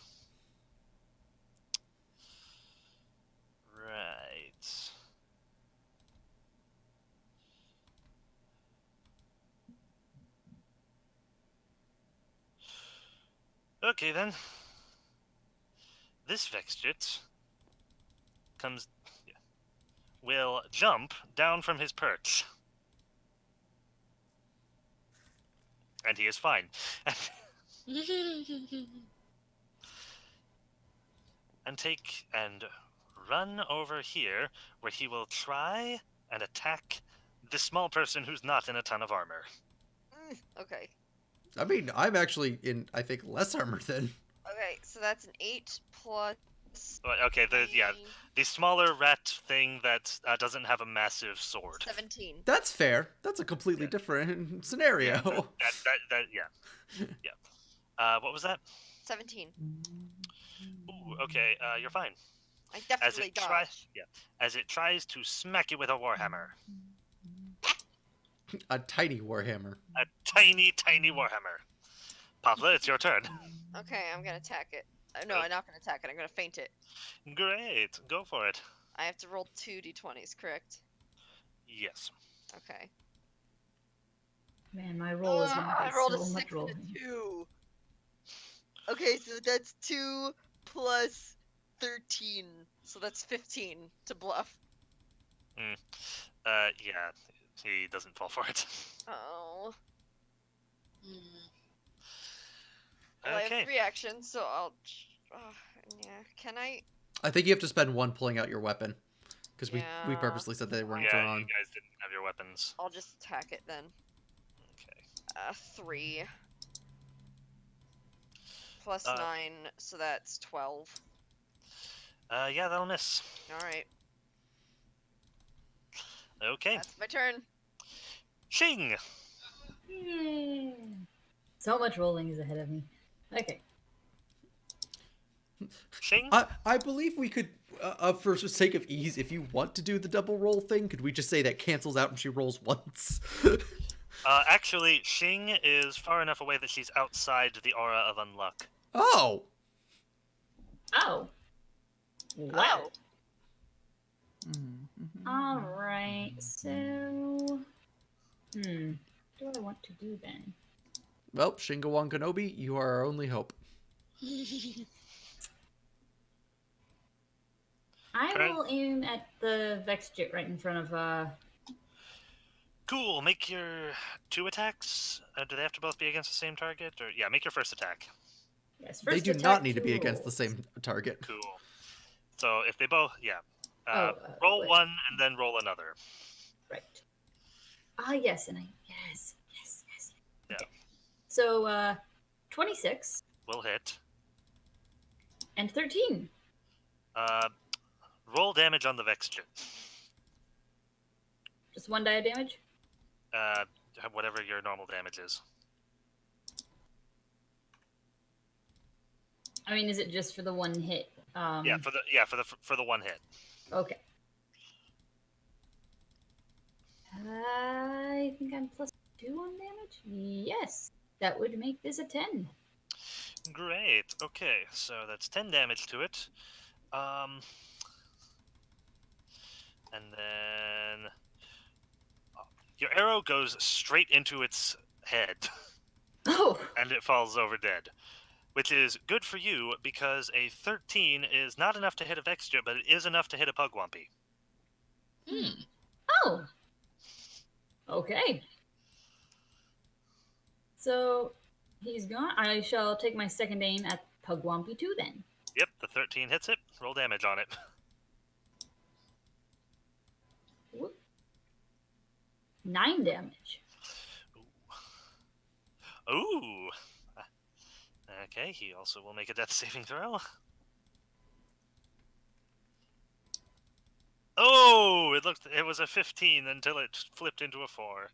Right. Okay then. This Vextrit will jump down from his perch. And he is fine. and run over here where he will try and attack the small person who's not in a ton of armor. Okay. I mean, I'm actually in, I think, less armor than. Okay, so that's an 8 plus. Okay, the smaller rat thing that doesn't have a massive sword. 17. That's fair. That's a completely different scenario. Yeah. What was that? 17. Ooh, okay, you're fine. I definitely dodge. As it tries to smack you with a warhammer. A tiny warhammer. A tiny, tiny warhammer. Popla, it's your turn. Okay, I'm gonna attack it. No, I'm not gonna attack it. I'm gonna feint it. Great, go for it. I have to roll 2 d20s, correct? Yes. Okay. Man, my roll is gonna I be rolled so a 6 much and a rolling. 2. Okay, so that's 2 plus 13. So that's 15 to bluff. Yeah, he doesn't fall for it. Oh. Mm. Well, I Okay. have 3 actions, so I'll. Yeah. Can I? I think you have to spend 1 pulling out your weapon. Because we Yeah. purposely said they weren't Yeah, drawn. you guys didn't have your weapons. I'll just attack it then. Okay. 3 plus 9, so that's 12. Yeah, that'll miss. All right. Okay. That's my turn. Shing! Yay. So much rolling is ahead of me. Okay. Shing? I believe we could, for sake of ease, if you want to do the double roll thing, could we just say that cancels out and she rolls once? Actually, Shing is far enough away that she's outside the aura of unluck. Oh! Oh. Wow. Mm-hmm. Alright, so... what do I want to do then? Well, Shingawan Kenobi, you are our only hope. I will aim at the Vexjit right in front of, Cool, make your 2 attacks. Do they have to both be against the same target? Or yeah, make your first attack. Yes, They first do attack, not need to 2 be against the rolls. same target. Cool. So if they both, roll wait. 1 and then roll another. Right. Yes, and yes. Yeah. Okay. So, 26 Will hit. and 13. Roll damage on the Vextrit. Just 1 die of damage? Whatever your normal damage is. I mean, is it just for the 1 hit? For the 1 hit. Okay. I think I'm plus 2 on damage? Yes. That would make this a 10. Great. Okay, so that's 10 damage to it. And then your arrow goes straight into its head. Oh, and it falls over dead. Which is good for you, because a 13 is not enough to hit a Vexture, but it is enough to hit a Pugwampy. oh, okay. So he's gone. I shall take my second aim at Pugwampy 2 then. Yep, the 13 hits it. Roll damage on it. Whoop. 9 damage. Ooh. Okay, he also will make a death saving throw. Oh, it was a 15 until it flipped into a 4.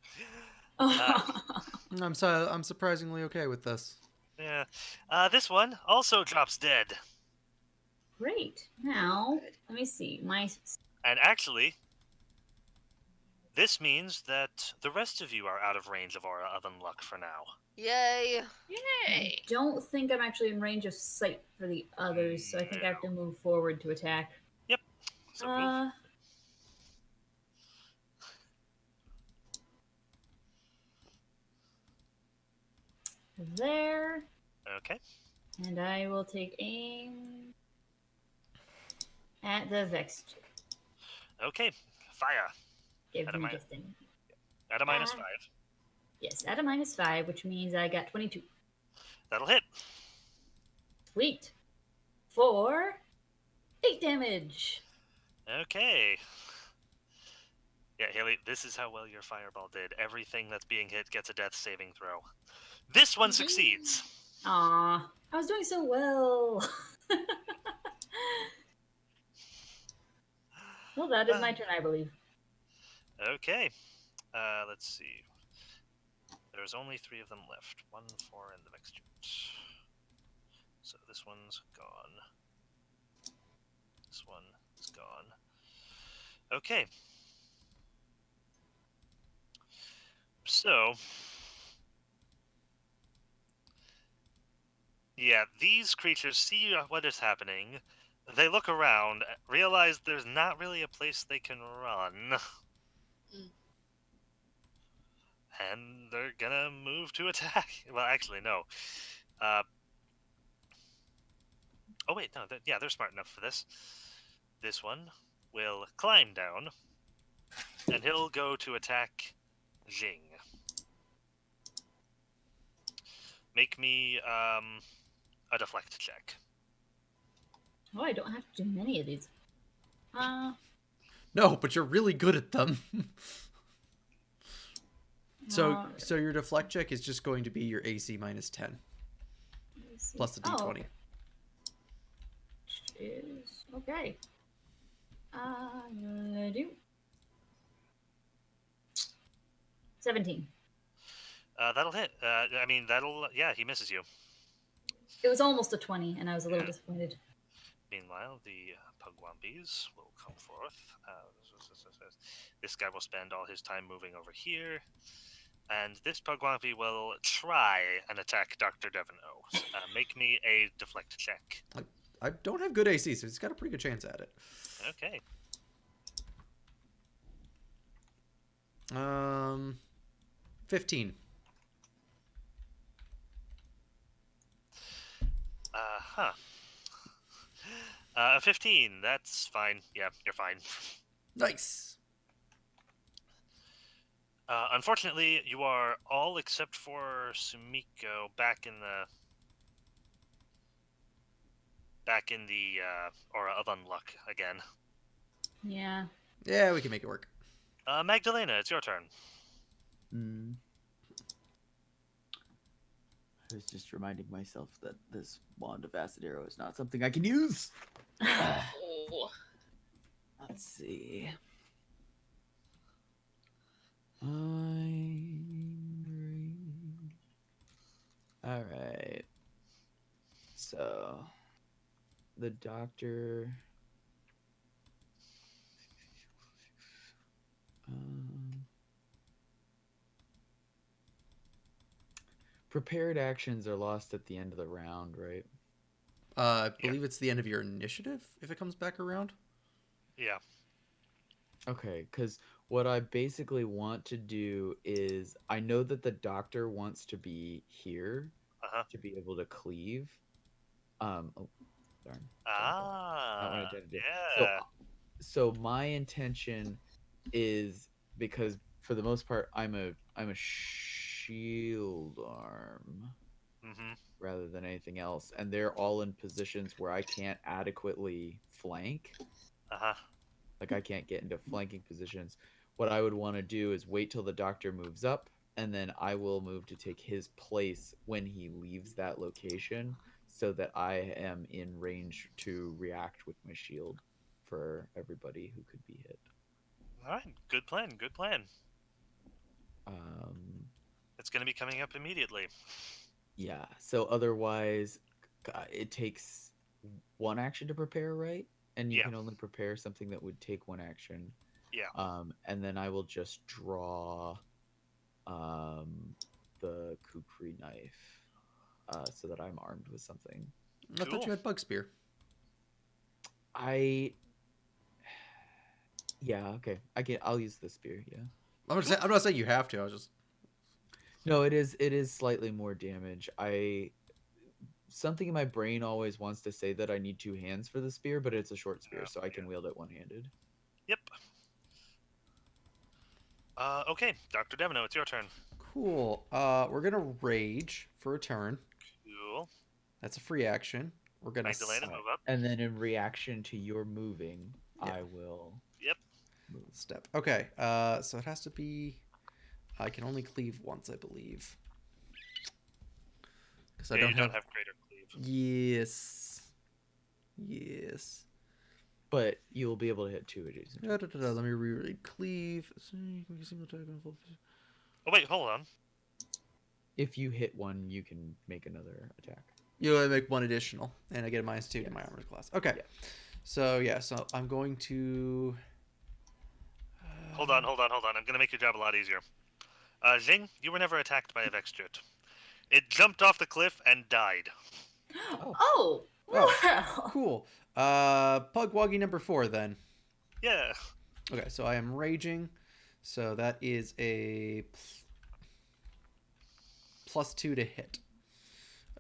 I'm surprisingly okay with this. Yeah. This one also drops dead. Great. Now, let me see. And actually, this means that the rest of you are out of range of Aura of Unluck for now. Yay! I Yay! don't think I'm actually in range of sight for the others, so I think I have to move forward to attack. Yep. So move. There. Okay. And I will take aim at the Vexture. Okay. Fire. Give At a me mi- just a... At a -5. Yes, at a -5, which means I got 22. That'll hit. Sweet. For 8 damage. Okay. Yeah, Haley, this is how well your fireball did. Everything that's being hit gets a death saving throw. This one succeeds. Aw, I was doing so well. Well, that is my turn, I believe. Okay. Let's see. There's only 3 of them left. 1, 4, and the next unit. So this one's gone. This one is gone. Okay. So, yeah, these creatures see what is happening. They look around, realize there's not really a place they can run. And they're gonna move to attack. Well, actually, no. Oh, wait, no. They're smart enough for this. This one will climb down, and he'll go to attack Jing. Make me a deflect check. Oh, I don't have to do many of these. No, but you're really good at them. So your deflect check is just going to be your AC -10 plus the D20. Okay. I do 17. That'll hit. Yeah, he misses you. It was almost a 20, and I was a little disappointed. Meanwhile, the Pugwampies will come forth. This guy will spend all his time moving over here. And this Pugwampy will try and attack Dr. Devino. Make me a deflect check. I don't have good AC, so he's got a pretty good chance at it. Okay. 15. 15. That's fine. Yeah, you're fine. Nice. Unfortunately, you are all except for Sumiko back in the Aura of Unluck again. Yeah. Yeah, we can make it work. Magdalena, it's your turn. I was just reminding myself that this wand of acid arrow is not something I can use. Oh. Let's see. All right. So, the doctor. Prepared actions are lost at the end of the round, right? I believe it's the end of your initiative if it comes back around. Yeah. Okay, because what I basically want to do is I know that the doctor wants to be here Uh-huh. to be able to cleave. Oh, darn, not what I Ah, intended to do. So, yeah. so my intention is because for the most part I'm a shield arm Mm-hmm. rather than anything else, and they're all in positions where I can't adequately flank. Uh-huh. Like I can't get into flanking positions. What I would want to do is wait till the doctor moves up, and then I will move to take his place when he leaves that location, so that I am in range to react with my shield for everybody who could be hit. All right. Good plan. Good plan. Um, It's going to be coming up immediately. yeah. So otherwise, it takes one action to prepare, right? And you Yeah. can only prepare something that would take one action. Yeah. And then I will just draw um, the kukri knife so that I'm armed with something. I thought Cool. you had bug spear. I yeah, okay. I'll use the spear, yeah. I'm not saying you have to. I was just No, it is slightly more damage. I something in my brain always wants to say that I need two hands for the spear, but it's a short spear, so I can wield it one-handed. Yep. Okay, Dr. Devino, it's your turn. cool. We're gonna rage for a turn. Cool. That's a free action. We're gonna Magdalena, Alright. move up. And then in reaction to your moving, Yeah. I will Yep. move. step. Okay. So it has to be. I can only cleave once, I believe. Because I Yeah, don't you don't have. have greater cleave. Yes. Yes. But you'll be able to hit two adjacent targets. Let me reread cleave. Oh, wait, hold on. If you hit one, you can make another attack. You only make one additional, and I get a -2 to Yes. my armor class. Okay. Yeah. So yeah, so I'm going to. Hold on. I'm going to make your job a lot easier. Zing, you were never attacked by a Vextrit. It jumped off the cliff and died. Oh, Oh, wow. cool. Pugwoggy number 4 then. Yeah. Okay, so I am raging. So that is a +2 to hit.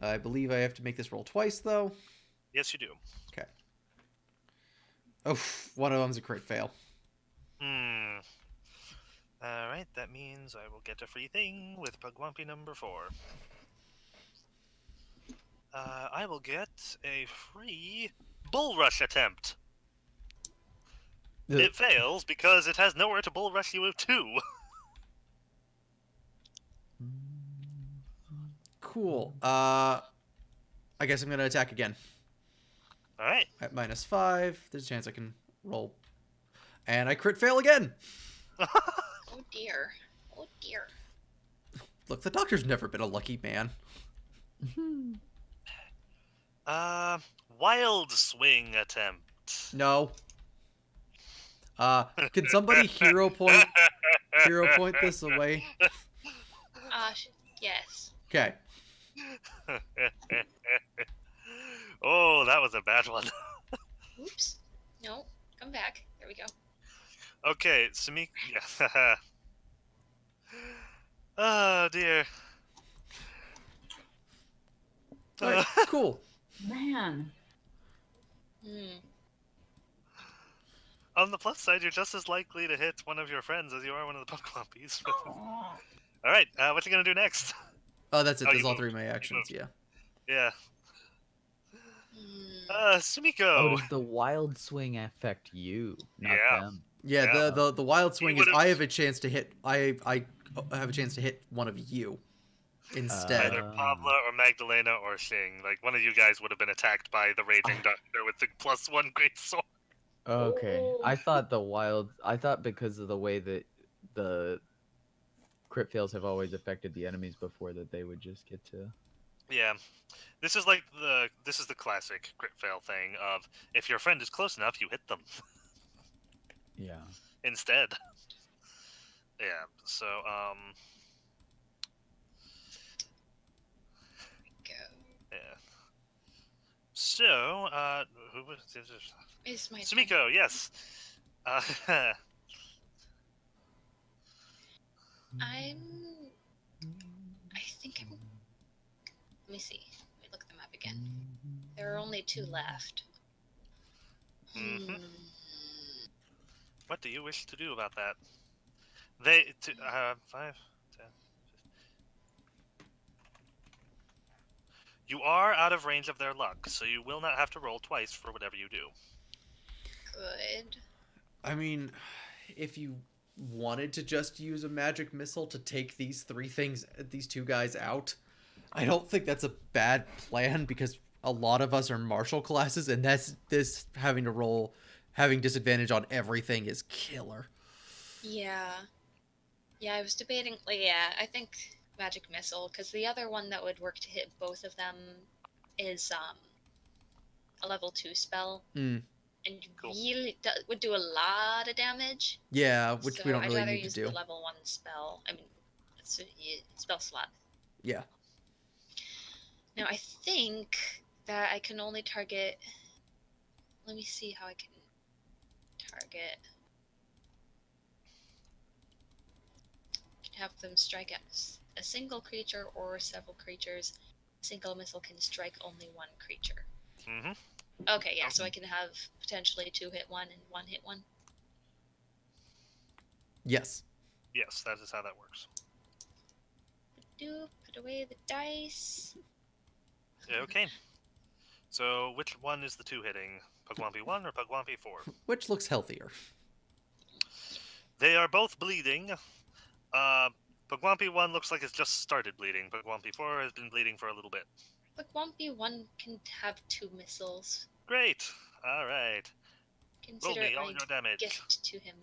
I believe I have to make this roll twice though. Yes, you do. Okay. Oh, one of them's a crit fail. Alright, that means I will get a free thing with Pugwampy number 4. I will get a free Bull Rush attempt. It fails because it has nowhere to Bull Rush you to. Cool. I guess I'm gonna attack again. Alright. At -5, there's a chance I can roll. And I crit fail again! Oh dear. Oh dear. Look, the doctor's never been a lucky man. Wild Swing attempt. No. Can somebody hero point this away? Yes. Okay. Oh, that was a bad one. Oops. No. Come back. There we go. Okay, Samik. Yeah. Oh dear. Alright, cool. Man. On the plus side, you're just as likely to hit one of your friends as you are one of the Pokemon. Oh. Alright, what you gonna do next? Oh, that's it. Oh, There's you all moved. 3 of my You actions, moved. yeah. Yeah. Hmm. Sumiko. Oh, does the wild swing affect you, not Yeah. them? Yeah, Yeah. the wild swing is would've- I have a chance to hit I have a chance to hit one of you instead. Either Pablo or Magdalena or Shing. Like, one of you guys would have been attacked by the Raging Doctor with the +1 great sword. Okay. I Oh. thought because of the way that the crit fails have always affected the enemies before that they would just get to. Yeah. This is the classic crit fail thing of if your friend is close enough, you hit them Yeah. instead. Yeah. So Go. yeah. So who was this? It's my turn. Sumiko, yes. I think I'm. Let me see. Let me look them up again. There are only 2 left. Mm-hmm. What do you wish to do about that? They 5, 10. You are out of range of their luck, so you will not have to roll twice for whatever you do. Good. I mean, if you wanted to just use a magic missile to take these 2 guys out, I don't think that's a bad plan because a lot of us are martial classes, and this having disadvantage on everything is killer. Yeah. Yeah, I was debating. Like, yeah, I think magic missile, because the other one that would work to hit both of them is a level 2 spell, Mm. and Cool. really would do a lot of damage. Yeah, which So we don't I'd really rather need to use do. the level 1 spell. I mean, it's a spell slot. Yeah. Now I think that I can only target. Let me see how I can target. Have them strike at a single creature or several creatures. A single missile can strike only one creature. Mm-hmm. Okay, yeah, so I can have potentially 2 hit 1 and 1 hit 1. Yes. Yes, that is how that works. Put away the dice. Okay. So, which one is the 2 hitting? Pugwampy 1 or Pugwampy 4? Which looks healthier. They are both bleeding. Pugwampy 1 looks like it's just started bleeding. Pugwampy 4 has been bleeding for a little bit. But Wumpy 1 can have 2 missiles. Great. All right. Roll Consider me it all my your damage. gift to him.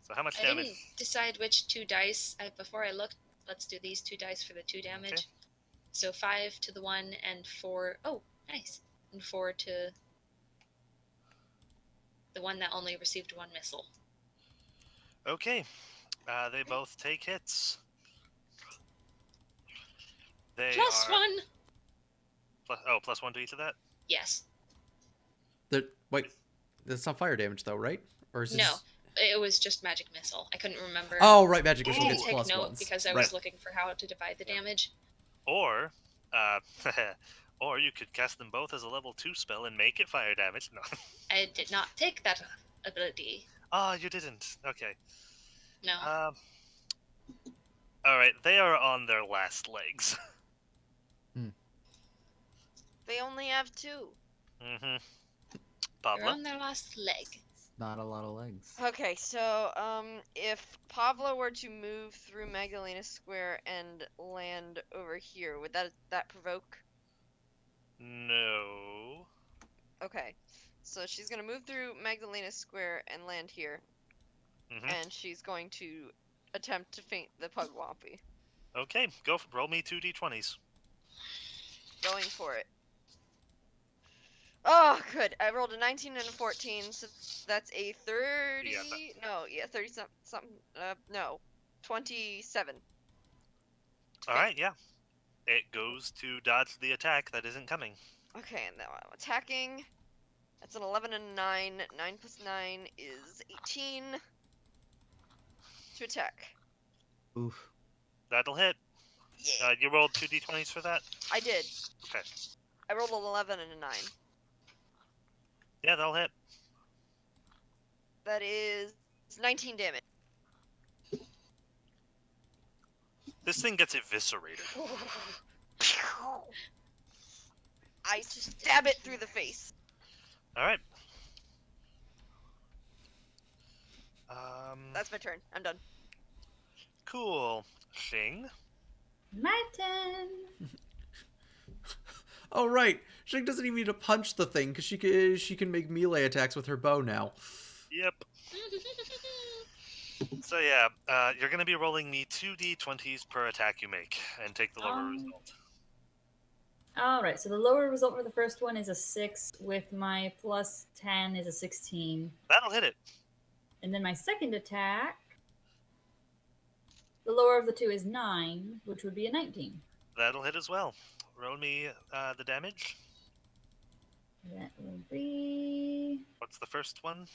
So how much I damage? didn't decide which 2 dice. Before I looked, let's do these 2 dice for the 2 damage. Okay. So 5 to the 1 and 4. Oh, nice. And 4 to the one that only received 1 missile. Okay. They both take hits. They Plus are 1! plus 1 to each of that? Yes. Wait, that's not fire damage though, right? Or is it No, just... it was just magic missile. I couldn't remember. Oh, right, magic I missile didn't gets take plus note ones. because I Right. was looking for how to divide the damage. Or, or you could cast them both as a level 2 spell and make it fire damage. No. I did not take that ability. Ah, you didn't. Okay. No. Alright, they are on their last legs. They only have 2. Mm-hmm. They're Pablo? on their last leg. Not a lot of legs. Okay, so if Pablo were to move through Magdalena Square and land over here, would that provoke? No. Okay, so she's gonna move through Magdalena Square and land here, Mm-hmm. and she's going to attempt to feint the Pugwampy. Okay, roll me 2 d20s. Going for it. Oh, good. I rolled a 19 and a 14, so that's a 30. Yeah, 30 something. No, 27. Alright, yeah. It goes to dodge the attack that isn't coming. Okay, and now I'm attacking. That's an 11 and a 9. 9 plus 9 is 18 to attack. Oof. That'll hit. Yeah, You rolled 2 d20s for that? I did. Okay. I rolled an 11 and a 9. Yeah, that'll hit. That is 19 damage. This thing gets eviscerated. I stab it through the face. Alright. That's my turn. I'm done. Cool. Shing? My turn. Oh, right. Shing doesn't even need to punch the thing because she can make melee attacks with her bow now. Yep. So yeah, you're gonna be rolling me 2 d20s per attack you make, and take the lower result. All right, so the lower result for the first one is a 6, with my plus 10 is a 16. That'll hit it. And then my second attack, the lower of the two is 9, which would be a 19. That'll hit as well. Roll me the damage. That will be... What's the first one?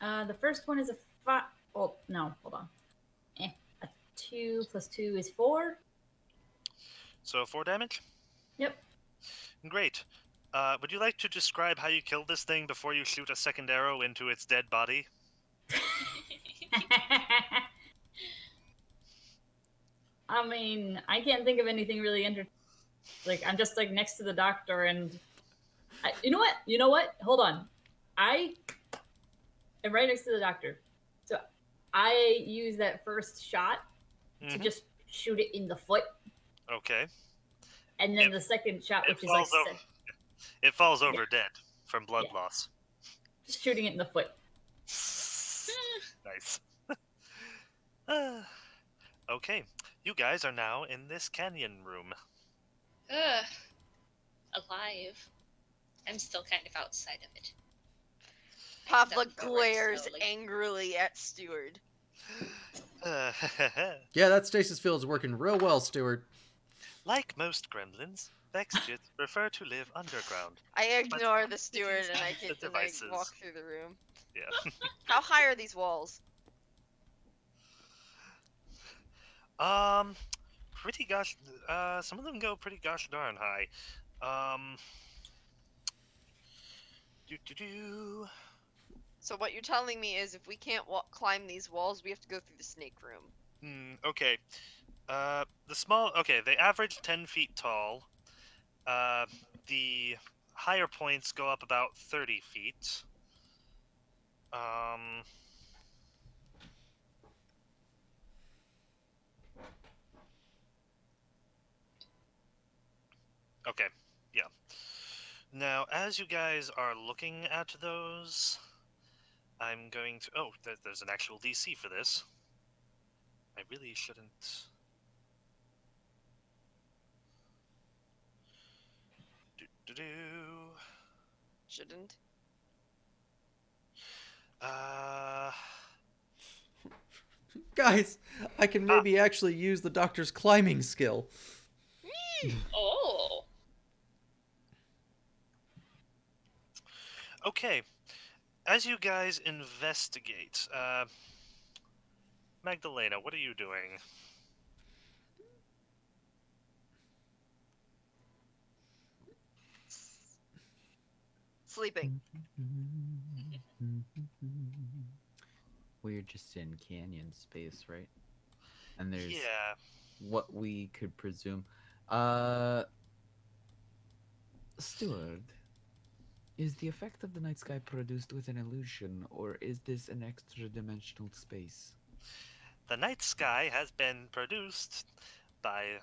The first one is a Oh no, hold on. A 2 plus 2 is 4. So 4 damage? Yep. Great. Would you like to describe how you killed this thing before you shoot a second arrow into its dead body? I mean, I can't think of anything really like I'm just like next to the doctor, and you know what? You know what? Hold on. I am right next to the doctor, so I use that first shot to Mm-hmm. just shoot it in the foot, Okay. and then the second shot, It which is like falls over. It falls over Yeah. dead from blood Yeah. loss. just shooting it in the foot. Nice. Okay, you guys are now in this canyon room. Ugh. Alive. I'm still kind of outside of it. Pavla Step forward glares slowly. angrily at Steward. Yeah, that stasis field is working real well, Stewart. Like most gremlins, Vexjits prefer to live underground. I ignore the It steward is and I the get and I devices. walk through the room. Yeah. How high are these walls? Pretty gosh. Some of them go pretty gosh darn high. Um. Do do do. So what you're telling me is if we can't climb these walls, we have to go through the snake room. Okay. The small. Okay, they average 10 feet tall. The higher points go up about 30 feet. Um. Okay. Yeah. Now, as you guys are looking at those, I'm going to. Oh, there's an actual DC for this. I really shouldn't. Do do do. Shouldn't. Guys, I can maybe actually use the doctor's climbing skill. Oh. Okay. As you guys investigate, Magdalena, what are you doing? Sleeping. We're just in canyon space, right? And there's Yeah. what we could presume. Steward, is the effect of the night sky produced with an illusion, or is this an extra dimensional space? The night sky has been produced by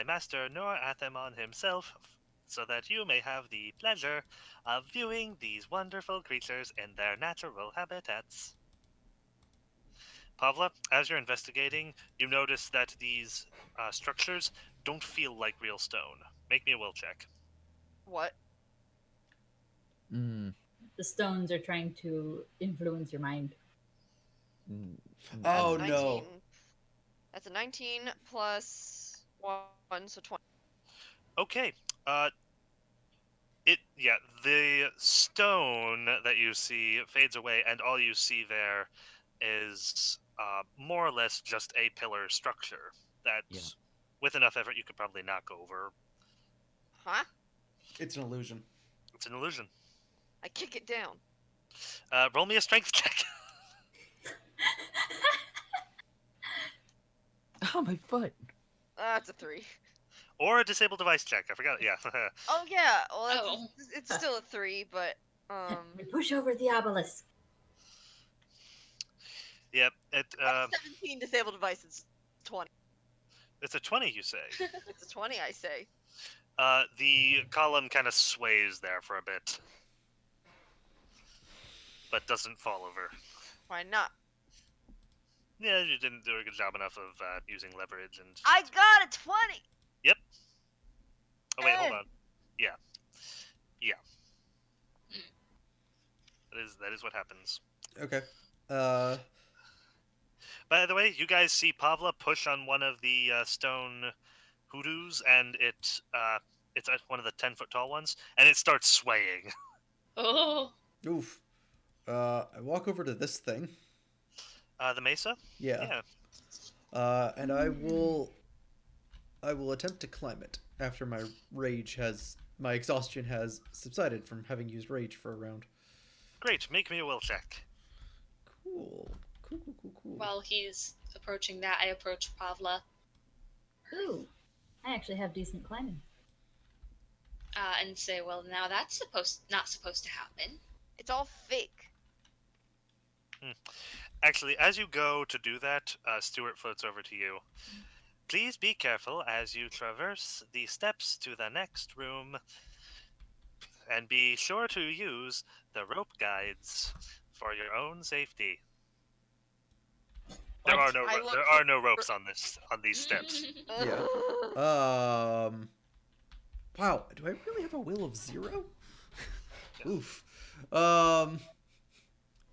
Master Nur Athamon himself, so that you may have the pleasure of viewing these wonderful creatures in their natural habitats. Pavla, as you're investigating, you notice that these structures don't feel like real stone. Make me a will check. What? Mm, The stones are trying to influence your mind. mm, That's Oh 19. no. That's a 19 plus 1, so 20. Okay. The stone that you see fades away, and all you see there is more or less just a pillar structure that, Yeah. with enough effort, you could probably knock over. Huh? It's an illusion. It's an illusion. I kick it down. Roll me a strength check. Oh, my foot. That's a 3. Or a disable device check. I forgot. Yeah. Oh yeah. Well, Oh. it's still a 3, but We push over the obelisk. Yep. That's 17 disabled devices. 20. It's a 20, you say. It's a 20, I say. The column kind of sways there for a bit, but doesn't fall over. Why not? Yeah, you didn't do a good job enough of using leverage and. I got a 20. Yep. Oh wait, hold Eh. on. Yeah. That is what happens. Okay. By the way, you guys see Pavla push on one of the stone hoodoos, and it's one of the 10-foot tall ones, and it starts swaying. Oh. Oof. I walk over to this thing. The mesa? Yeah. Yeah. And I will attempt to climb it after my exhaustion has subsided from having used rage for a round. Great. Make me a will check. Cool. Cool. While he's approaching that, I approach Pavla Ooh, I actually have decent climbing. and say, "Well, now that's not supposed to happen." It's all fake. Actually, as you go to do that, Stuart floats over to you. Please be careful as you traverse the steps to the next room, and be sure to use the rope guides for your own safety. There What? are no ropes on these steps. Yeah. Wow. Do I really have a will of 0? Yeah. Oof.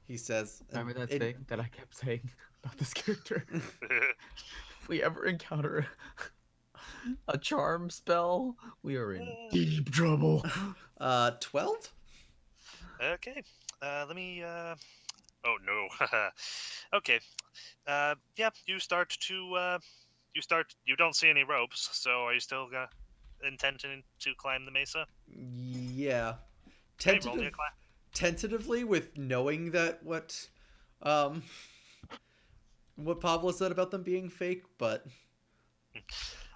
He says. Remember that thing that I kept saying about this character? If we ever encounter a charm spell, we are in deep trouble. 12? Okay. Let me. Oh no. Okay. Yeah. You start to. You don't see any ropes. So are you still intending to climb the mesa? Yeah. Okay. Roll me a Tentative, climb. tentatively, with knowing that um, what Pablo said about them being fake, but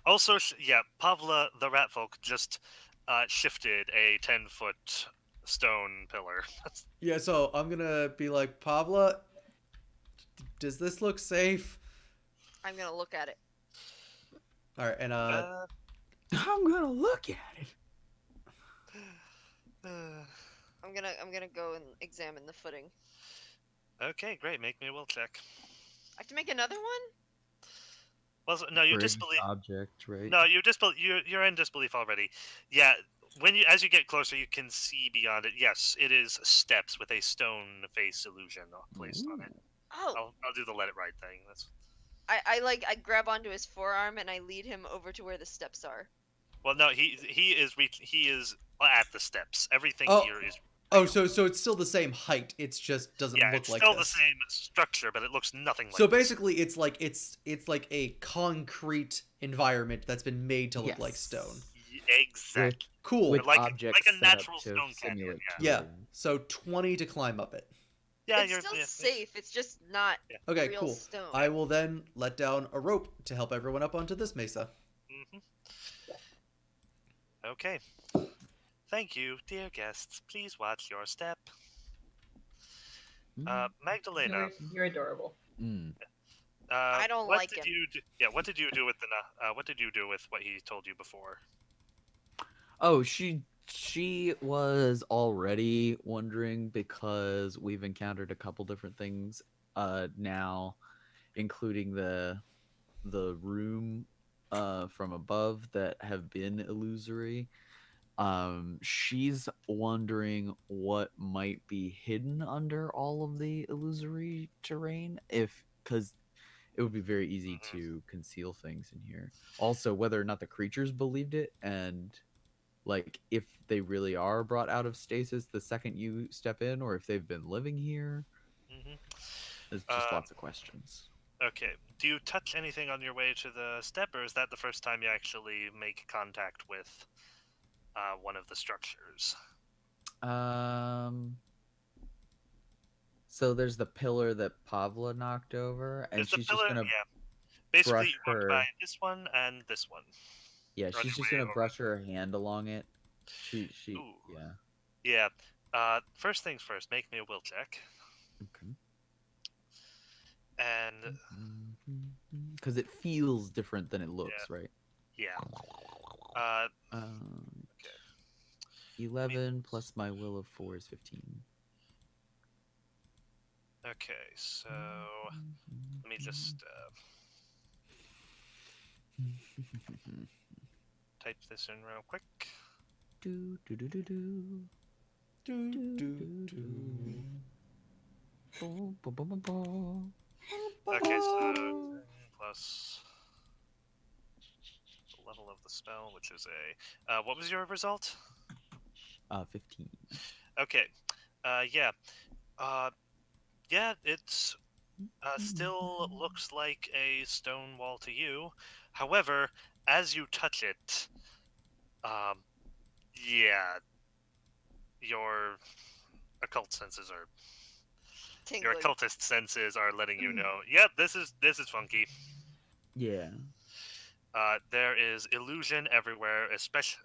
Also, yeah, Pavla the rat folk just shifted a 10-foot stone pillar. yeah. So I'm gonna be like, Pablo, does this look safe? I'm gonna look at it. All right, and I'm gonna look at it. I'm gonna go and examine the footing. Okay, great. Make me a will check. I have to make another one? Well, no, you For any disbelieve. object, right? No, you disbelieve. You're in disbelief already. Yeah, as you get closer, you can see beyond it. Yes, it is steps with a stone face illusion placed on it. Oh, I'll do the let it ride thing. That's I grab onto his forearm and I lead him over to where the steps are. well, no, he is at the steps. Everything Oh. here is. Oh, so it's still the same height. It's just doesn't Yeah, look it's like still this. the same structure, but it looks nothing like. So this. basically, it's like a concrete environment that's been made to look like Yes. stone. Exactly. Cool. With like objects a set natural up to stone canyon. simulate Yeah. Yeah. terrain. So 20 to climb up it. Yeah, It's you're still yeah, safe. It's just not Okay, real cool. stone. I will then let down a rope to help everyone up onto this mesa. Mm-hmm. Okay. Thank you, dear guests. Please watch your step. Magdalena. You're adorable. I don't what like did him. you do? Yeah, what did you do with what did you do with what he told you before? Oh, she was already wondering because we've encountered a couple different things now, including the room from above that have been illusory. She's wondering what might be hidden under all of the illusory terrain, if because it would be very easy to conceal things in here. Also, whether or not the creatures believed it, and like if they really are brought out of stasis the second you step in, or if they've been living here. Mm-hmm. There's just lots of questions. Okay. Do you touch anything on your way to the step, or is that the first time you actually make contact with one of the structures? So there's the pillar that Pavla knocked over, and There's the she's pillar. just gonna Yeah. Basically, brush you walked by her. this one and this one. Yeah, on she's your just way gonna over. brush her hand along it. She Ooh. yeah. Yeah. First things first. Make me a will check. Okay. And Because it feels different than it looks, right? yeah. 11 plus my will of 4 is 15. Okay. So let me just type this in real quick. Do do do do do. Do, do, do. Boom, boom, boom, boom, boom. Okay, so 10 plus the level of the spell, which is a. What was your result? 15. Okay. Yeah. Yeah. It's Still looks like a stone wall to you. However, as you touch it, um, yeah, your occult senses are your Tingling. occultist senses are letting you know. Yep, this is funky. Yeah. There is illusion everywhere, especially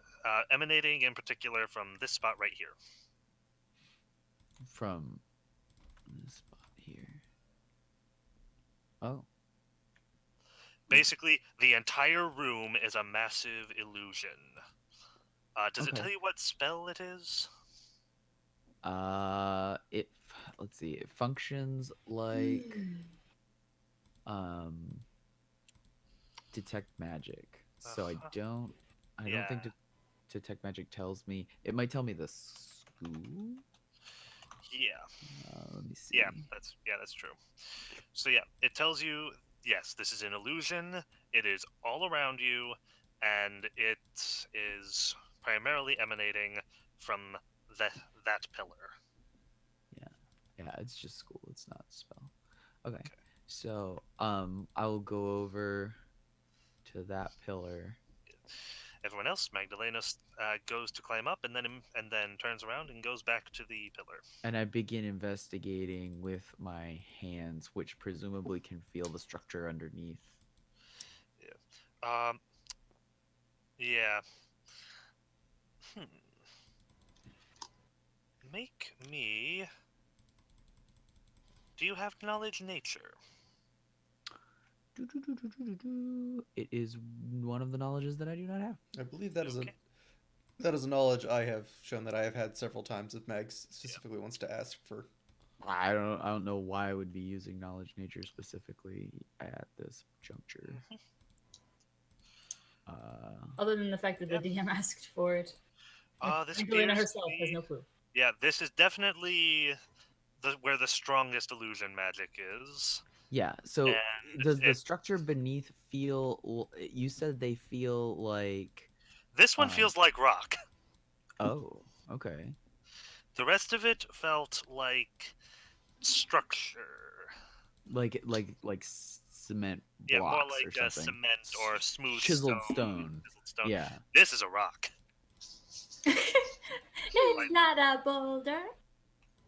emanating in particular from this spot right here. From this spot here. Oh. Basically, the entire room is a massive illusion. Does it Okay. tell you what spell it is? Let's see. It functions like um detect magic. So Uh-huh. I Yeah. don't think detect magic tells me. It might tell me the school. Yeah. Let me see. That's true. So yeah, it tells you yes, this is an illusion. It is all around you, and it is primarily emanating from that pillar. Yeah, it's just school. It's not a spell. Okay. Okay. So, I'll go over to that pillar. Everyone else, Magdalena goes to climb up, and then turns around and goes back to the pillar. And I begin investigating with my hands, which presumably can feel the structure underneath. Yeah. Yeah. Hmm. Make me. Do you have knowledge nature? It is one of the knowledges that I do not have. I believe that is Okay. a knowledge I have shown that I have had several times if Meg specifically wants to ask for. I don't know why I would be using knowledge nature specifically at this juncture. Mhm. Other than the fact that the DM asked for it. This Magdalena appears to herself has be. no clue. Yeah, this is definitely where the strongest illusion magic is. Yeah. So And does the structure beneath feel? You said they feel like. this one feels like rock. Oh. Okay. The rest of it felt like structure. Like cement Yeah, more blocks or like a something. cement or smooth Chiseled stone. stone. Chiseled stone. Yeah. This is a rock. It's not a boulder.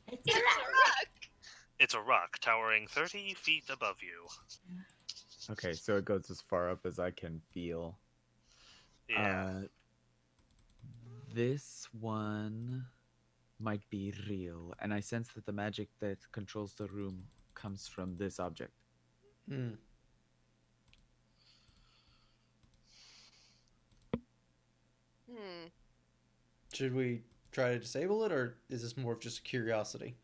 It's a rock. It's a rock towering 30 feet above you. Okay, so it goes as far up as I can feel. Yeah. This one might be real, and I sense that the magic that controls the room comes from this object. Hmm. Hmm. Should we try to disable it, or is this more of just a curiosity?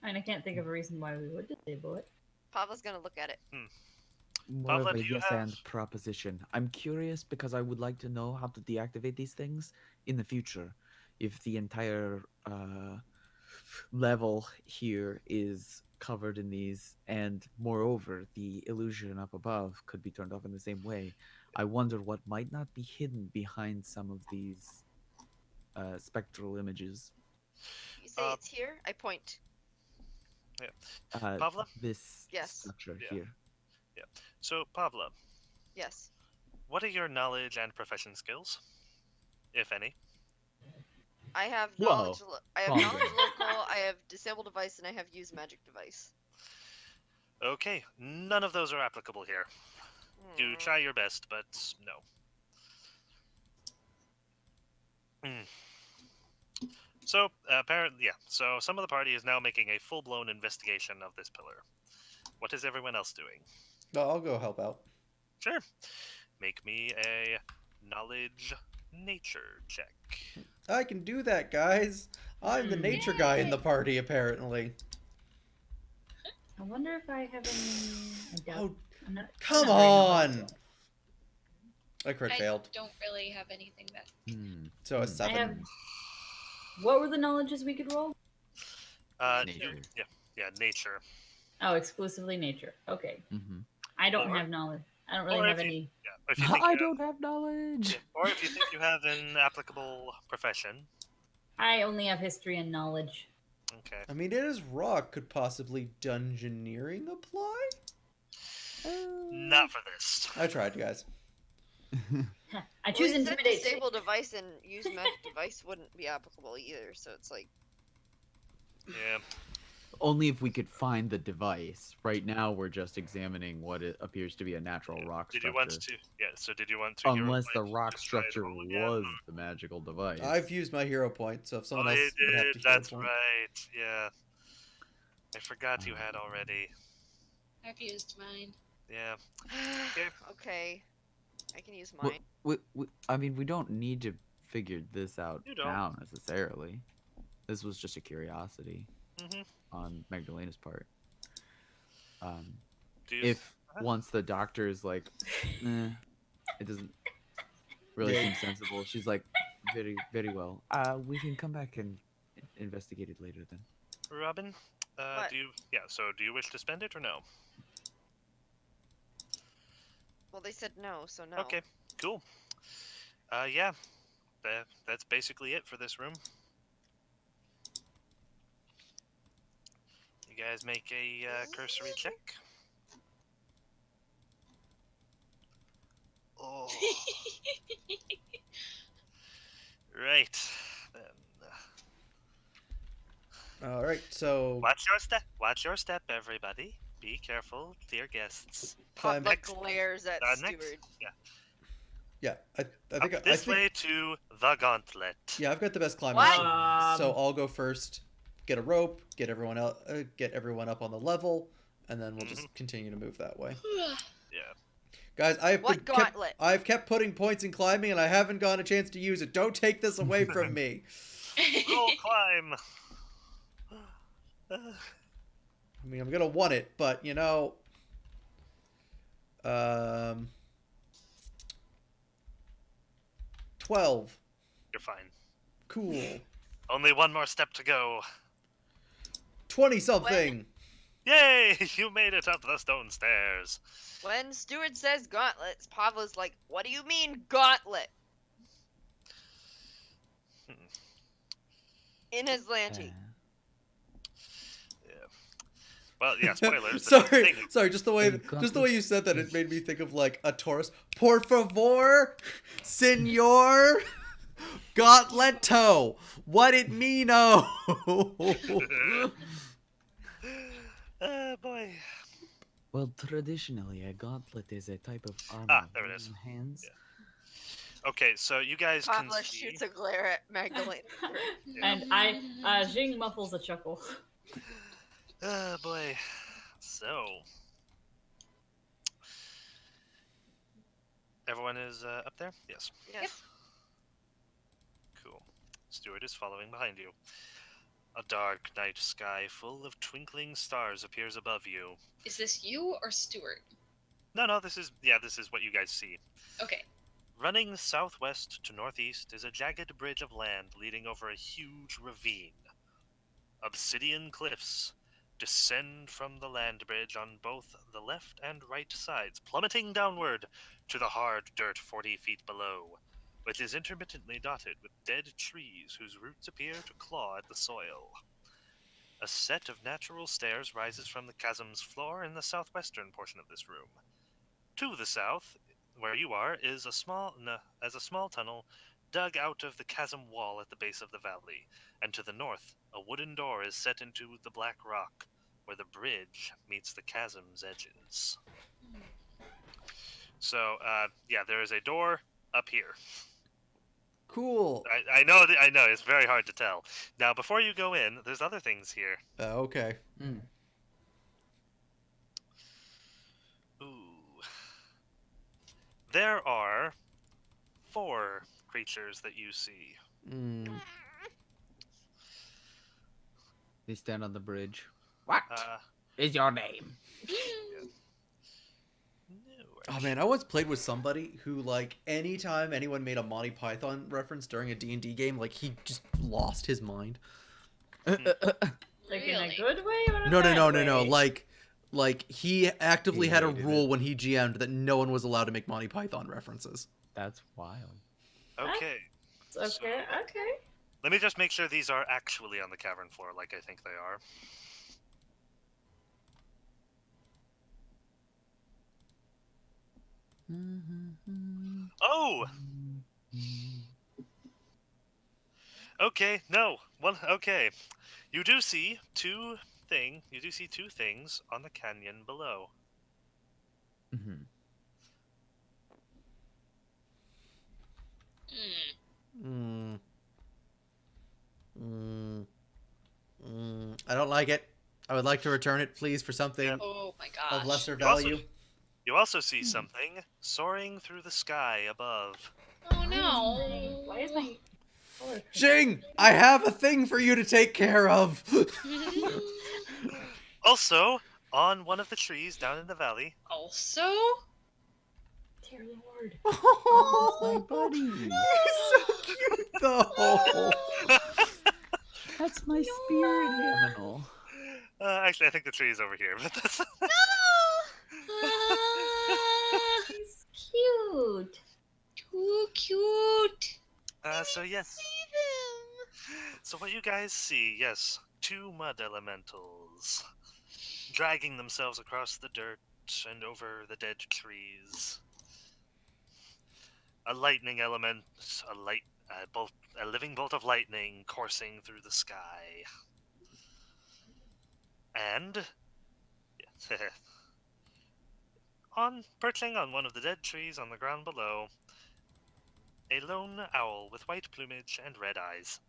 I mean, I can't think of a reason why we would disable it. Pava's gonna look at it. More Pavla, of a do you yes have- and proposition. I'm curious because I would like to know how to deactivate these things in the future. If the entire level here is covered in these, and moreover, the illusion up above could be turned off in the same way, I wonder what might not be hidden behind some of these spectral images. You say it's here? I point. Pavla? This Yes. structure Yeah. here. So, Pavla, Yes. what are your knowledge and profession skills, if any? I have Whoa, knowledge. I have calm knowledge down. local. I have disable device, and I have use magic device. Okay, none of those are applicable here. You try your best, but no. So, apparently, yeah. So, some of the party is now making a full-blown investigation of this pillar. What is everyone else doing? No, I'll go help out. Sure. Make me a knowledge nature check. I can do that, guys. I'm the nature guy in the party, apparently. I wonder if I have any. I doubt. Oh, I'm not, come I'm not very on! knowledgeable. I crit failed. don't really have anything that. So a 7. I have. What were the knowledges we could roll? Nature. Yeah, nature. Oh, exclusively nature. Okay. Mm-hmm. I don't Or- have knowledge. I don't really or have if you- any. Yeah, or if you think I you don't have knowledge. have, or if you think you have an applicable profession. I only have history and knowledge. Okay. I mean, it is rock. Could possibly dungeoneering apply? Not for this. I tried, guys. I Well, choose you said intimidate. disable device and use magic device wouldn't be applicable either, so it's like Yeah. Only if we could find the device. Right now, we're just examining what it appears to be a natural rock Did structure. you want to? Yeah. So did you want to? Unless the hero point, rock just try to structure roll again, was or- the magical device. I've used my hero point, so if someone Oh, else you would have did. to hero That's point. right. Yeah. I forgot you had already. I've used mine. Yeah. Okay. okay. I can use Well, mine. I mean, we don't need to figure this out You don't. now necessarily. This was just a curiosity Mm-hmm. on Magdalena's part. Do you, If once the doctor is like, it doesn't really seem sensible. She's like, very, very well. We can come back and investigate it later then. Robin, What? do you? Yeah. So do you wish to spend it or no? Well, they said no, so no. Okay. Cool. Yeah. That's basically it for this room. You guys make a cursory check. Oh. Right. Then, All right, so watch your step. Watch your step, everybody. Be careful, dear guests. climb. Papa glares at Next. Steward. Yeah, I think This I think way to the gauntlet. yeah, I've got the best climbing. What? So I'll go first. Get a rope. Get everyone out. Get everyone up on the level, and then we'll just continue to move that way. Yeah. Guys, What gauntlet? I've kept putting points in climbing, and I haven't gotten a chance to use it. Don't take this away from me. Roll climb. I mean, I'm gonna want it, but 12. You're fine. Cool. Only one more step to go. 20 something. Yay! You made it up the stone stairs. When Steward says gauntlets, Pavla's like, what do you mean gauntlet? In his lanty. Well, yeah. Spoilers. the sorry, thing- sorry. Just the way you said that, it made me think of like a Taurus. Por favor, senor, gauntleto. What it meano? Boy. Well, traditionally, a gauntlet is a type of armor. Ah, there it is. worn on Hands. Yeah. Okay, so you guys can Pavla see. shoots a glare at Magdalena. And Jing muffles a chuckle. Oh boy. So. Everyone is up there? Yes. Yes. Cool. Stuart is following behind you. A dark night sky full of twinkling stars appears above you. Is this you or Stuart? No, this is what you guys see. Okay. Running southwest to northeast is a jagged bridge of land leading over a huge ravine. Obsidian cliffs descend from the land bridge on both the left and right sides, plummeting downward to the hard dirt 40 feet below, which is intermittently dotted with dead trees whose roots appear to claw at the soil. A set of natural stairs rises from the chasm's floor in the southwestern portion of this room. To the south, where you are, is a small tunnel dug out of the chasm wall at the base of the valley, and to the north, a wooden door is set into the black rock, where the bridge meets the chasm's edges. So, there is a door up here. Cool. I know, it's very hard to tell. Now, before you go in, there's other things here. Okay. Ooh. There are 4 creatures that you see. They stand on the bridge. What is Uh, your name? Oh man, I once played with somebody who, like, anytime anyone made a Monty Python reference during a D&D game, like, he just lost his mind. Like in Really? a good way or in a No, bad no. way? Like he actively He had a hated rule it. when he GM'd that no one was allowed to make Monty Python references. That's wild. Okay. Okay, okay. Let me just make sure these are actually on the cavern floor, like I think they are. Oh! Okay, no. Well, okay. You do see two things on the canyon below. Mhm. Hmm. I don't like it. I would like to return it, please, for something Oh my of gosh. lesser You also value. you also see something soaring through the sky above. Oh Why is my color correct? Jing, I have a thing for you to take care of. no. Also, on one of the trees down in the valley, Also? Dear Lord. Oh, my buddy. He's so cute, though. That's my spirit animal. actually, I think the tree is over here, but that's. He's cute. Too cute. So yes. So what you guys see, yes, two mud elementals dragging themselves across the dirt and over the dead trees. A lightning element, a living bolt of lightning coursing through the sky, and perching on one of the dead trees on the ground below, a lone owl with white plumage and red eyes.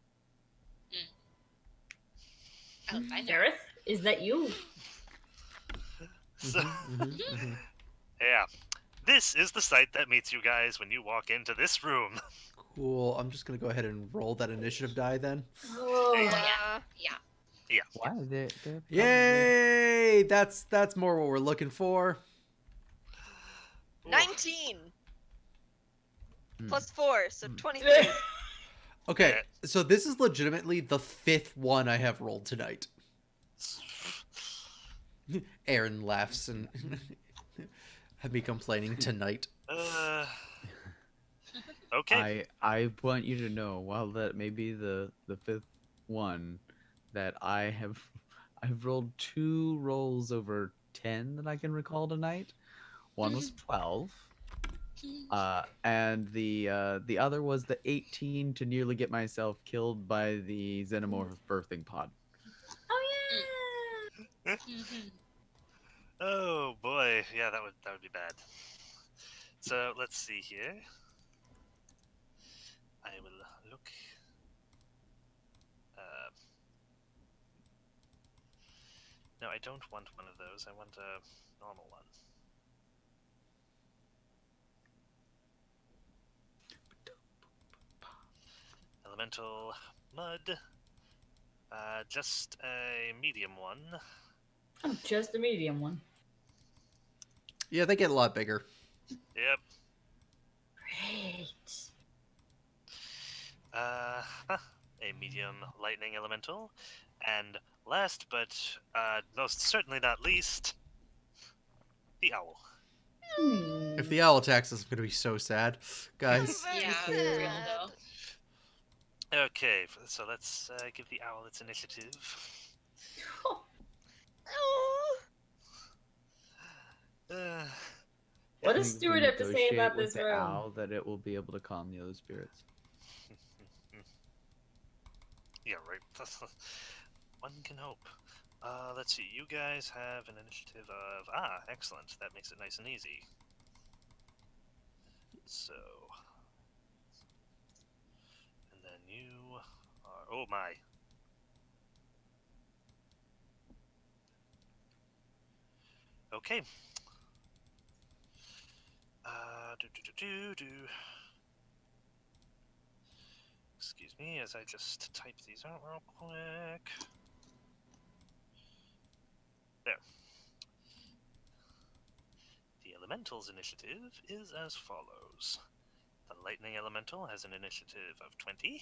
Oh, I know. Gareth, is that you? So, Mm-hmm. yeah, this is the sight that meets you guys when you walk into this room. Cool. I'm just gonna go ahead and roll that initiative die then. Oh, Yeah. Yeah. Yeah. Why? They're probably... Yay! That's more what we're looking for. 19 Hmm. plus 4, so Hmm. 23. Okay, so this is legitimately the 5th one I have rolled tonight. Aaron laughs and had me complaining tonight. Okay. I want you to know, while that may be the fifth one, that I've rolled 2 rolls over 10 that I can recall tonight. One was 12. And the other was the 18 to nearly get myself killed by the xenomorph birthing pod. Oh yeah. Oh boy, yeah, that would be bad. So let's see here. I will look. No, I don't want one of those. I want a normal one. Elemental mud. Just a medium one. Oh, just a medium one. Yeah, they get a lot bigger. Yep. Great. A medium lightning elemental, and last but most certainly not least, the owl. If the owl attacks us, I'm gonna be so sad, guys. Very Yeah, for real, though. Okay, so let's give the owl its initiative. Oh. What I does think Stuart we have to say negotiate about with this the room? owl that it will be able to calm the other spirits. Yeah, right. One can hope. Let's see. You guys have an initiative of excellent. That makes it nice and easy. So, and then you are. Oh my. Okay. Do. Excuse me as I just type these out real quick. There. The Elemental's initiative is as follows. The Lightning Elemental has an initiative of 20.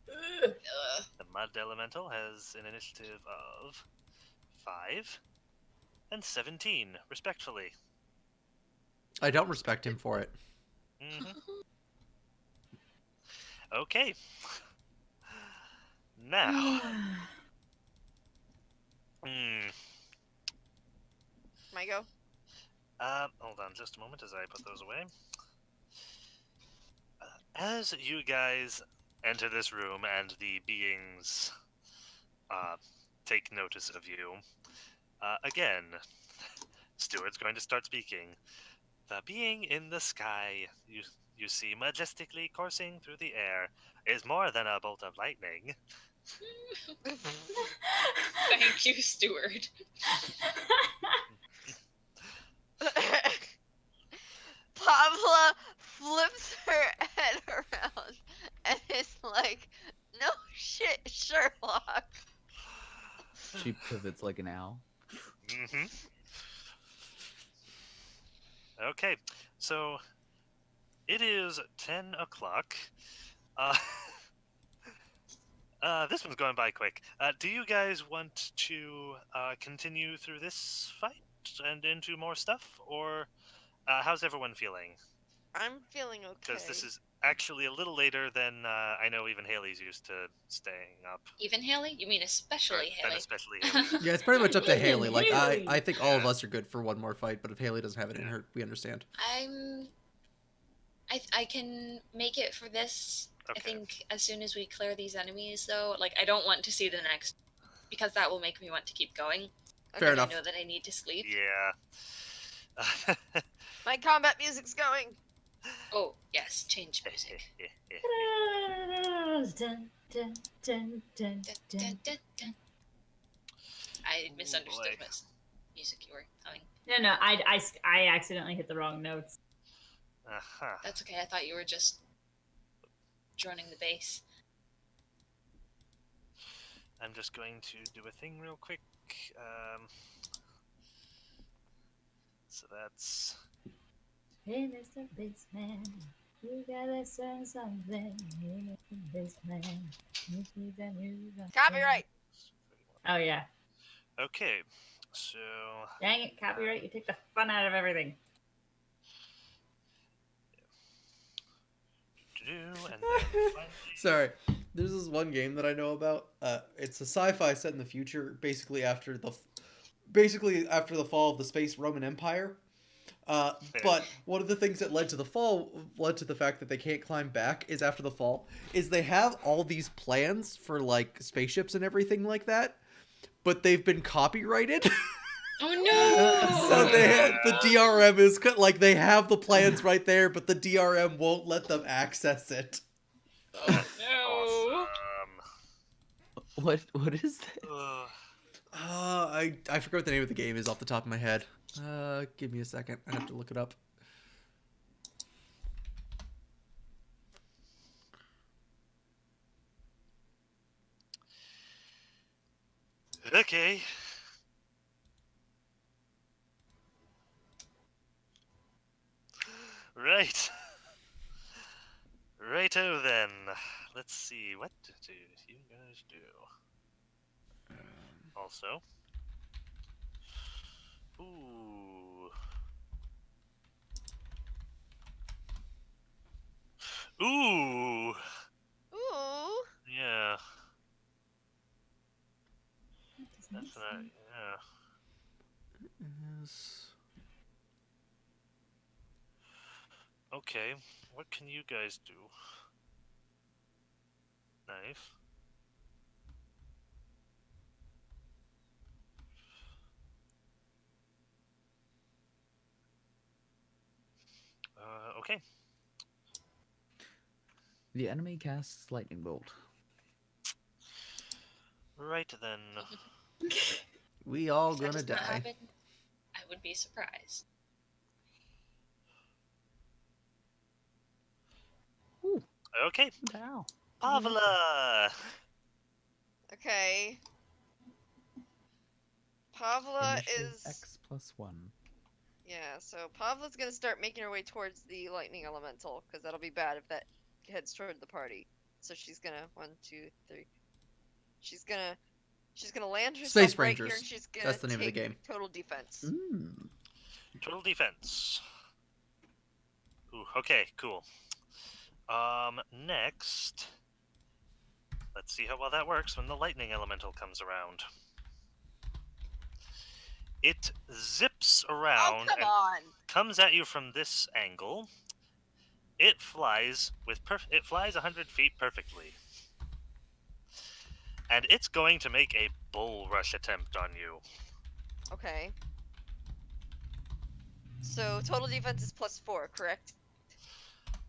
The Mud Elemental has an initiative of 5 and 17, respectfully. I don't respect him for it. Mm-hmm. Okay. Now, hmm, My go. hold on just a moment as I put those away. As you guys enter this room and the beings take notice of you, again, Stuart's going to start speaking. The being in the sky you see majestically coursing through the air is more than a bolt of lightning. Thank you, Stuart. Pavla flips her head around and is like, "No shit, Sherlock." She pivots like an owl. Mm-hmm. Okay, so it is 10 o'clock. Uh, this one's going by quick. Do you guys want to continue through this fight and into more stuff, or how's everyone feeling? I'm feeling Because okay. this is actually a little later than I know even Haley's used to staying up. Even Haley? You mean especially Then Haley? especially Haley. Yeah, it's pretty much up to Even Haley. Like Haley. I think all of us are good for one more fight, but if Haley doesn't have it in her, we understand. I can make it for this. Okay. I think as soon as we clear these enemies, though, like I don't want to see the next, because that will make me want to keep going. Fair I enough. know that I need to sleep. Yeah. My combat music's going. Oh yes, change music. Dun, dun, dun, dun, Dun, dun. dun, dun, dun. I Oh, misunderstood boy. what music you were humming. No, I accidentally hit the wrong notes. Uh-huh. That's okay. I thought you were just droning the bass. I'm just going to do a thing real quick. So that's Hey, Mr. Bassman, you gotta say something. Hey, Mr. Bassman, you keep that music on. Copyright. Oh yeah. okay. So Dang it, copyright! You take the fun out of everything. and then finally, Sorry. There's this one game that I know about. It's a sci-fi set in the future, basically after the fall of the space Roman Empire. But one of the things that led to the fact that they can't climb back is after the fall is they have all these plans for like spaceships and everything like that, but they've been copyrighted. Oh no! So the DRM is like they have the plans right there, but the DRM won't let them access it. Oh no! awesome. What is that? I forgot what the name of the game is off the top of my head. Give me a second. I have to look it up. Okay. Right. Righto then. Let's see. What do you guys do? Also. Ooh. Ooh. Ooh. Yeah. That's not. Yeah. Yes. Okay. What can you guys do? Nice. Okay. The enemy casts lightning bolt. Right then. We all If that gonna does not die. happen, I would be surprised. Okay. Ow. Pavla. Okay. Pavla Initiative is. X plus 1. Yeah, so Pavla's gonna start making her way towards the lightning elemental, because that'll be bad if that heads toward the party. So she's gonna 1, 2, 3. She's gonna land herself Space right here, Rangers. and she's gonna That's the name of the take game. total defense. Mm. Total defense. Ooh, okay, cool. Next. Let's see how well that works when the lightning elemental comes around. It zips Oh, around come and on! comes at you from this angle. It flies 100 feet perfectly. And it's going to make a bull rush attempt on you. Okay. So total defense is +4, correct?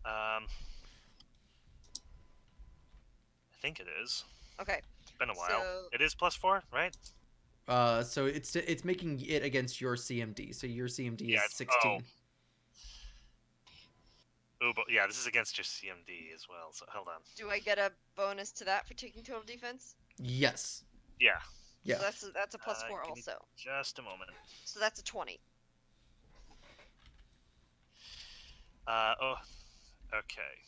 I think it is. Okay. It's been a while. So It is +4, right? So it's making it against your CMD. So your CMD Yeah, is it's- 16. Ooh, but yeah, this is against your CMD as well. So hold on. do I get a bonus to that for taking total defense? Yes. Yeah. Yeah. So that's a +4 give me also. just a moment. So that's a 20. Oh, okay.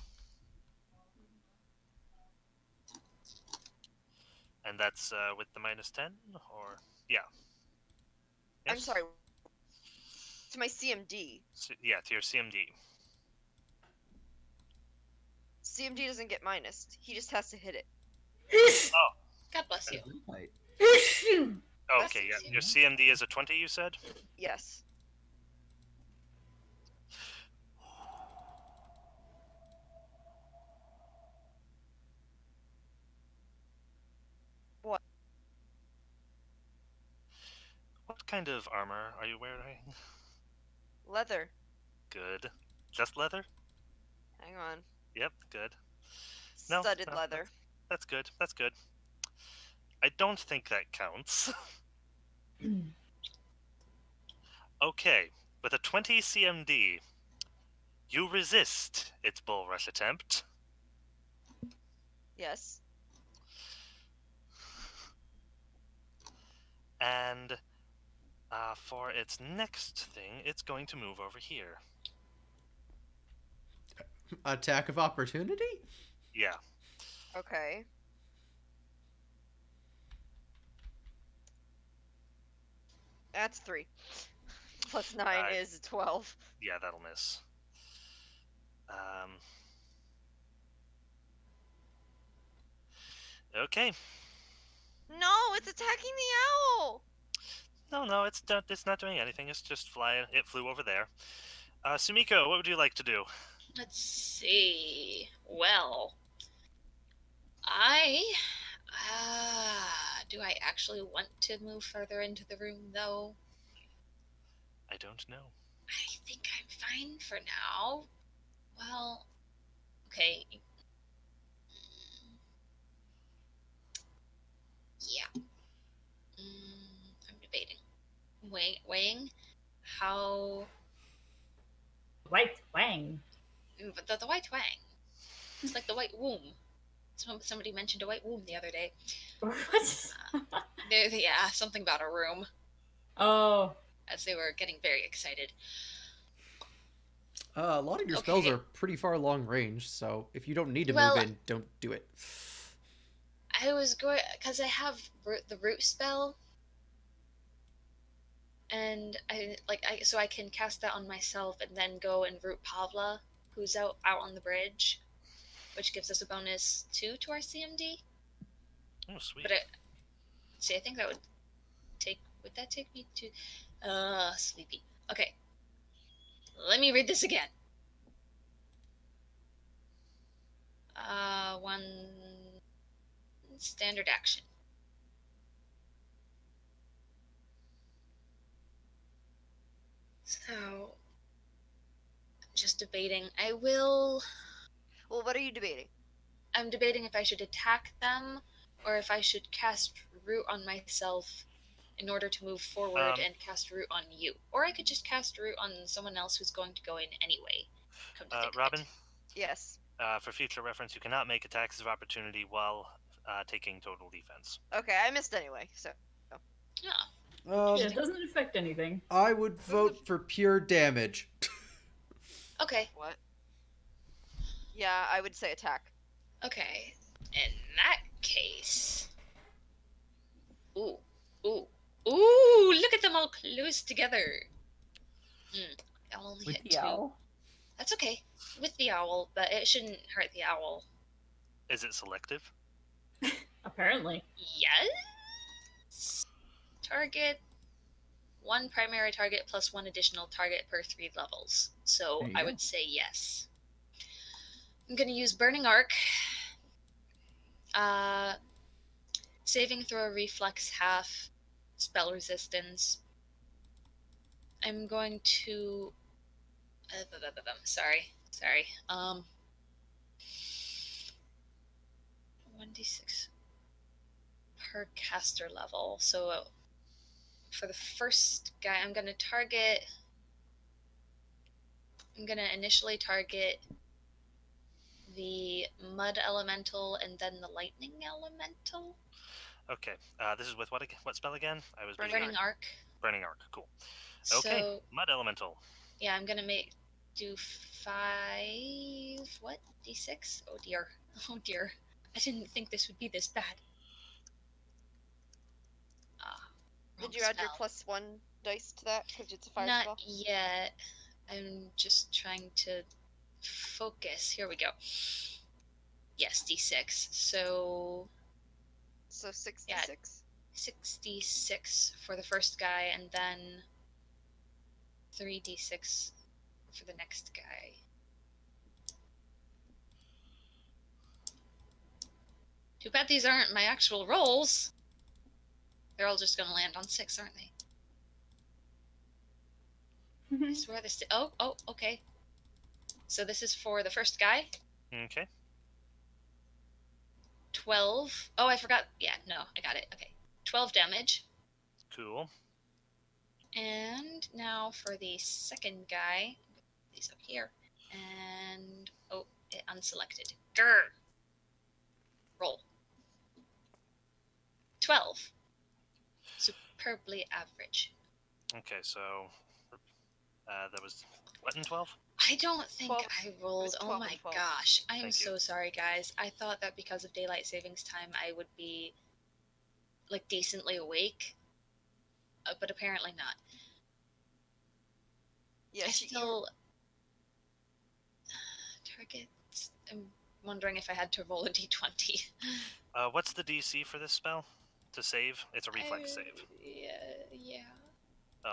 And that's with the -10, or yeah. I'm Yes? sorry. To my CMD. Yeah, to your CMD. CMD doesn't get minused. He just has to hit it. Oh, God bless you. Right. okay. Yeah, your CMD is a 20. You said. Yes. What? What kind of armor are you wearing? Leather. Good. Just leather? Hang on. Yep, good. No, Studded no, leather. That's good. That's good. I don't think that counts. Okay, with a 20 CMD, you resist its bull rush attempt. Yes. And for its next thing, it's going to move over here. Attack of opportunity? Yeah. Okay. That's 3. +9 is 12. Yeah, that'll miss. Okay. No, it's attacking the owl. No, it's not doing anything. It's just flying. It flew over there. Sumiko, what would you like to do? Let's see. Well, I. Do I actually want to move further into the room, though? I don't know. I think I'm fine for now. Well, okay. Yeah. I'm debating. Weighing how. White Wang. The white wang. It's like the white womb. Somebody mentioned a white womb the other day. What? Yeah, something about a room. Oh. As they were getting very excited. A lot of your spells are pretty far long range, so if you don't need to move in, don't do it. I was going because I have the root spell, and so I can cast that on myself and then go and root Pavla, who's out on the bridge, which gives us a bonus 2 to our CMD. Oh, sweet. But I think that would that take me to sleepy. Okay. Let me read this again. One standard action. So, I'm just debating. Well, what are you debating? I'm debating if I should attack them or if I should cast root on myself in order to move forward and cast root on you. Or I could just cast root on someone else who's going to go in anyway. Come to think of Robin? it. Yes. For future reference, you cannot make attacks of opportunity while taking total defense. Okay, I missed anyway, so. Yeah. Yeah, it doesn't affect anything. I would vote for pure damage. Okay. What? Yeah, I would say attack. Okay. In that case. Ooh. Ooh. Ooh! Look at them all close together. I'll only With hit the 2. owl. That's okay. With the owl, but it shouldn't hurt the owl. Is it selective? Apparently. Yes. Target one primary target plus one additional target per 3 levels. So There you I go. would say yes. I'm gonna use Burning Arc. Saving throw, reflex half, spell resistance. I'm going to. Sorry. 1d6 per caster level. So for the first guy, I'm going to initially target the mud elemental and then the lightning elemental. Okay. This is with what spell again? I was Burning busy. Burning Arc. Burning Arc. Cool. Okay. So Mud Elemental. yeah, I'm gonna do 5. What? D6? Oh dear. Oh dear. I didn't think this would be this bad. Did you add your +1 dice to that because it's a fire Not spell? yet. I'm just trying to focus. Here we go. Yes, D6. So So 66. Yeah. 66 for the first guy, and then 3d6 for the next guy. Too bad these aren't my actual rolls. They're all just gonna land on 6, aren't they? I swear this. Oh, okay. So this is for the first guy. Okay. 12. Oh, I forgot. Yeah, no, I got it. Okay. 12 damage. Cool. And now for the second guy. These up here. And it unselected. Grr. Roll. 12. Superbly average. Okay, so that was what in 12? I don't think 12. I rolled. It was Oh 12 my and 12. gosh. I am Thank you. so sorry, guys. I thought that because of daylight savings time, I would be like decently awake, but apparently not. Yeah, I still targets. I'm wondering if I had to roll a d20. What's the DC for this spell? To save? It's a reflex save. Yeah.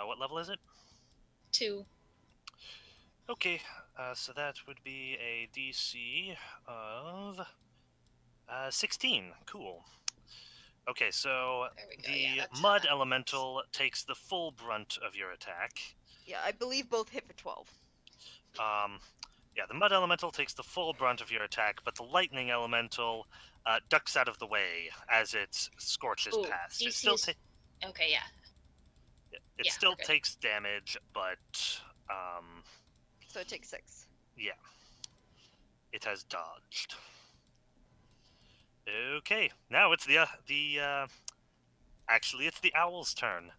What level is it? 2. Okay, so that would be a DC of 16. Cool. Okay, so There we go. the Yeah, that's mud how that elemental takes the full brunt of your attack. Yeah, I believe both hit for 12. Yeah, the mud elemental takes the full brunt of your attack, but the lightning elemental ducks out of the way as it scorches Ooh, past. DC It still, is... Okay, yeah. it Yeah, still we're good. takes damage, but So it takes 6. yeah, it has dodged. Okay, now it's actually it's the owl's turn.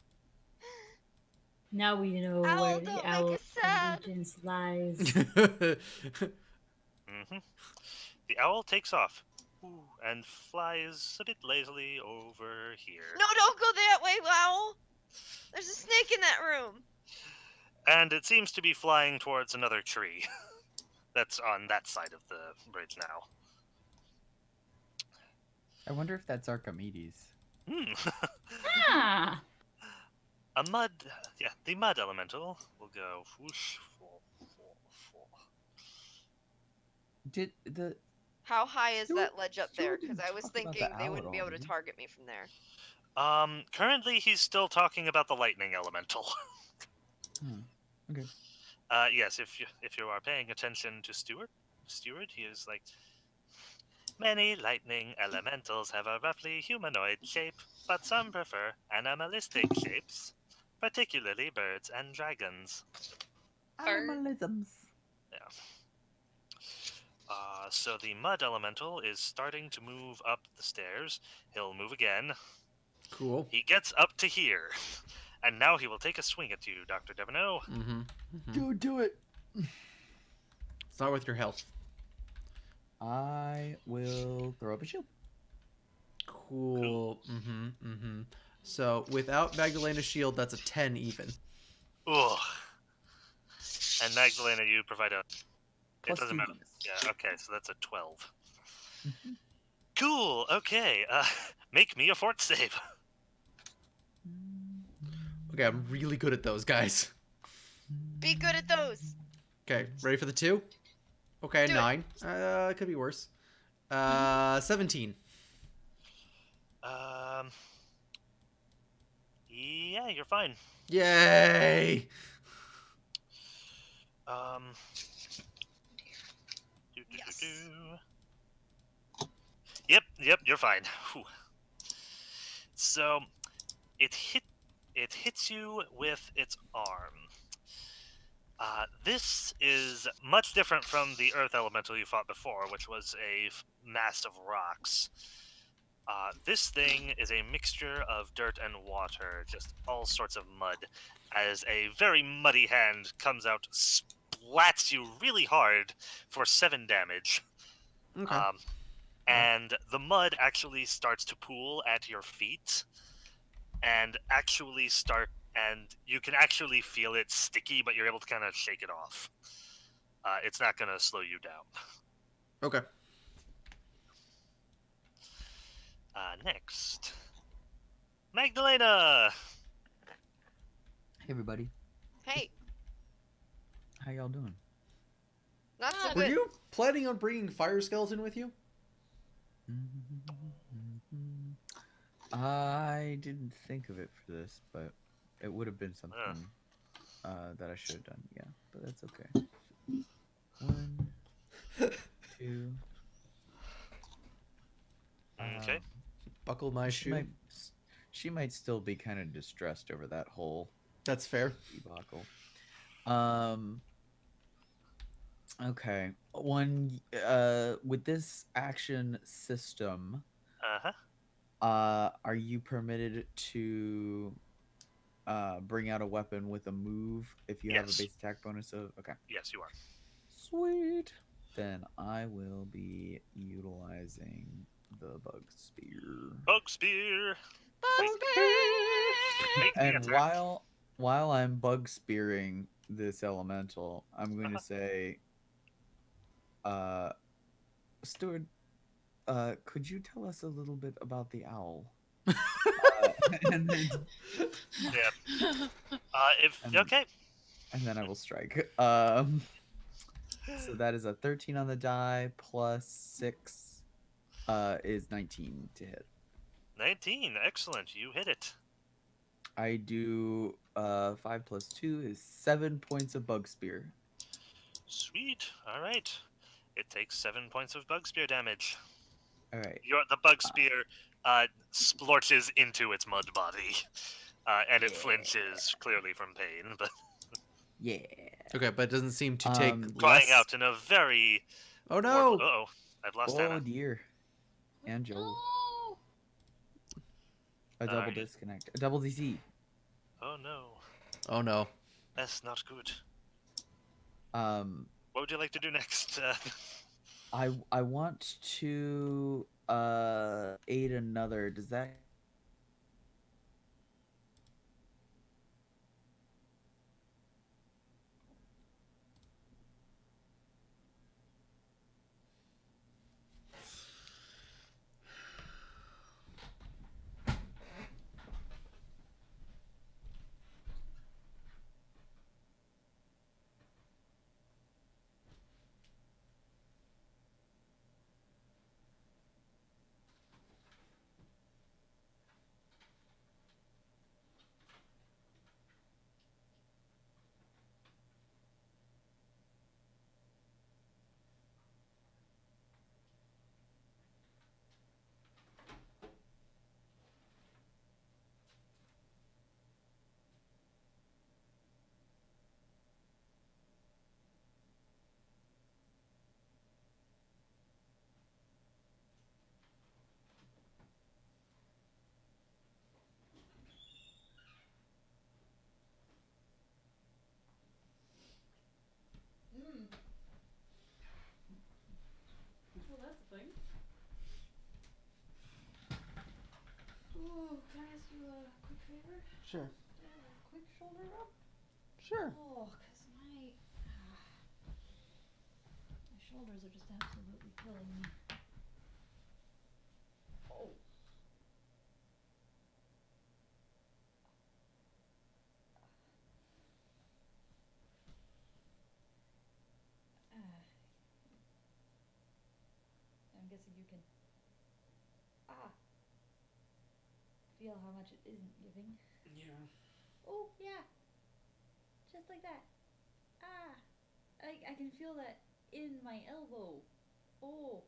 Now we know Owl, where the don't make owl us sad. allegiance lies. Mm-hmm. The owl takes off and flies a bit lazily over here. No, don't go that way, Owl. There's a snake in that room. And it seems to be flying towards another tree that's on that side of the bridge now. I wonder if that's Archimedes. Ah! The mud elemental will go whoosh, Did the How high is Stuart- that ledge up there? Stuart Because didn't I was talk about the thinking they owl wouldn't at be all, able to did he? target me from there. Currently he's still talking about the lightning elemental. Okay. Yes, if you are paying attention to Stuart, he is like, many lightning elementals have a roughly humanoid shape, but some prefer animalistic shapes, particularly birds and dragons. Animalisms. Yeah. So the mud elemental is starting to move up the stairs. He'll move again. Cool. He gets up to here, and now he will take a swing at you, Dr. Devino. Do it. Start with your health. I will throw up a shield. Cool. So without Magdalena's shield, that's a 10 even. Ugh. And Magdalena, you provide a... Plus it doesn't 2 matter. bonus. Yeah, okay, so that's a 12. Cool. Okay. Make me a fort save. Okay, I'm really good at those, guys. Be good at those. Okay, ready for the 2? Okay, Do it. 9. It could be worse. 17. Um. Yeah, you're fine. Yay! Um. Yes. Yep, you're fine. Whew. So it hits you with its arm. This is much different from the earth elemental you fought before, which was a mass of rocks. This thing is a mixture of dirt and water, just all sorts of mud, as a very muddy hand comes out, splats you really hard for 7 damage. Okay. And the mud actually starts to pool at your feet, and you can actually feel it sticky, but you're able to kind of shake it off. It's not going to slow you down. Okay. Next, Magdalena. Hey everybody, Hey, how y'all doing? not so Were Were good. you planning on bringing Fire Skeleton with you? I didn't think of it for this, but it would have been something that I should have done. Yeah, but that's okay. 1, 2. Okay. Buckle my She shoe. might still be kind of distressed over that whole That's fair. debacle. Okay. With this action system, are you permitted to bring out a weapon with a move if you have a Yes. base attack bonus of Yes, you are. Sweet. Then I will be utilizing the bug spear. Bug spear. Bug spear. Make me And attack. while I'm bug spearing this elemental, I'm going to say, Stuart, could you tell us a little bit about the owl? And then Yeah. And- Okay. and then I will strike. So that is a 13 on the die plus 6 is 19 to hit. 19. Excellent. You hit it. I do 5 plus 2 is 7 points of bug spear. Sweet. All right. It takes 7 points of bug spear damage. All right. The bug spear splorches into its mud body, and it flinches clearly from pain, but Yeah. Okay, but it doesn't seem to take crying less. out in a very Oh no! horrible. Uh-oh, I've lost Oh Anna. dear. And Joel. No. A double Alright. disconnect. A double DC. Oh no, Oh no. that's not good. Um What would you like to do next? I want to aid another. Does that Well, that's a thing. Ooh, can I ask you a quick favor? Sure. A quick shoulder rub? Sure. Oh, because my shoulders are just absolutely killing me. so you can feel how much it isn't giving. Yeah. Oh yeah, just like that. I can feel that in my elbow. Oh.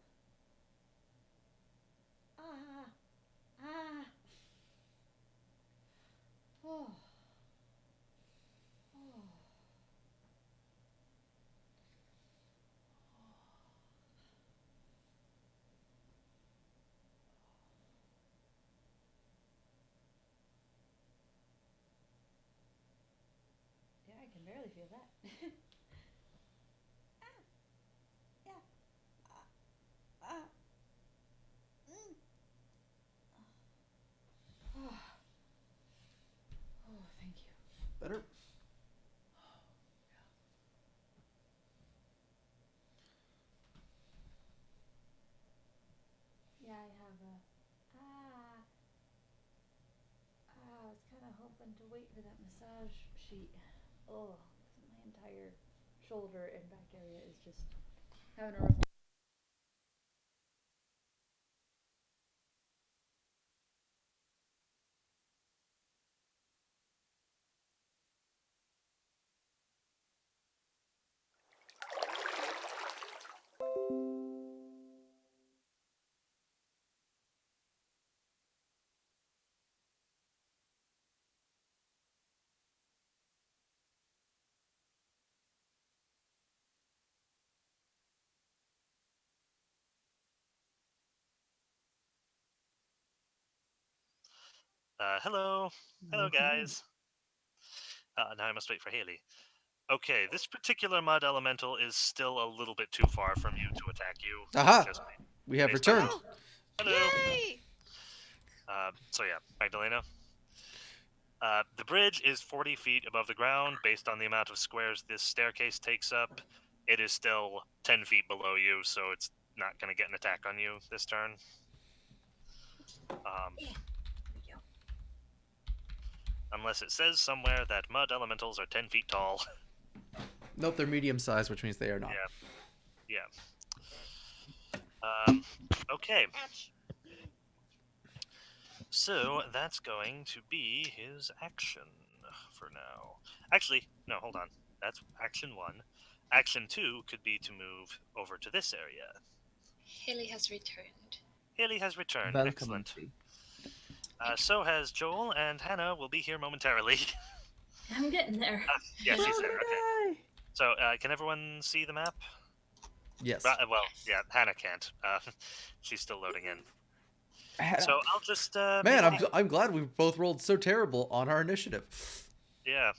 Ah. Ah. Oh. Oh. Yeah, I can barely feel that. Yeah. Oh. Oh, thank you. Better. Yeah, I have a. I was kind of hoping to wait for that massage sheet. Oh, my entire shoulder and back area is just having a rough. Hello. Hello, Okay. guys. Now I must wait for Haley. Okay, this particular mud elemental is still a little bit too far from you to attack you. Aha! Just We have based on returned. Oh, Hello. yay! So yeah, Magdalena. The bridge is 40 feet above the ground. Based on the amount of squares this staircase takes up, it is still 10 feet below you, so it's not going to get an attack on you this turn. Unless it says somewhere that mud elementals are 10 feet tall. Nope, they're medium sized, which means they are not. Yeah. Okay. Ouch. So that's going to be his action for now. Actually, no, hold on. That's action 1. Action 2 could be to move over to this area. Haley has returned. Haley has returned. Welcome, Excellent. Lucy. So has Joel, and Hannah will be here momentarily. I'm getting there. Yes, he's there. Okay. So, can everyone see the map? Yes. Well, yeah, Hannah can't. She's still loading in. Hannah. So I'll just. Man, make it- I'm glad we both rolled so terrible on our initiative. Yeah.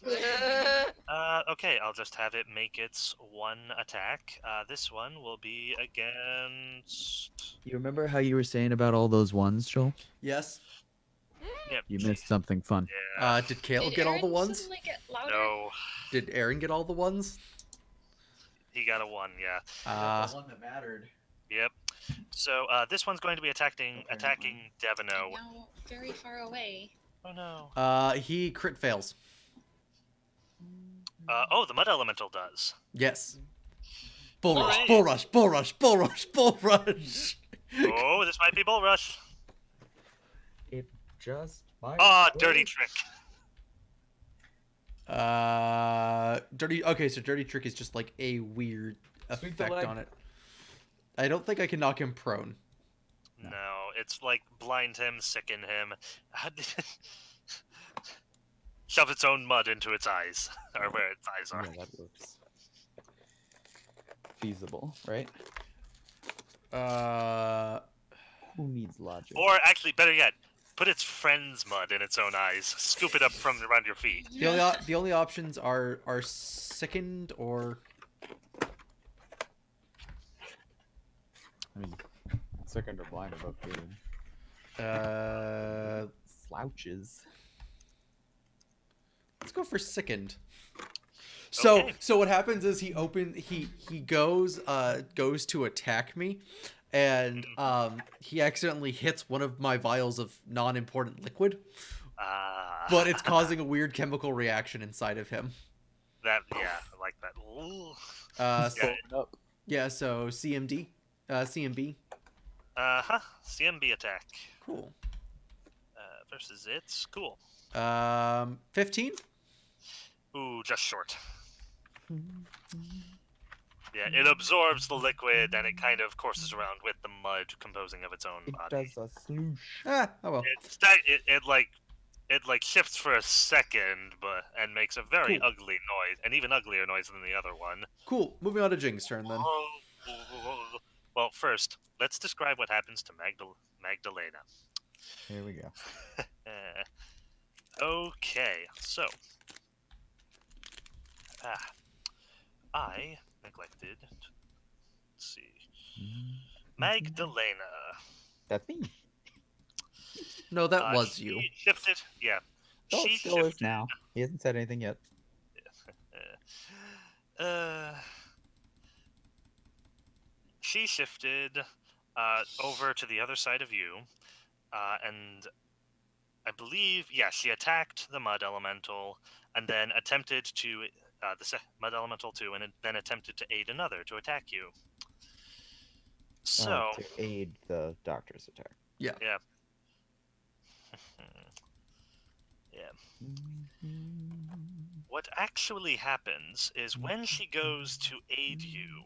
Okay, I'll just have it make its one attack. This one will be against. You remember how you were saying about all those ones, Joel? Yes. Yep. You missed something fun. Yeah. Did Kale Did get all Aaron the ones? suddenly get louder? No, Did Aaron get all the ones? he got a 1. Yeah. Uh, one that mattered. Yep. So this one's going to be attacking Devino. I'm now very far away. Oh no. he crit fails. Oh, the mud elemental does. Yes. Bull rush, Alright. bull rush, bull rush, bull rush, bull rush. Oh, this might be bull rush. It just might. Ah, dirty trick. Dirty. Okay, so dirty trick is just like a weird Sweep the effect leg. on it. I don't think I can knock him prone. No, it's like blind him, sicken him. Shove its own mud into its eyes, or where its eyes are. Yeah, that works. Feasible, right? Who needs logic? Or actually, better yet, put its friend's mud in its own eyes. Scoop it up from around your feet. The only options are sickened or I mean, second or blind are both good. Slouches. let's go for sickened. So Okay. so what happens is he goes to attack me, and he accidentally hits one of my vials of non-important liquid, but it's causing a weird chemical reaction inside of him. That, yeah, I like that. Ooh. So, Yeah. yeah, so CMD, CMB. CMB attack. Cool. Versus it's cool. 15? Ooh, just short. Yeah, it absorbs the liquid and it kind of courses around with the mud composing of its own It body. does a sloosh. Ah, oh well. It shifts for a second, and makes a very Cool. ugly noise, an even uglier noise than the other one. Cool. Moving on to Jing's turn then. Well, first, let's describe what happens to Magdalena. Here we go. Okay, so I neglected. Let's see, Magdalena. That's me. No, that was you. She shifted. Yeah, Oh, she it still is shifted. now. He hasn't said anything yet. She shifted over to the other side of you, and I believe, she attacked the Mud Elemental, and then attempted to Mud Elemental 2, and then attempted to aid another to attack you. So, To aid the doctor's attack. Yeah. yeah. What actually happens is when she goes to aid you,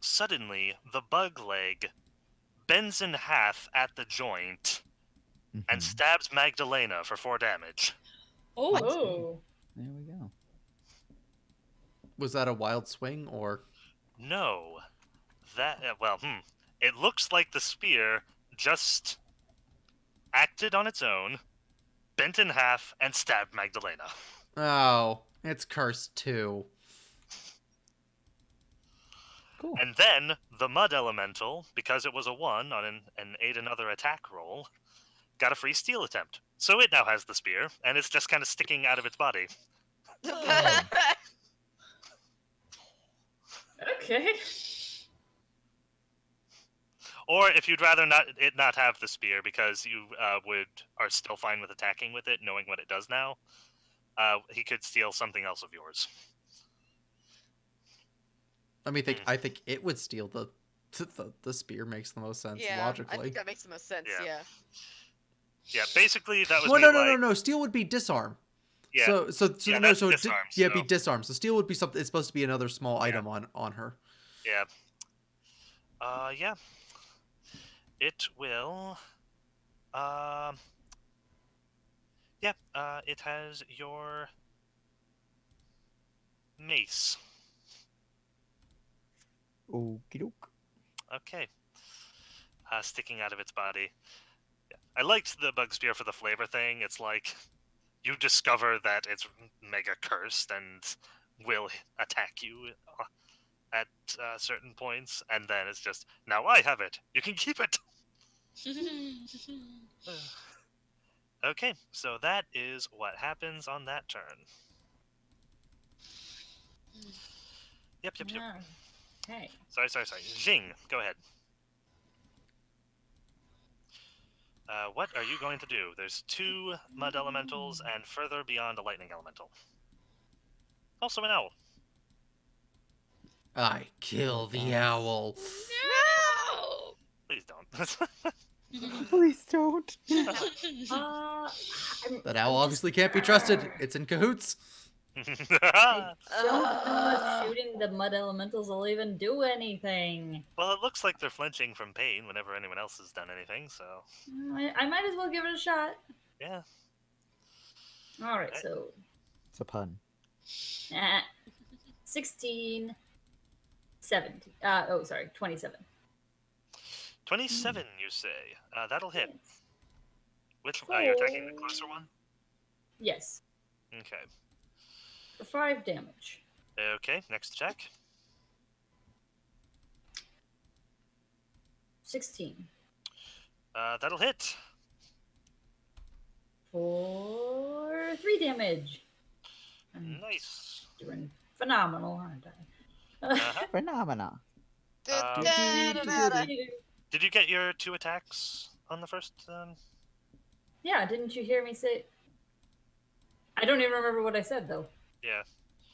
suddenly the bug leg bends in half at the joint and stabs Magdalena for 4 damage. Oh, Oh. There we go. Was that a wild swing or? No. It looks like the spear just acted on its own, bent in half, and stabbed Magdalena. Oh, it's cursed too. Cool. And then the Mud Elemental, because it was a 1 on an aid another attack roll, got a free steal attempt. So it now has the spear, and it's just kind of sticking out of its body. Okay. Or if you'd rather not have the spear because you are still fine with attacking with it, knowing what it does now, he could steal something else of yours. I think it would steal the spear. Makes the most sense logically. I think that makes the most sense. Yeah. Yeah, basically that was. Well, no. Steal would be disarm. Yeah. So disarm, it'd be disarm. So steal would be something. It's supposed to be another small item on her. Yeah. Yeah. It will. It has your mace. Okie doke. Okay. Sticking out of its body. Yeah. I liked the bug spear for the flavor thing. It's like you discover that it's mega cursed and will attack you at certain points, and then it's just, now I have it. You can keep it. Okay, so that is what happens on that turn. Yep. Hey. Sorry. Jing, go ahead. What are you going to do? There's 2 mud elementals and further beyond a lightning elemental. Also an owl. I kill the owl. no! Please don't. Please don't. That owl obviously can't be trusted. It's in cahoots. I don't know if shooting the mud elementals will even do anything. Well, it looks like they're flinching from pain whenever anyone else has done anything, so... I might as well give it a shot. Yeah. Alright, so... It's a pun. 16... 17. 27. 27, you say. That'll hit. Which, you're attacking the closer one? Yes. Okay. For 5 damage. Okay, next attack. 16. That'll hit. For 3 damage. I'm Nice. doing phenomenal, aren't I? Phenomena. Did you get your 2 attacks on the first? Yeah, didn't you hear me say... I don't even remember what I said, though. Yeah.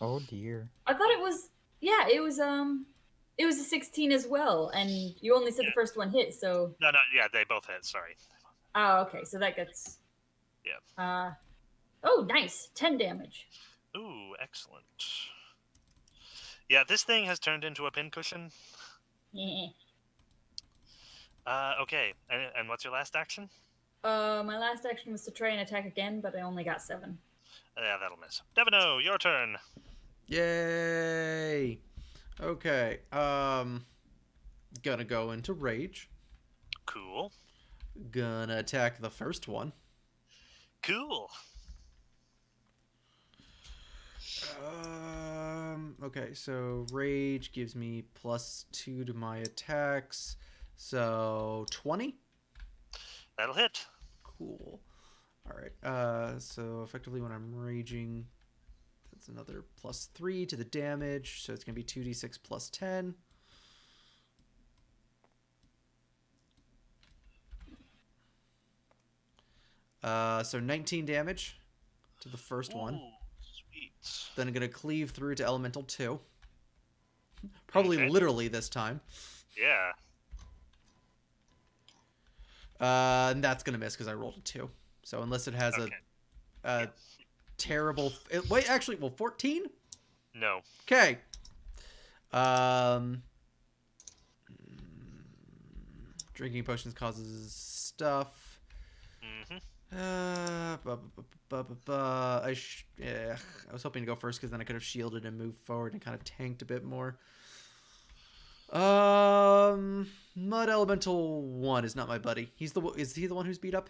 Oh dear. I thought it was... Yeah, it was a 16 as well, and you only said the first one hit, so No, yeah, they both hit. Sorry. oh, okay, so that gets Yeah. oh, nice, 10 damage. Ooh, excellent. Yeah, this thing has turned into a pincushion. Yeah. Okay, and what's your last action? My last action was to try and attack again, but I only got 7. Yeah, that'll miss. Devino, your turn. Yay! Okay. Gonna go into rage. Cool. Gonna attack the first one. Cool. Okay, so rage gives me +2 to my attacks. So 20? That'll hit. Cool. All right. So effectively when I'm raging, that's another +3 to the damage. So it's going to be 2d6 plus 10. So 19 damage to the first one. Ooh, sweet. Then I'm going to cleave through to elemental 2. Probably Okay. literally this time. Yeah. And that's going to miss because I rolled a 2. So unless it has Okay. a terrible... Wait, actually, well, 14? No. Okay. Drinking potions causes stuff. Mm-hmm. I was hoping to go first because then I could have shielded and moved forward and kind of tanked a bit more. Mud Elemental 1 is not my buddy. Is he the one who's beat up?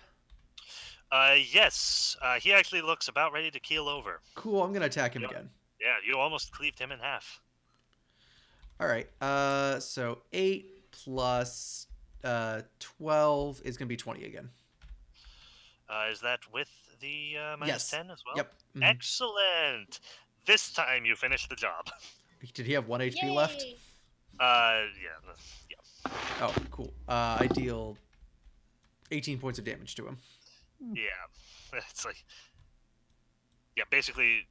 Yes. He actually looks about ready to keel over. Cool, I'm gonna attack him again. Yeah, you almost cleaved him in half. All right. So 8 plus 12 is gonna be 20 again. Is that with the minus Yes. 10 as well? Yep. Mhm. Excellent. This time you finished the job. Did he have 1 HP left? Yay! Yeah. Oh, cool. I deal 18 points of damage to him. Yeah. It's like, yeah, basically,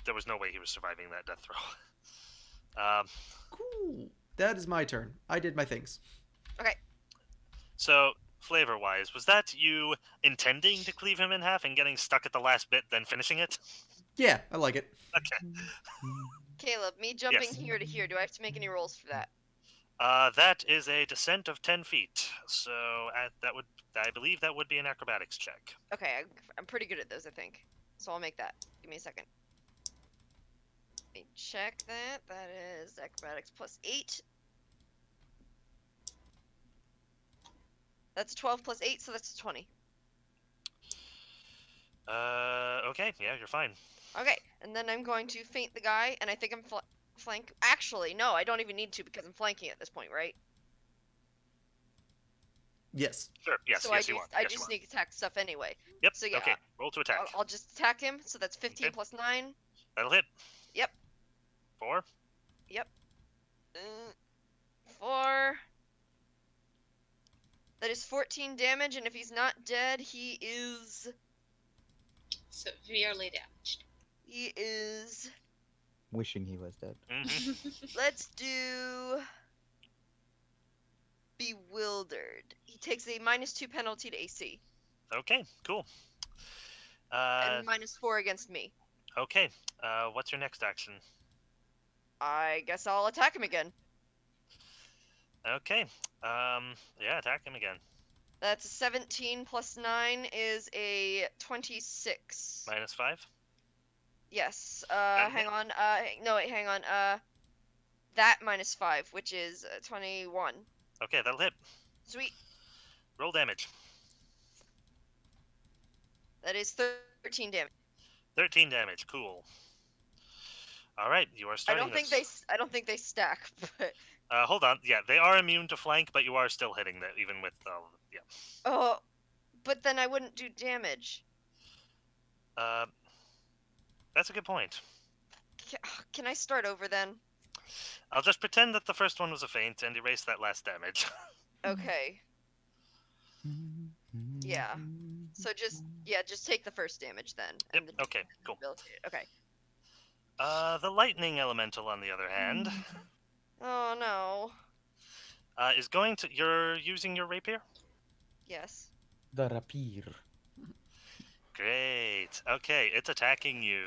there was no way he was surviving that death throw. Cool. That is my turn. I did my things. Okay. So, flavor-wise, was that you intending to cleave him in half and getting stuck at the last bit, then finishing it? Yeah, I like it. Okay. Caleb, me jumping Yes. here to here, do I have to make any rolls for that? That is a descent of 10 feet. So, I believe that would be an acrobatics check. Okay, I'm pretty good at those, I think. So I'll make that. Give me a second. Let me check that. That is acrobatics plus 8. That's 12 plus 8, so that's 20. Okay, yeah, you're fine. Okay, and then I'm going to feint the guy, and I think I'm flank. Actually, no, I don't even need to because I'm flanking at this point, right? Yes. Sure, yes, So yes, you are. I Yes, do you are. sneak attack stuff anyway. Yep, So yeah, okay, roll to attack. I'll just attack him. So that's 15 Okay. plus 9. That'll hit. Yep. 4. Yep. 4. That is 14 damage, and if he's not dead, he is Severely damaged. He is. Wishing he was dead. Mm-hmm. Let's do. Bewildered. He takes a -2 penalty to AC. Okay, cool. And -4 against me. Okay, what's your next action? I guess I'll attack him again. Okay, yeah, attack him again. That's a 17 plus 9 is a 26. -5? Yes. That Hang hit. on. No, wait, hang on. That -5, which is 21. Okay, that'll hit. Sweet. Roll damage. That is 13 damage. 13 damage, cool. Alright, you are starting I don't think they stack, but hold on, yeah, they are immune to flank, but you are still hitting them, even with, yeah. oh, but then I wouldn't do damage. That's a good point. Can I start over then? I'll just pretend that the first one was a feint and erase that last damage. Okay. Yeah. So just take the first damage then. Yep, and the okay, cool. Okay. The lightning elemental, on the other hand, Oh no. is going to. You're using your rapier? Yes. The rapier. Great. Okay, it's attacking you.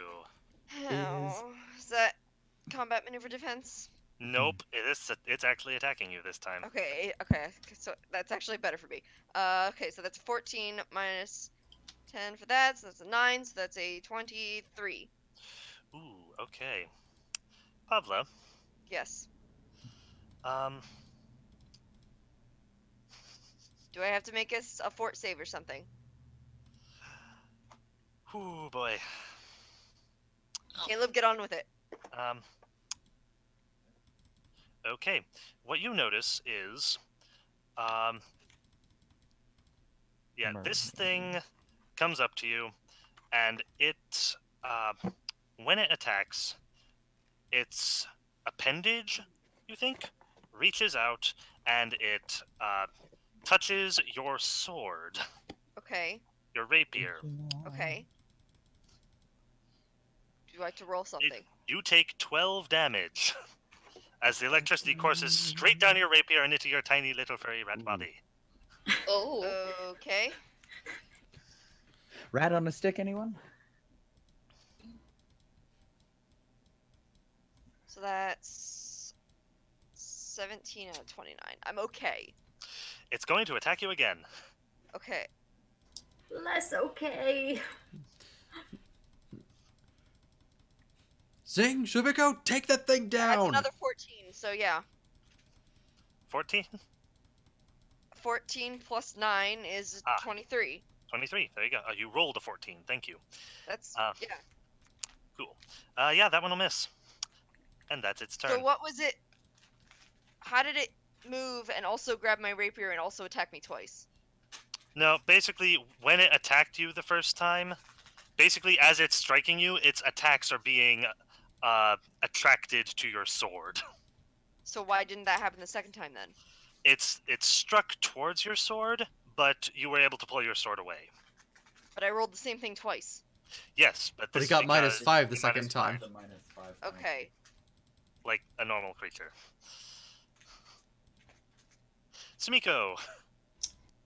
Oh, is that combat maneuver defense? Nope, it's actually attacking you this time. Okay, so that's actually better for me. Okay, so that's 14 minus 10 for that, so that's a 9, so that's a 23. Ooh, okay. Pavla, Yes. um, Do I have to make a fort save or something? ooh, boy. Caleb, get on with it. Um, okay. What you notice is, yeah, this thing comes up to you, and it, when it attacks, its appendage, you think, reaches out, and it, touches your sword, Okay, your rapier. okay. Do you like to roll something? You take 12 damage as the electricity courses straight down your rapier and into your tiny little furry rat body. Oh. Okay. Rat on a stick, anyone? So that's 17 out of 29. I'm okay. It's going to attack you again. Okay. Less okay. Zing, Shubiko, take that thing That's down! another 14, so yeah. 14? 14 plus 9 is Ah. 23. 23. There you go. You rolled a 14. Thank you. That's, yeah. Cool. Yeah, that one will miss. And that's its turn. So what was it? How did it move and also grab my rapier and also attack me twice? No, basically, when it attacked you the first time, basically, as it's striking you, its attacks are being attracted to your sword. So why didn't that happen the second time then? It's struck towards your sword, but you were able to pull your sword away. But I rolled the same thing twice. Yes, but But this he got is minus because 5 the you second time. Okay. like a normal creature. Sumiko.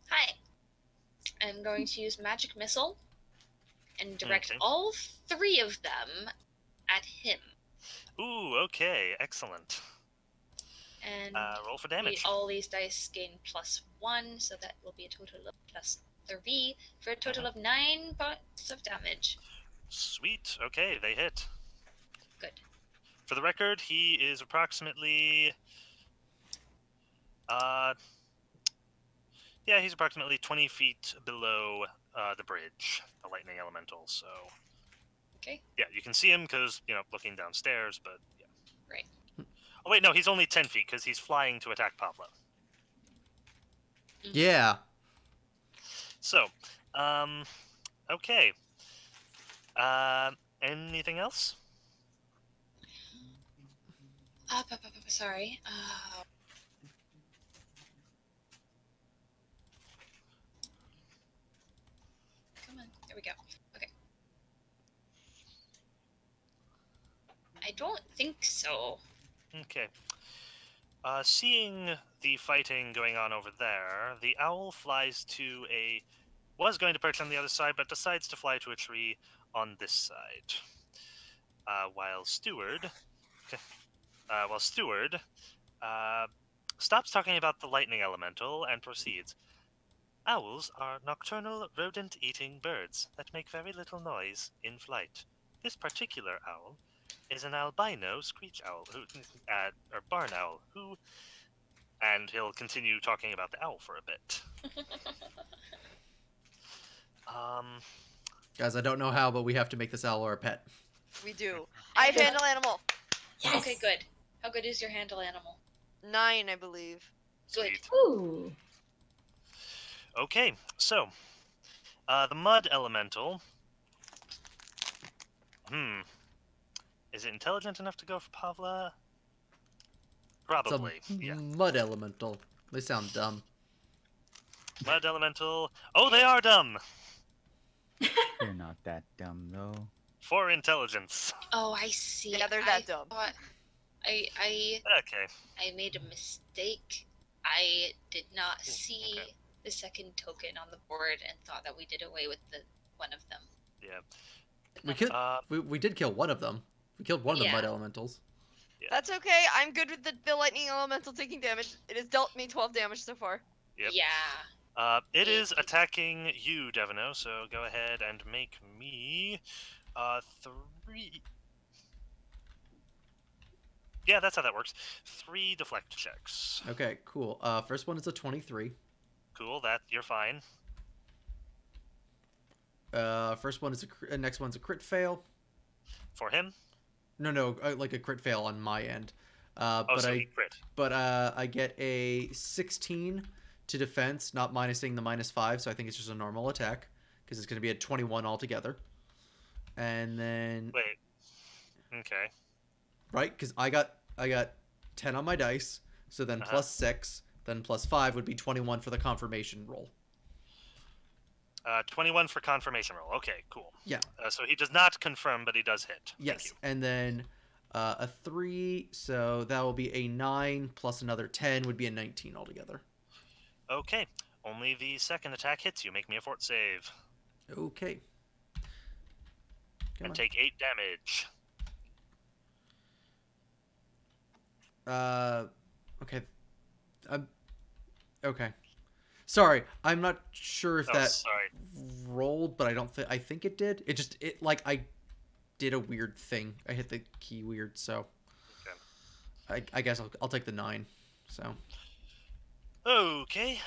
Hi. I'm going to use Magic Missile and direct Okay. all 3 of them at him. Ooh, okay, excellent. And Roll for damage. all these dice gain +1, so that will be a total of +3 for a total of 9 points of damage. Sweet. Okay, they hit. Good. For the record, he is approximately he's approximately 20 feet below the bridge, the lightning elemental, so Okay. yeah, you can see him because, looking downstairs, but yeah. Right. Oh wait, no, he's only 10 feet because he's flying to attack Pablo. Yeah. So, okay. Anything else? Sorry. Come on. There we go. Okay. I don't think so. Okay. Seeing the fighting going on over there, the owl flies to was going to perch on the other side, but decides to fly to a tree on this side. While Steward stops talking about the lightning elemental and proceeds. Owls are nocturnal rodent-eating birds that make very little noise in flight. This particular owl is an albino screech owl, or barn owl, and he'll continue talking about the owl for a bit. Guys, I don't know how, but we have to make this owl our pet. We do. I have handle animal. Yes. Okay, good. How good is your handle animal? 9, I believe. Good. Sweet. Ooh. Okay, so the mud elemental. Is it intelligent enough to go for Pavla? Probably. It's a Yeah. mud elemental. They sound dumb. Mud elemental. Oh, they are dumb. They're not that dumb, though. for intelligence. Oh, I see. Yeah, they're I that dumb. thought I Okay. made a mistake. I did not see the second token on the board and thought that we did away with the one of them. Yeah. We killed. Uh, We did kill one of them. We killed one of the mud Yeah. elementals. Yeah. That's okay. I'm good with the lightning elemental taking damage. It has dealt me 12 damage so far. Yep. Yeah. It is attacking you, Devino. So go ahead and make me 3. Yeah, that's how that works. 3 deflect checks. Okay, cool. First one is a 23. Cool. That you're fine. First one is next one's a crit fail. For him. No, like a crit fail on my end. Oh, but so he crit. I get a 16 to defense, not minusing the -5, so I think it's just a normal attack because it's going to be a 21 altogether. And then Wait. Okay. right, because I got 10 on my dice, so then +6, then +5 would be 21 for the confirmation roll. 21 for confirmation roll. Okay, cool. Yeah. So he does not confirm, but he does hit. Yes, Thank you. and then a 3, so that will be a 9 plus another 10 would be a 19 altogether. Okay. Only the second attack hits you. Make me a fort save. Okay. Come And on. take 8 damage. Okay. Okay. Sorry, I'm not sure if that Sorry. rolled, but I think it did. It like I did a weird thing. I hit the key weird, so I guess I'll take the 9. So Okay.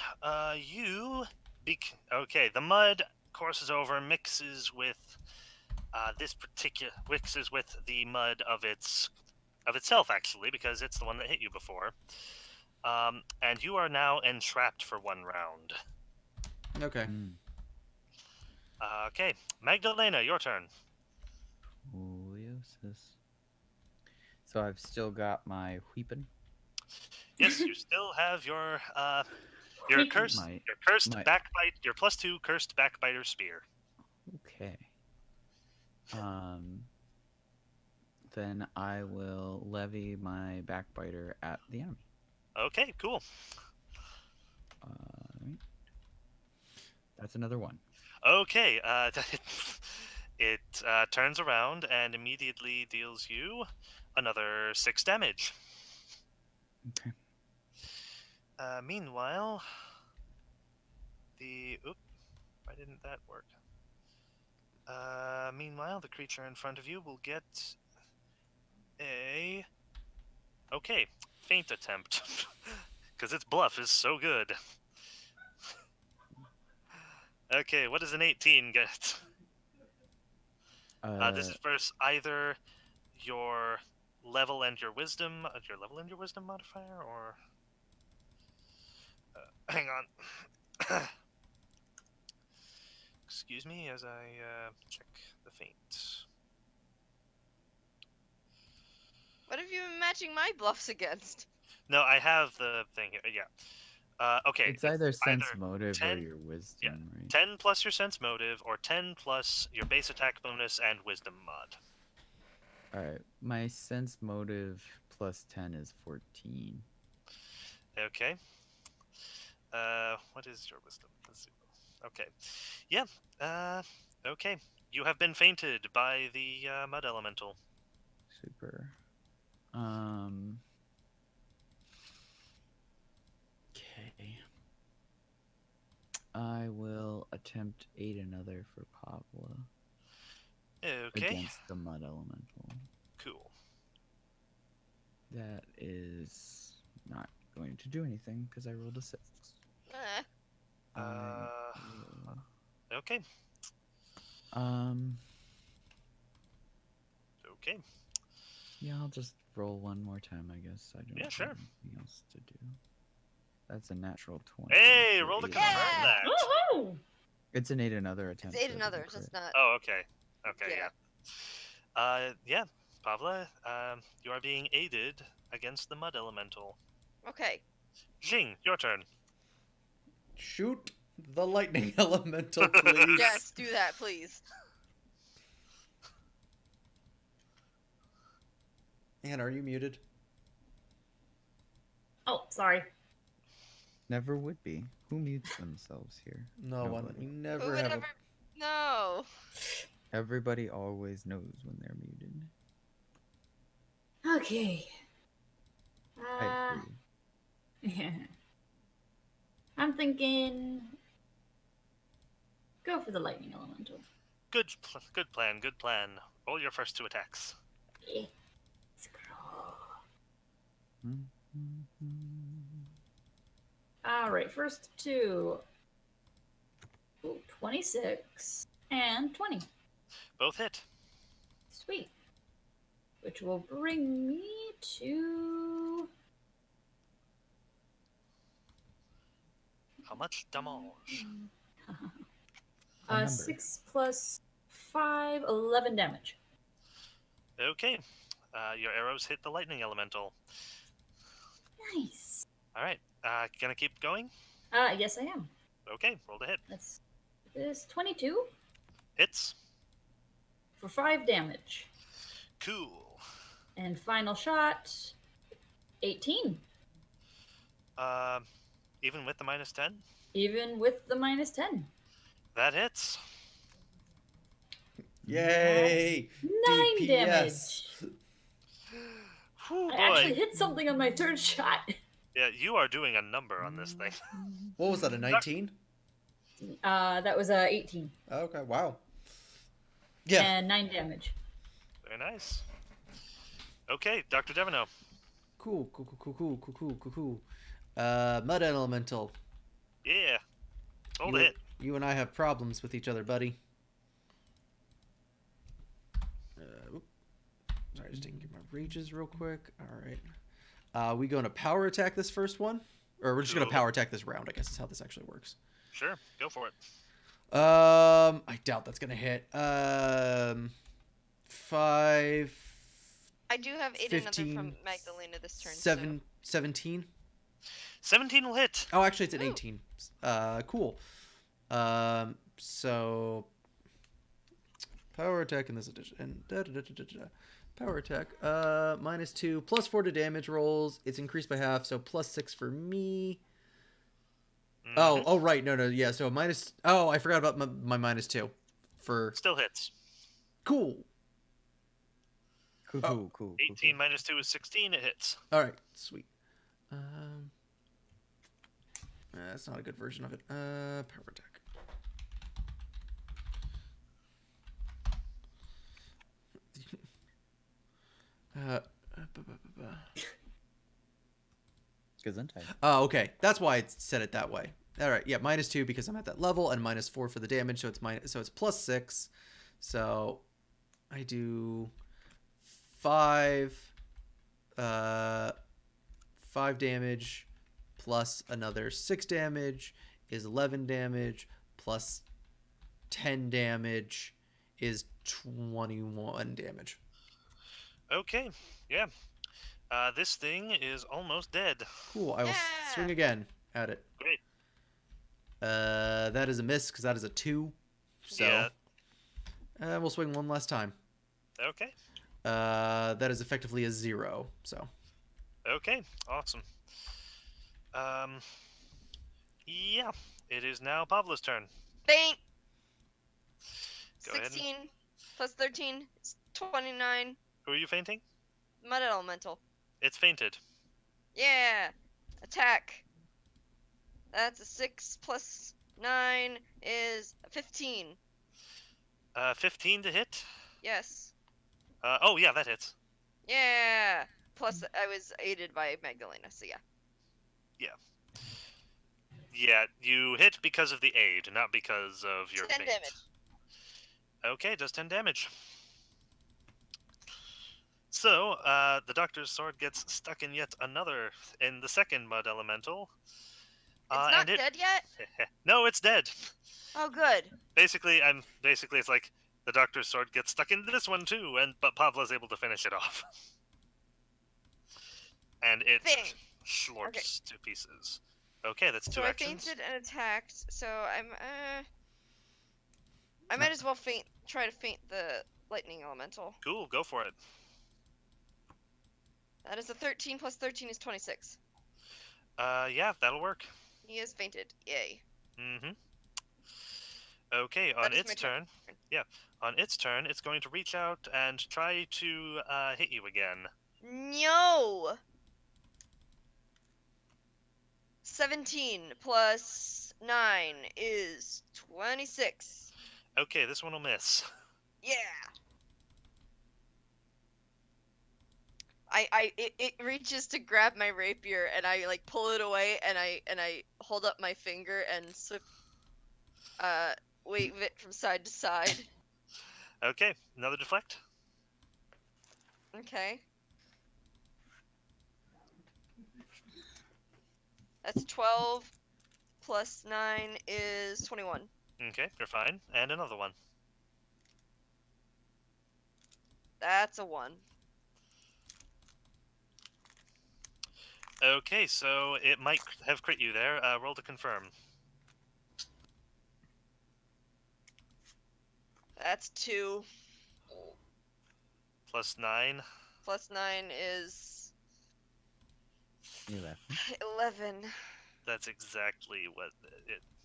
Okay, the mud courses over, mixes with mixes with the mud of itself actually, because it's the one that hit you before. And you are now entrapped for 1 round. okay. Okay, Magdalena, your turn. Scoliosis. So I've still got my weapon. Yes, you still have your cursed My- backbite, your +2 cursed backbiter spear. Okay. Then I will levy my backbiter at the enemy. Okay, cool. That's another 1. Okay, it turns around and immediately deals you another 6 damage. Okay. Meanwhile, why didn't that work? Meanwhile, the creature in front of you will get a feint attempt because its bluff is so good. Okay, what does an 18 get? This is versus either your level and your wisdom modifier, or hang on. Excuse me as I check the feint. What have you been matching my bluffs against? No, I have the thing here. Yeah. Okay. It's either sense either motive 10 or your wisdom, right? 10 plus your sense motive, or 10 plus your base attack bonus and wisdom mod. Alright, my sense motive plus 10 is 14. Okay. What is your wisdom? Let's see. Okay. Yeah. Okay. You have been fainted by the mud elemental. Super. Okay. I will attempt aid another for Pavla Okay. against the mud elemental. Cool. That is not going to do anything because I rolled a 6. Okay. Okay. Yeah, I'll just roll one more time, I guess. I don't sure. have anything else to do. That's a natural 20. Hey, for roll to aid confirm another. that. Woohoo! It's an aid another attempt. It's 8 so it another, doesn't so it's crit. not. Oh, okay. Okay, Yeah. yeah. Pavla, you are being aided against the mud elemental. Okay. Jing, your turn. Shoot the lightning elemental, please. Yes, do that, please. Anne, are you muted? Oh, sorry. Never would be. Who mutes themselves here? No one. Nobody. We Who never would have ever? No. Everybody always knows when they're muted. Okay. I agree. I'm thinking. Go for the lightning elemental. Good plan, good plan. Roll your first 2 attacks. Yeah. Scroll. Alright, first 2. Ooh, 26 and 20. Both hit. Sweet. Which will bring me to. How much damage? A number. 6 plus 5, 11 damage. Okay. Your arrows hit the lightning elemental. Nice. Alright. Gonna keep going? Yes, I am. Okay, roll to hit. That's this 22 Hits. for 5 damage. Cool. And final shot 18. Even with the minus 10? Even with the minus 10. That hits. Yay! 9 damage. Whew, I boy. actually hit something on my 3rd shot. Yeah, you are doing a number on this thing. What was that? A 19? That was 18. Okay. Wow. Yeah. And 9 damage. Very nice. Okay, Dr. Devino. Cool. Mud elemental. Yeah. Roll to You, hit. you and I have problems with each other, buddy. Sorry, just taking my rages real quick. All right. We going to power attack this first one, or we're just gonna Cool. power attack this round? I guess is how this actually works. Sure, go for it. I doubt that's gonna hit. 5. I do have 8 another 15, from Magdalena this turn. 17. 17 will hit. Oh, actually, it's an Ooh. 18. Cool. So power attack in this edition, and power attack. -2, +4 to damage rolls. It's increased by half, so +6 for me. Mhm. Oh, right. No, yeah. So minus. Oh, I forgot about my -2 for. Still hits. Cool. Cool. 18 minus 2 is 16. It hits. All right. Sweet. That's not a good version of it. Power attack. Gesundheit. Oh, okay. That's why it said it that way. All right. Yeah, -2 because I'm at that level, and -4 for the damage. So it's +6. So I do 5 damage plus another 6 damage is 11 damage plus 10 damage is 21 damage. Okay, yeah. This thing is almost dead. Cool. I will Yeah. swing again at it. Great. That is a miss because that is a 2. So Yeah. we'll swing one last time. Okay. That is effectively a 0. So Okay, awesome. Yeah, it is now Pavla's turn. Faint. Go ahead. 16 plus 13 is 29. Who are you fainting? Mud elemental. It's fainted. Yeah. Attack. That's a 6 plus 9 is 15. 15 to hit. Yes. Oh yeah, that hits. Yeah. Plus, I was aided by Magdalena, so yeah. Yeah, you hit because of the aid, not because of your 10 feint. damage. Okay, does 10 damage. So, the doctor's sword gets stuck in the second mud elemental. It's not dead yet? No, it's dead. Oh, good. Basically, it's like the doctor's sword gets stuck into this one too, but Pavla's able to finish it off. And it Thing. slurps to pieces. Okay, that's 2 So actions. I fainted and attacked, so I might as well try to faint the lightning elemental. Cool, go for it. That is a 13 plus 13 is 26. Yeah, that'll work. He is fainted. Yay. Mm-hmm. Okay, That on is my its turn. Yeah, on its turn, it's going to reach out and try to hit you again. No! 17 plus 9 is 26. Okay, this one will miss. Yeah! It reaches to grab my rapier and I like pull it away and I hold up my finger and wave it from side to side. Okay, another deflect. Okay. That's 12 plus 9 is 21. Okay, you're fine. And another one. That's a 1. Okay, so it might have crit you there. Roll to confirm. That's 2. Plus 9. Plus 9 is 11. 11. That's exactly what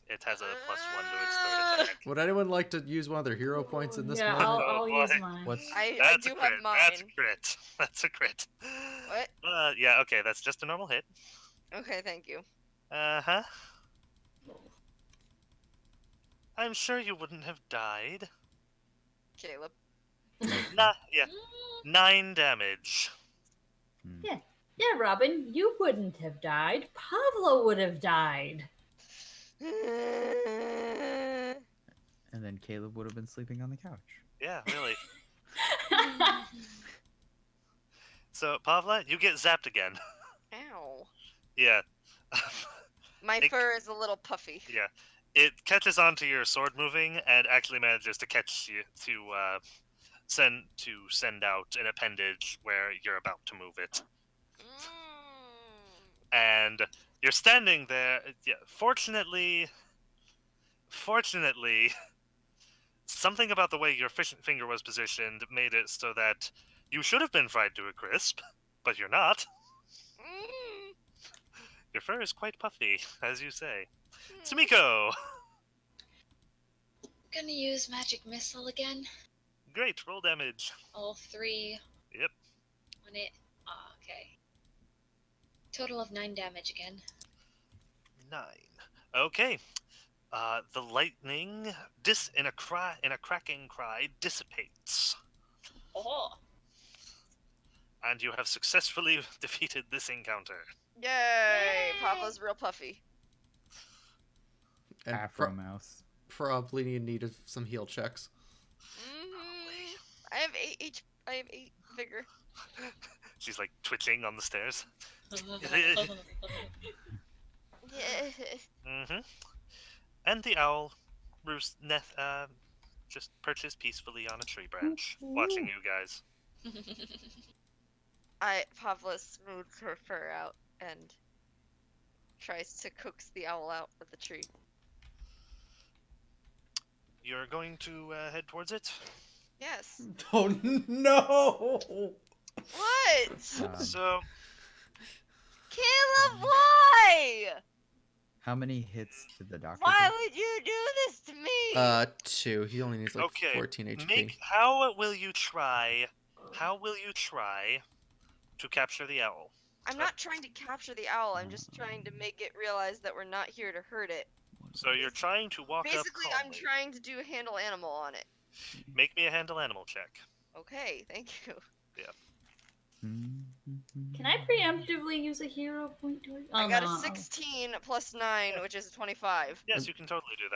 it has a +1 to its third attack. Would anyone like to use one of their hero points in this Yeah, moment? I'll boy. use mine. What's I That's do a crit. have mine. That's a crit. That's a crit. What? Yeah, okay, that's just a normal hit. Okay, thank you. Uh-huh. I'm sure you wouldn't have died. Caleb. Yeah. 9 damage. Yeah, Robin, you wouldn't have died. Pablo would have died. And then Caleb would have been sleeping on the couch. Yeah, really. So, Pavla, you get zapped again. Ow. Yeah. My It- fur is a little puffy. Yeah. It catches onto your sword moving and actually manages to catch you to send out an appendage where you're about to move it. And you're standing there. Yeah, fortunately, something about the way your finger was positioned made it so that you should have been fried to a crisp, but you're not. Mm. Your fur is quite puffy, as you say. Sumiko! Gonna use magic missile again. Great, roll damage. All 3. Yep. On it. Okay. Total of 9 damage again. 9. Okay. The lightning, in a cracking cry, dissipates, Oh. and you have successfully defeated this encounter. Yay! Yay! Papa's real puffy. And Afro mouse. probably in need of some heal checks. I have 8 vigor. She's like twitching on the stairs. Yeah. Mm-hmm. And the owl just perches peacefully on a tree branch, watching you guys. Pavla smooths her fur out and tries to coax the owl out of the tree. You're going to head towards it? Yes. Oh no! What? So, Caleb, why? How many hits did the doctor Why get? would you do this to me? 2. He only needs like okay, 14 HP. how will you try to capture the owl? I'm not trying to capture the owl. I'm just trying to make it realize that we're not here to hurt it. So you're trying to walk up Basically, I'm calmly. trying to do a handle animal on it. Make me a handle animal check. Okay, thank you. Can I preemptively use a hero point to it? I got a 16 plus 9, which is a 25. Yes, you can totally do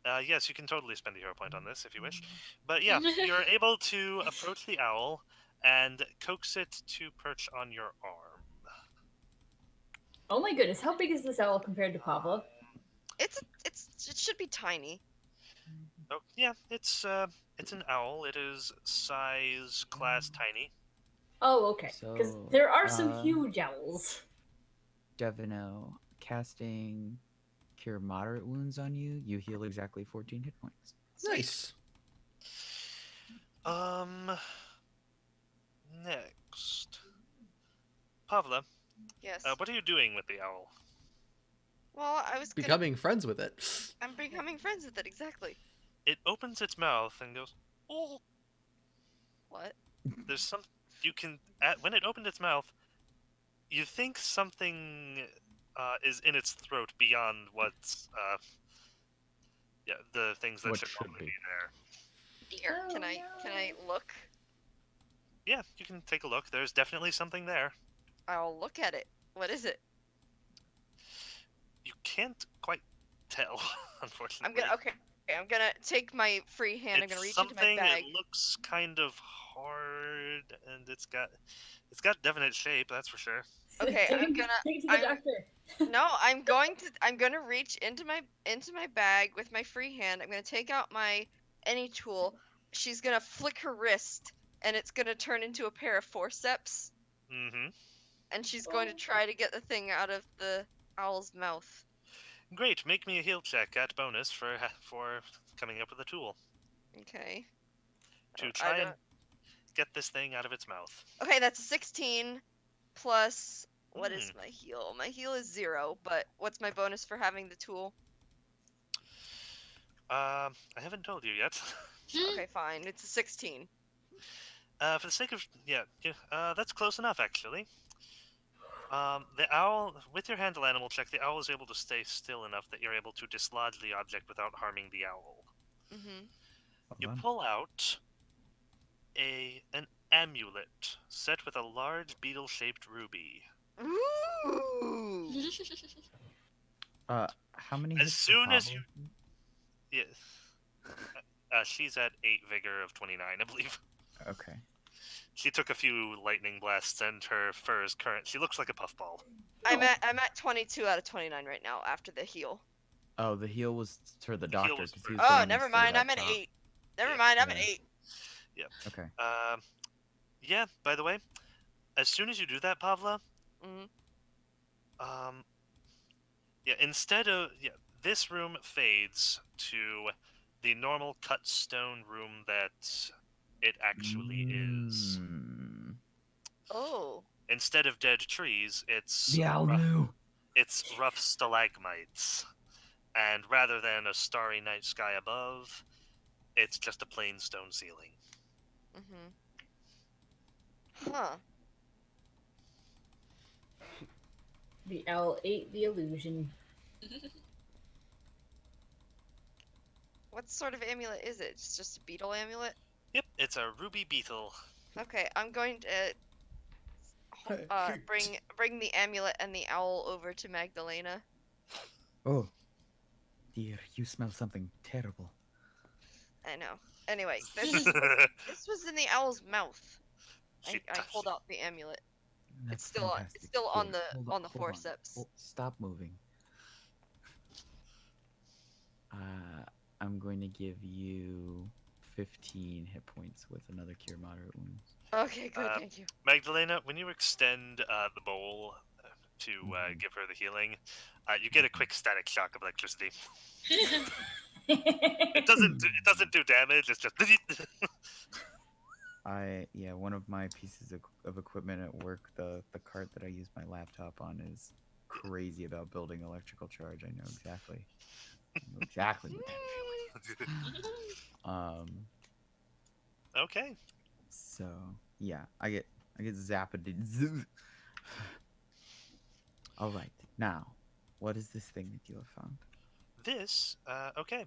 that. Yes, you can totally spend a hero point on this if you wish. But yeah, you're able to approach the owl and coax it to perch on your arm. Oh my goodness, how big is this owl compared to Pablo? It should be tiny. Oh, yeah, it's an owl. It is size class tiny. Oh, okay. Because So, there are some huge owls. Devino, casting Cure Moderate Wounds on you, you heal exactly 14 hit points. Nice. Next. Pavla, Yes. what are you doing with the owl? Well, I was gonna. Becoming friends with it. I'm becoming friends with it, exactly. It opens its mouth and goes, oh, What? there's some. You can. When it opened its mouth, you think something is in its throat beyond what's. Yeah, the things that What should should normally be. be there. Dear. Oh, Can I no. look? Yeah, you can take a look. There's definitely something there. I'll look at it. What is it? You can't quite tell, I'm unfortunately. gonna okay. I'm gonna take my free hand. I'm It's gonna reach into my something. It bag. looks kind of hard, and it's got definite shape. That's for sure. Okay, take I'm it, gonna. take it to the I'm doctor. no. I'm gonna reach into my bag with my free hand. I'm gonna take out my any tool. She's gonna flick her wrist, and it's gonna turn into a pair of forceps. Mm-hmm. And she's going to try to get the thing out of the owl's mouth. Great. Make me a heal check at bonus for coming up with a tool Okay. to I try don't. and get this thing out of its mouth. Okay, that's a 16 plus. What is Hmm. my heal? My heal is 0, but what's my bonus for having the tool? I haven't told you yet. Okay, fine. It's a 16. For the sake of that's close enough actually. The owl, with your handle animal check, the owl is able to stay still enough that you're able to dislodge the object without harming the owl. Mm-hmm. You Hold on. pull out an amulet set with a large beetle-shaped ruby. Ooh! How many As hits for soon as you, Pablo? yeah, she's at 8 vigor of 29, I believe. Okay. She took a few lightning blasts, and her fur is current. She looks like a puffball. I'm at 22 out of 29 right now after the heal. Oh, the heal was for the The heal doctor was because for- he was the Oh, one who never stayed mind. up I'm at top. 8. Never Yeah. mind. I'm Yeah. at 8. Okay. Yeah. By the way, as soon as you do that, Pavla, Mm-hmm. yeah, this room fades to the normal cut stone room that it actually is. Mm. Oh. Instead of dead trees, The owl knew. it's rough stalagmites. And rather than a starry night sky above, it's just a plain stone ceiling. Mm-hmm. Huh. The owl ate the illusion. What sort of amulet is it? It's just a beetle amulet? Yep, it's a ruby beetle. Okay, I'm going to bring the amulet and the owl over to Magdalena. Oh, dear, you smell something terrible. I know. Anyway, this was in the owl's mouth. I pulled out the amulet. That's It's still fantastic. it's still Here, on the hold on. forceps. Stop moving. I'm going to give you 15 hit points with another cure moderate wounds. Okay, good, thank you. Magdalena, when you extend the bowl to give her the healing, you get a quick static shock of electricity. It doesn't do damage. It's just. One of my pieces of equipment at work, the cart that I use my laptop on, is crazy about building electrical charge. I know exactly what that feeling is. Okay. So yeah, I get zapped. All right, now, what is this thing that you have found? This. Okay.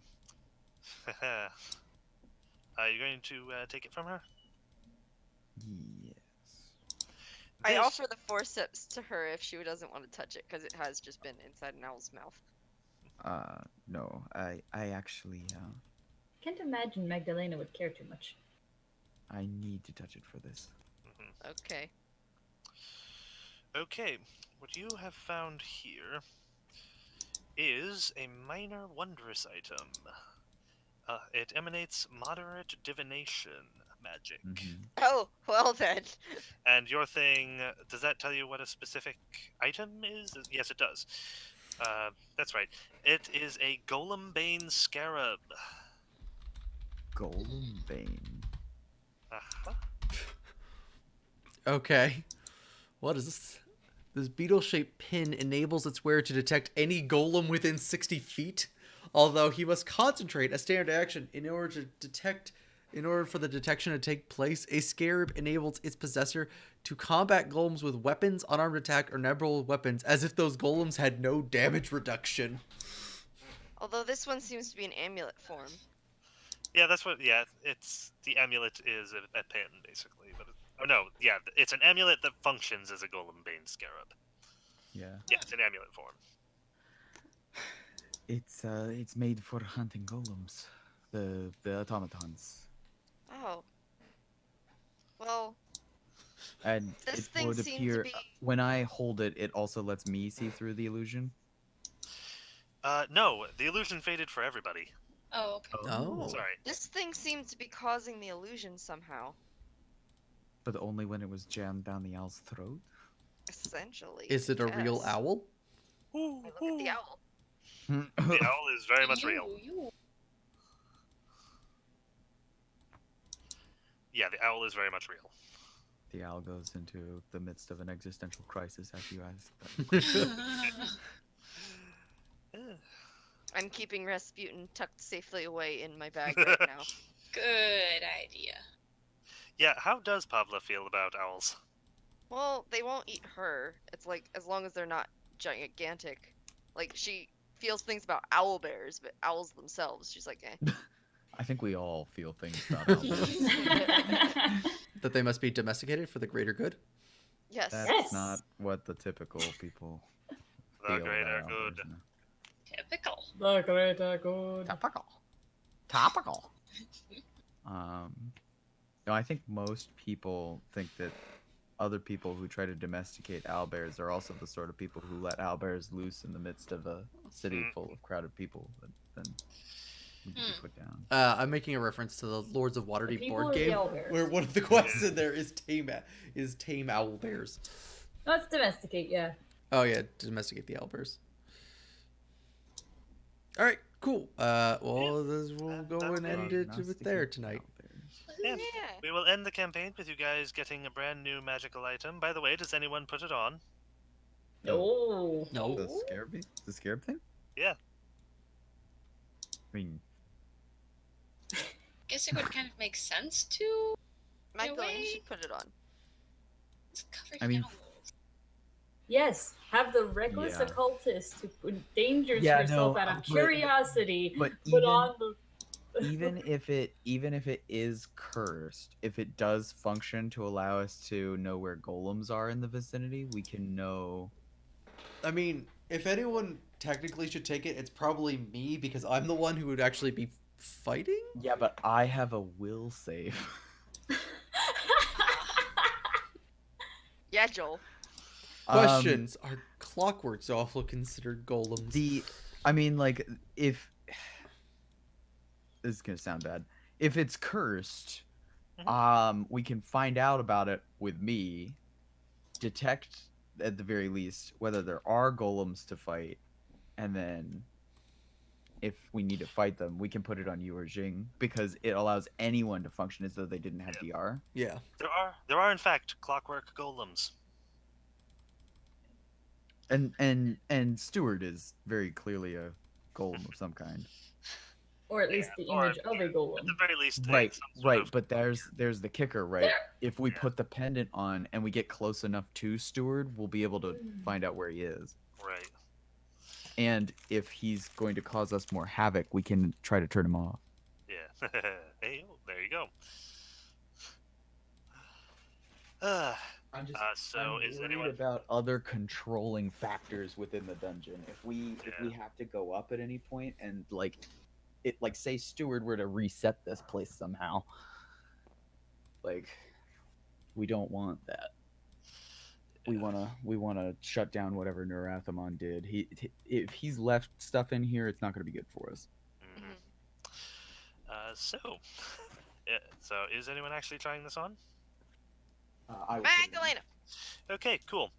Are you going to take it from her? Yes. I This- offer the forceps to her if she doesn't want to touch it because it has just been inside an owl's mouth. No, I actually Can't imagine Magdalena would care too much. I need to touch it for this. Mhm. Okay. Okay. What you have found here is a minor wondrous item. It emanates moderate divination magic. Mhm. Oh, well then. And your thing, does that tell you what a specific item is? Yes, it does. That's right. It is a Golem Bane Scarab. Golem Bane. Uh-huh. Okay. What is this? This beetle-shaped pin enables its wearer to detect any golem within 60 feet. Although he must concentrate a standard action in order to detect. In order for the detection to take place, a scarab enables its possessor to combat golems with weapons, unarmed attack, or nebulous weapons, as if those golems had no damage reduction. Although this one seems to be an amulet form. Yeah, that's what. Yeah, it's the amulet is a pin basically, but oh no, yeah, it's an amulet that functions as a golem bane scarab. Yeah. Yeah, it's an amulet form. It's made for hunting golems, the automatons, Oh. Well, and this it thing would seemed to appear be. when I hold it. It also lets me see through the illusion. No, the illusion faded for everybody. Oh, okay. Oh. Sorry. This thing seemed to be causing the illusion somehow. But only when it was jammed down the owl's throat. Essentially. Is it a real yes. owl? I look at the owl. The owl is very much real. You. Yeah, the owl is very much real. The owl goes into the midst of an existential crisis after you ask that question. I'm keeping Rasputin tucked safely away in my bag right now. Good idea. Yeah, how does Pavla feel about owls? Well, they won't eat her. It's like, as long as they're not gigantic. Like, she feels things about owl bears, but owls themselves, she's like, eh. I think we all feel things about owls. That they must be domesticated for the greater good? Yes. That's Yes. not what the typical people The feel greater about good. owls, no. Typical. The greater good. Topical. No, I think most people think that other people who try to domesticate owlbears are also the sort of people who let owlbears loose in the midst of a city full of crowded people that then would be put down. I'm making a reference to the Lords of Waterdeep people board or the game, owlbears? where one of the quests in there is tame owl bears. Let's domesticate, yeah. Oh yeah, domesticate the owlbears. All right, cool. We'll go that'll and be- end it with there tonight. Yeah. Yeah. We will end the campaign with you guys getting a brand new magical item. By the way, does anyone put it on? Oh. No. The scarab thing? Yeah. I mean, Guess it would kind of make sense to. Magdalene way. should put it on. It's covered I mean, in owls. Yes, have the reckless Yeah. occultist who endangers Yeah, herself no, out of but- curiosity but put on the even if it is cursed, if it does function to allow us to know where golems are in the vicinity, we can know. I mean, if anyone technically should take it, it's probably me because I'm the one who would actually be fighting. Yeah, but I have a will save. Yeah, Joel. Questions: Are clockworks also considered golems? I mean, like, if this is gonna sound bad, if it's cursed, we can find out about it with me, detect at the very least whether there are golems to fight, and then if we need to fight them, we can put it on you or Jing because it allows anyone to function as though they didn't have DR. Yeah. There are in fact clockwork golems. And Steward is very clearly a golem of some kind. or at least the or- image of a golem. At the very least, Right, some sort right. of- But there's the kicker, right? If we put the pendant on and we get close enough to Steward, we'll be able to find out where he is. Right. And if he's going to cause us more havoc, we can try to turn him off. Yeah. Hey, there you go. I'm just so is worried anyone? about other controlling factors within the dungeon. If we Yeah. have to go up at any point and like say Steward were to reset this place somehow, like we don't want that. We wanna shut down whatever Neurathamon did. If he's left stuff in here, it's not gonna be good for us. Mhm. So is anyone actually trying this on? I would Magdalena! Okay, cool.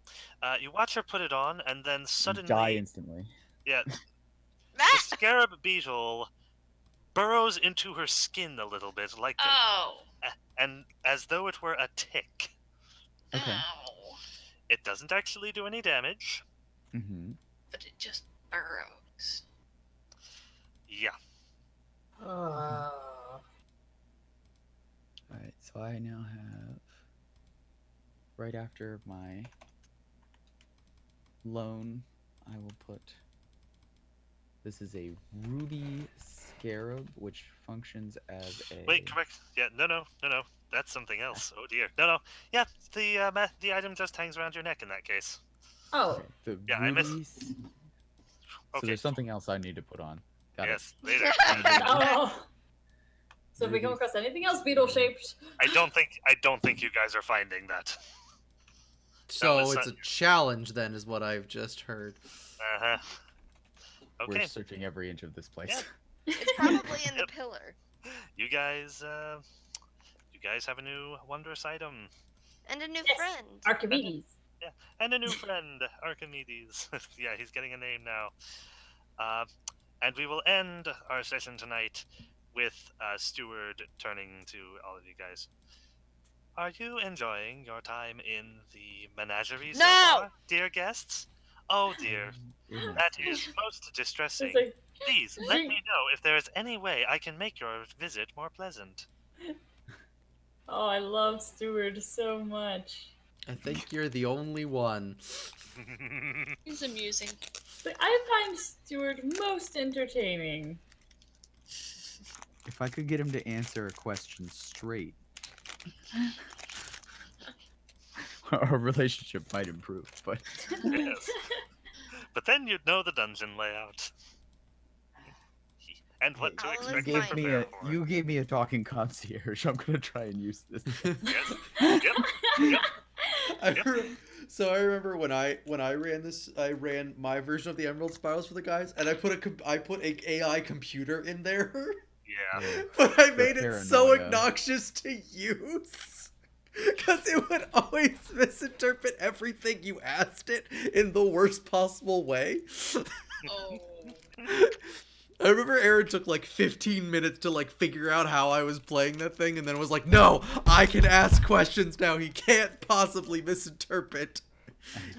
You watch her put it on, and then die suddenly, instantly. yeah, the Ah! scarab beetle burrows into her skin a little bit, like Oh. and as though it were a tick. Okay. Ow. It doesn't actually do any damage. Mm-hmm. But it just burrows. Yeah. Oh. Alright, so I now have, right after my loan, I will put, this is a ruby scarab, which functions as a... Wait, correct. Yeah, no. That's something else. Oh dear. No. Yeah, the item just hangs around your neck in that case. Oh. Okay, the Yeah, I missed- ruby... So Okay. there's something else I need to put on. Got Yes, later. Oh. So if we come Ruby across anything else beetle shaped, I don't think you guys are finding that. So was it's a challenge, then, is what I've just heard. Uh-huh. We're Okay. searching every inch of this place. Yeah. It's probably in the Yep. pillar. You guys have a new wondrous item. And a new Yes. friend. Archimedes. And a new friend, Archimedes. Yeah, he's getting a name now. And we will end our session tonight with Steward turning to all of you guys. Are you enjoying your time in the menagerie so No! far, dear guests? Oh dear, that is most distressing. It's like, Please let me know if there is any way I can make your visit more pleasant. oh, I love Steward so much. I think you're the only one. He's amusing. But I find Steward most entertaining. If I could get him to answer a question straight, our relationship might improve. But Yes. But then you'd know the dungeon layout. And what to Hey, expect you to gave prepare for. you gave me a talking concierge. I'm gonna try and use this. Yes. Yep. So I remember when I ran this, I ran my version of the Emerald Spirals for the guys, and I put a AI computer in there, Yeah. but I made it so paranoia. obnoxious to use because it would always misinterpret everything you asked it in the worst possible way. Oh. I remember Aaron took like 15 minutes to like figure out how I was playing that thing, and then was like, no, I can ask questions now. He can't possibly misinterpret.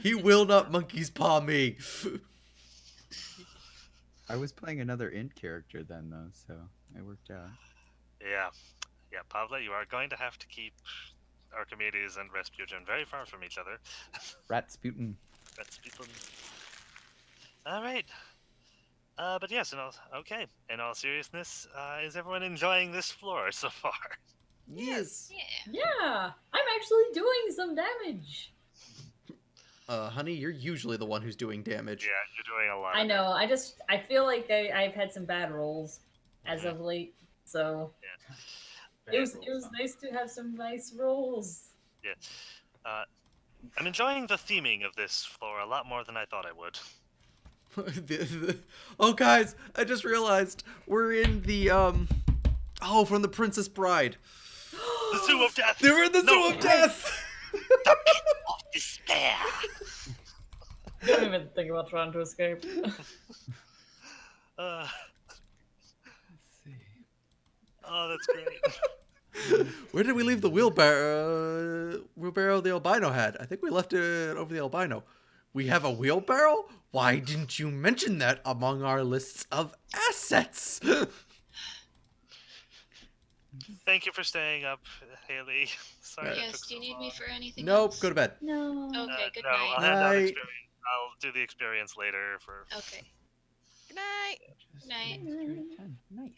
He will not monkey's paw me. I was playing another int character then, though, so it worked out. Yeah. Yeah, Pavla, you are going to have to keep Archimedes and Rasputin very far from each other. Ratsputin. That's people. All right. But yes, okay. In all seriousness, is everyone enjoying this floor so far? Yes. Yeah. Yeah, I'm actually doing some damage. Honey, you're usually the one who's doing damage. Yeah, you're doing a lot. I of know. I feel like I've had some bad rolls as of late, so it was nice to have some nice rolls. Yeah. I'm enjoying the theming of this floor a lot more than I thought I would. Oh, guys, I just realized we're in the from the Princess Bride. The Zoo of Death! They were in the Zoo of Death. The Pit of Despair! Don't even think about trying to escape. Uh, Let's see. oh, that's great. Where did we leave the wheelbarrow the albino had? I think we left it over the albino. We have a wheelbarrow? Why didn't you mention that among our lists of assets? Thank you for staying up, Haley. Sorry. it Yes, took do you so need long. me for anything Nope, else? go to bed. No. Okay, good No, I'll night. hand out Night. experience. I'll do the experience later for. Okay. Good night. Just Night. demonstrate 10. Nice.